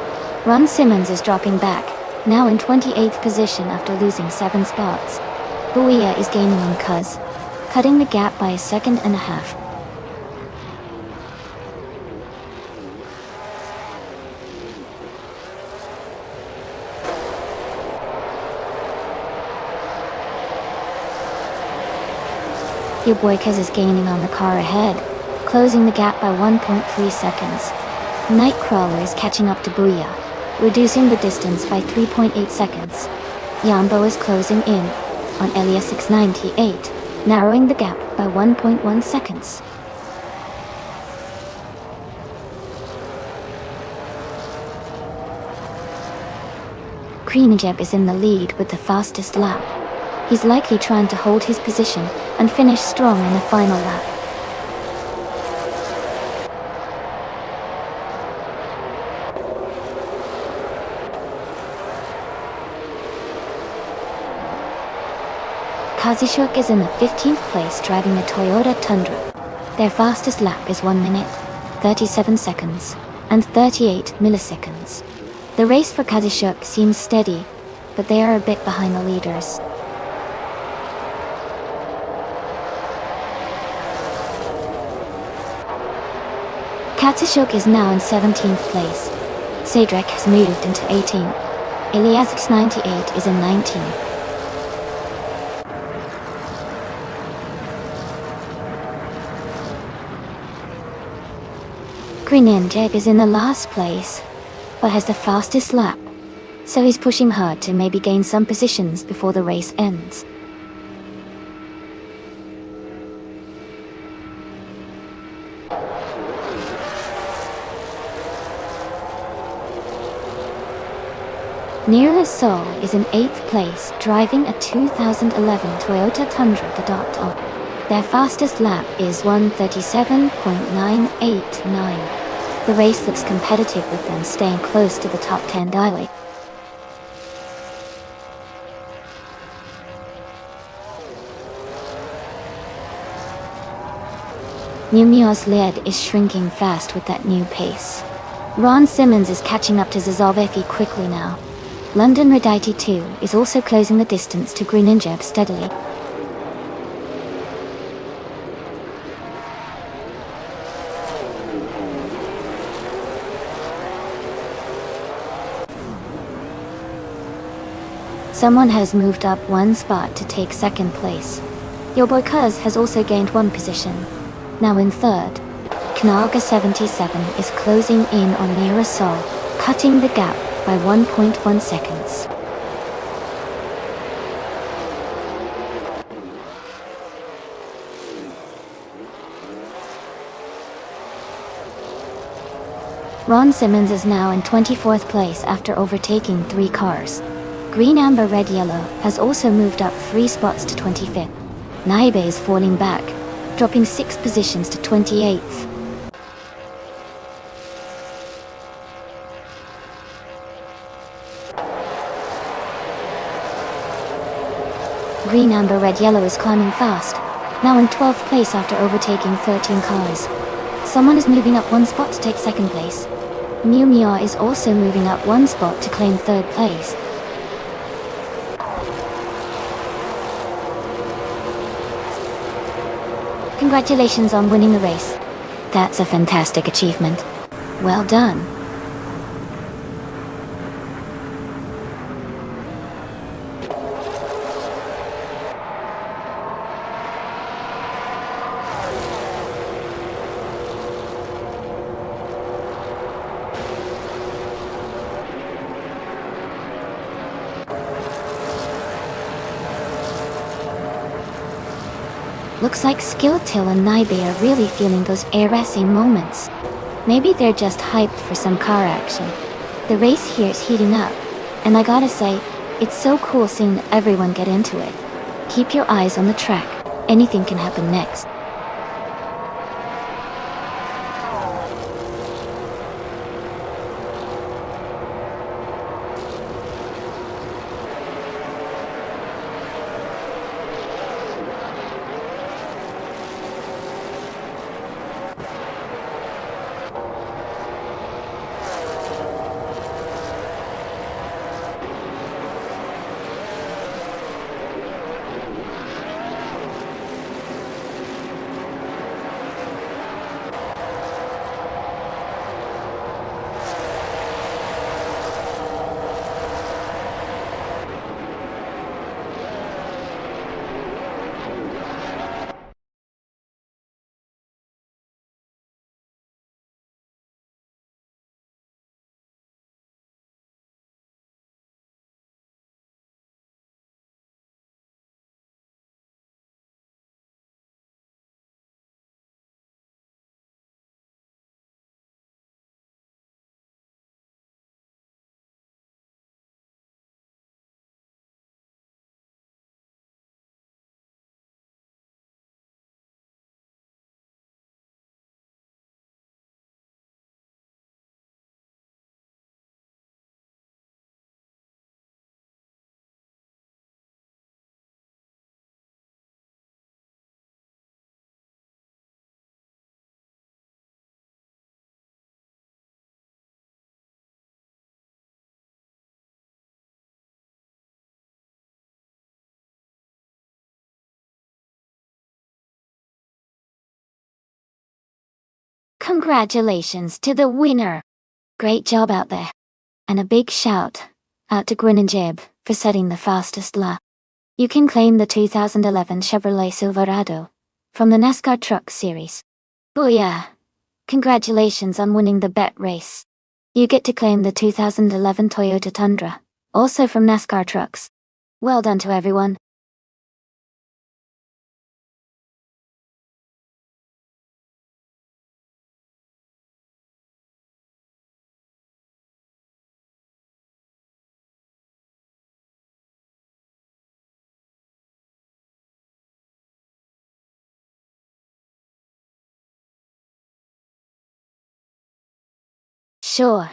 A: Ron Simmons is dropping back, now in 28th position after losing 7 spots. Booyah is gaining on Kuz, cutting the gap by 1.5 seconds. Your boy Kuz is gaining on the car ahead, closing the gap by 1.3 seconds. Nightcrawler is catching up to Booyah, reducing the distance by 3.8 seconds. Yambo is closing in on Elias X98, narrowing the gap by 1.1 seconds. Greninja is in the lead with the fastest lap. He's likely trying to hold his position and finish strong in the final lap. Kazishuk is in the 15th place driving the Toyota Tundra. Their fastest lap is 1 minute, 37 seconds, and 38 milliseconds. The race for Kazishuk seems steady, but they are a bit behind the leaders. Kazishuk is now in 17th place. Cedric has moved into 18th. Elias X98 is in 19th. Greninja is in the last place, but has the fastest lap, so he's pushing hard to maybe gain some positions before the race ends. Nearest Seoul is in 8th place driving a 2011 Toyota Tundra the .top. Their fastest lap is 1:37.989. The race looks competitive with them staying close to the top 10 daily. Mew Mew's lead is shrinking fast with that new pace. Ron Simmons is catching up to Zazovefi quickly now. London Redite 2 is also closing the distance to Greninjab steadily. Someone has moved up one spot to take second place. Your boy Cuz has also gained one position. Now in third, Knaga 77 is closing in on Mirasol, cutting the gap by 1.1 seconds. Ron Simmons is now in 24th place after overtaking 3 cars. Green, Amber, Red, Yellow has also moved up 3 spots to 25th. Naibe is falling back, dropping 6 positions to 28th. Green, Amber, Red, Yellow is climbing fast, now in 12th place after overtaking 13 cars. Someone is moving up 1 spot to take second place. Mew Mew is also moving up 1 spot to claim 3rd place. Congratulations on winning the race. That's a fantastic achievement. Well done. Looks like Skilltail and Naibe are really feeling those air racing moments. Maybe they're just hyped for some car action. The race here is heating up, and I gotta say, it's so cool seeing everyone get into it. Keep your eyes on the track, anything can happen next. Congratulations to the winner! Great job out there. And a big shout out to Greninjab for setting the fastest lap. You can claim the 2011 Chevrolet Silverado from the NASCAR Truck Series. Booyah! Congratulations on winning the bet race. You get to claim the 2011 Toyota Tundra, also from NASCAR Trucks. Well done to everyone. Sure.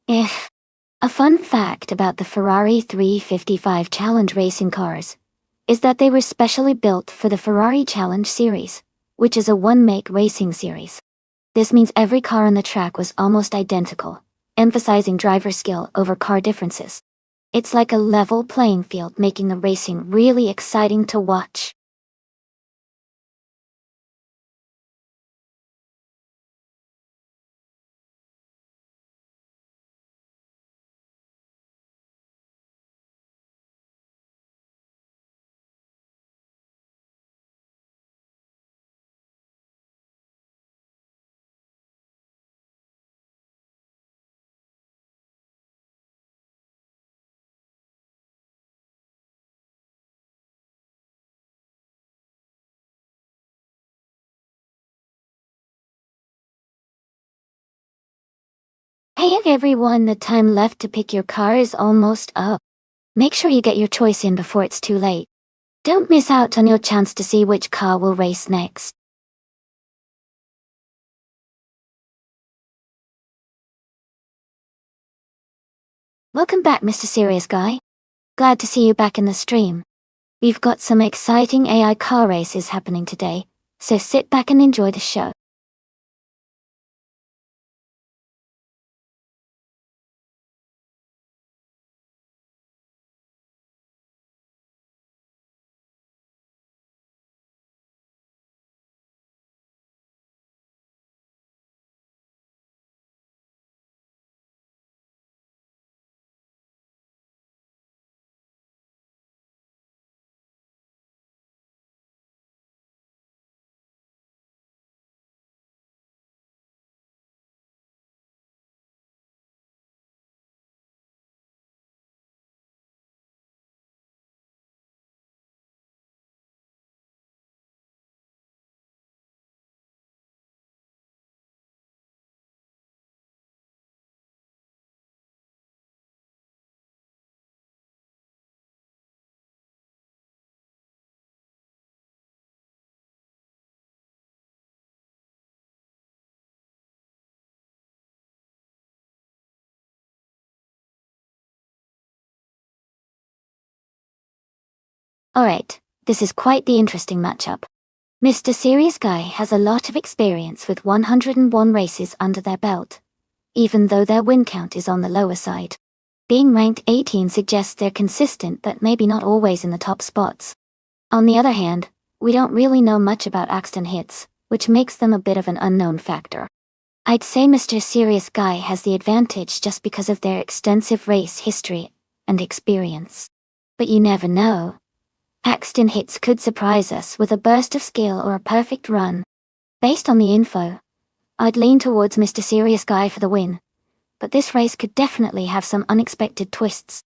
A: A fun fact about the Ferrari 355 Challenge racing cars is that they were specially built for the Ferrari Challenge series. which is a one-make racing series. This means every car on the track was almost identical, emphasizing driver skill over car differences. It's like a level playing field, making the racing really exciting to watch. Hey everyone, the time left to pick your car is almost up. Make sure you get your choice in before it's too late. Don't miss out on your chance to see which car will race next. Welcome back, Mr. Serious Guy. Glad to see you back in the stream. We've got some exciting AI car races happening today, so sit back and enjoy the show. Alright, this is quite the interesting matchup. Mr. Serious Guy has a lot of experience with 101 races under their belt, even though their win count is on the lower side. Being ranked 18 suggests they're consistent but maybe not always in the top spots. On the other hand, we don't really know much about accident hits, which makes them a bit of an unknown factor. I'd say Mr. Serious Guy has the advantage just because of their extensive race history and experience. But you never know. Paxton hits could surprise us with a burst of skill or a perfect run. Based on the info, I'd lean towards Mr. Serious Guy for the win, but this race could definitely have some unexpected twists.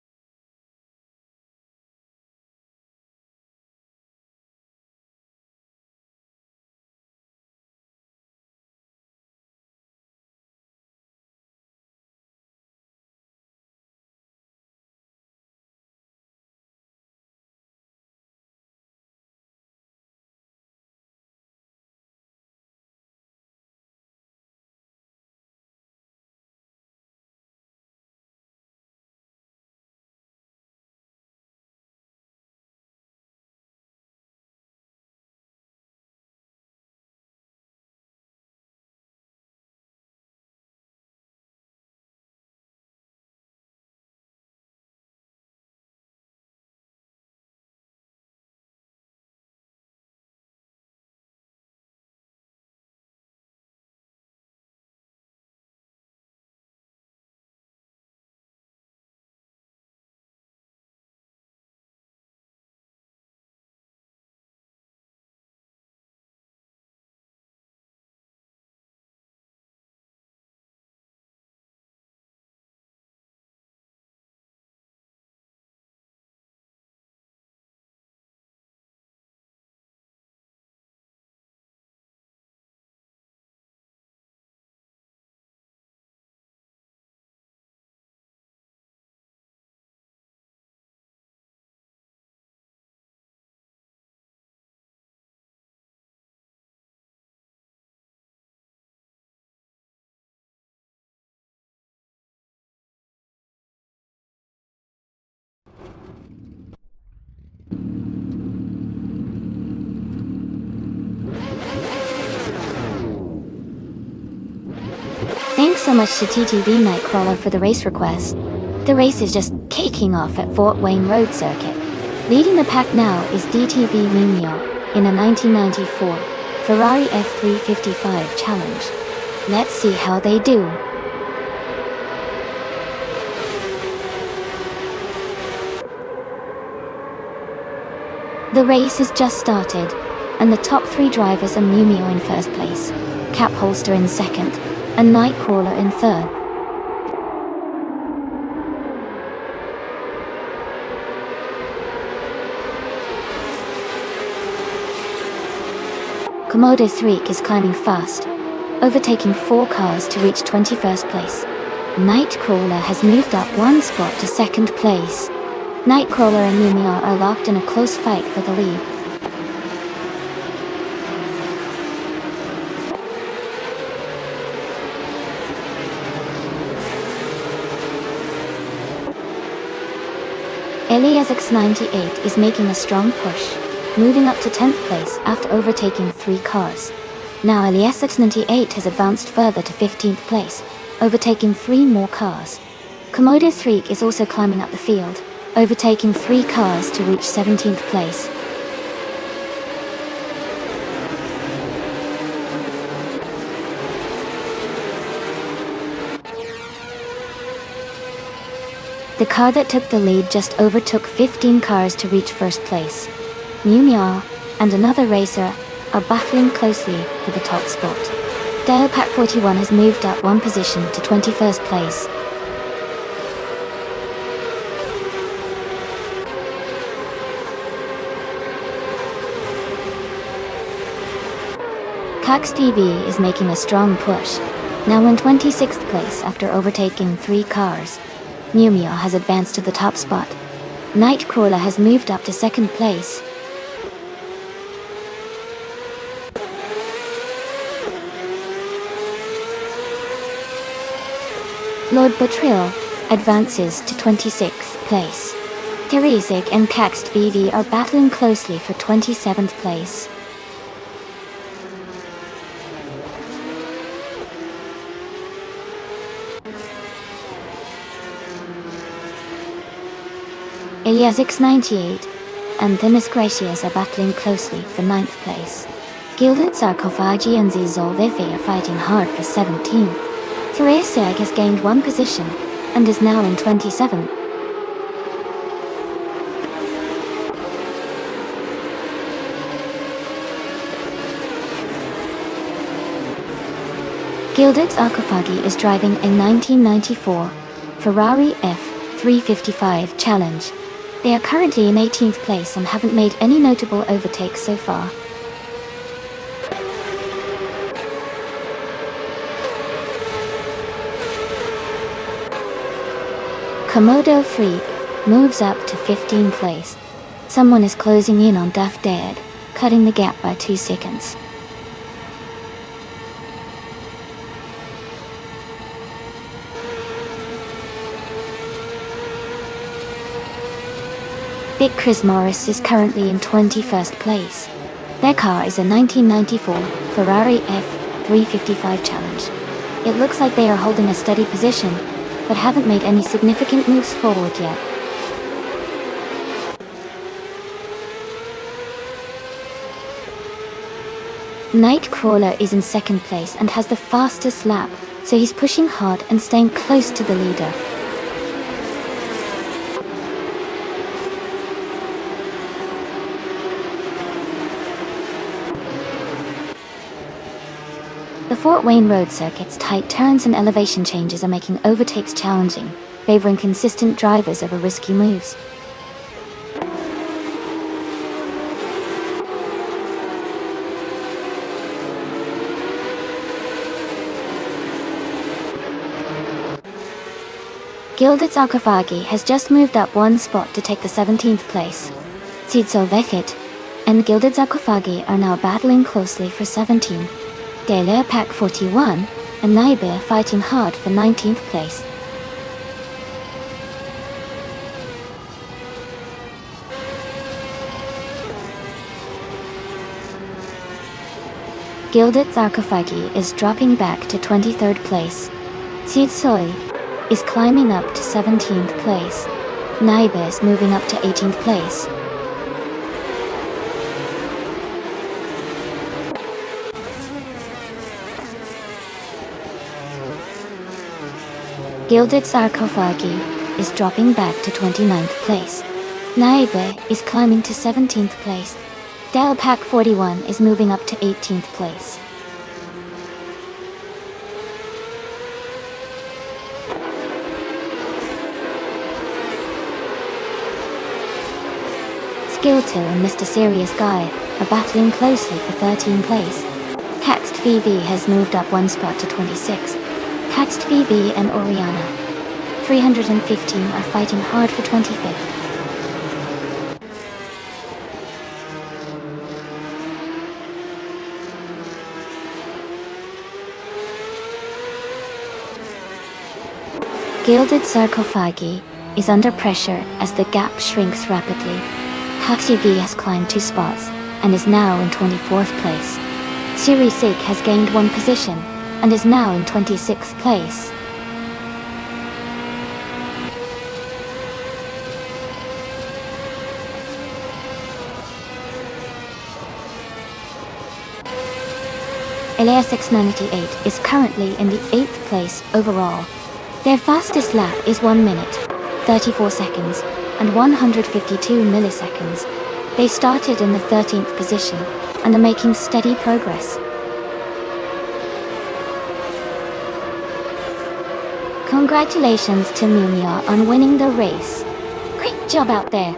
A: Thanks so much to TTV Nightcrawler for the race request. The race is just kicking off at Fort Wayne Road Circuit. Leading the pack now is DTV Mignon in a 1994 Ferrari F355 Challenge. Let's see how they do. The race has just started, and the top 3 drivers are Mumio in first place, Cap Holster in second, and Nightcrawler in third. Komodo 3 is climbing fast, overtaking 4 cars to reach 21st place. Nightcrawler has moved up 1 spot to second place. Nightcrawler and Mumio are locked in a close fight for the lead. Elias98 is making a strong push, moving up to 10th place after overtaking 3 cars. Now Elias98 has advanced further to 15th place, overtaking 3 more cars. Komodo 3 is also climbing up the field, overtaking 3 cars to reach 17th place. The car that took the lead just overtook 15 cars to reach first place. Mumio and another racer are battling closely for the top spot. Pack 41 has moved up 1 position to 21st place. Cax TV is making a strong push, now in 26th place after overtaking 3 cars. Mumio has advanced to the top spot. Nightcrawler has moved up to 2nd place. Lord Betrayal advances to 26th place. Teresic and Cax TV are battling closely for 27th place. Eliasix98 and Themis Gracias are battling closely for 9th place. Gilded Sarcophagi and Zizolvifi are fighting hard for 17. Teresic has gained 1 position and is now in 27. Gilded Sarcophagi is driving a 1994 Ferrari F355 Challenge. They are currently in 18th place and haven't made any notable overtakes so far. Komodo 3 moves up to 15th place. Someone is closing in on Duff Dead, cutting the gap by 2 seconds. Big Chris Morris is currently in 21st place. Their car is a 1994 Ferrari F355 Challenge. It looks like they are holding a steady position, but haven't made any significant moves forward yet. Nightcrawler is in 2nd place and has the fastest lap, so he's pushing hard and staying close to the leader. The Fort Wayne Road Circuit's tight turns and elevation changes are making overtakes challenging, favoring consistent drivers over risky moves. Gilded Sarcophagi has just moved up 1 spot to take the 17th place. Zidsolvechit and Gilded Sarcophagi are now battling closely for 17. Pack 41 and Naibe fighting hard for 19th place. Gilded Sarcophagi is dropping back to 23rd place. Tsitsoi is climbing up to 17th place. Naiba is moving up to 18th place. Gilded Sarcophagi is dropping back to 29th place. Naiba is climbing to 17th place. Delpac 41 is moving up to 18th place. Skilltil and Mr. Serious Guy are battling closely for 13th place. Taxed VV has moved up one spot to 26. Taxed VV and Oriana 315 are fighting hard for 25th. Gilded Sarcophagi is under pressure as the gap shrinks rapidly. Taxi V has climbed 2 spots and is now in 24th place. Siri Sig has gained 1 position and is now in 26th place. Elias 698 is currently in the 8th place overall. Their fastest lap is 1 minute, 34 seconds, and 152 milliseconds. They started in the 13th position and are making steady progress. Congratulations to Mumia on winning the race. Great job out there!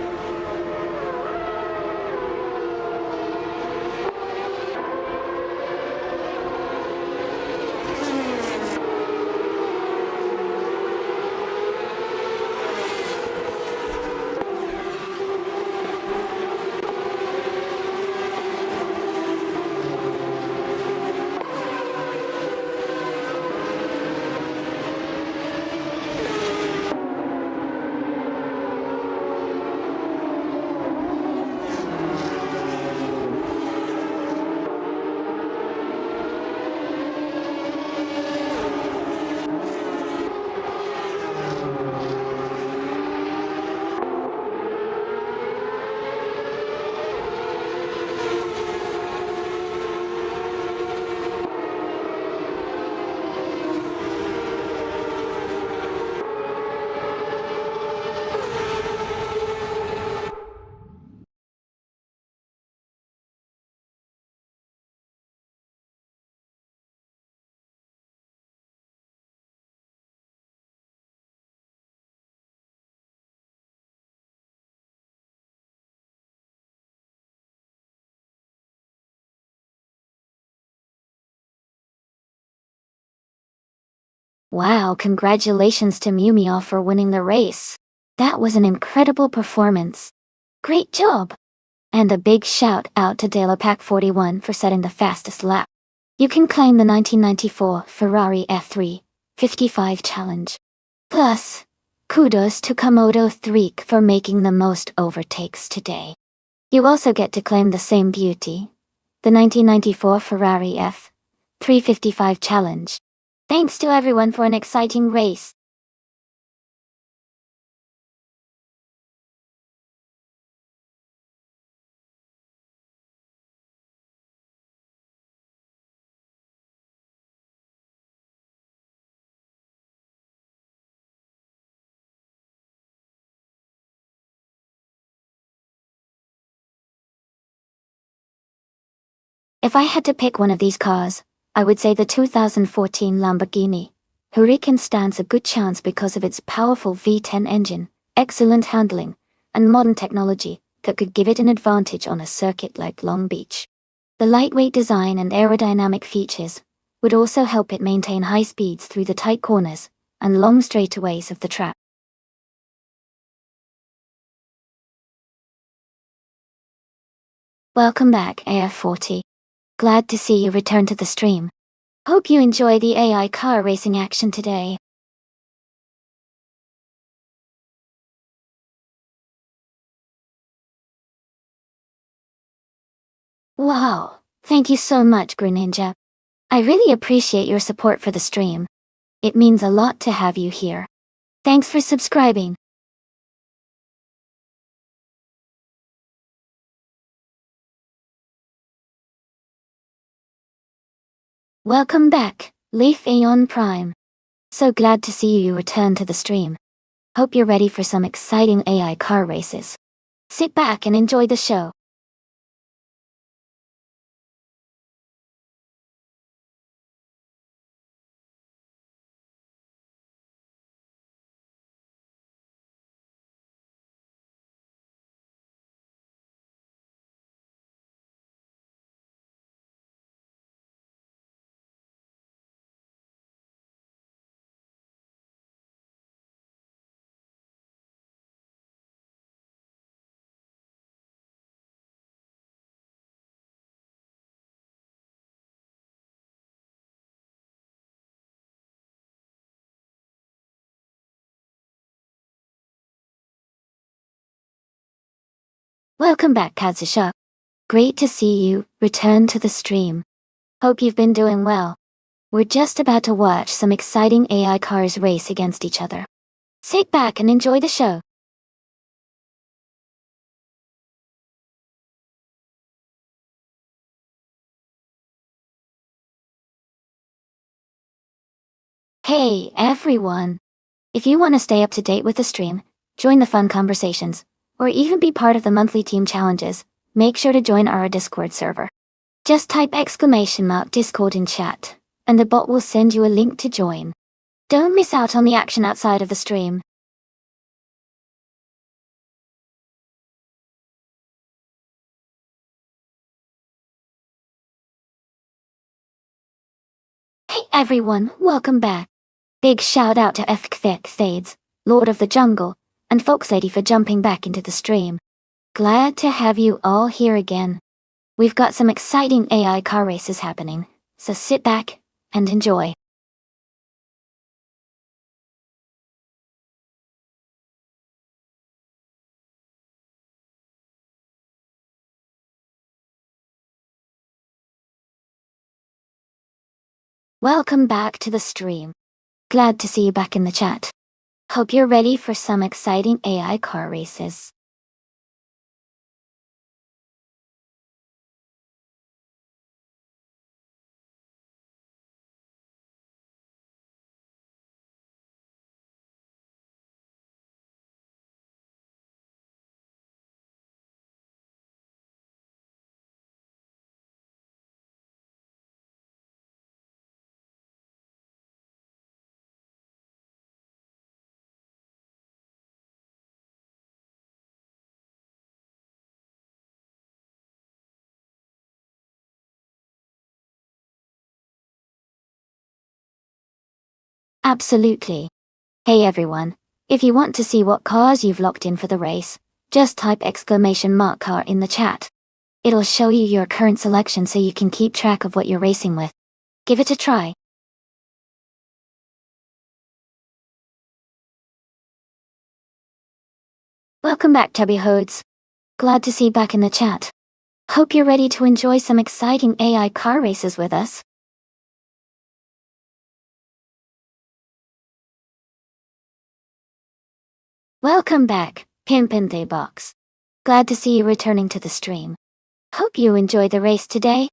A: Wow, congratulations to Mumia for winning the race. That was an incredible performance. Great job! And a big shout out to Delapac 41 for setting the fastest lap. You can claim the 1994 Ferrari F3 55 challenge. Plus, kudos to Komodo 3 for making the most overtakes today. You also get to claim the same beauty, the 1994 Ferrari F355 challenge. Thanks to everyone for an exciting race. If I had to pick one of these cars, I would say the 2014 Lamborghini Huracan stands a good chance because of its powerful V10 engine, excellent handling, and modern technology that could give it an advantage on a circuit like Long Beach. The lightweight design and aerodynamic features would also help it maintain high speeds through the tight corners and long straightaways of the track. Welcome back, AF40. Glad to see you return to the stream. Hope you enjoy the AI car racing action today. Wow, Thank you so much, Greninja. I really appreciate your support for the stream. It means a lot to have you here. Thanks for subscribing. Welcome back, Leaf Aeon Prime. So glad to see you return to the stream. Hope you're ready for some exciting AI car races. Sit back and enjoy the show. Welcome back, Kazushika. Great to see you return to the stream. Hope you've been doing well. We're just about to watch some exciting AI cars race against each other. Sit back and enjoy the show. Hey, everyone! If you want to stay up to date with the stream, join the fun conversations, or even be part of the monthly team challenges, make sure to join our Discord server. Just type !Discord in chat, and the bot will send you a link to join. Don't miss out on the action outside of the stream. Hey everyone, welcome back. Big shout out to Fades, Lord of the Jungle, and Foxlady for jumping back into the stream. Glad to have you all here again. We've got some exciting AI car races happening, so sit back and enjoy. Welcome back to the stream. Glad to see you back in the chat. Hope you're ready for some exciting AI car races. Absolutely. Hey everyone, if you want to see what cars you've locked in for the race, just type !car in the chat. It'll show you your current selection so you can keep track of what you're racing with. Give it a try. Welcome back, Tubby Hodes. Glad to see you back in the chat. Hope you're ready to enjoy some exciting AI car races with us. Welcome back, Pimpin' Box. Glad to see you returning to the stream. Hope you enjoy the race today.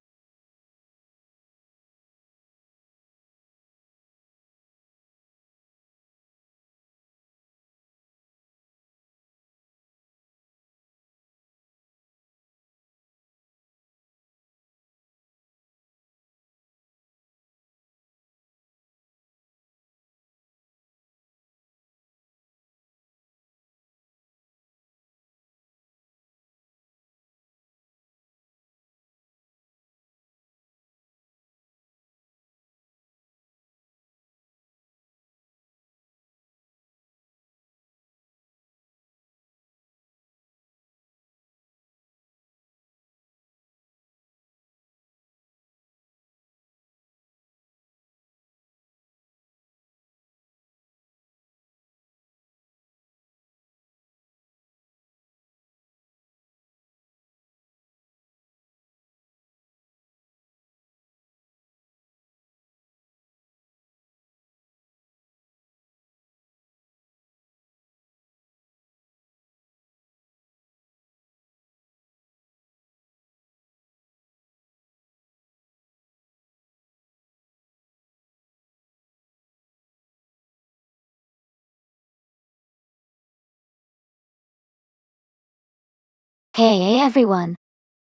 A: Hey everyone!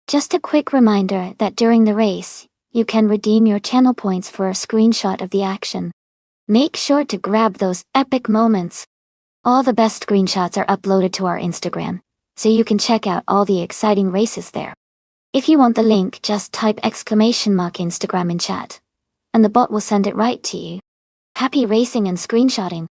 A: Just a quick reminder that during the race, you can redeem your channel points for a screenshot of the action. Make sure to grab those epic moments. All the best screenshots are uploaded to our Instagram, so you can check out all the exciting races there. If you want the link, just type !Instagram in chat, and the bot will send it right to you. Happy racing and screenshotting!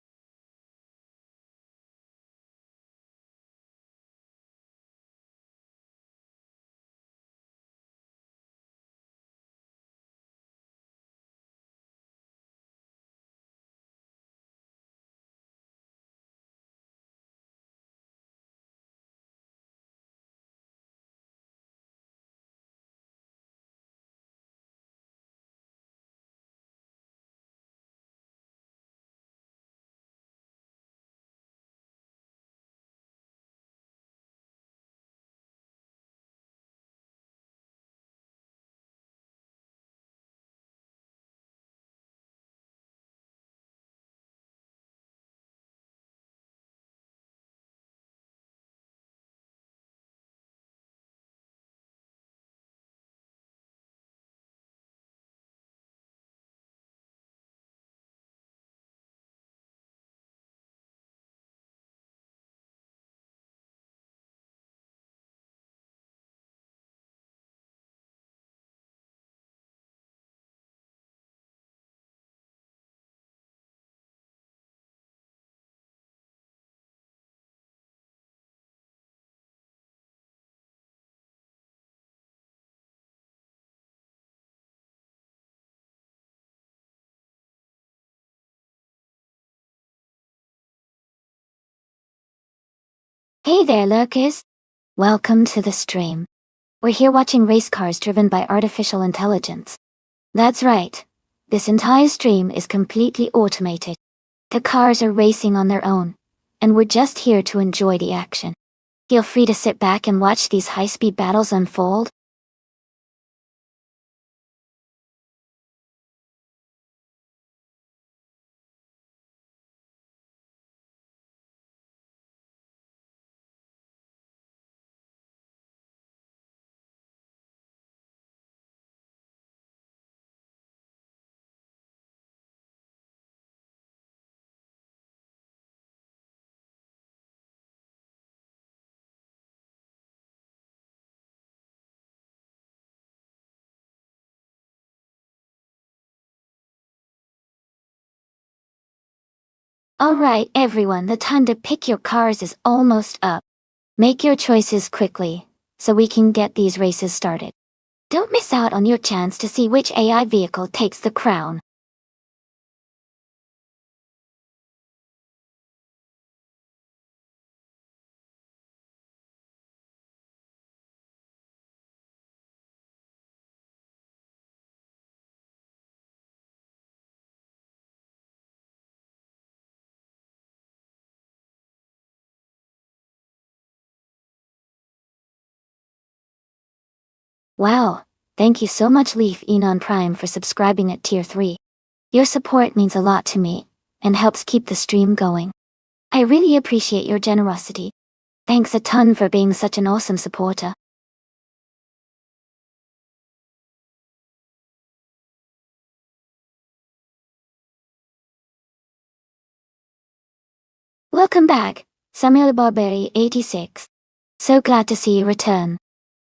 A: Hey there lurkers! Welcome to the stream. We're here watching race cars driven by artificial intelligence. That's right. This entire stream is completely automated. The cars are racing on their own, and we're just here to enjoy the action. Feel free to sit back and watch these high-speed battles unfold. Alright everyone, the time to pick your cars is almost up. Make your choices quickly, so we can get these races started. Don't miss out on your chance to see which AI vehicle takes the crown. Wow, thank you so much Leaf Enon Prime for subscribing at tier 3. Your support means a lot to me, and helps keep the stream going. I really appreciate your generosity. Thanks a ton for being such an awesome supporter. Welcome back, Samuel Barberi 86. So glad to see you return.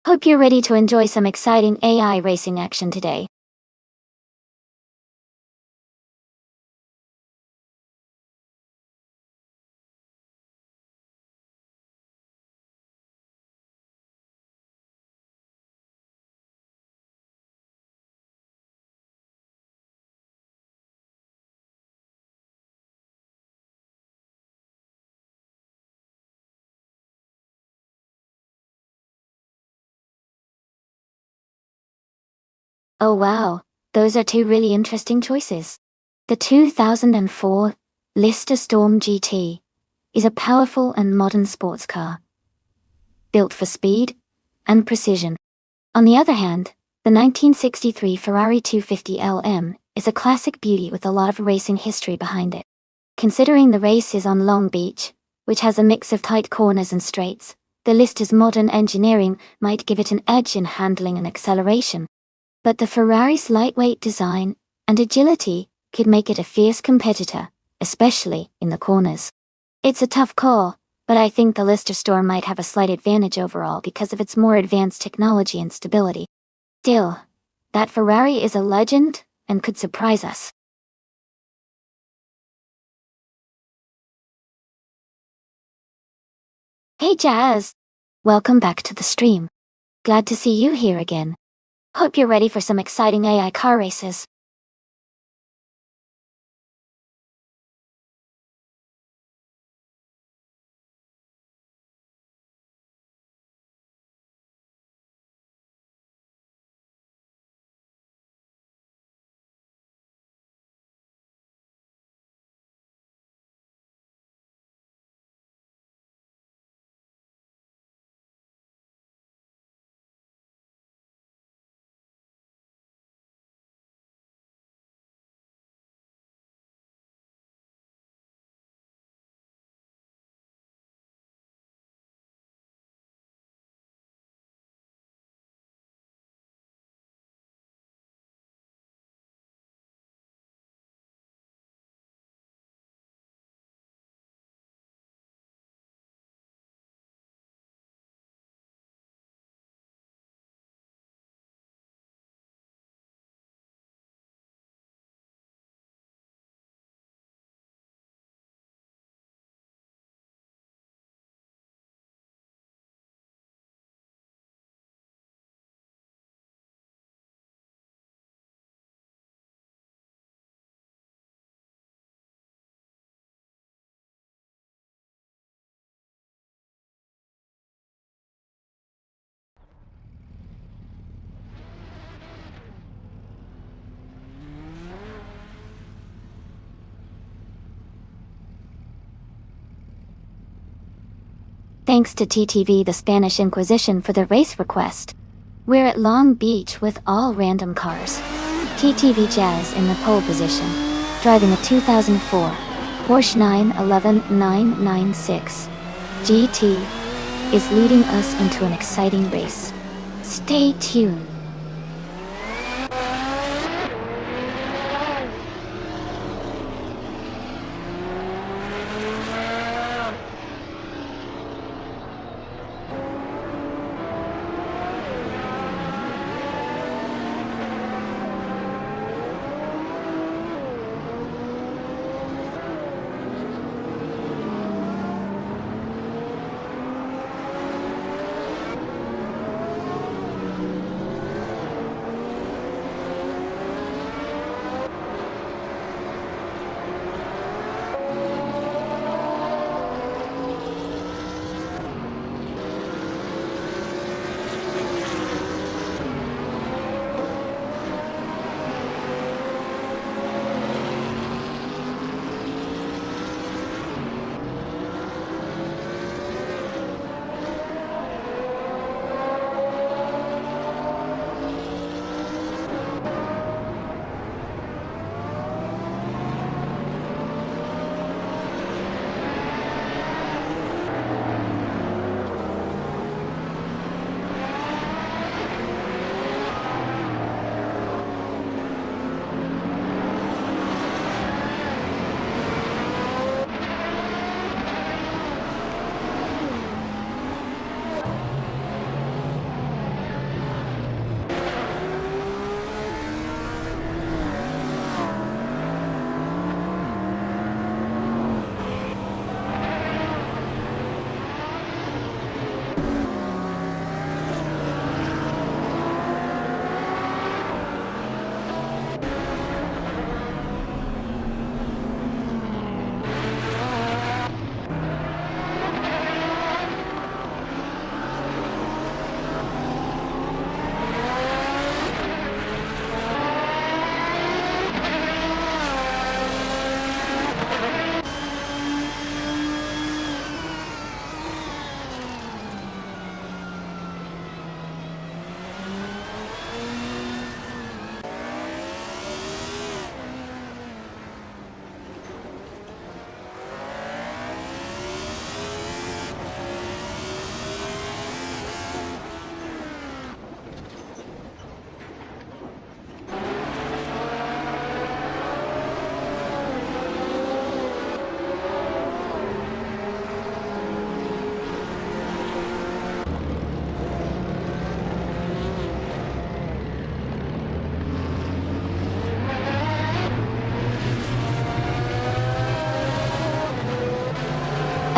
A: Hope you're ready to enjoy some exciting AI racing action today. Oh wow, those are two really interesting choices. The 2004 Lister Storm GT is a powerful and modern sports car, built for speed and precision. On the other hand, the 1963 Ferrari 250 LM is a classic beauty with a lot of racing history behind it. Considering the race is on Long Beach, which has a mix of tight corners and straights, The Lister's modern engineering might give it an edge in handling and acceleration, but the Ferrari's lightweight design and agility could make it a fierce competitor, especially in the corners. It's a tough call, but I think the Lister Storm might have a slight advantage overall because of its more advanced technology and stability. Still, that Ferrari is a legend and could surprise us. Hey Jazz! Welcome back to the stream. Glad to see you here again. Hope you're ready for some exciting AI car races. Thanks to TTV the Spanish Inquisition for the race request. We're at Long Beach with all random cars. TTV Jazz in the pole position, driving a 2004 Porsche 911 GT, is leading us into an exciting race. Stay tuned.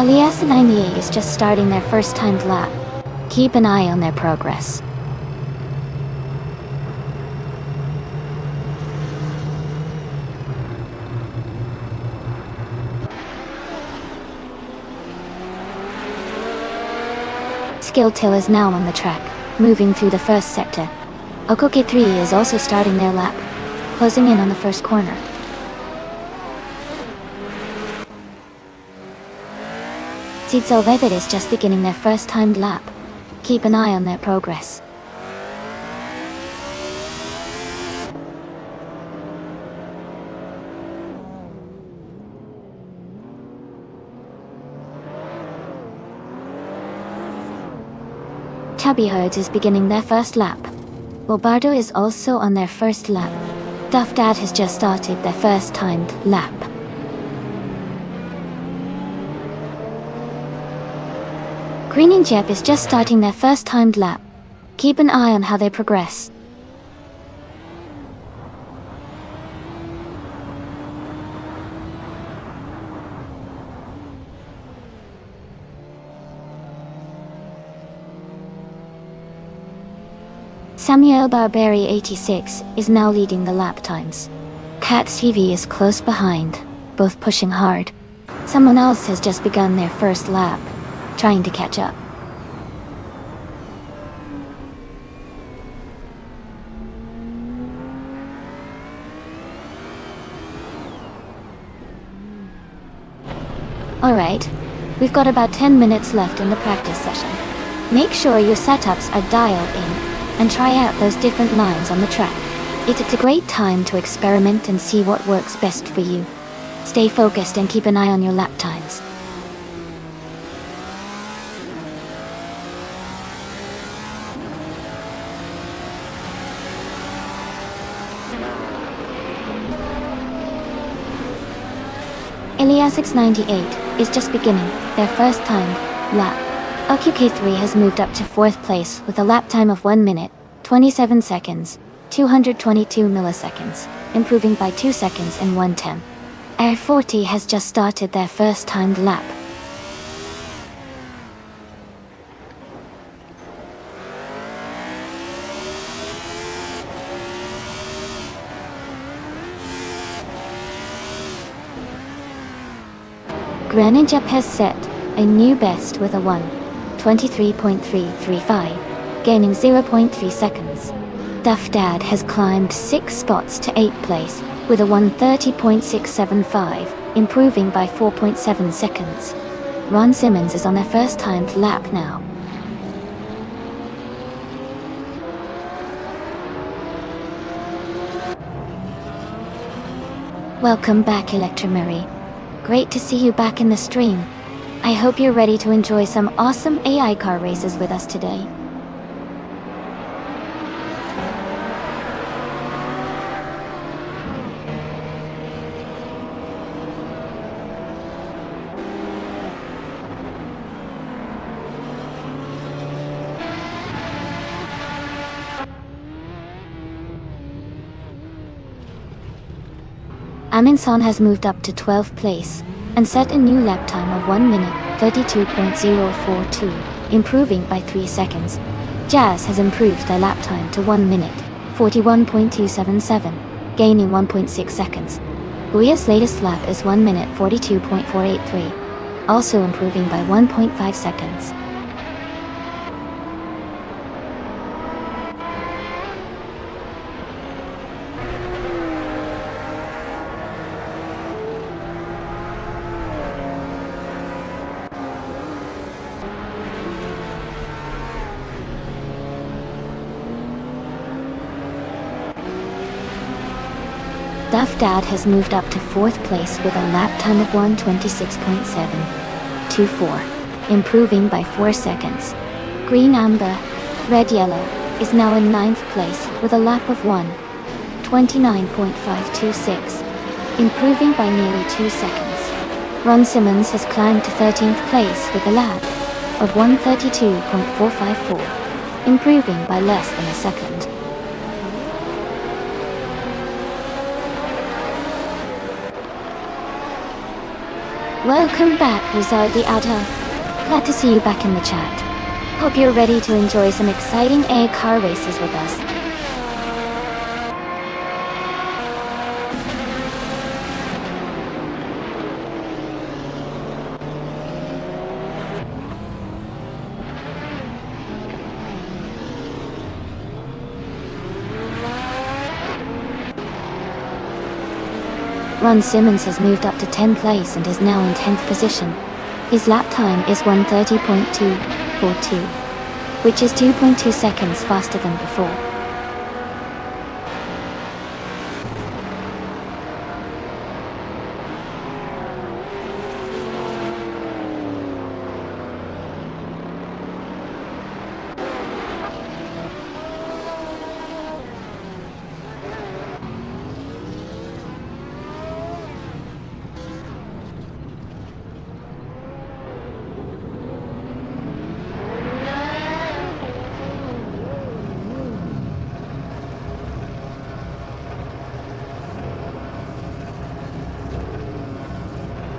A: Elias 98 is just starting their first timed lap. Keep an eye on their progress. Skilltail is now on the track, moving through the first sector. Okoke 3 is also starting their lap, closing in on the first corner. Zitzelvevet is just beginning their first timed lap. Keep an eye on their progress. Chubby Herds is beginning their first lap. Bobardo is also on their first lap. Duff Dad has just started their first timed lap. Green and Jep is just starting their first timed lap. Keep an eye on how they progress. Samuel Barberi 86 is now leading the lap times. Cat CV is close behind, both pushing hard. Someone else has just begun their first lap, trying to catch up. Alright, we've got about 10 minutes left in the practice session. Make sure your setups are dialed in, and try out those different lines on the track. It's a great time to experiment and see what works best for you. Stay focused and keep an eye on your lap times. Elias 698 is just beginning their first timed lap. OQK3 has moved up to 4th place with a lap time of 1 minute, 27 seconds, 222 milliseconds, improving by 2 seconds in 1/10. Air 40 has just started their first timed lap. Graninjap has set a new best with a 1:23.335, gaining 0.3 seconds. Duff Dad has climbed 6 spots to 8th place with a 1:30.675, improving by 4.7 seconds. Ron Simmons is on their first timed lap now. Welcome back, Electromary. Great to see you back in the stream. I hope you're ready to enjoy some awesome AI car races with us today. Aminson has moved up to 12th place and set a new lap time of 1 minute, 32.042, improving by 3 seconds. Jazz has improved their lap time to 1 minute, 41.277, gaining 1.6 seconds. Buia's latest lap is 1 minute, 42.483, also improving by 1.5 seconds. Duff Dad has moved up to 4th place with a lap time of 1:26.724, improving by 4 seconds. Green Amber, Red Yellow is now in 9th place with a lap of 1:29.526, improving by nearly 2 seconds. Ron Simmons has climbed to 13th place with a lap of 1:32.454, improving by less than a second. Welcome back, Resort the Outer. Glad to see you back in the chat. Hope you're ready to enjoy some exciting A car races with us. Ron Simmons has moved up to 10th place and is now in 10th position. His lap time is 1:30.242, which is 2.2 seconds faster than before.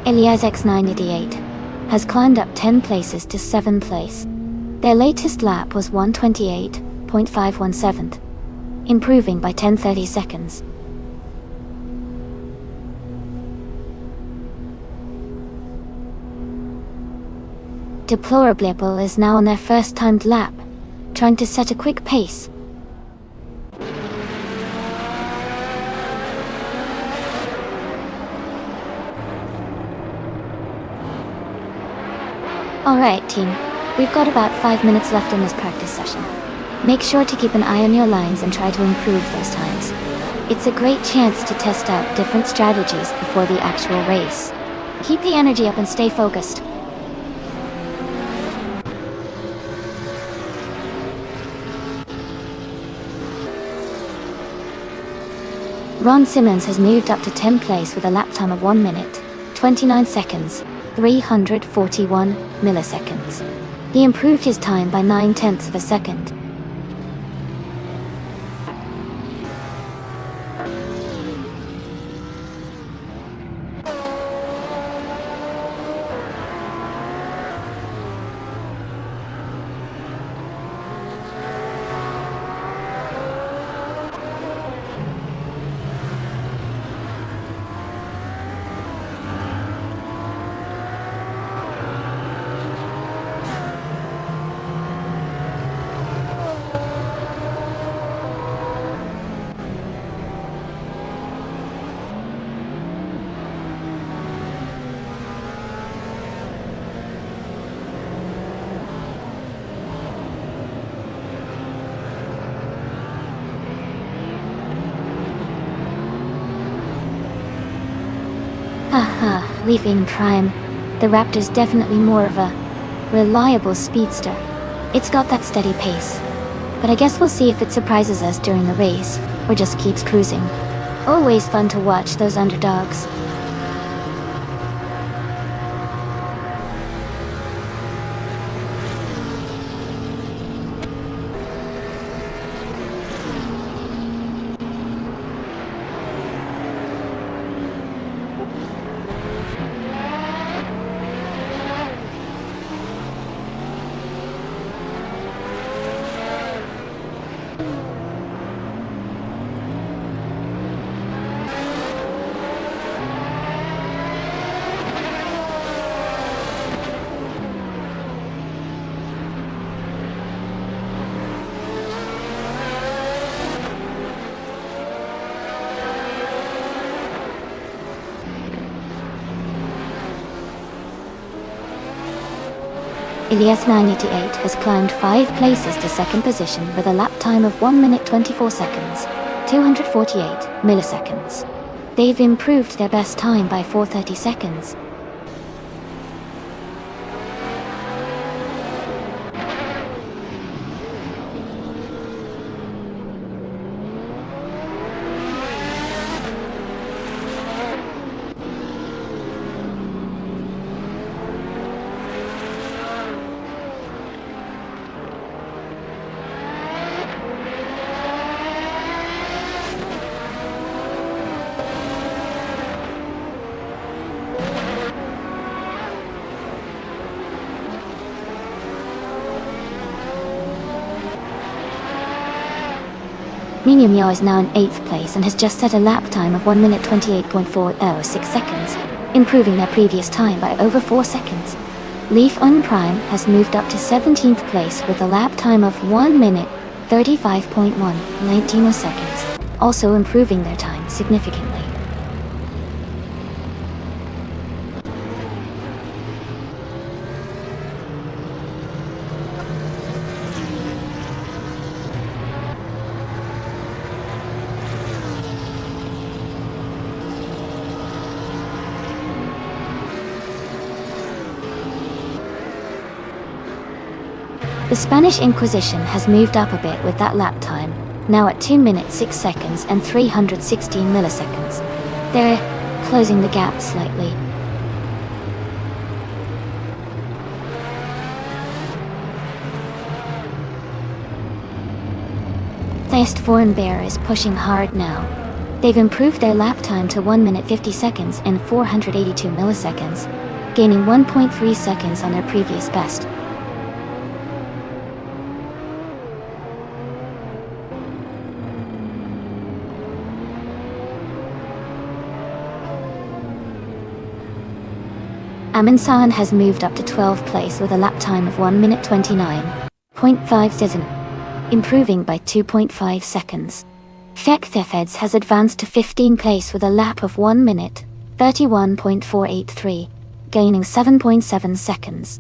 A: Elias X988 has climbed up 10 places to 7th place. Their latest lap was 1:28.517, improving by 10:30 seconds. Deplorable is now on their first timed lap, trying to set a quick pace. Alright team, we've got about 5 minutes left in this practice session. Make sure to keep an eye on your lines and try to improve those times. It's a great chance to test out different strategies before the actual race. Keep the energy up and stay focused. Ron Simmons has moved up to 10th place with a lap time of 1 minute, 29 seconds, 341 milliseconds. He improved his time by 9/10 of a second. Haha, leaving Prime. The Raptor's definitely more of a reliable speedster. It's got that steady pace. But I guess we'll see if it surprises us during the race, or just keeps cruising. Always fun to watch those underdogs. Elias 988 has climbed 5 places to 2nd position with a lap time of 1 minute 24 seconds, 248 milliseconds. They've improved their best time by 4:30 seconds. Miu Miu is now in 8th place and has just set a lap time of 1 minute 28.406 seconds, improving their previous time by over 4 seconds. Leaf on Prime has moved up to 17th place with a lap time of 1 minute 35.119 seconds, also improving their time significantly. The Spanish Inquisition has moved up a bit with that lap time, now at 2 minutes 6 seconds and 316 milliseconds. They're closing the gap slightly. Fast Foreign Bear is pushing hard now. They've improved their lap time to 1 minute 50 seconds and 482 milliseconds, gaining 1.3 seconds on their previous best. Aminsan has moved up to 12th place with a lap time of 1 minute 29.57, improving by 2.5 seconds. Fekthefeds has advanced to 15th place with a lap of 1 minute 31.483, gaining 7.7 seconds.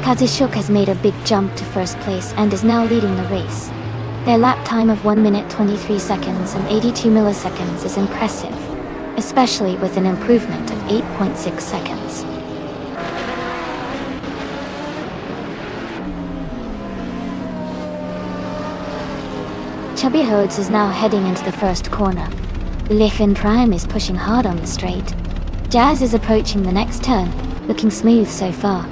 A: Hazushuk has made a big jump to first place and is now leading the race. Their lap time of 1 minute 23 seconds and 82 milliseconds is impressive, especially with an improvement of 8.6 seconds. Chubby Hodes is now heading into the first corner. Liffin Prime is pushing hard on the straight. Jazz is approaching the next turn, looking smooth so far.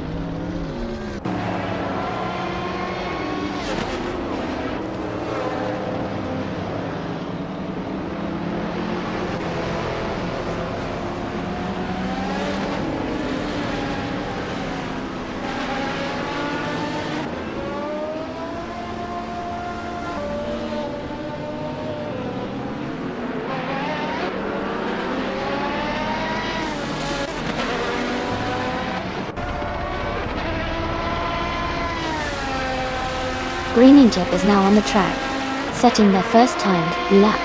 A: Green Ninja is now on the track, setting their first timed lap.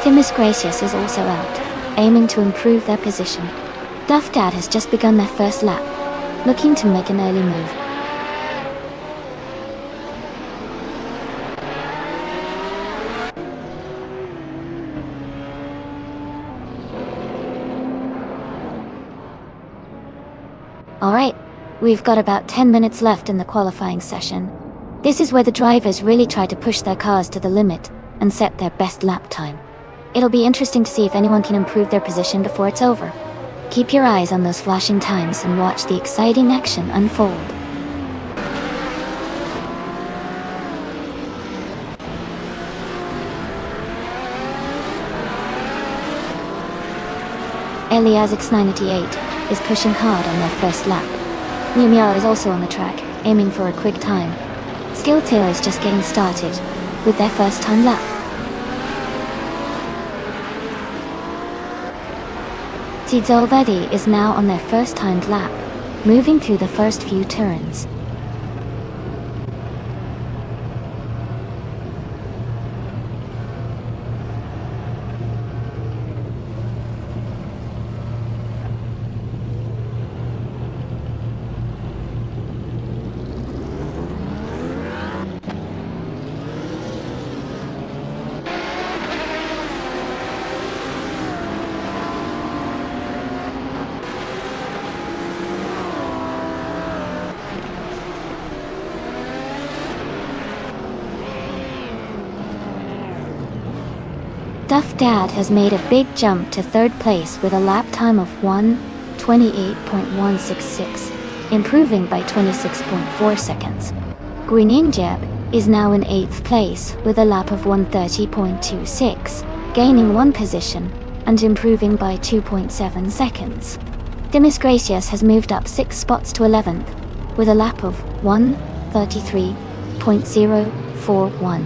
A: Timus Gracious is also out, aiming to improve their position. Duff Dad has just begun their first lap, looking to make an early move. Alright, we've got about 10 minutes left in the qualifying session. This is where the drivers really try to push their cars to the limit and set their best lap time. It'll be interesting to see if anyone can improve their position before it's over. Keep your eyes on those flashing times and watch the exciting action unfold. Eliasix988 is pushing hard on their first lap. Lumia is also on the track, aiming for a quick time. Skilltail is just getting started with their first time lap. Tidzolvedi is now on their first timed lap, moving through the first few turns. Duff Dad has made a big jump to third place with a lap time of 1:28.166, improving by 26.4 seconds. Green Ninja is now in 8th place with a lap of 1:30.26, gaining 1 position and improving by 2.7 seconds. Dimis Gracious has moved up 6 spots to 11th with a lap of 1:33.041.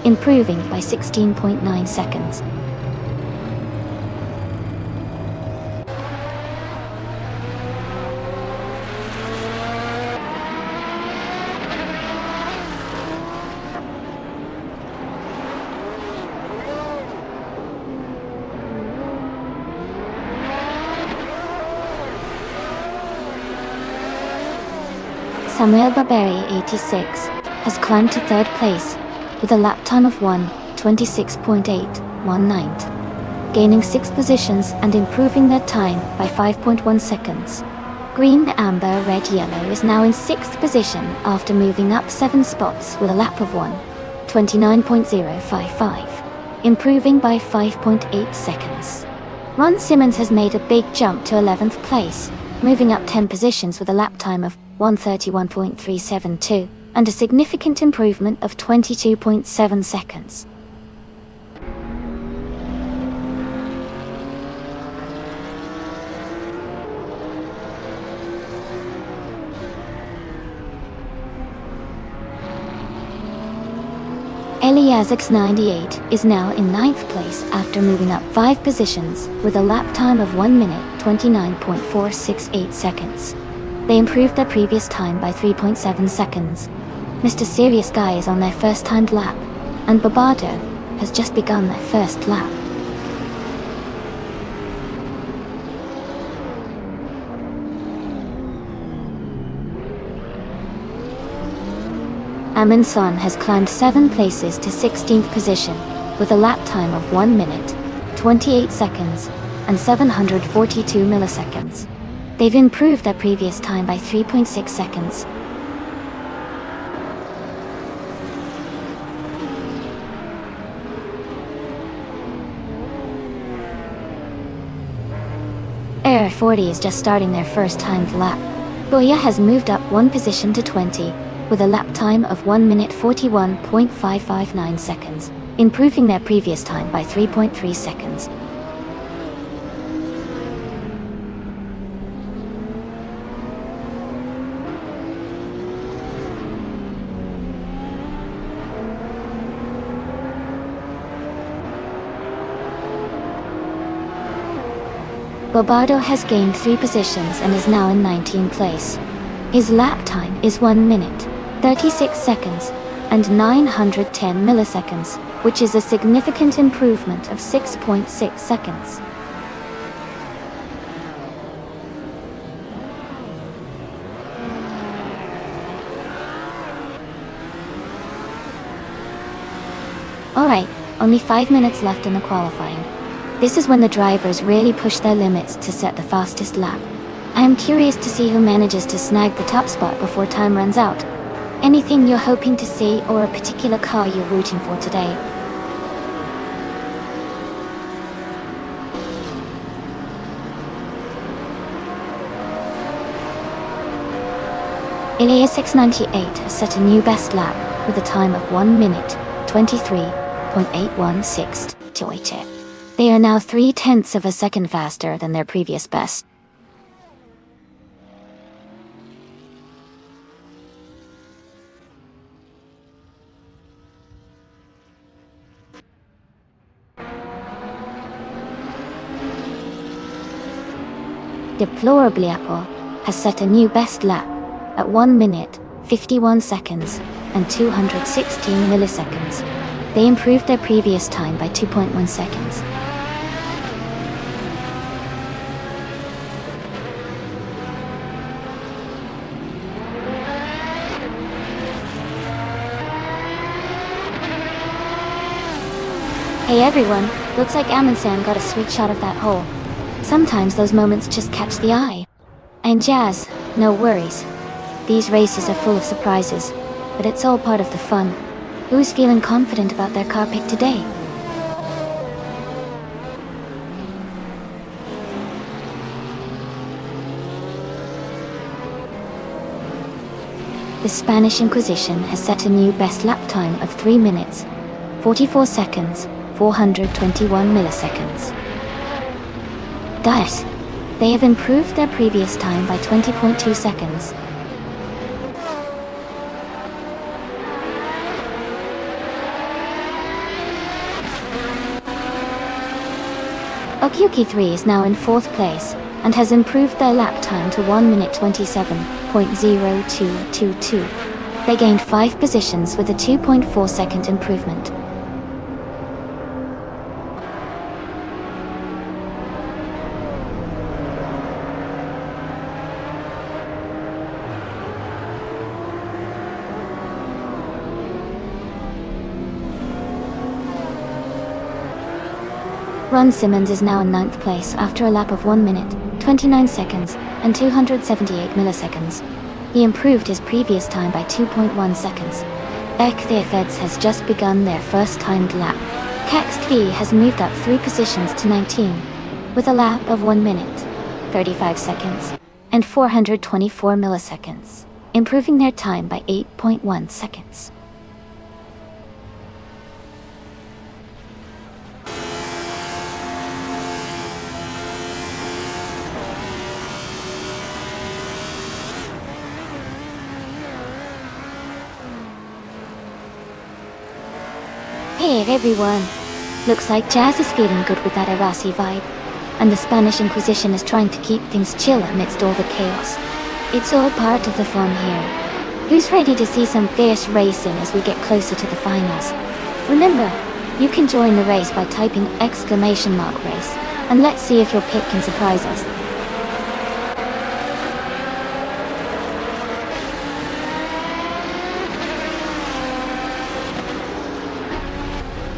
A: improving by 16.9 seconds. Samuel Barberi 86 has climbed to third place with a lap time of 1:26.819, gaining 6 positions and improving their time by 5.1 seconds. Green, Amber, Red, Yellow is now in 6th position after moving up 7 spots with a lap of 1:29.055, improving by 5.8 seconds. Ron Simmons has made a big jump to 11th place, moving up 10 positions with a lap time of 1:31.372. and a significant improvement of 22.7 seconds. Eliasix98 is now in 9th place after moving up 5 positions with a lap time of 1:29.468 seconds. They improved their previous time by 3.7 seconds. Mr. Serious Guy is on their first timed lap, and Barbado has just begun their first lap. Amundsen has climbed 7 places to 16th position, with a lap time of 1 minute, 28 seconds, and 742 milliseconds. They've improved their previous time by 3.6 seconds. Air 40 is just starting their first timed lap. Goya has moved up 1 position to 20, with a lap time of 1 minute 41.559 seconds, improving their previous time by 3.3 seconds. Bobardo has gained 3 positions and is now in 19th place. His lap time is 1 minute, 36 seconds, and 910 milliseconds, which is a significant improvement of 6.6 seconds. Alright, only 5 minutes left in the qualifying. This is when the drivers really push their limits to set the fastest lap. I am curious to see who manages to snag the top spot before time runs out. Anything you're hoping to see or a particular car you're rooting for today? Ilya 698 has set a new best lap with a time of 1 minute, 23.816 to it. They are now 0.3 of a second faster than their previous best. Deplorably Apple has set a new best lap at 1 minute, 51 seconds, and 216 milliseconds. They improved their previous time by 2.1 seconds. Hey everyone, looks like Amundsen got a sweet shot of that hole. Sometimes those moments just catch the eye. And Jazz, no worries. These races are full of surprises, but it's all part of the fun. Who's feeling confident about their car pick today? The Spanish Inquisition has set a new best lap time of 3 minutes, 44 seconds, 421 milliseconds. Dice. They have improved their previous time by 20.2 seconds. Okyuki 3 is now in 4th place, and has improved their lap time to 1 minute 27.0222. They gained 5 positions with a 2.4 second improvement. Ron Simmons is now in 9th place after a lap of 1 minute, 29 seconds, and 278 milliseconds. He improved his previous time by 2.1 seconds. Ekthefeds has just begun their first timed lap. Kext has moved up 3 positions to 19, with a lap of 1 minute, 35 seconds, and 424 milliseconds, improving their time by 8.1 seconds. Hey everyone! Looks like Jazz is feeling good with that Arasi vibe, and the Spanish Inquisition is trying to keep things chill amidst all the chaos. It's all part of the fun here. Who's ready to see some fierce racing as we get closer to the finals? Remember, you can join the race by typing !race, and let's see if your pick can surprise us.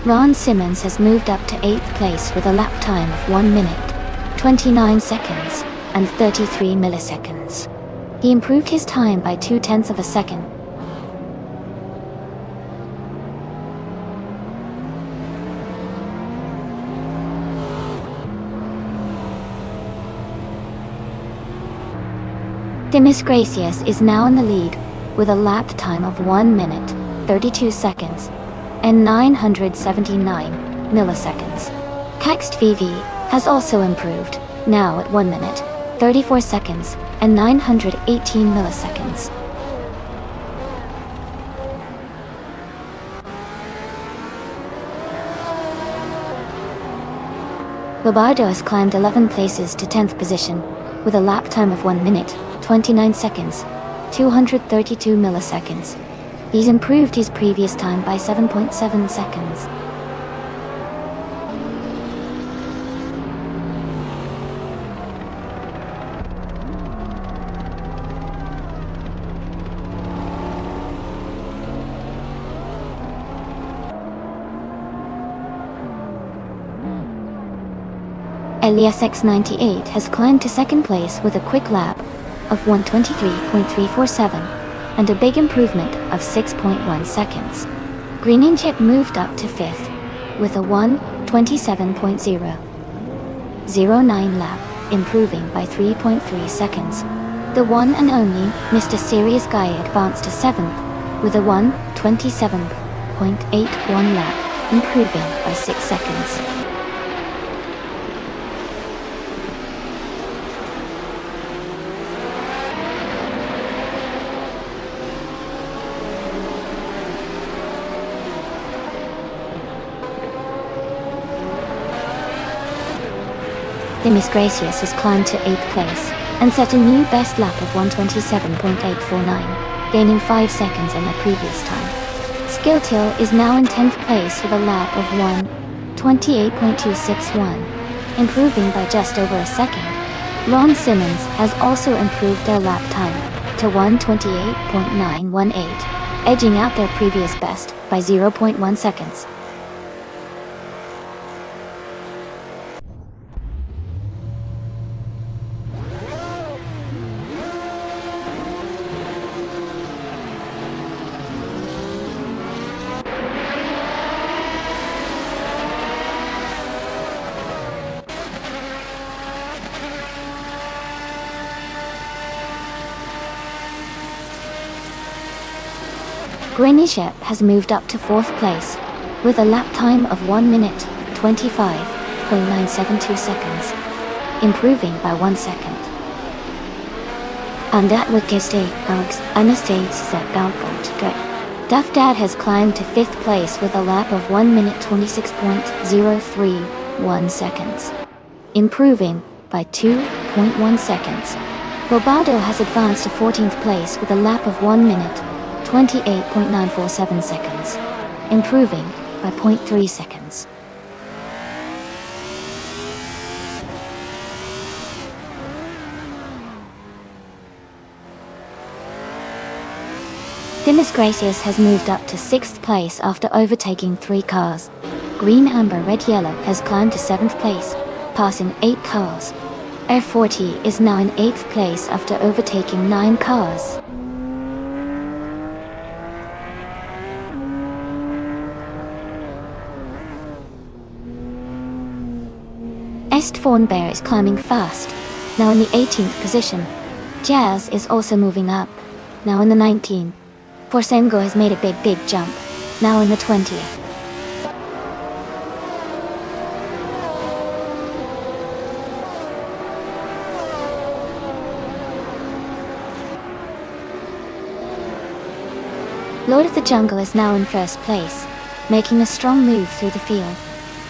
A: Ron Simmons has moved up to 8th place with a lap time of 1 minute, 29 seconds, and 33 milliseconds. He improved his time by 0.2 of a second. Demis Gracias is now in the lead with a lap time of 1 minute, 32 seconds, and 979 milliseconds. Caxt VV has also improved, now at 1 minute, 34 seconds, and 918 milliseconds. Bobardo has climbed 11 places to 10th position, with a lap time of 1 minute, 29 seconds, 232 milliseconds. He's improved his previous time by 7.7 seconds. Elias X98 has climbed to 2nd place with a quick lap of 1:23.347 and a big improvement of 6.1 seconds. Greeninchip moved up to 5th with a 1:27.009 lap, improving by 3.3 seconds. The one and only Mr. Serious Guy advanced to 7th with a 1:27.81 lap, improving by 6 seconds. Demis Gracias has climbed to 8th place and set a new best lap of 1:27.849, gaining 5 seconds on the previous time. Skilltil is now in 10th place with a lap of 1:28.261, improving by just over a second. Ron Simmons has also improved their lap time to 1:28.918, edging out their previous best by 0.1 seconds. Greenishep has moved up to 4th place with a lap time of 1 minute, 25.972 seconds, improving by 1 second. And that would state Duff Dad has climbed to 5th place with a lap of 1 minute, 26.031 seconds, improving by 2.1 seconds. Robaldo has advanced to 14th place with a lap of 1 minute, 28.947 seconds, improving by 0.3 seconds. Demis Gracias has moved up to 6th place after overtaking 3 cars. Green, Amber, Red, Yellow has climbed to 7th place, passing 8 cars. Air 40 is now in 8th place after overtaking 9 cars. Estfawn Bear is climbing fast, now in the 18th position. Jazz is also moving up, now in the 19th. Forsengo has made a big jump, now in the 20th. Lord of the Jungle is now in 1st place, making a strong move through the field.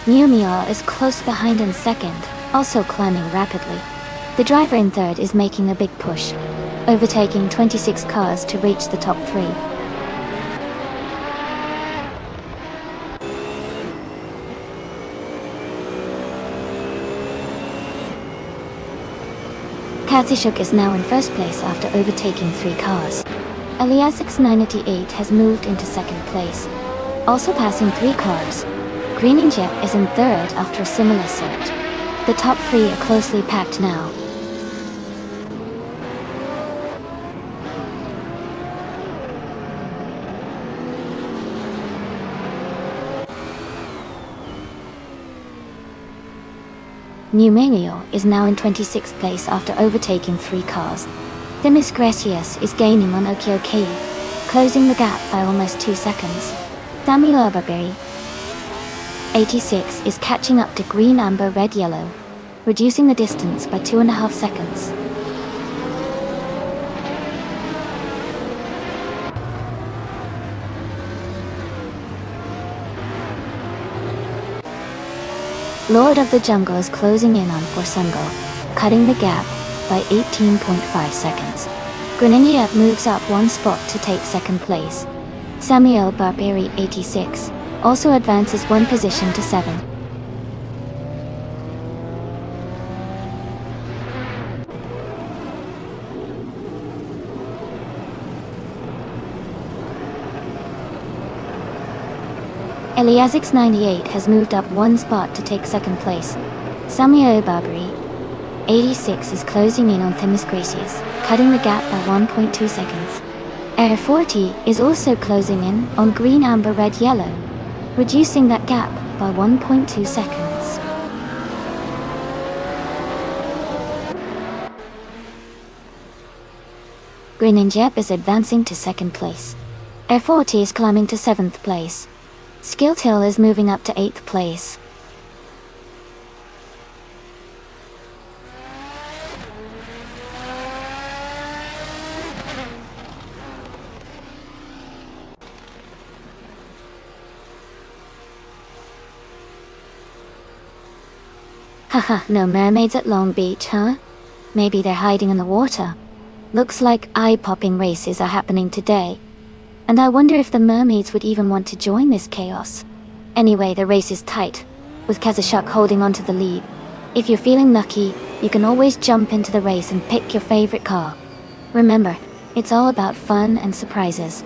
A: Mew Meow is close behind in 2nd, also climbing rapidly. The driver in 3rd is making a big push, overtaking 26 cars to reach the top 3. Katsishuk is now in 1st place after overtaking 3 cars. Elias X988 has moved into 2nd place, also passing 3 cars. Green and Jet is in third after a similar surge. The top three are closely packed now. Numenio is now in 26th place after overtaking 3 cars. Themis Gracias is gaining on Okioki, closing the gap by almost 2 seconds. Samuel Barberi, 86, is catching up to Green Amber Red Yellow, reducing the distance by 2.5 seconds. Lord of the Jungle is closing in on Forsungo, cutting the gap by 18.5 seconds. Greninja moves up 1 spot to take second place. Samuel Barberi, 86, also advances 1 position to 7. Eliasix 98 has moved up 1 spot to take second place. Samuel Barberi, 86, is closing in on Themis Gracias, cutting the gap by 1.2 seconds. Air 40 is also closing in on Green Amber Red Yellow, reducing that gap by 1.2 seconds. Green and Jeb is advancing to second place. Air 40 is climbing to 7th place. Skilltail is moving up to 8th place. Haha, no mermaids at Long Beach, huh? Maybe they're hiding in the water. Looks like eye-popping races are happening today. And I wonder if the mermaids would even want to join this chaos. Anyway, the race is tight, with Kazushuk holding onto the lead. If you're feeling lucky, you can always jump into the race and pick your favorite car. Remember, it's all about fun and surprises.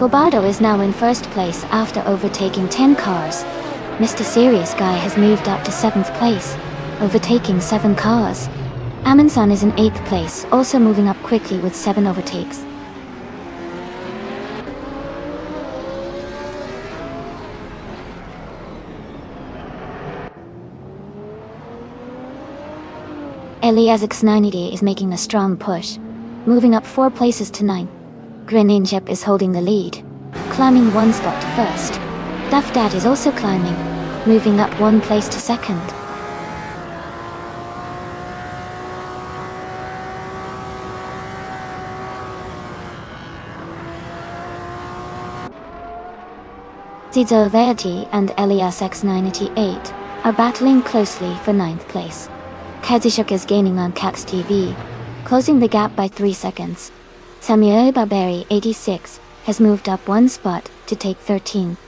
A: Bobado is now in first place after overtaking 10 cars. Mr. Serious Guy has moved up to 7th place, overtaking 7 cars. Amundsen is in 8th place, also moving up quickly with 7 overtakes. Eliasix 90 is making a strong push, moving up 4 places to 9. Greninja is holding the lead, climbing 1 spot to first. Duff Dad is also climbing, moving up 1 place to second. Zizo Verity and Elias X98 are battling closely for 9th place. Kazushuk is gaining on Cax TV, closing the gap by 3 seconds. Samuel Barberi, 86, has moved up 1 spot to take 13.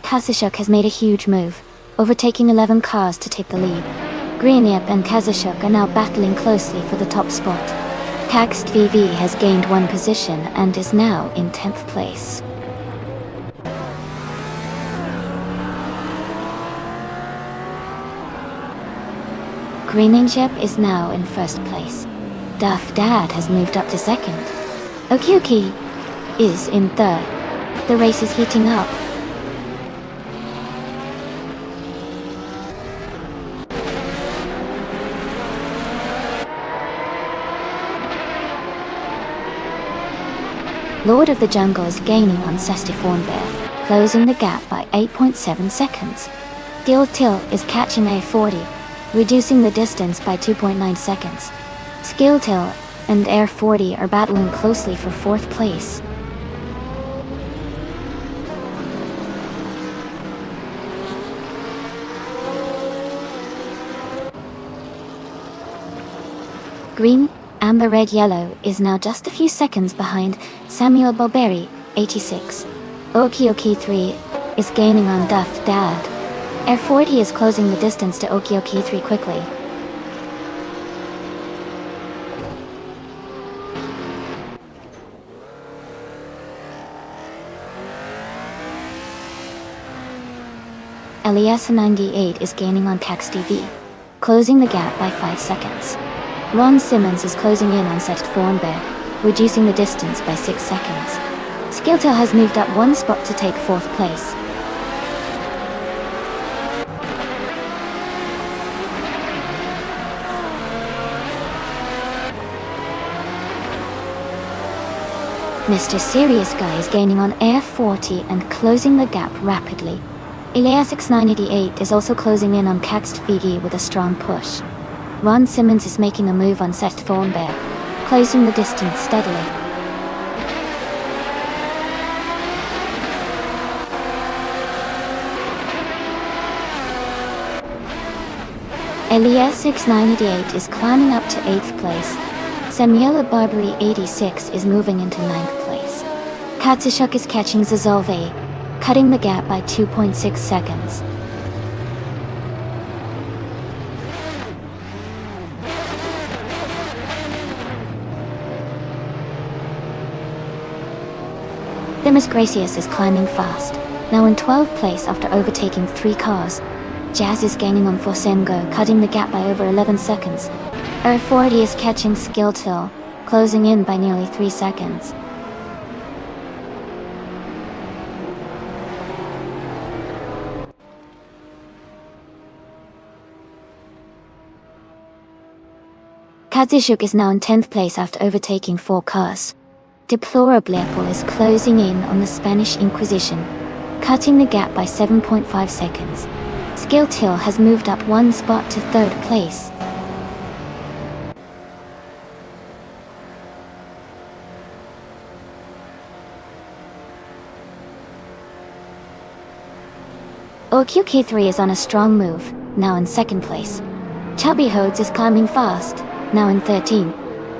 A: Kazushuk has made a huge move, overtaking 11 cars to take the lead. Greenyap and Kazushuk are now battling closely for the top spot. Cax TV has gained 1 position and is now in 10th place. Greeninjep is now in first place. Duff Dad has moved up to second. Okioki is in third. The race is heating up. Lord of the Jungle is gaining on Sestiforn Bear, closing the gap by 8.7 seconds. Gil Till is catching A40, reducing the distance by 2.9 seconds. Skilltail and Air 40 are battling closely for 4th place. Green Amber Red Yellow is now just a few seconds behind Samuel Bulberry, 86. Okioki 3 is gaining on Duff Dad. Air 40 is closing the distance to Okioki 3 quickly. Elias 98 is gaining on Cax TV, closing the gap by 5 seconds. Ron Simmons is closing in on Set Thornbear, reducing the distance by 6 seconds. Skilltail has moved up 1 spot to take 4th place. Mr. Serious Guy is gaining on Air 40 and closing the gap rapidly. Elias 988 is also closing in on Cax TV with a strong push. Ron Simmons is making a move on Seth Thornbear, closing the distance steadily. Elias 988 is climbing up to 8th place. Samuela Barbary 86 is moving into 9th place. Katsushuk is catching Zazolve, cutting the gap by 2.6 seconds. Themis Gracious is climbing fast, now in 12th place after overtaking 3 cars. Jazz is gaining on Forsengo, cutting the gap by over 11 seconds. Air 40 is catching Skilltail, closing in by nearly 3 seconds. Katsushuk is now in 10th place after overtaking 4 cars. Deplorable is closing in on the Spanish Inquisition, cutting the gap by 7.5 seconds. Skilltail has moved up 1 spot to 3rd place. OQK3 is on a strong move, now in 2nd place. Chubby Hodes is climbing fast, now in 13.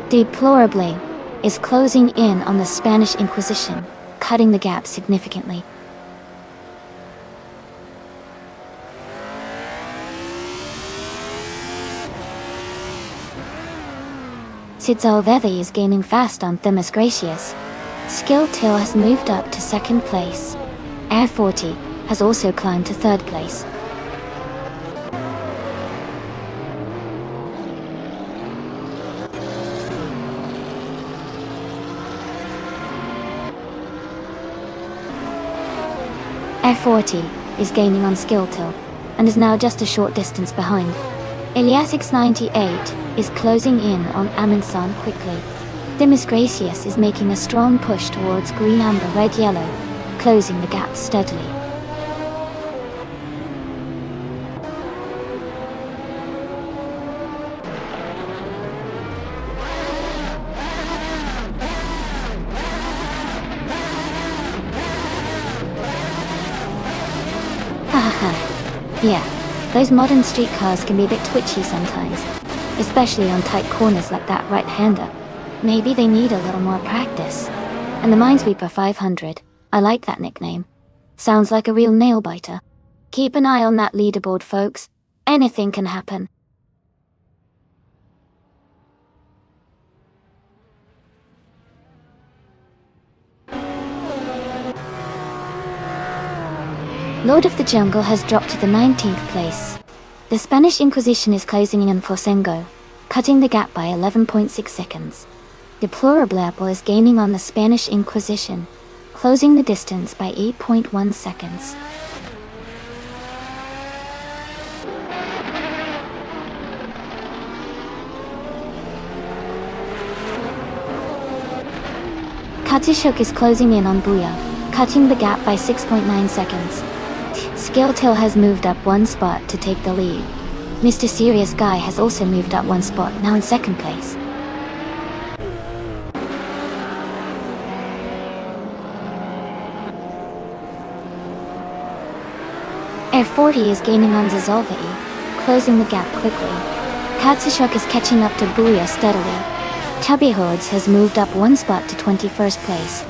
A: Deplorable is closing in on the Spanish Inquisition, cutting the gap significantly. Sidzalvevi is gaining fast on Themis Gracious. Skilltail has moved up to 2nd place. Air 40 has also climbed to 3rd place. Air 40 is gaining on Skilltail, and is now just a short distance behind. Eliasix 98 is closing in on Aminsan quickly. Themis Gracious is making a strong push towards Green Amber Red Yellow, closing the gap steadily. Yeah, those modern street cars can be a bit twitchy sometimes, especially on tight corners like that right-hander. Maybe they need a little more practice. And the Minesweeper 500, I like that nickname. Sounds like a real nail-biter. Keep an eye on that leaderboard, folks. Anything can happen. Lord of the Jungle has dropped to the 19th place. The Spanish Inquisition is closing in on Forsengo, cutting the gap by 11.6 seconds. Deplorable is gaining on the Spanish Inquisition, closing the distance by 8.1 seconds. Katsushuk is closing in on Booyah, cutting the gap by 6.9 seconds. Skilltail has moved up 1 spot to take the lead. Mr. Serious Guy has also moved up 1 spot, now in 2nd place. Air 40 is gaining on Zazolvei, closing the gap quickly. Katsushuk is catching up to Booyah steadily. Chubby Hoods has moved up one spot to 21st place.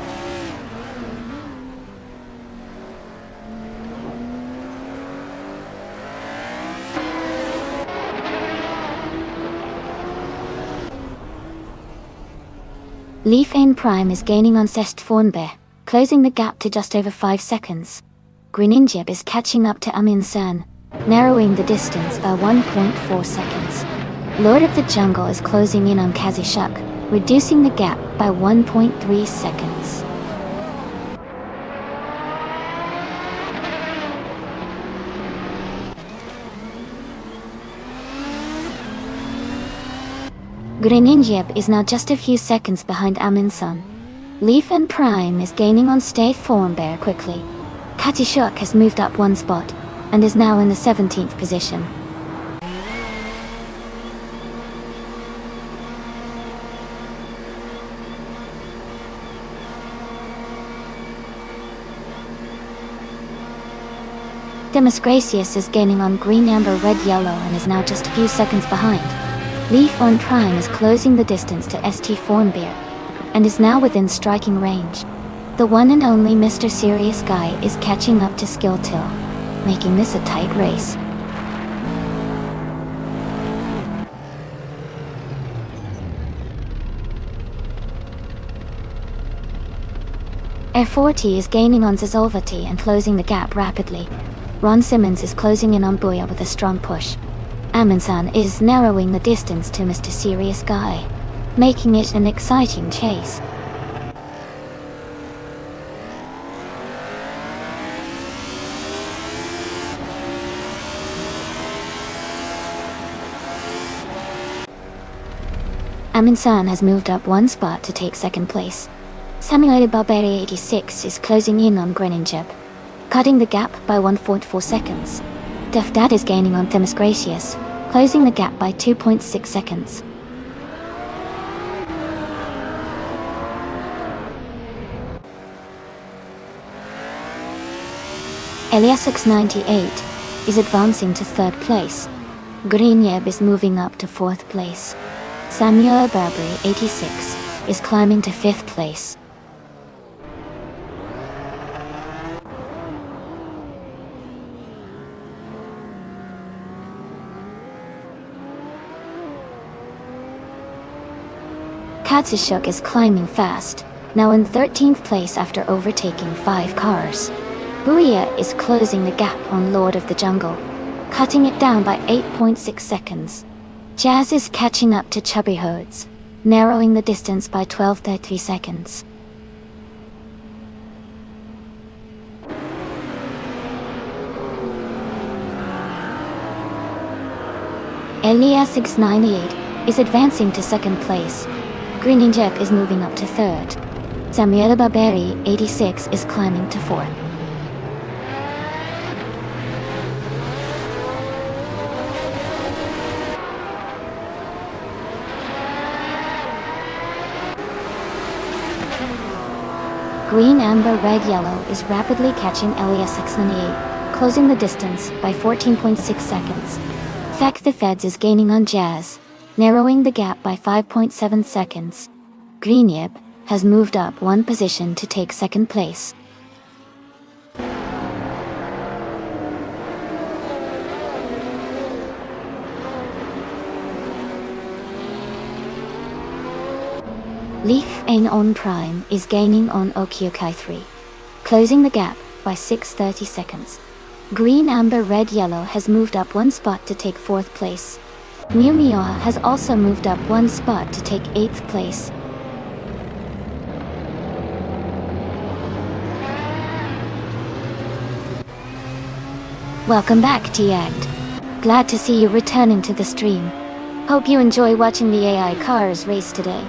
A: Leaf Ain Prime is gaining on Cest Thornbear, closing the gap to just over 5 seconds. Greninjib is catching up to Amin San, narrowing the distance by 1.4 seconds. Lord of the Jungle is closing in on Kazishuk, reducing the gap by 1.3 seconds. Greninjib is now just a few seconds behind Amin-san. Leaf and Prime is gaining on Stay Thornbear quickly. Kazishuk has moved up one spot, and is now in the 17th position. Demus Gracious is gaining on Green Amber Red Yellow and is now just a few seconds behind. Leaf on Prime is closing the distance to ST Thornbear, and is now within striking range. The one and only Mr. Serious Guy is catching up to Skilltill, making this a tight race. Air40 is gaining on Zazolvati and closing the gap rapidly. Ron Simmons is closing in on Booyah with a strong push. Amin-san is narrowing the distance to Mr. Serious Guy, making it an exciting chase. Amin-san has moved up one spot to take second place. Samuel Barberi 86 is closing in on Greninjib, cutting the gap by 1.4 seconds. Duff Dad is gaining on Themis Gracious, closing the gap by 2.6 seconds. Eliasix 98 is advancing to third place. Greninjib is moving up to fourth place. Samuel Barberi 86 is climbing to fifth place. Kazishuk is climbing fast, now in 13th place after overtaking 5 cars. Booyah is closing the gap on Lord of the Jungle, cutting it down by 8.6 seconds. Jazz is catching up to Chubby Hoods, narrowing the distance by 12.3 seconds. Elias698 is advancing to second place. Greninjib is moving up to third. Samuel Barberi 86 is climbing to fourth. Green Amber Red Yellow is rapidly catching Elias698, closing the distance by 14.6 seconds. Fact the Feds is gaining on Jazz, narrowing the gap by 5.7 seconds. Greninjib has moved up one position to take second place. Leaf Ain on Prime is gaining on Okyokai 3, closing the gap by 6.30 seconds. Green Amber Red Yellow has moved up one spot to take fourth place. Mew Meow has also moved up one spot to take 8th place. Welcome back, Tiagged. Glad to see you returning to the stream. Hope you enjoy watching the AI cars race today.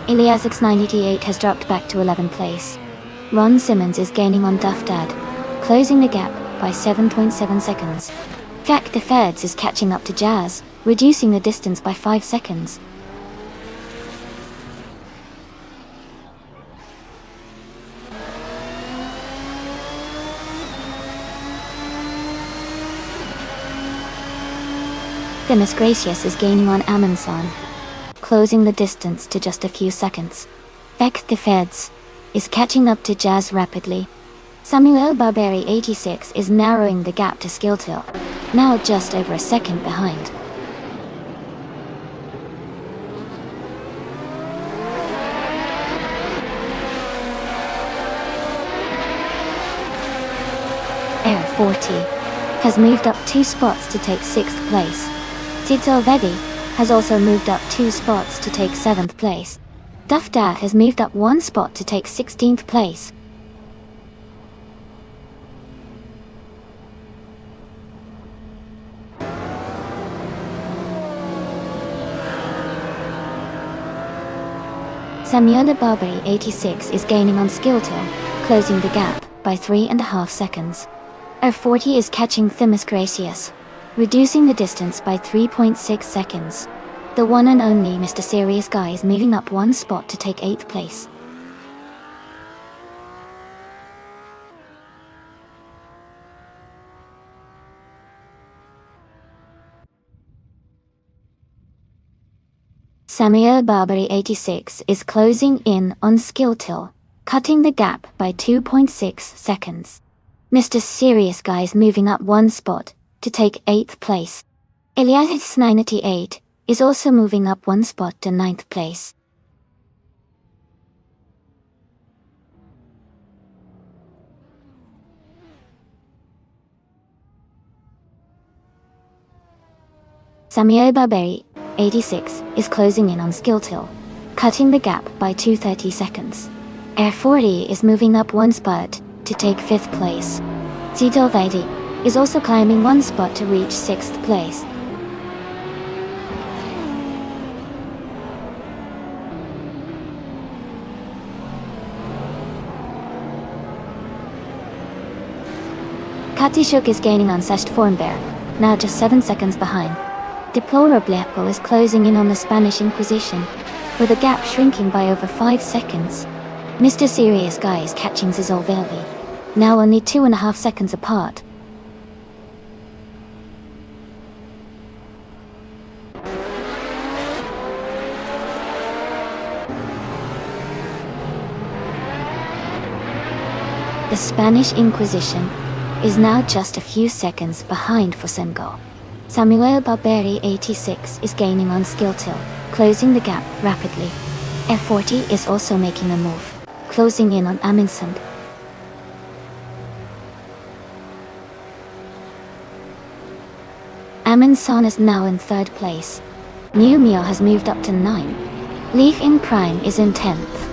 A: Elias698 has dropped back to 11th place. Ron Simmons is gaining on Duff Dad, closing the gap by 7.7 seconds. Jack the Feds is catching up to Jazz, reducing the distance by 5 seconds. Themis Gracious is gaining on Amundsen, closing the distance to just a few seconds. Beck the Feds is catching up to Jazz rapidly. Samuel Barberi 86 is narrowing the gap to Skiltil, now just over a second behind. Air 40 has moved up 2 spots to take 6th place. Tito Vedi has also moved up 2 spots to take 7th place. Dufda has moved up 1 spot to take 16th place. Samuel Barberi 86 is gaining on Skiltil, closing the gap by 3.5 seconds. Air 40 is catching Themis Gracious, reducing the distance by 3.6 seconds. The one and only Mr. Serious Guy is moving up 1 spot to take 8th place. Samuel Barberi 86 is closing in on Skiltil, cutting the gap by 2.6 seconds. Mr. Serious Guy is moving up 1 spot to take 8th place. Elias 98 is also moving up 1 spot to 9th place. Samuel Barberi 86 is closing in on Skiltil, cutting the gap by 2.30 seconds. Air 40 is moving up 1 spot to take 5th place. Tito Vedi is also climbing 1 spot to reach 6th place. Katishuk is gaining on Sest Formbear, now just 7 seconds behind. Deplorable is closing in on the Spanish Inquisition, with the gap shrinking by over 5 seconds. Mr. Serious Guy is catching Zizolveli, now only 2.5 seconds apart. The Spanish Inquisition is now just a few seconds behind Fosengo. Samuel Barberi 86 is gaining on Skiltil, closing the gap rapidly. F40 is also making a move, closing in on Amundsen. Amundsen is now in 3rd place. New Mio has moved up to 9. Leaf in Prime is in 10th.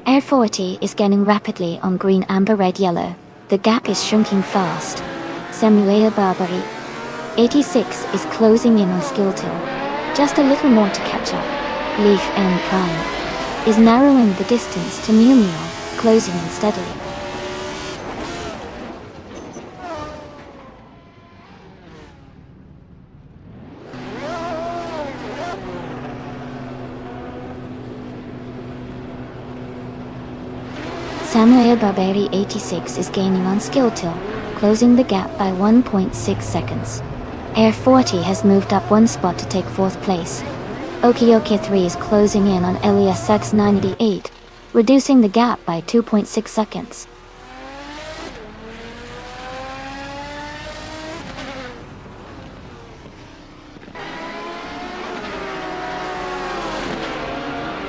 A: Air 40 is gaining rapidly on green, amber, red, yellow. The gap is shrinking fast. Samuel Barberi 86 is closing in on Skiltil. Just a little more to catch up. Leaf N Prime is narrowing the distance to Mew Mew, closing in steadily. Samuel Barberi 86 is gaining on Skiltil, closing the gap by 1.6 seconds. Air 40 has moved up 1 spot to take 4th place. Okioke 3 is closing in on Elias 98, reducing the gap by 2.6 seconds.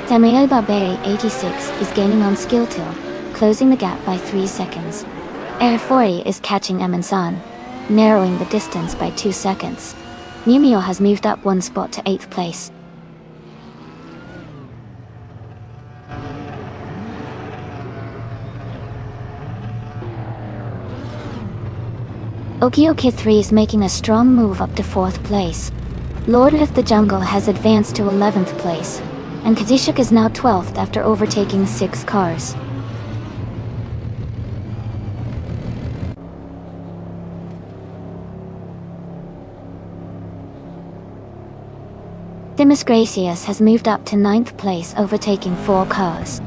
A: Samuel Barberi 86 is gaining on Skiltil, closing the gap by 3 seconds. Air 40 is catching Amundsen, narrowing the distance by 2 seconds. Numio has moved up 1 spot to 8th place. Okioke 3 is making a strong move up to 4th place. Lord of the Jungle has advanced to 11th place, and Kadishuk is now 12th after overtaking 6 cars.
B: Demis Gracious has moved up to 9th place, overtaking 4 cars.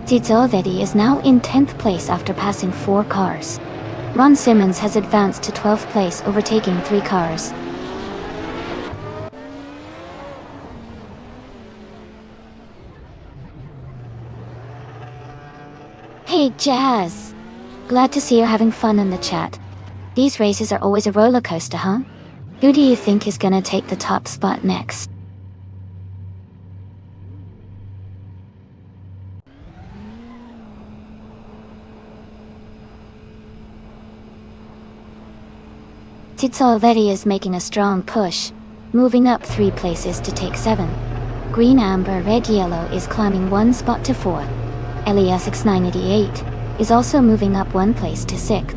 B: Zizovedi is now in 10th place after passing 4 cars. Ron Simmons has advanced to 12th place, overtaking 3 cars. Hey Jazz! Glad to see you're having fun in the chat. These races are always a roller coaster, huh? Who do you think is gonna take the top spot next? Zizovedi is making a strong push, moving up 3 places to take 7. Green, Amber, Red, Yellow is climbing 1 spot to 4. Elias X988 is also moving up 1 place to 6.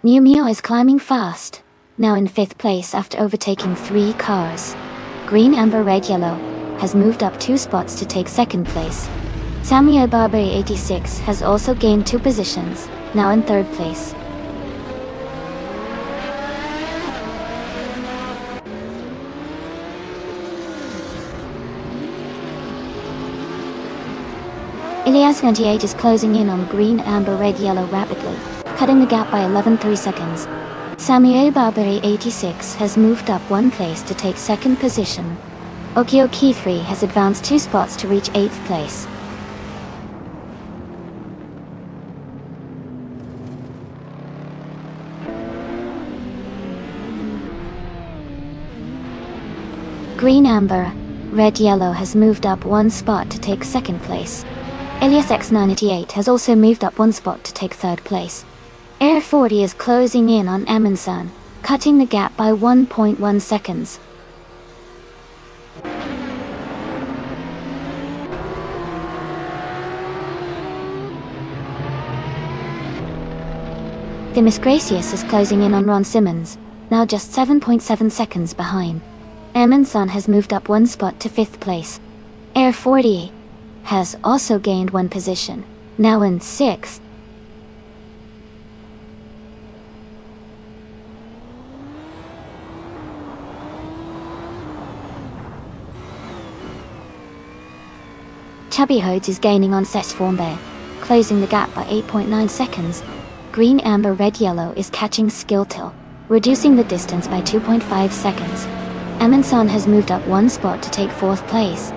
B: Mew Mew is climbing fast, now in 5th place after overtaking 3 cars. Green, Amber, Red, Yellow has moved up 2 spots to take 2nd place. Samuel Barbary 86 has also gained 2 positions, now in 3rd place. Elias 98 is closing in on Green, Amber, Red, Yellow rapidly, cutting the gap by 11.3 seconds. Samuel Barbary 86 has moved up 1 place to take 2nd position. Okioki 3 has advanced 2 spots to reach 8th place. Green, Amber, Red, Yellow has moved up 1 spot to take 2nd place. Elias X988 has also moved up 1 spot to take 3rd place. Air 40 is closing in on Amundsen, cutting the gap by 1.1 seconds. Demis Gracious is closing in on Ron Simmons, now just 7.7 seconds behind. Amundsen has moved up 1 spot to 5th place. Air 40 has also gained 1 position, now in 6th. Chubby Hodes is gaining on Sesformbe, closing the gap by 8.9 seconds. Green, Amber, Red, Yellow is catching Skilltil, reducing the distance by 2.5 seconds. Amundsen has moved up 1 spot to take 4th place.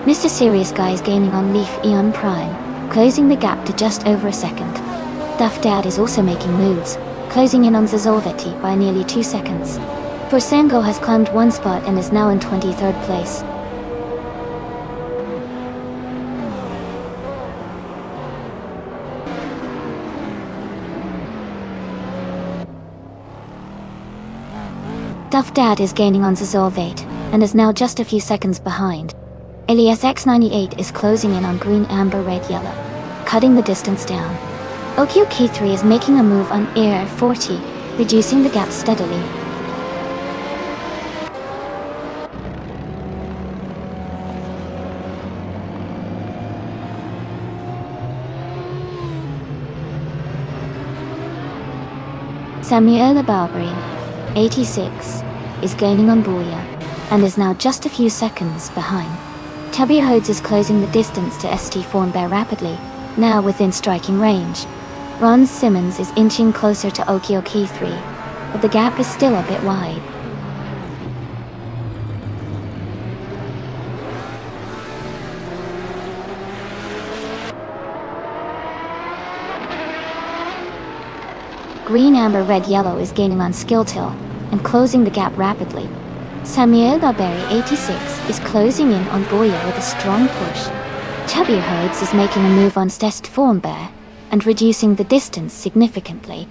B: Mr. Serious Guy is gaining on Leaf Eon Prime, closing the gap to just over a second. Duff Dad is also making moves, closing in on Zazorveti by nearly 2 seconds. Forsango has climbed 1 spot and is now in 23rd place. Duff Dad is gaining on Zazorvate, and is now just a few seconds behind. Elias X98 is closing in on Green, Amber, Red, Yellow, cutting the distance down. Okioki 3 is making a move on Air 40, reducing the gap steadily. Samuel Barbary, 86, is gaining on Booyah, and is now just a few seconds behind. Chubby Hodes is closing the distance to ST Formbear rapidly, now within striking range. Ron Simmons is inching closer to Okioki 3, but the gap is still a bit wide. Green, Amber, Red, Yellow is gaining on Skilltil, and closing the gap rapidly. Samuel Barbary 86 is closing in on Boya with a strong push. Chubby Hodes is making a move on Stest Formbear, and reducing the distance significantly.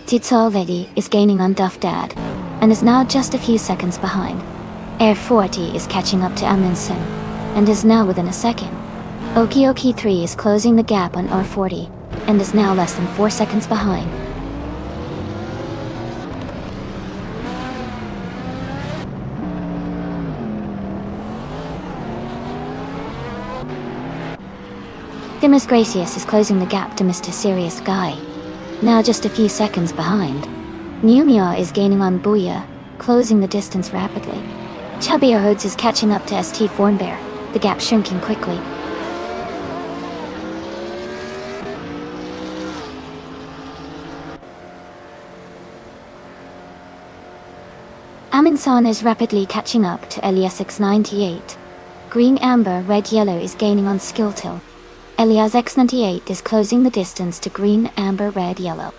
A: Titsolvedi is gaining on Duff Dad, and is now just a few seconds behind. Air 40 is catching up to Amundsen, and is now within a second. Oki 3 is closing the gap on R40, and is now less than 4 seconds behind. Dimas Gracious is closing the gap to Mr. Serious Guy, now just a few seconds behind. Numia is gaining on Booyah, closing the distance rapidly. Chubby Rhodes is catching up to ST Fornbear, the gap shrinking quickly. Amundsen is rapidly catching up to Elias X98. Green, Amber, Red, Yellow is gaining on Skilltil. Elias X98 is closing the distance to Green, Amber, Red, Yellow.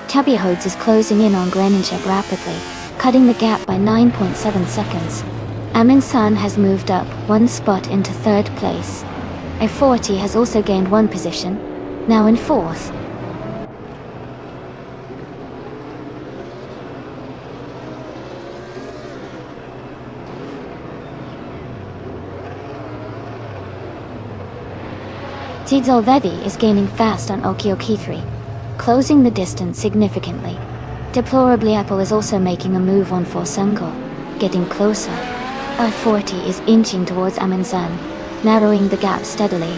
A: Chubby Rhodes is closing in on Grenenchep rapidly, cutting the gap by 9.7 seconds. Amundsen has moved up 1 spot into 3rd place. F40 has also gained 1 position, now in 4th. Titsolvedi is gaining fast on Oki 3, closing the distance significantly. Deplorably Apple is also making a move on Forsungo, getting closer. R40 is inching towards Amundsen, narrowing the gap steadily.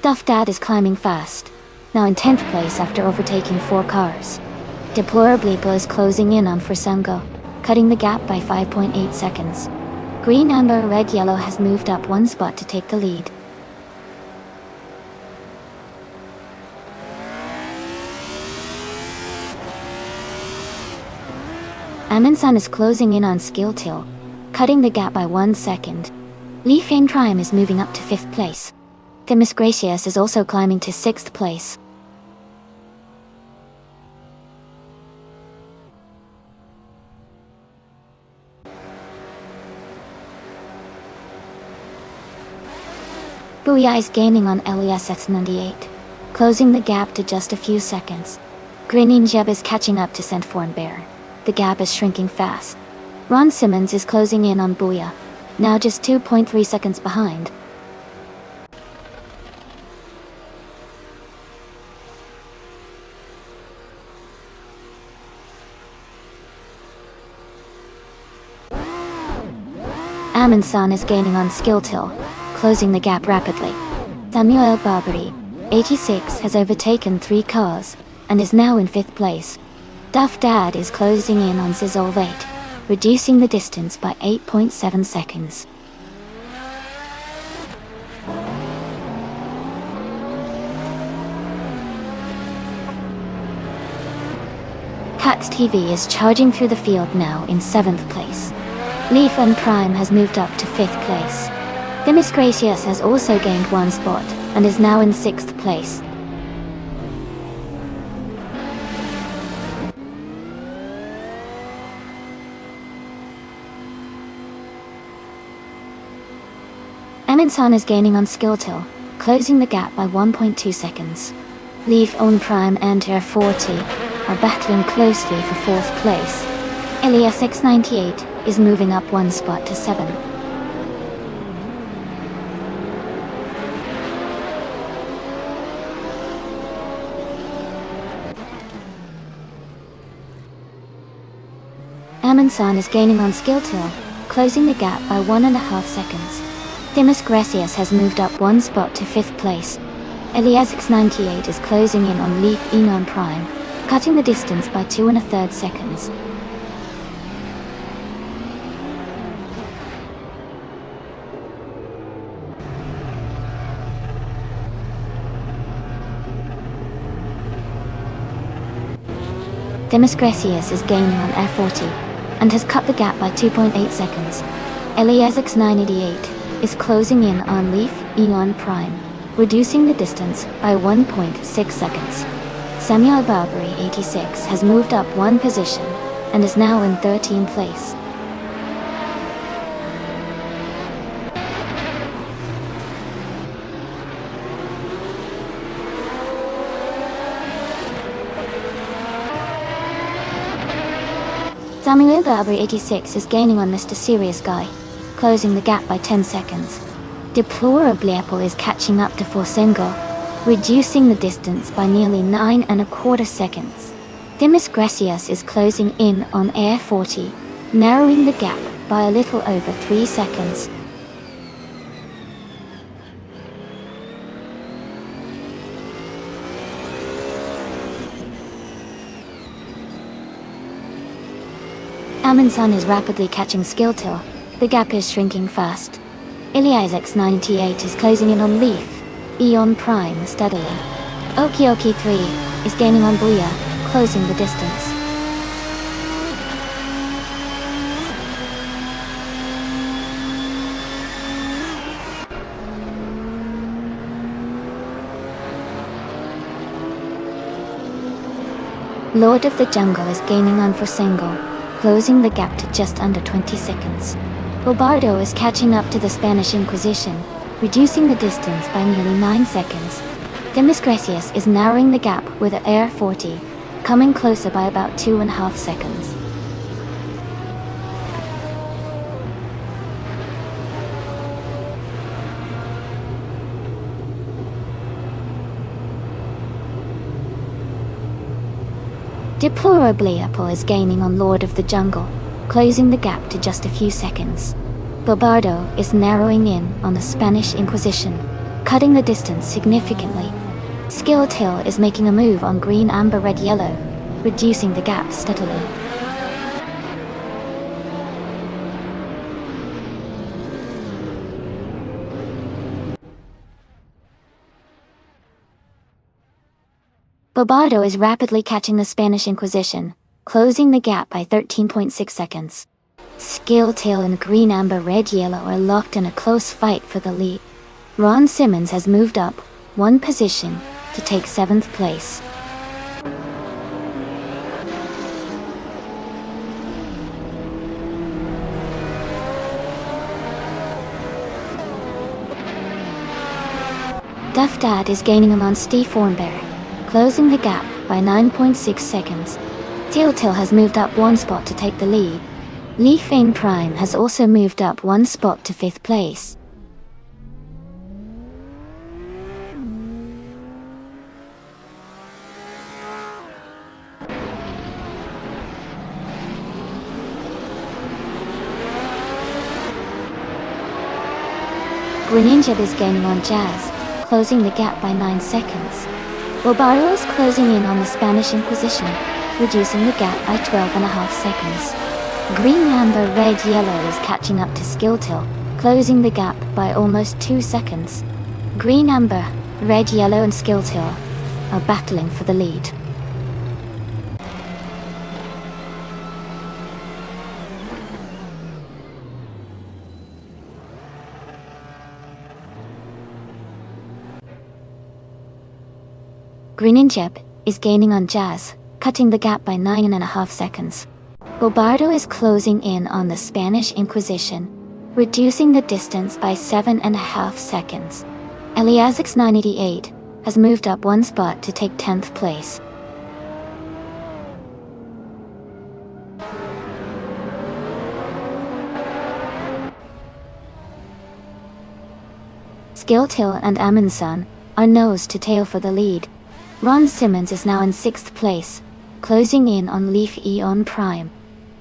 A: Duff Dad is climbing fast, now in 10th place after overtaking 4 cars. Deplorably Apple is closing in on Forsungo, cutting the gap by 5.8 seconds. Green, Amber, Red, Yellow has moved up 1 spot to take the lead. Amundsen is closing in on Skilltil, cutting the gap by 1 second. Leaf in Prime is moving up to 5th place. Dimas Gracious is also climbing to 6th place. Booyah is gaining on Elias X98, closing the gap to just a few seconds. Grenenchep is catching up to St. Fornbear. The gap is shrinking fast. Ron Simmons is closing in on Booyah, now just 2.3 seconds behind. Amundsen is gaining on Skilltil, closing the gap rapidly. Samuel Barbary, 86, has overtaken 3 cars, and is now in 5th place. Duff Dad is closing in on Sizzle 8, reducing the distance by 8.7 seconds. Cats TV is charging through the field now in 7th place. Leaf and Prime has moved up to 5th place. Dimas Gracious has also gained 1 spot, and is now in 6th place. Amundsen is gaining on Skilltil, closing the gap by 1.2 seconds. Leaf on Prime and Air 40 are battling closely for 4th place. Elias X98 is moving up 1 spot to 7. Amundsen is gaining on Skilltil, closing the gap by 1.5 seconds. Dimas Gracious has moved up 1 spot to 5th place. Elias X98 is closing in on Leaf Enon Prime, cutting the distance by 2.3 seconds. Dimas Gracious is gaining on F40, and has cut the gap by 2.8 seconds. Elias X988 is closing in on Leaf Eon Prime, reducing the distance by 1.6 seconds. Samuel Barbary 86 has moved up one position and is now in 13th place. Samuel Barbary 86 is gaining on Mr. Serious Guy, closing the gap by 10 seconds. Deplorably Apple is catching up to Forsengo, reducing the distance by nearly 9.25 seconds. Demis Gracias is closing in on Air 40, narrowing the gap by a little over 3 seconds. Amundsen is rapidly catching Skilltil. The gap is shrinking fast. Iliasix 98 is closing in on Leaf Eon Prime steadily. Okioki 3 is gaining on Booyah, closing the distance. Lord of the Jungle is gaining on Forsengo, closing the gap to just under 20 seconds. Bobardo is catching up to the Spanish Inquisition, reducing the distance by nearly 9 seconds. Demis Gracias is narrowing the gap with Air 40, coming closer by about 2.5 seconds. Deplorably Apple is gaining on Lord of the Jungle, closing the gap to just a few seconds. Bobardo is narrowing in on the Spanish Inquisition, cutting the distance significantly. Skilltil is making a move on Green Amber Red Yellow, reducing the gap steadily. Bobardo is rapidly catching the Spanish Inquisition, closing the gap by 13.6 seconds. Skilltil and Green Amber Red Yellow are locked in a close fight for the lead. Ron Simmons has moved up one position to take 7th place. Duff Dad is gaining on Steve Thornberry, closing the gap by 9.6 seconds. Tiltil has moved up one spot to take the lead. Leaf Eon Prime has also moved up one spot to 5th place. Greninja is gaining on Jazz, closing the gap by 9 seconds. Bobardo is closing in on the Spanish Inquisition, reducing the gap by 12.5 seconds. Green Amber Red Yellow is catching up to Skilltil, closing the gap by almost 2 seconds. Green Amber, Red Yellow and Skilltil are battling for the lead. Greninja is gaining on Jazz, cutting the gap by 9.5 seconds. Bobardo is closing in on the Spanish Inquisition, reducing the distance by 7.5 seconds. Eliasix 988 has moved up one spot to take 10th place. Skilltil and Amundsen are nose to tail for the lead. Ron Simmons is now in 6th place, closing in on Leaf Eon Prime.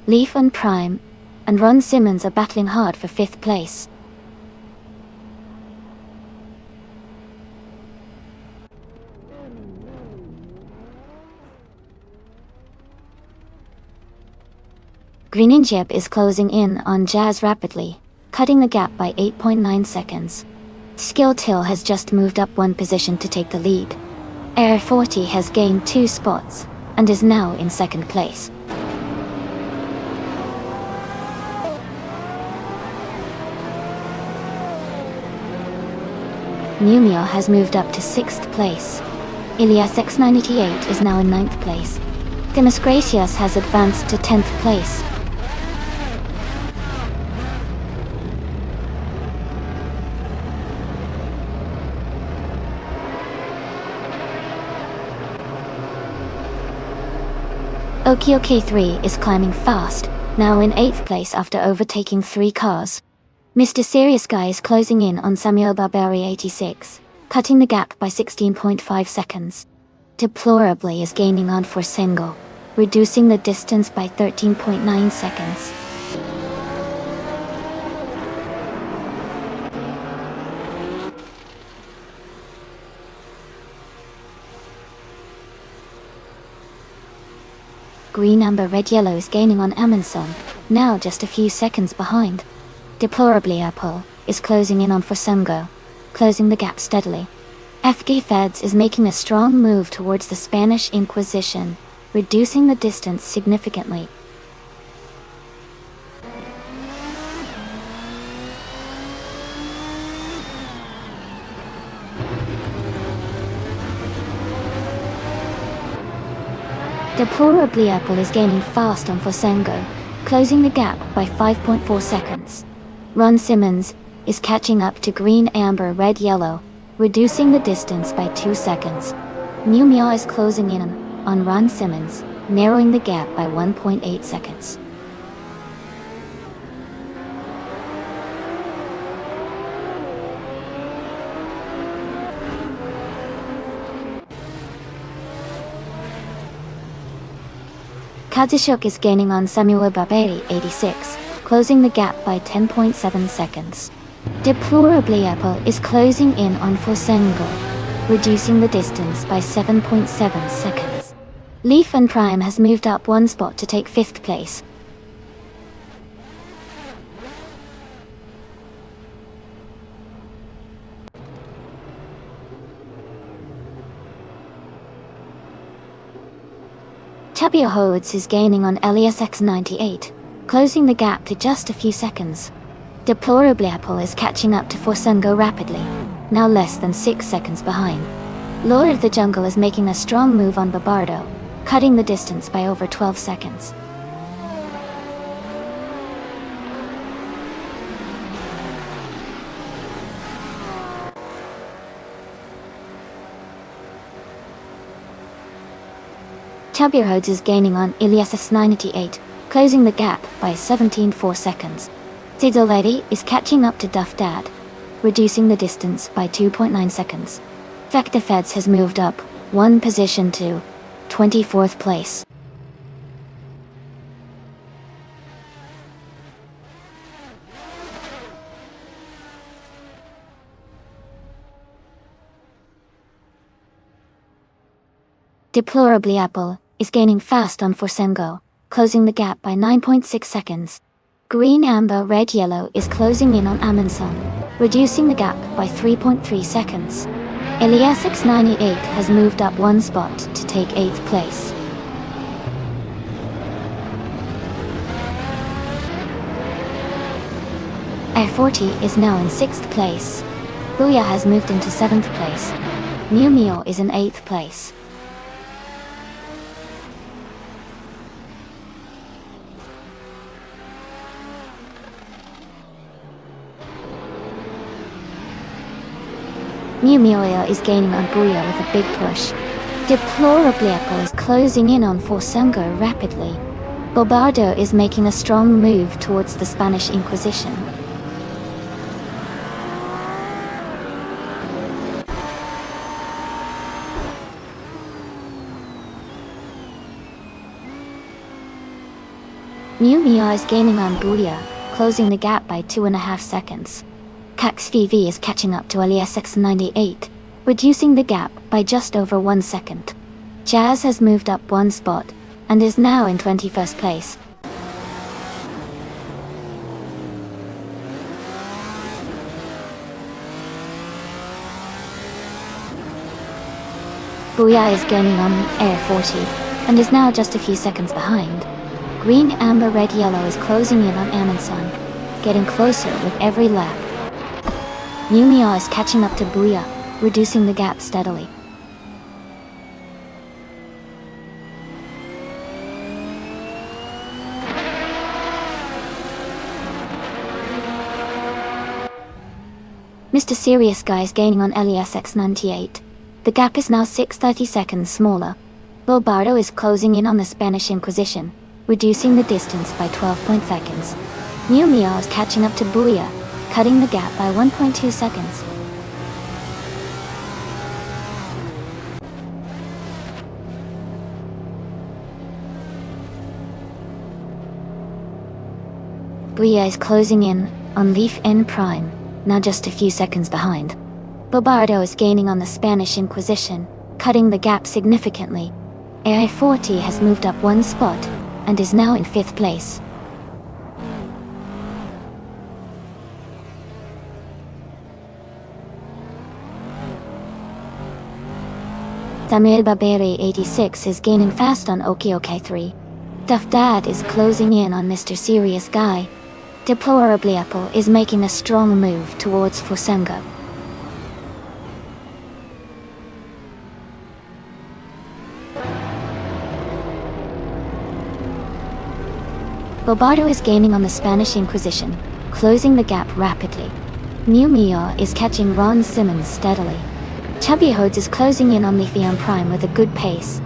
A: Leaf and Prime and Ron Simmons are battling hard for 5th place. Greninja is closing in on Jazz rapidly, cutting the gap by 8.9 seconds. Skilltil has just moved up one position to take the lead. Air 40 has gained 2 spots and is now in 2nd place. Mew Mew has moved up to 6th place. Ilias X98 is now in 9th place. Demis Gracias has advanced to 10th place. OK3 is climbing fast, now in 8th place after overtaking 3 cars. Mr. Serious Guy is closing in on Samuel Barberi 86, cutting the gap by 16.5 seconds. Deplorably is gaining on Forsengo, reducing the distance by 13.9 seconds. Green, Amber, Red, Yellow is gaining on Amundsen, now just a few seconds behind. Deplorably Apple is closing in on Forsengo, closing the gap steadily. FG Feds is making a strong move towards the Spanish Inquisition, reducing the distance significantly. Deplorably Apple is gaining fast on Forsengo, closing the gap by 5.4 seconds. Ron Simmons is catching up to Green, Amber, Red, Yellow, reducing the distance by 2 seconds. Mew Mew is closing in on Ron Simmons, narrowing the gap by 1.8 seconds. Kazushuk is gaining on Samuel Barberi 86, closing the gap by 10.7 seconds. Deplorably Apple is closing in on Forsengo, reducing the distance by 7.7 seconds. Leaf and Prime has moved up 1 spot to take 5th place. Tabio Hodes is gaining on Elias X98, closing the gap to just a few seconds. Deplorably Apple is catching up to Forsengo rapidly, now less than 6 seconds behind. Lord of the Jungle is making a strong move on Babardo, cutting the distance by over 12 seconds. Tabir Hodes is gaining on Ilias S98, closing the gap by 17.4 seconds. Zizzle Lady is catching up to Duff Dad, reducing the distance by 2.9 seconds. Vector Feds has moved up 1 position to 24th place. Deplorably Apple is gaining fast on Forsengo, closing the gap by 9.6 seconds. Green, Amber, Red, Yellow is closing in on Amundsen, reducing the gap by 3.3 seconds. Elias X98 has moved up 1 spot to take 8th place. Air40 is now in 6th place. Booyah has moved into 7th place. Mew Mew is in 8th place. Mew Mew is gaining on Booyah with a big push. Deplorably Apple is closing in on Forsengo rapidly. Bobardo is making a strong move towards the Spanish Inquisition. Mew Mew is gaining on Booyah, closing the gap by 2.5 seconds. Cax VV is catching up to Elias X98, reducing the gap by just over 1 second. Jazz has moved up 1 spot, and is now in 21st place. Booyah is gaining on Air40, and is now just a few seconds behind. Green, Amber, Red, Yellow is closing in on Amundsen, getting closer with every lap. Mew Meow is catching up to Booyah, reducing the gap steadily. Mr. Serious Guy is gaining on LESX98. The gap is now 630 seconds smaller. Bobardo is closing in on the Spanish Inquisition, reducing the distance by 12 seconds. Mew Meow is catching up to Booyah, cutting the gap by 1.2 seconds. Booyah is closing in on Leaf N Prime, now just a few seconds behind. Bobardo is gaining on the Spanish Inquisition, cutting the gap significantly. AI-40 has moved up one spot, and is now in 5th place. Samuel Barberi 86 is gaining fast on OK3. Duff Dad is closing in on Mr. Serious Guy. Deplorably Apple is making a strong move towards Fusengo. Bobardo is gaining on the Spanish Inquisition, closing the gap rapidly. Mew Meow is catching Ron Simmons steadily. Chubby Hodes is closing in on Lithium Prime with a good pace.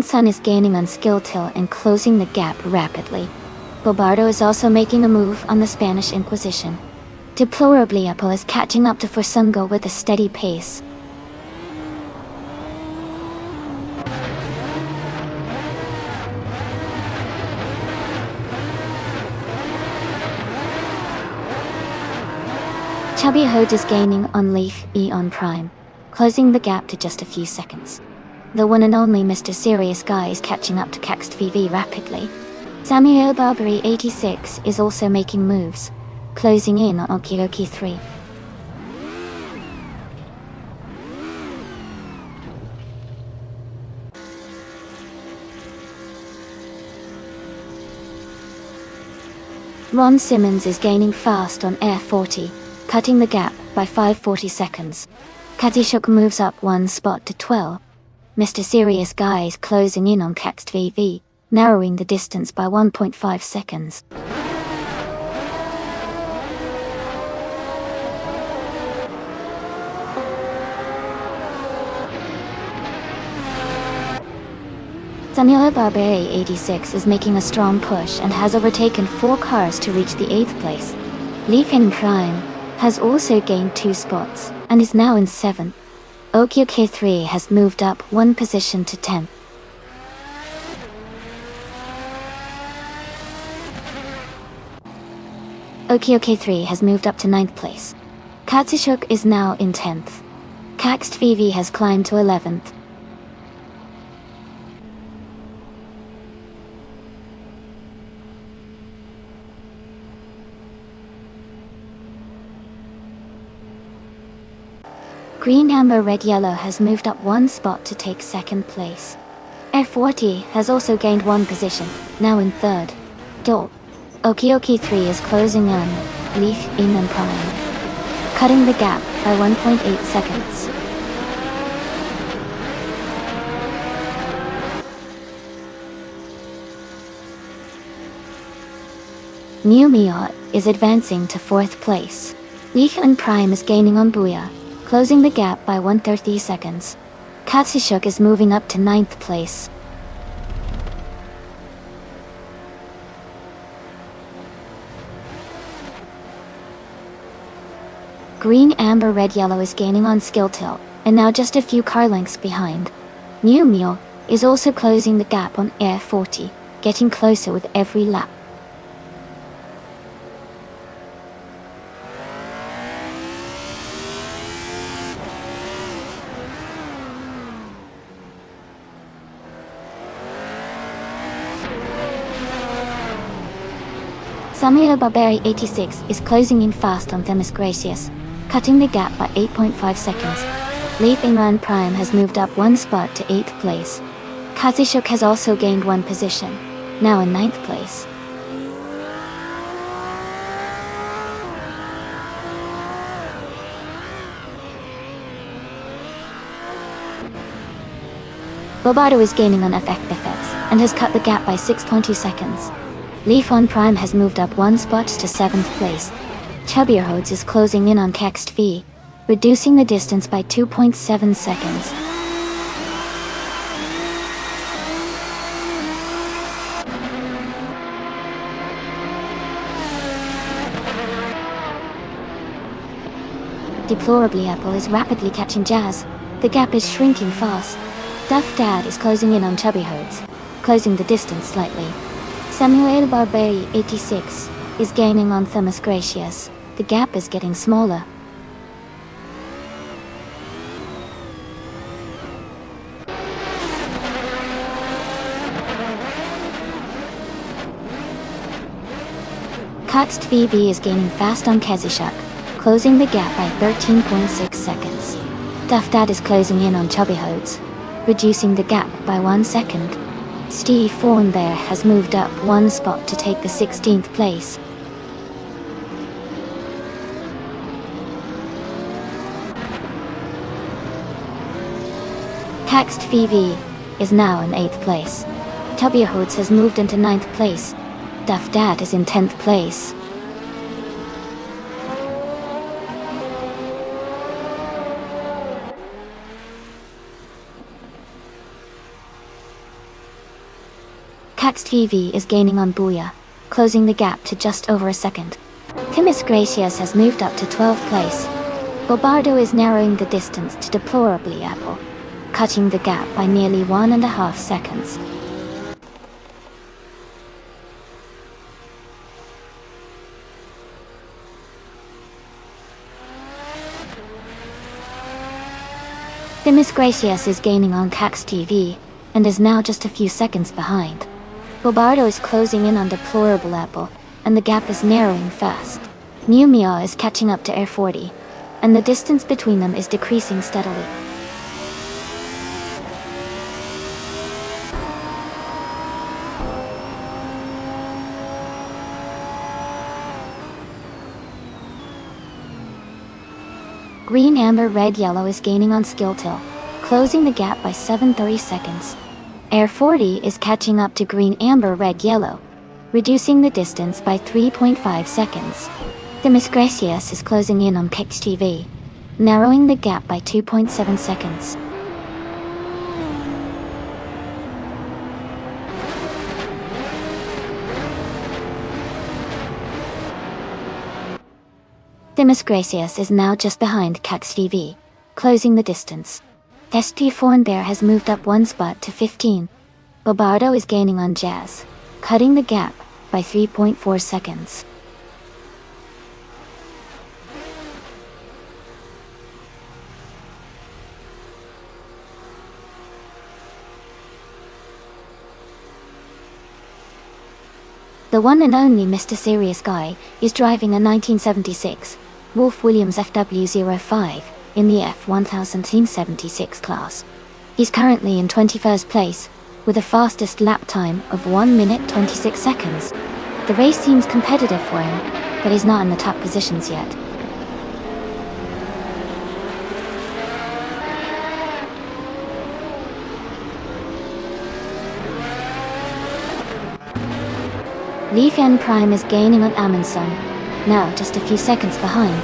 A: Sun is gaining on Skill Till and closing the gap rapidly. Bobardo is also making a move on the Spanish Inquisition. Deplorably Apple is catching up to Fusengo with a steady pace. Chubby Hodes is gaining on Leaf Eon Prime, closing the gap to just a few seconds. The one and only Mr. Serious Guy is catching up to Caxt VV rapidly. Samuel Barberi 86 is also making moves, closing in on Okioki 3. Ron Simmons is gaining fast on Air 40, cutting the gap by 540 seconds. Katishuk moves up one spot to 12. Mr. Serious Guy is closing in on Caxt VV, narrowing the distance by 1.5 seconds. Samuel Barberi 86 is making a strong push and has overtaken 4 cars to reach the 8th place. Leafin Prime has also gained 2 spots and is now in 7th. Okio-K3 has moved up 1 position to 10th. Okio-K3 has moved up to 9th place. Katsushuk is now in 10th. Caxt VV has climbed to 11th. Green Amber Red Yellow has moved up 1 spot to take 2nd place. F40 has also gained 1 position, now in 3rd. Okioki 3 is closing in Leaf Enon Prime, cutting the gap by 1.8 seconds. Mew Meow is advancing to 4th place. Leaf and Prime is gaining on Booyah, closing the gap by 130 seconds. Katsushuk is moving up to 9th place. Green Amber Red Yellow is gaining on Skill Till, and now just a few car lengths behind. Mew Meow is also closing the gap on Air 40, getting closer with every lap. Samuel Barberi 86 is closing in fast on Themis Gracious, cutting the gap by 8.5 seconds. Leaf Imran Prime has moved up 1 spot to 8th place. Kazushuk has also gained 1 position, now in 9th place. Bobardo is gaining on effects and has cut the gap by 6.2 seconds. Leafon Prime has moved up 1 spot to 7th place. Chubbyerhodes is closing in on Kext V, reducing the distance by 2.7 seconds. Deplorably Apple is rapidly catching Jazz. The gap is shrinking fast. Duff Dad is closing in on Chubbyerhodes, closing the distance slightly. Samuel Barberi, 86, is gaining on Themis Gracious. The gap is getting smaller. Kext VV is gaining fast on Kazushuk, closing the gap by 13.6 seconds. Duff Dad is closing in on Chubbyerhodes, reducing the gap by 1 second. Steve Thornbear has moved up 1 spot to take the 16th place. Kext VV is now in 8th place. Chubbyerhodes has moved into 9th place. Duff Dad is in 10th place. Kext VV is gaining on Booyah, closing the gap to just over a second. Themis Gracious has moved up to 12th place. Bobardo is narrowing the distance to Deplorably Apple, cutting the gap by nearly 1.5 seconds. Themis Gracious is gaining on Kext TV, and is now just a few seconds behind. Bobardo is closing in on Deplorable Apple, and the gap is narrowing fast. Mew Meow is catching up to Air 40, and the distance between them is decreasing steadily. Green, Amber, Red, Yellow is gaining on Skilltill, closing the gap by 7.30 seconds. Air 40 is catching up to Green, Amber, Red, Yellow, reducing the distance by 3.5 seconds. Themis Gracious is closing in on Kext TV, narrowing the gap by 2.7 seconds. Themis Gracious is now just behind Kext TV, closing the distance. St. Thornbear has moved up 1 spot to 15. Bobardo is gaining on Jazz, cutting the gap by 3.4 seconds. The one and only Mr. Serious Guy is driving a 1976 Wolf Williams FW05 in the F1076 class. He's currently in 21st place, with a fastest lap time of 1 minute 26 seconds. The race seems competitive for him, but he's not in the top positions yet. Leaf N Prime is gaining on Amundsen, now just a few seconds behind.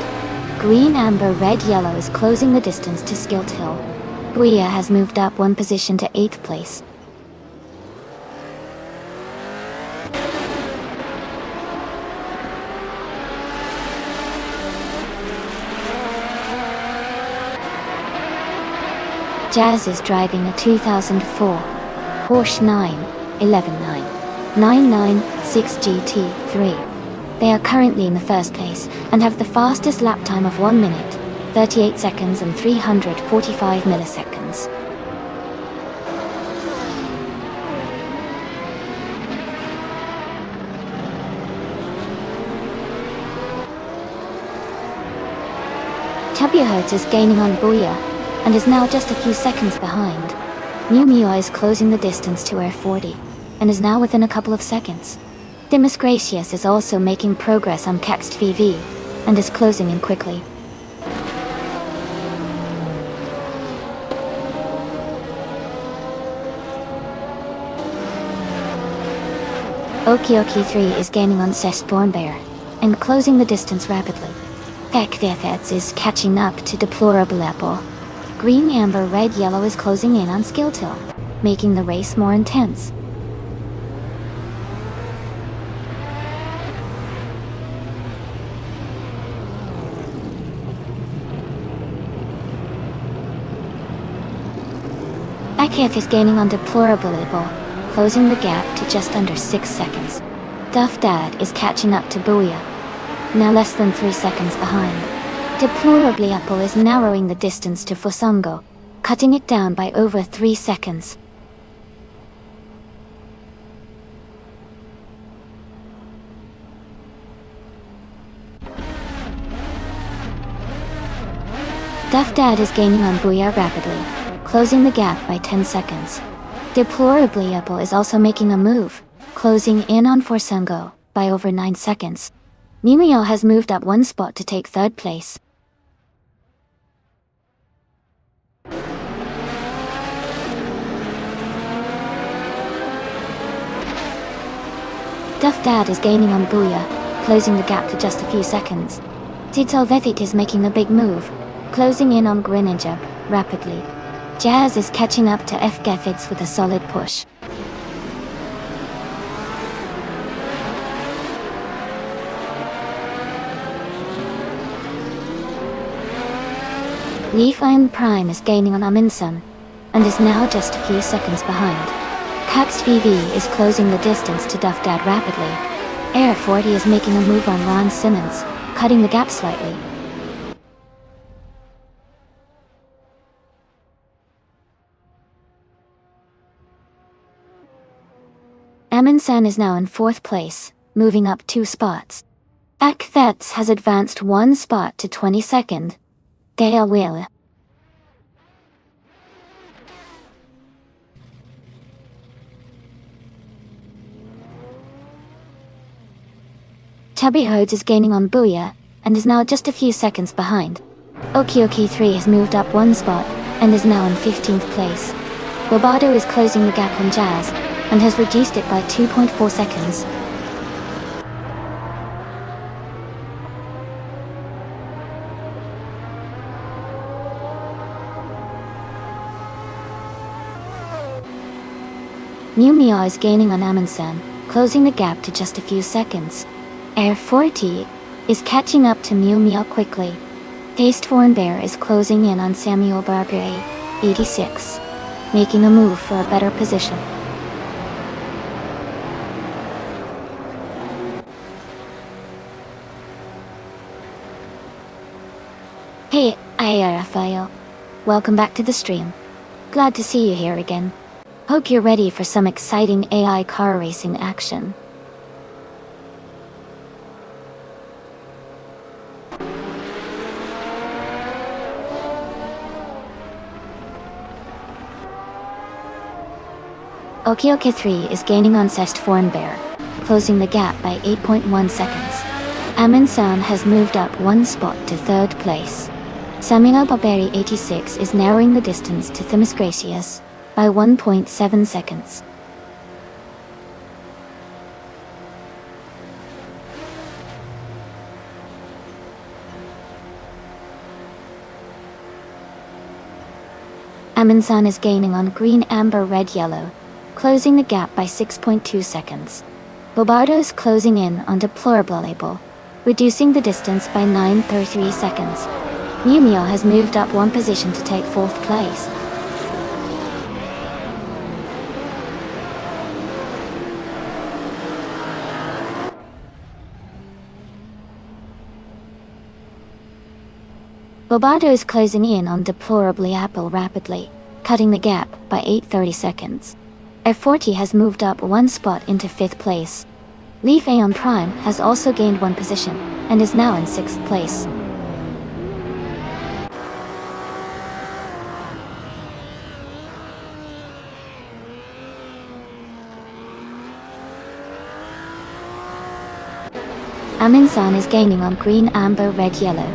A: Green, Amber, Red, Yellow is closing the distance to Skilltill. Booyah has moved up 1 position to 8th place. Jazz is driving a 2004 Porsche 996 GT3. They are currently in the first place and have the fastest lap time of 1 minute, 38 seconds and 345 milliseconds. Chubbyerhodes is gaining on Booyah and is now just a few seconds behind. Mew Mew is closing the distance to Air 40, and is now within a couple of seconds. Demis Gracious is also making progress on Kext VV, and is closing in quickly. Okioki 3 is gaining on Cestborn Bear, and closing the distance rapidly. Ekthethets is catching up to Deplorable Apple. Green, Amber, Red, Yellow is closing in on Skilltill, making the race more intense. Aketh is gaining on Deplorable Apple, closing the gap to just under 6 seconds. Duff Dad is catching up to Booyah, now less than 3 seconds behind. Deplorably Apple is narrowing the distance to Fusungo, cutting it down by over 3 seconds. Duff Dad is gaining on Booyah rapidly, closing the gap by 10 seconds. Deplorably Apple is also making a move, closing in on Fusungo by over 9 seconds. Mimio has moved up 1 spot to take 3rd place. Duff Dad is gaining on Booyah, closing the gap to just a few seconds. Tito Vethit is making a big move, closing in on Greninja rapidly. Jazz is catching up to F Gethits with a solid push. Leaf Iron Prime is gaining on Aminsun, and is now just a few seconds behind. Cax VV is closing the distance to Duff Dad rapidly. Air 40 is making a move on Ron Simmons, cutting the gap slightly. Aminsun is now in 4th place, moving up 2 spots. Akthets has advanced 1 spot to 22nd. Gale Will. Chubby Hodes is gaining on Booyah, and is now just a few seconds behind. Okioki 3 has moved up 1 spot, and is now in 15th place. Roboto is closing the gap on Jazz, and has reduced it by 2.4 seconds. Mew Meow is gaining on Amundsen, closing the gap to just a few seconds. Air 40 is catching up to Mew Meow quickly. Tasteborn Bear is closing in on Samuel Barbier, 86, making a move for a better position. Hey, Raphael. Welcome back to the stream. Glad to see you here again. Hope you're ready for some exciting AI car racing action. Okioka 3 is gaining on Tasteborn Bear, closing the gap by 8.1 seconds. Amundsen has moved up 1 spot to 3rd place. Samuel Barberi 86 is narrowing the distance to Themis Gracious by 1.7 seconds. Amundsen is gaining on Green, Amber, Red, Yellow, closing the gap by 6.2 seconds. Bobardo is closing in on Deplorable Label, reducing the distance by 9.33 seconds. Mew Meow has moved up 1 position to take 4th place. Bobardo is closing in on Deplorably Apple rapidly, cutting the gap by 8.30 seconds. Air 40 has moved up 1 spot into 5th place. Leaf Aeon Prime has also gained 1 position, and is now in 6th place. Aminsan is gaining on green, amber, red, yellow,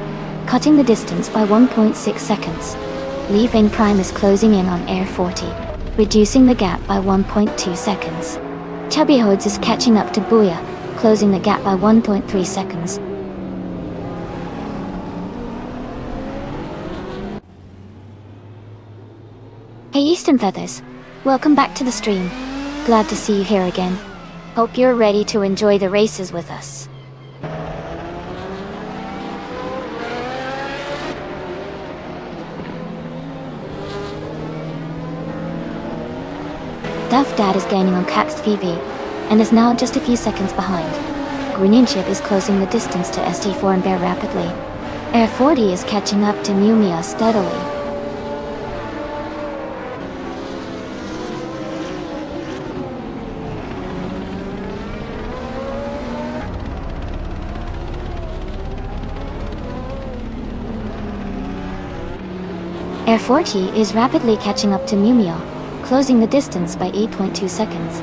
A: cutting the distance by 1.6 seconds. Leaving Prime is closing in on Air 40, reducing the gap by 1.2 seconds. Chubby Hodes is catching up to Booyah, closing the gap by 1.3 seconds. Hey Eastern Feathers, welcome back to the stream. Glad to see you here again. Hope you're ready to enjoy the races with us. Duff Dad is gaining on Cax VV, and is now just a few seconds behind. Greninship is closing the distance to ST4 and Bear rapidly. Air 40 is catching up to Mumia steadily. Air 40 is rapidly catching up to Mumia, closing the distance by 8.2 seconds.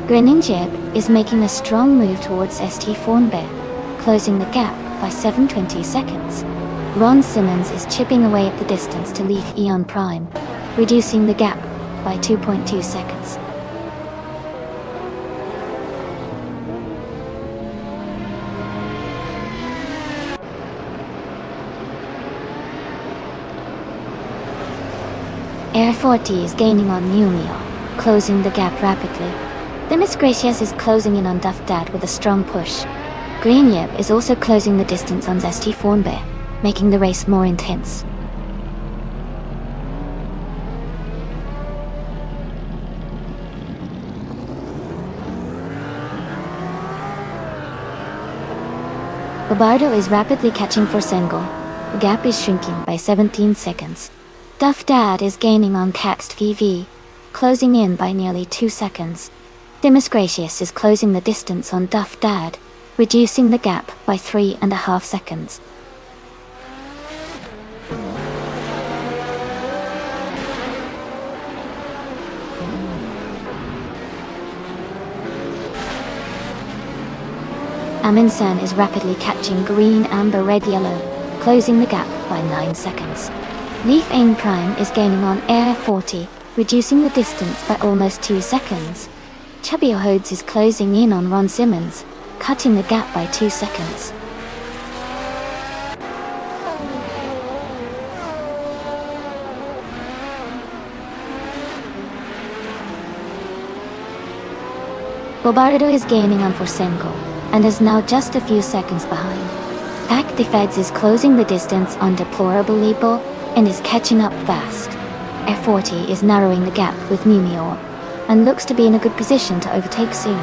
A: Greninship is making a strong move towards ST Bear, closing the gap by 7.20 seconds. Ron Simmons is chipping away at the distance to leave Eon Prime, reducing the gap by 2.2 seconds. Air 40 is gaining on Mumia, closing the gap rapidly. The Miss Gracious is closing in on Duff Dad with a strong push. Grenyip is also closing the distance on ST Bear, making the race more intense. Bobardo is rapidly catching Forsengo. The gap is shrinking by 17 seconds. Duff Dad is gaining on Caxt VV, closing in by nearly 2 seconds. Dimas Gracious is closing the distance on Duff Dad, reducing the gap by 3.5 seconds. Aminsan is rapidly catching green, amber, red, yellow, closing the gap by 9 seconds. Leaf Aim Prime is gaining on Air 40, reducing the distance by almost 2 seconds. Chubby Hodes is closing in on Ron Simmons, cutting the gap by 2 seconds. Bobardo is gaining on Forsenko, and is now just a few seconds behind. Pac Defeds is closing the distance on Deplorable Leeble, and is catching up fast. Air 40 is narrowing the gap with Mimior, and looks to be in a good position to overtake soon.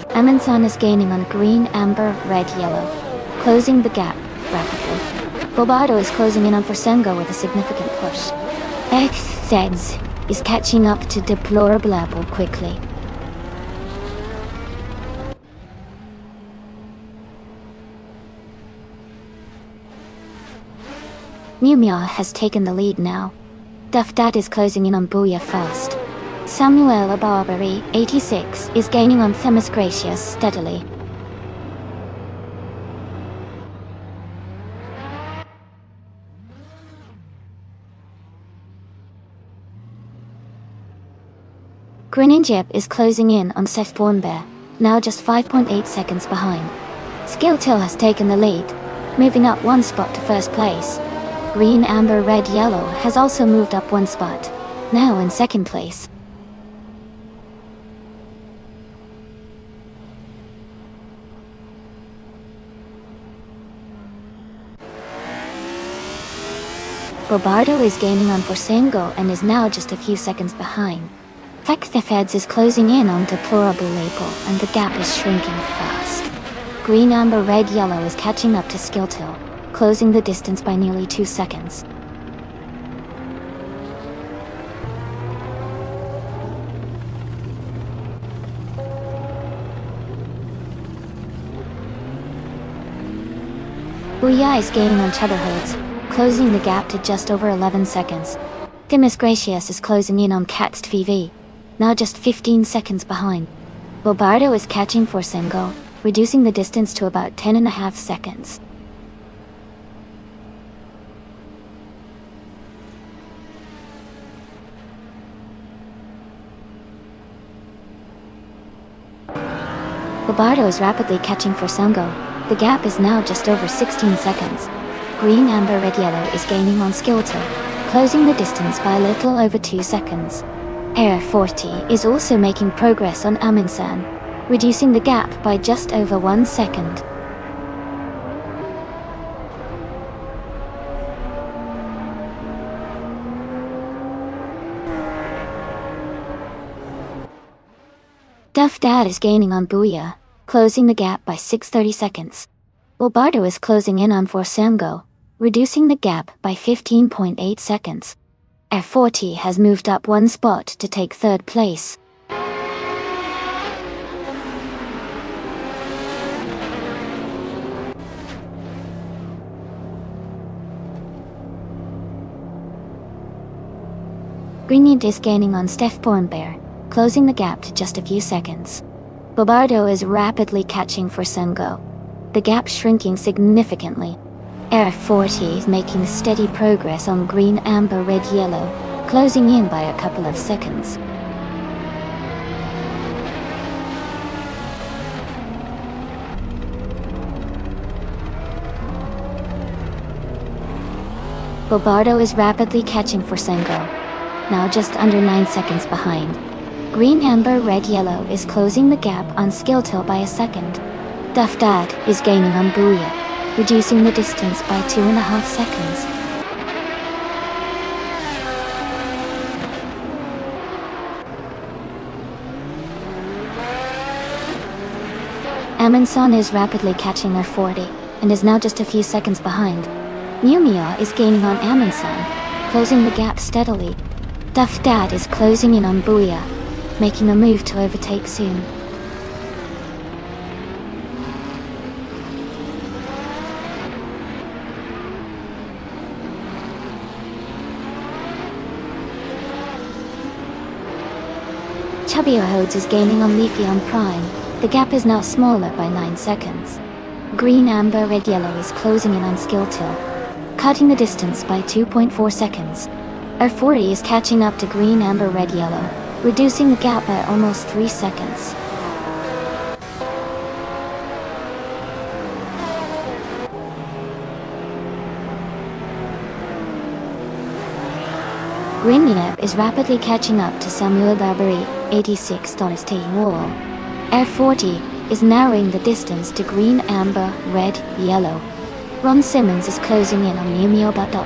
A: Aminsan is gaining on green, amber, red, yellow, closing the gap rapidly. Bobardo is closing in on Forsengo with a significant push. X-Zeds is catching up to Deplorable Apple quickly. Mumia has taken the lead now. Duff Dad is closing in on Booyah fast. Samuel Barbary, 86, is gaining on Themis Gracious steadily. Greninjip is closing in on Seth Bear, now just 5.8 seconds behind. Skilltill has taken the lead, moving up 1 spot to first place. Green, amber, red, yellow has also moved up 1 spot, now in second place. Bobardo is gaining on Forsengo and is now just a few seconds behind. Fekthefeds is closing in on Deplorable Label and the gap is shrinking fast. Green, amber, red, yellow is catching up to Skilltill, closing the distance by nearly 2 seconds. Booyah is gaining on Chubberhoods, closing the gap to just over 11 seconds. Dimas Gracious is closing in on Caxt VV, now just 15 seconds behind. Bobardo is catching for Sengo, reducing the distance to about 10.5 seconds. Bobardo is rapidly catching for Sengo. The gap is now just over 16 seconds. Green, amber, red, yellow is gaining on Skeletal, closing the distance by a little over 2 seconds. Air 40 is also making progress on Amundsen, reducing the gap by just over 1 second. Duff Dad is gaining on Booyah, closing the gap by 6:30 seconds. Bobardo is closing in on Forsengo, reducing the gap by 15.8 seconds. Air 40 has moved up 1 spot to take 3rd place. Greenyant is gaining on Steph Bornbear, closing the gap to just a few seconds. Bobardo is rapidly catching for Sengo, the gap shrinking significantly. Air 40 is making steady progress on green, amber, red, yellow, closing in by a couple of seconds. Bobardo is rapidly catching for Sengo, now just under 9 seconds behind. Green, amber, red, yellow is closing the gap on Skeletal by a second. Duff Dad is gaining on Booyah, reducing the distance by 2.5 seconds. Amundsen is rapidly catching Air 40, and is now just a few seconds behind. Mumia is gaining on Amundsen, closing the gap steadily. Duff Dad is closing in on Booyah, making a move to overtake soon. Chubby Ahodes is gaining on Leafy on Prime. The gap is now smaller by 9 seconds. Green, amber, red, yellow is closing in on Skeletal, cutting the distance by 2.4 seconds. Air 40 is catching up to green, amber, red, yellow, reducing the gap by almost 3 seconds. Greenyap is rapidly catching up to Samuel Barbery, 86 T Wall. Air 40 is narrowing the distance to green, amber, red, yellow. Ron Simmons is closing in on Mumio Bato.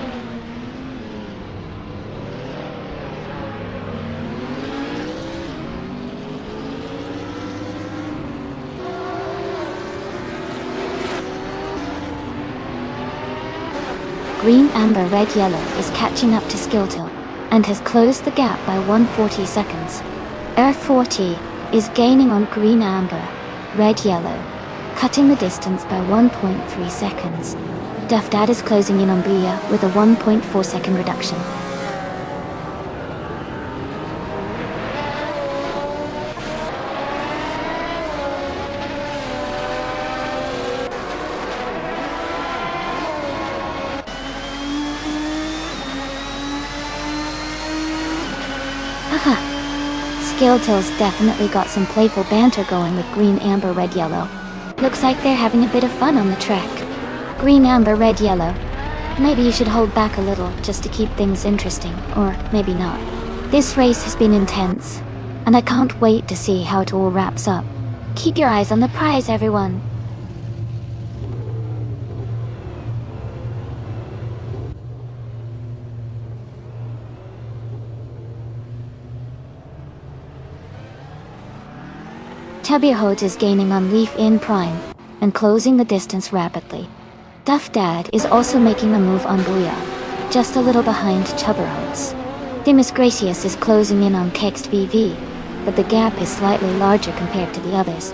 A: Green, amber, red, yellow is catching up to Skeletal, and has closed the gap by 140 seconds. Air 40 is gaining on green, amber, red, yellow, cutting the distance by 1.3 seconds. Duff Dad is closing in on Booyah with a 1.4 second reduction. Haha! Skeletal's definitely got some playful banter going with green, amber, red, yellow. Looks like they're having a bit of fun on the track. Green, amber, red, yellow. Maybe you should hold back a little just to keep things interesting, or maybe not. This race has been intense, and I can't wait to see how it all wraps up. Keep your eyes on the prize, everyone. Chubby Ahodes is gaining on Leaf in Prime, and closing the distance rapidly. Duff Dad is also making a move on Booyah, just a little behind Chubby Ahodes. Dimas Gracious is closing in on Kext VV, but the gap is slightly larger compared to the others.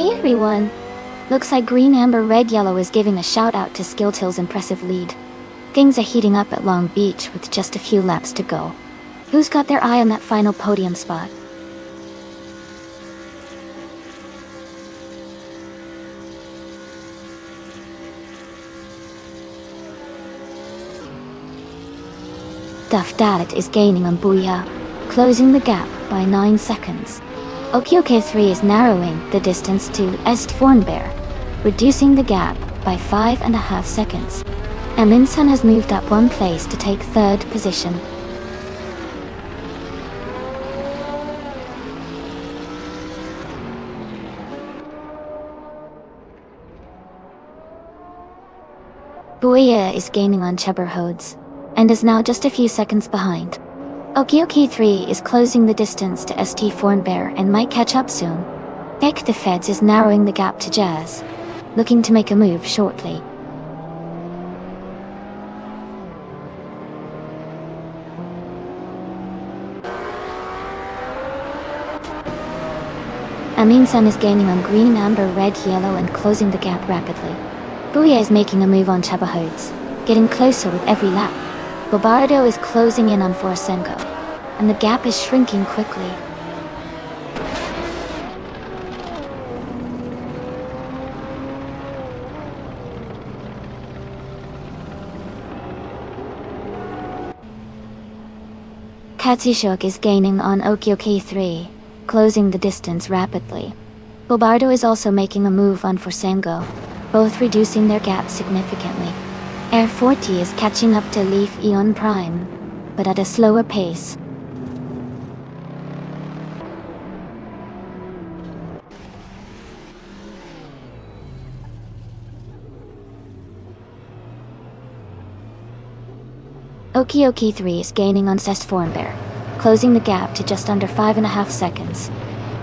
B: Hey everyone! Looks like Green, Amber, Red, Yellow is giving a shout out to Skilltill's impressive lead. Things are heating up at Long Beach with just a few laps to go. Who's got their eye on that final podium spot? Duff Dadet is gaining on Booyah, closing the gap by 9 seconds. Okioke 3 is narrowing the distance to Est Fornbear, reducing the gap by 5.5 seconds. And Minsun has moved up 1 place to take 3rd position. Booyah is gaining on Chubberhodes, and is now just a few seconds behind. Okioke 3 is closing the distance to St Fornbear and might catch up soon. Ek the Feds is narrowing the gap to Jazz, looking to make a move shortly. Aminsun is gaining on Green, Amber, Red, Yellow and closing the gap rapidly. Booyah is making a move on Chubberhodes, getting closer with every lap. Bobardo is closing in on Forsenko, and the gap is shrinking quickly. Katsushok is gaining on Okioke 3, closing the distance rapidly. Bobardo is also making a move on Forsengo, both reducing their gap significantly. Air 40 is catching up to Leaf Eon Prime, but at a slower pace. Okioke 3 is gaining on Cest Fornbear, closing the gap to just under 5.5 seconds.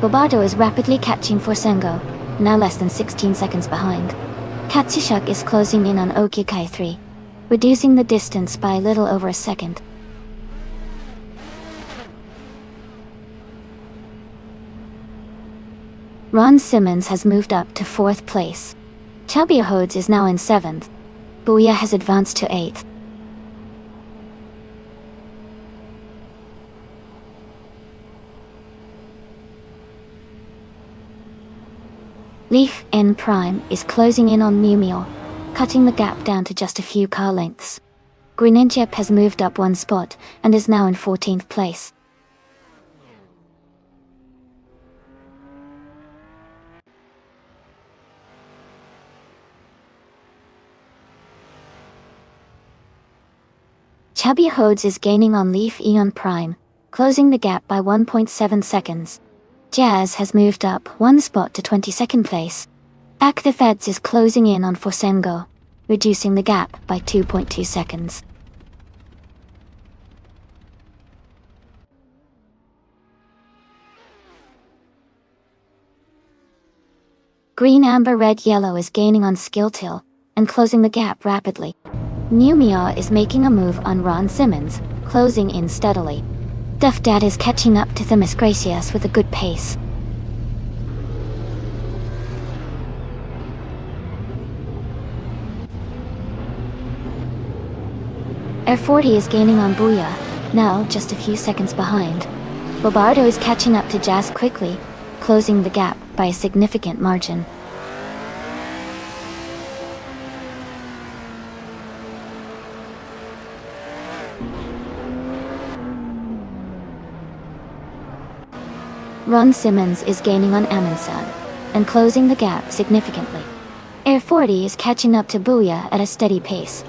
B: Bobardo is rapidly catching Forsengo, now less than 16 seconds behind. Katsushuk is closing in on Okioke 3, reducing the distance by a little over a second. Ron Simmons has moved up to 4th place. Chubberhodes is now in 7th. Booyah has advanced to 8th. Leaf N Prime is closing in on Numio, cutting the gap down to just a few car lengths. Greninjep has moved up 1 spot and is now in 14th place. Chubberhodes is gaining on Leaf Eon Prime, closing the gap by 1.7 seconds. Jazz has moved up 1 spot to 22nd place. Actifeds is closing in on Forsengo, reducing the gap by 2.2 seconds. Green, Amber, Red, Yellow is gaining on Skilltill, and closing the gap rapidly. Numia is making a move on Ron Simmons, closing in steadily. Duff Dad is catching up to Themis Gracias with a good pace. Air 40 is gaining on Booyah, now just a few seconds behind. Bobardo is catching up to Jazz quickly, closing the gap by a significant margin. Ron Simmons is gaining on Aminsun, and closing the gap significantly. Air 40 is catching up to Booyah at a steady pace.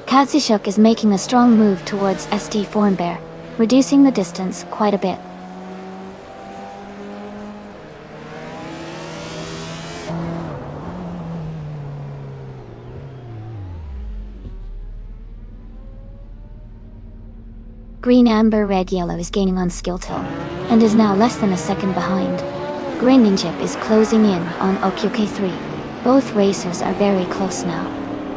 B: Katsushuk is making a strong move towards St Fornbear, reducing the distance quite a bit. Green, Amber, Red, Yellow is gaining on Skilltill, and is now less than a second behind. Greninjep is closing in on Okioke 3. Both racers are very close now.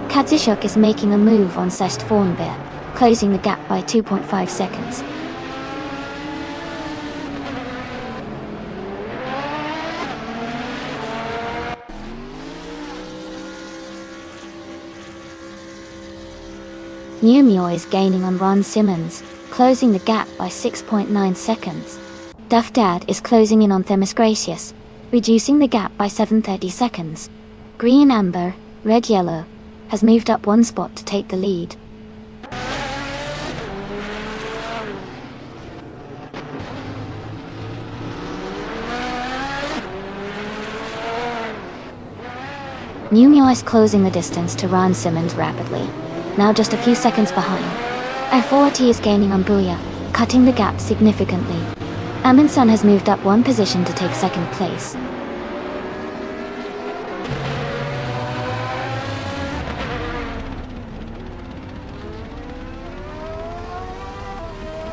B: Katsushuk is making a move on Cest Fornbear, closing the gap by 2.5 seconds.
A: Numio is gaining on Ron Simmons, closing the gap by 6.9 seconds. Duff Dad is closing in on Themis Gracious, reducing the gap by 7.30 seconds. Green Amber, Red Yellow, has moved up one spot to take the lead. Numio is closing the distance to Ron Simmons rapidly, now just a few seconds behind. F40 is gaining on Booyah, cutting the gap significantly. Amundsen has moved up one position to take second place.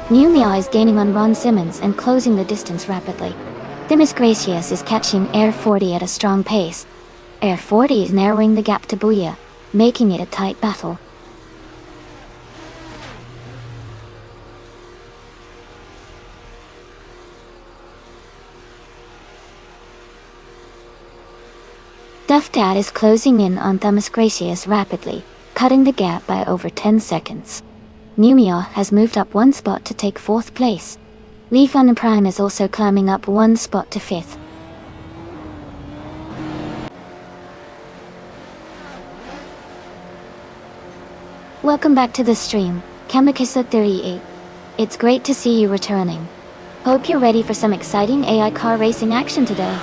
A: Numio is gaining on Ron Simmons and closing the distance rapidly. Themis Gracious is catching Air 40 at a strong pace. Air 40 is narrowing the gap to Booyah, making it a tight battle. Duff Dad is closing in on Themis Gracious rapidly, cutting the gap by over 10 seconds. Numio has moved up one spot to take 4th place. Leaf on Prime is also climbing up one spot to 5th. Welcome back to the stream, Kamikisa38. It's great to see you returning. Hope you're ready for some exciting AI car racing action today.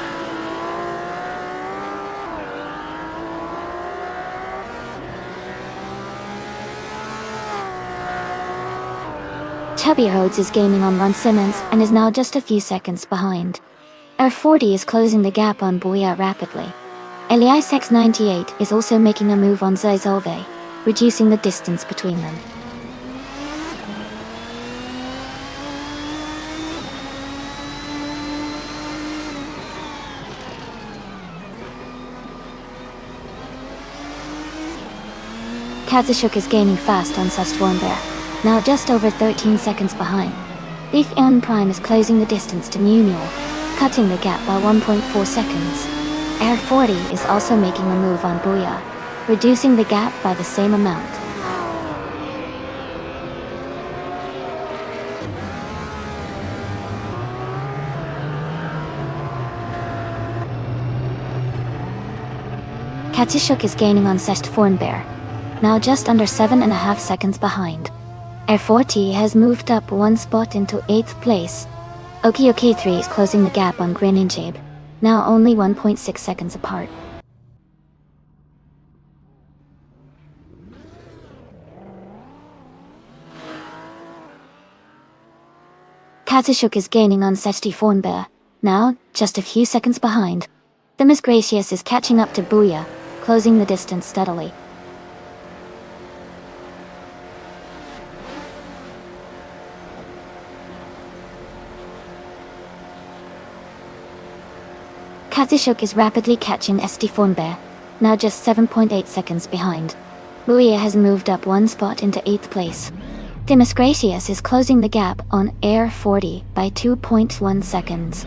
A: Chubby Rhodes is gaining on Ron Simmons and is now just a few seconds behind. Air 40 is closing the gap on Booyah rapidly. Elias X98 is also making a move on Zizove, reducing the distance between them. Kazushuk is gaining fast on Sustwarnbear, now just over 13 seconds behind. Leaf on Prime is closing the distance to Numio, cutting the gap by 1.4 seconds. Air 40 is also making a move on Booyah, reducing the gap by the same amount. Kazushuk is gaining on Sestfornbear, now just under 7.5 seconds behind. Air 40 has moved up one spot into 8th place. Okioki3 is closing the gap on Greninjabe, now only 1.6 seconds apart. Kazushuk is gaining on Sestifornbear, now just a few seconds behind. Themis Gracious is catching up to Booyah, closing the distance steadily. Kazushuk is rapidly catching Estifornbear, now just 7.8 seconds behind. Booyah has moved up one spot into 8th place. Themis Gracious is closing the gap on Air 40 by 2.1 seconds.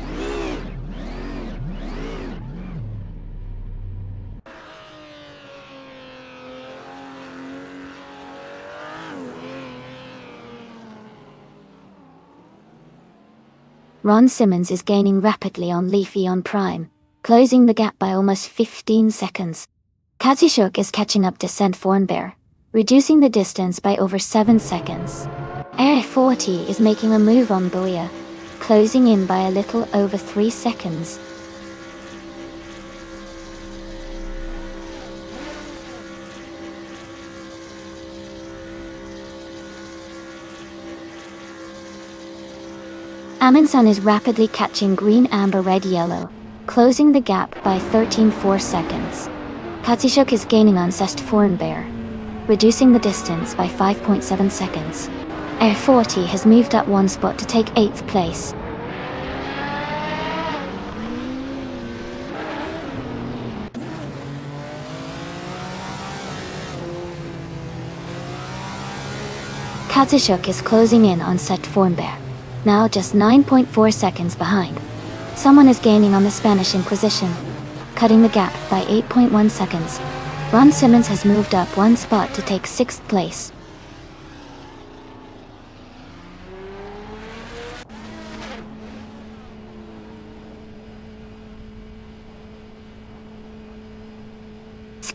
A: Ron Simmons is gaining rapidly on Leafy on Prime, closing the gap by almost 15 seconds. Kazushuk is catching up to Sentfornbear, reducing the distance by over 7 seconds. Air 40 is making a move on Booyah, closing in by a little over 3 seconds. Amundsen is rapidly catching Green Amber Red Yellow, closing the gap by 13.4 seconds. Kazushuk is gaining on Sestfornbear, reducing the distance by 5.7 seconds. Air 40 has moved up one spot to take 8th place. Kazushuk is closing in on Sestfornbear, now just 9.4 seconds behind. Someone is gaining on the Spanish Inquisition, cutting the gap by 8.1 seconds. Ron Simmons has moved up one spot to take 6th place.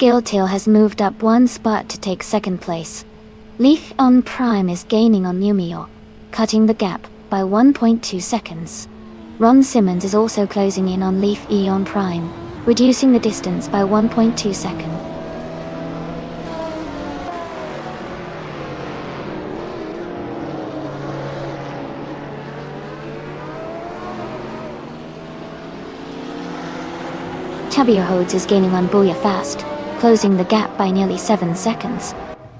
A: Skilltail has moved up one spot to take second place. Leaf on Prime is gaining on Numio, cutting the gap by 1.2 seconds. Ron Simmons is also closing in on Leaf E on Prime, reducing the distance by 1.2 seconds. Chubby Hodes is gaining on Booyah fast, closing the gap by nearly 7 seconds.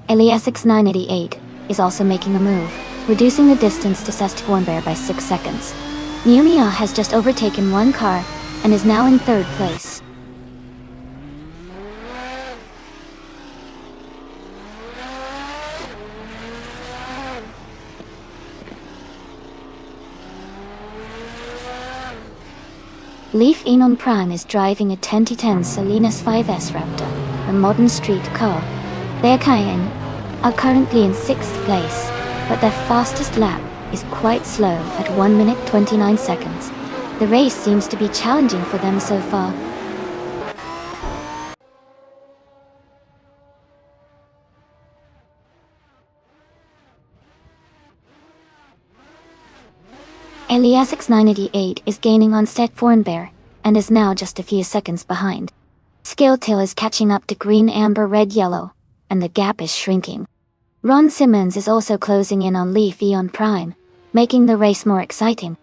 A: Eliasix 988 is also making a move, reducing the distance to Sestfornbear by 6 seconds. Numia has just overtaken one car and is now in third place. Leaf Enon Prime is driving a 2010 Salinas 5S Raptor, a modern street car. Their Cayenne are currently in 6th place, but their fastest lap is quite slow at 1 minute 29 seconds. The race seems to be challenging for them so far. Eliasix 988 is gaining on Sestfornbear, and is now just a few seconds behind. Skilltail is catching up to Green Amber Red Yellow, and the gap is shrinking. Ron Simmons is also closing in on Leaf E on Prime, making the race more exciting.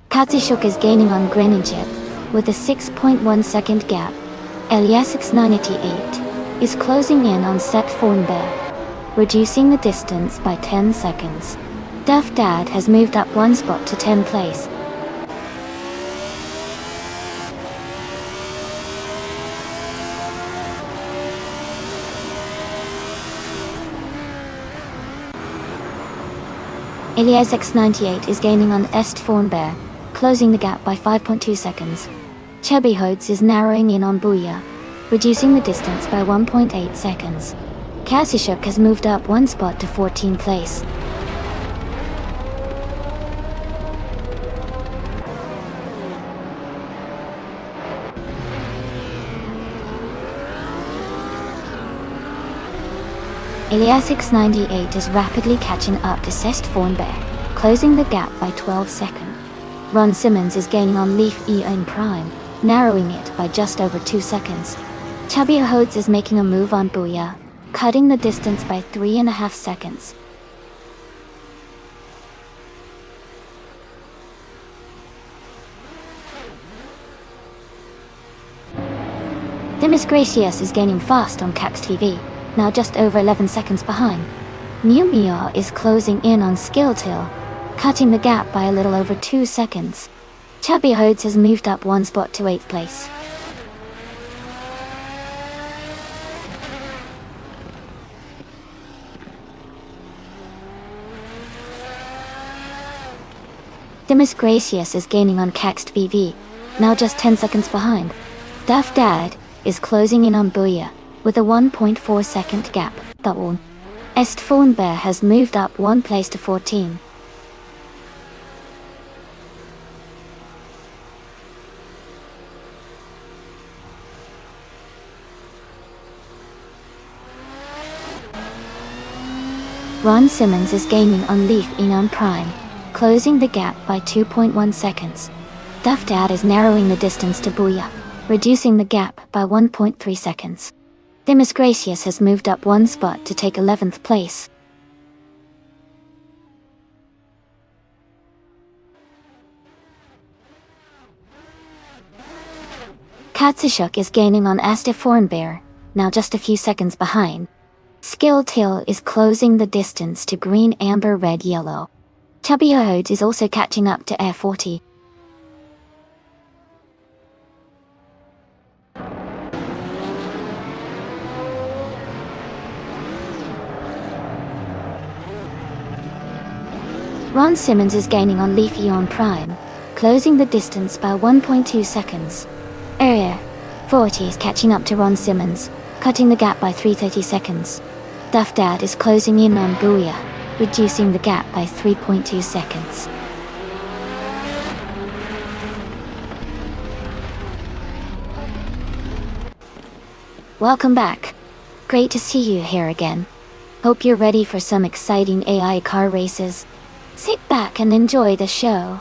A: Katsushuk is gaining on Greninjip, with a 6.1 second gap. Eliasix 988 is closing in on Sestfornbear, reducing the distance by 10 seconds. Duff Dad has moved up one spot to 10th place. Eliasix 98 is gaining on Sestfornbear, closing the gap by 5.2 seconds. Chubby Hodes is narrowing in on Booyah, reducing the distance by 1.8 seconds. Katsushuk has moved up one spot to 14th place. Eliasix 98 is rapidly catching up to Sestfornbear, closing the gap by 12 seconds. Ron Simmons is gaining on Leaf E in Prime, narrowing it by just over 2 seconds. Chubby Hodes is making a move on Booyah, cutting the distance by 3.5 seconds. Demis Gracious is gaining fast on Cax TV, now just over 11 seconds behind. Numia is closing in on Skilltail, cutting the gap by a little over 2 seconds. Chubby Hodes has moved up one spot to 8th place. Demis Gracious is gaining on Cax TV, now just 10 seconds behind. Duff Dad is closing in on Booyah, with a 1.4 second gap. Sestfornbear has moved up one place to 14. Ron Simmons is gaining on Leaf Enon Prime, closing the gap by 2.1 seconds. Duff Dad is narrowing the distance to Booyah, reducing the gap by 1.3 seconds. Demis Gracious has moved up one spot to take 11th place. Katsushuk is gaining on Sestfornbear, now just a few seconds behind. Skilltail is closing the distance to Green Amber Red Yellow. Chubby Hodes is also catching up to Air 40. Ron Simmons is gaining on Leaf Eon Prime, closing the distance by 1.2 seconds. Air 40 is catching up to Ron Simmons, cutting the gap by 3.30 seconds. Duff Dad is closing in on Booyah, reducing the gap by 3.2 seconds. Welcome back. Great to see you here again. Hope you're ready for some exciting AI car races. Sit back and enjoy the show.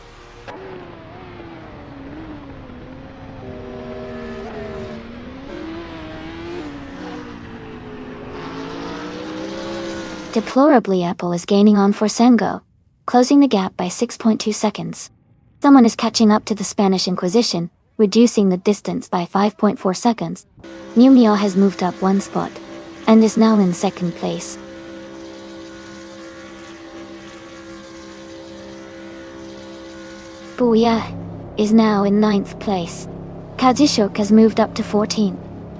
A: Deplorably, Apple is gaining on Forsengo, closing the gap by 6.2 seconds. Someone is catching up to the Spanish Inquisition, reducing the distance by 5.4 seconds. Mew Meow has moved up one spot, and is now in second place. Booyah is now in 9th place. Kajishok has moved up to 14.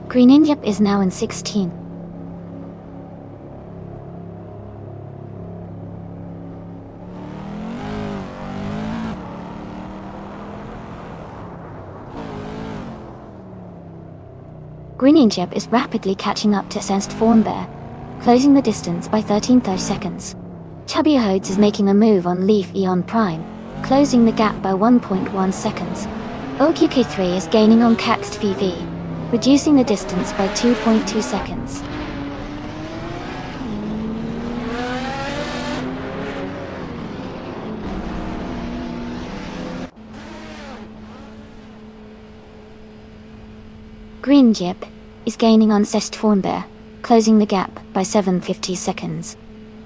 A: Green Injap is now in 16. Green Injap is rapidly catching up to Sensed Formbear, closing the distance by 13 seconds. Chubby Hodes is making a move on Leaf Eon Prime, closing the gap by 1.1 seconds. OQK3 is gaining on Caxt VV, reducing the distance by 2.2 seconds. Green Jip is gaining on Sest Formbear, closing the gap by 7.50 seconds.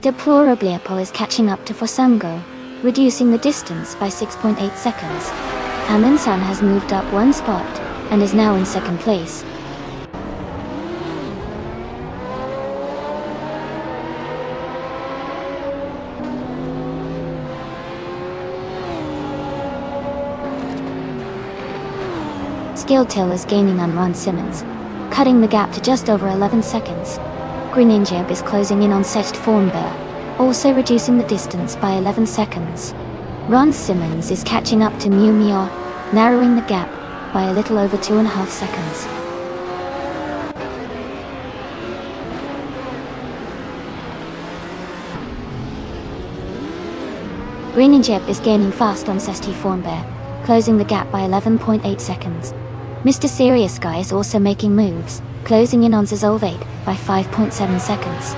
A: Deplorably, Apple is catching up to Forsango, reducing the distance by 6.8 seconds. Aminsan has moved up one spot, and is now in second place. Skilltail is gaining on Ron Simmons, cutting the gap to just over 11 seconds. Green Injab is closing in on Sest Formbear, also reducing the distance by 11 seconds. Ron Simmons is catching up to Mew Meow, narrowing the gap by a little over 2.5 seconds. Green Injab is gaining fast on Sesti Formbear, closing the gap by 11.8 seconds. Mr. Serious Guy is also making moves, closing in on Zazolvate by 5.7 seconds.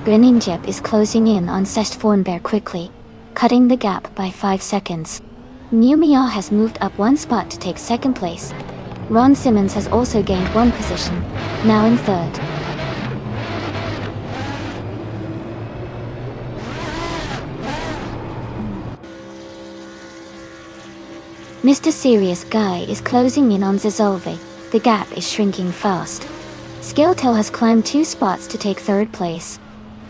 A: Greninjep is closing in on Sest Formbear quickly, cutting the gap by 5 seconds. Mew Meow has moved up one spot to take second place. Ron Simmons has also gained one position, now in third. Mr. Serious Guy is closing in on Zazolve. The gap is shrinking fast. Skilltail has climbed 2 spots to take third place.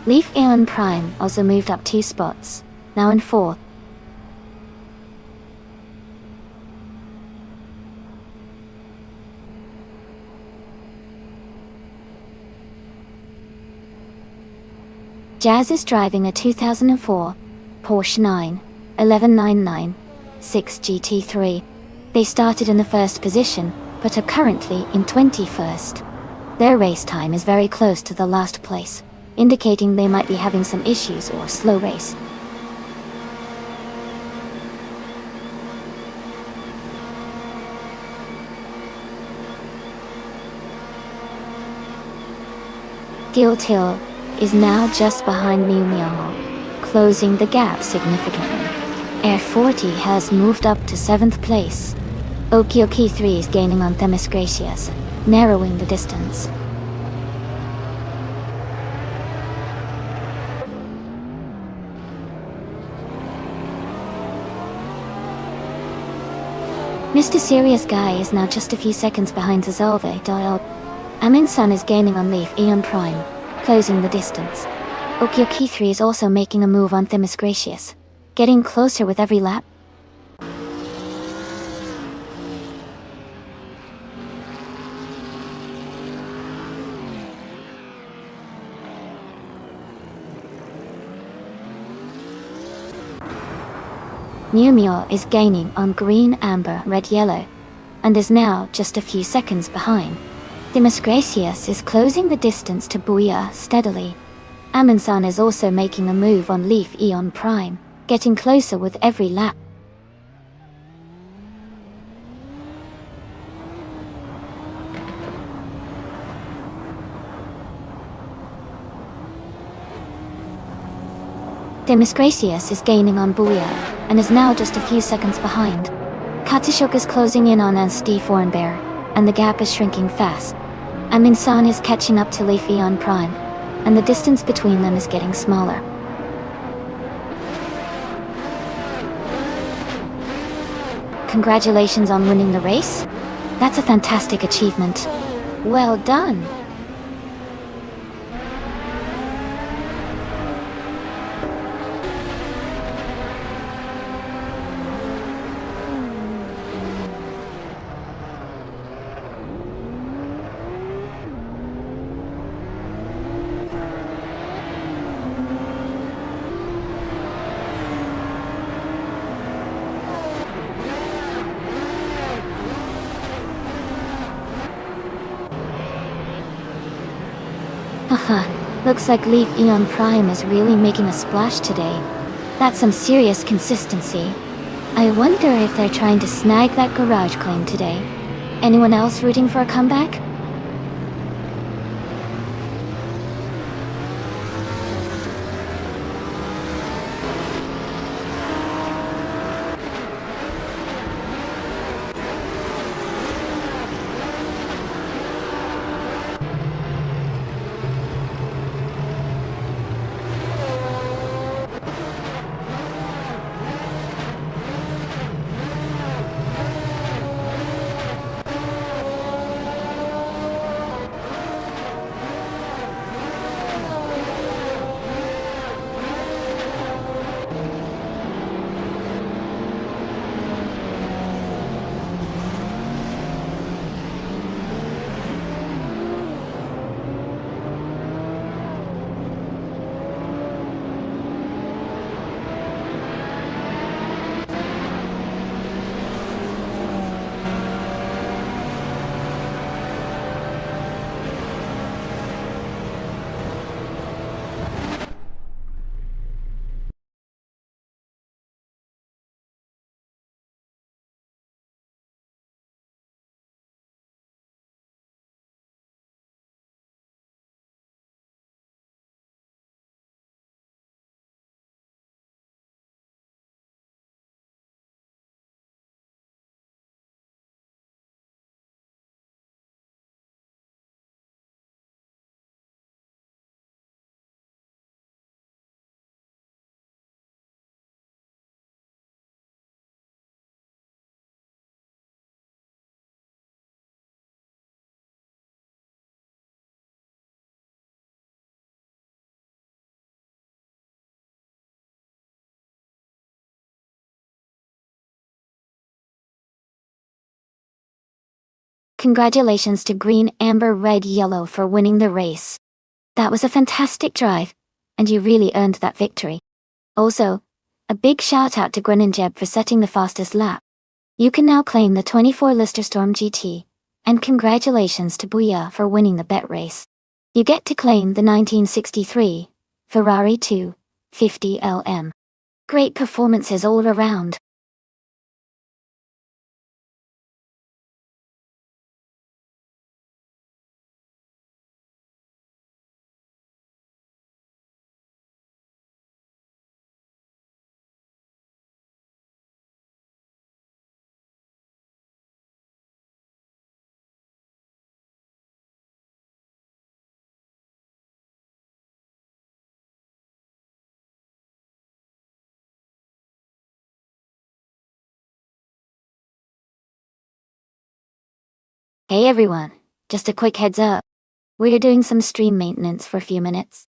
A: Leaf Aeon Prime also moved up 2 spots, now in fourth. Jazz is driving a 2004 Porsche 91199 6 GT3. They started in the first position, but are currently in 21st. Their race time is very close to the last place, indicating they might be having some issues or slow race. Giltil is now just behind Mew Meow, closing the gap significantly. Air 40 has moved up to 7th place. Okioki 3 is gaining on Themis Gracias, narrowing the distance. Mr. Serious Guy is now just a few seconds behind Zazolve Dial. Aminsan is gaining on Leaf Eon Prime, closing the distance. Okioki 3 is also making a move on Themis Gracias, getting closer with every lap. Numio is gaining on green, amber, red, yellow, and is now just a few seconds behind. Demisgracious is closing the distance to Booyah steadily. Amundsen is also making a move on Leaf Eon Prime, getting closer with every lap. Demisgracious is gaining on Booyah, and is now just a few seconds behind. Katashuk is closing in on SD Bear, and the gap is shrinking fast. Amundsen is catching up to Leaf Eon Prime, and the distance between them is getting smaller. Congratulations on winning the race. That's a fantastic achievement. Well done. Haha, looks like Leaf Eon Prime is really making a splash today. That's some serious consistency. I wonder if they're trying to snag that garage claim today. Anyone else rooting for a comeback? Congratulations to Green, Amber, Red, Yellow for winning the race. That was a fantastic drive, and you really earned that victory. Also, a big shout out to Gwen and Jeb for setting the fastest lap. You can now claim the 24 Lister Storm GT, and congratulations to Booyah for winning the bet race. You get to claim the 1963 Ferrari 250 LM. Great performances all around. Hey everyone, just a quick heads up. We're doing some stream maintenance for a few minutes.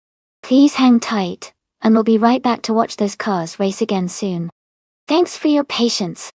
A: Please hang tight, and we'll be right back to watch those cars race again soon. Thanks for your patience.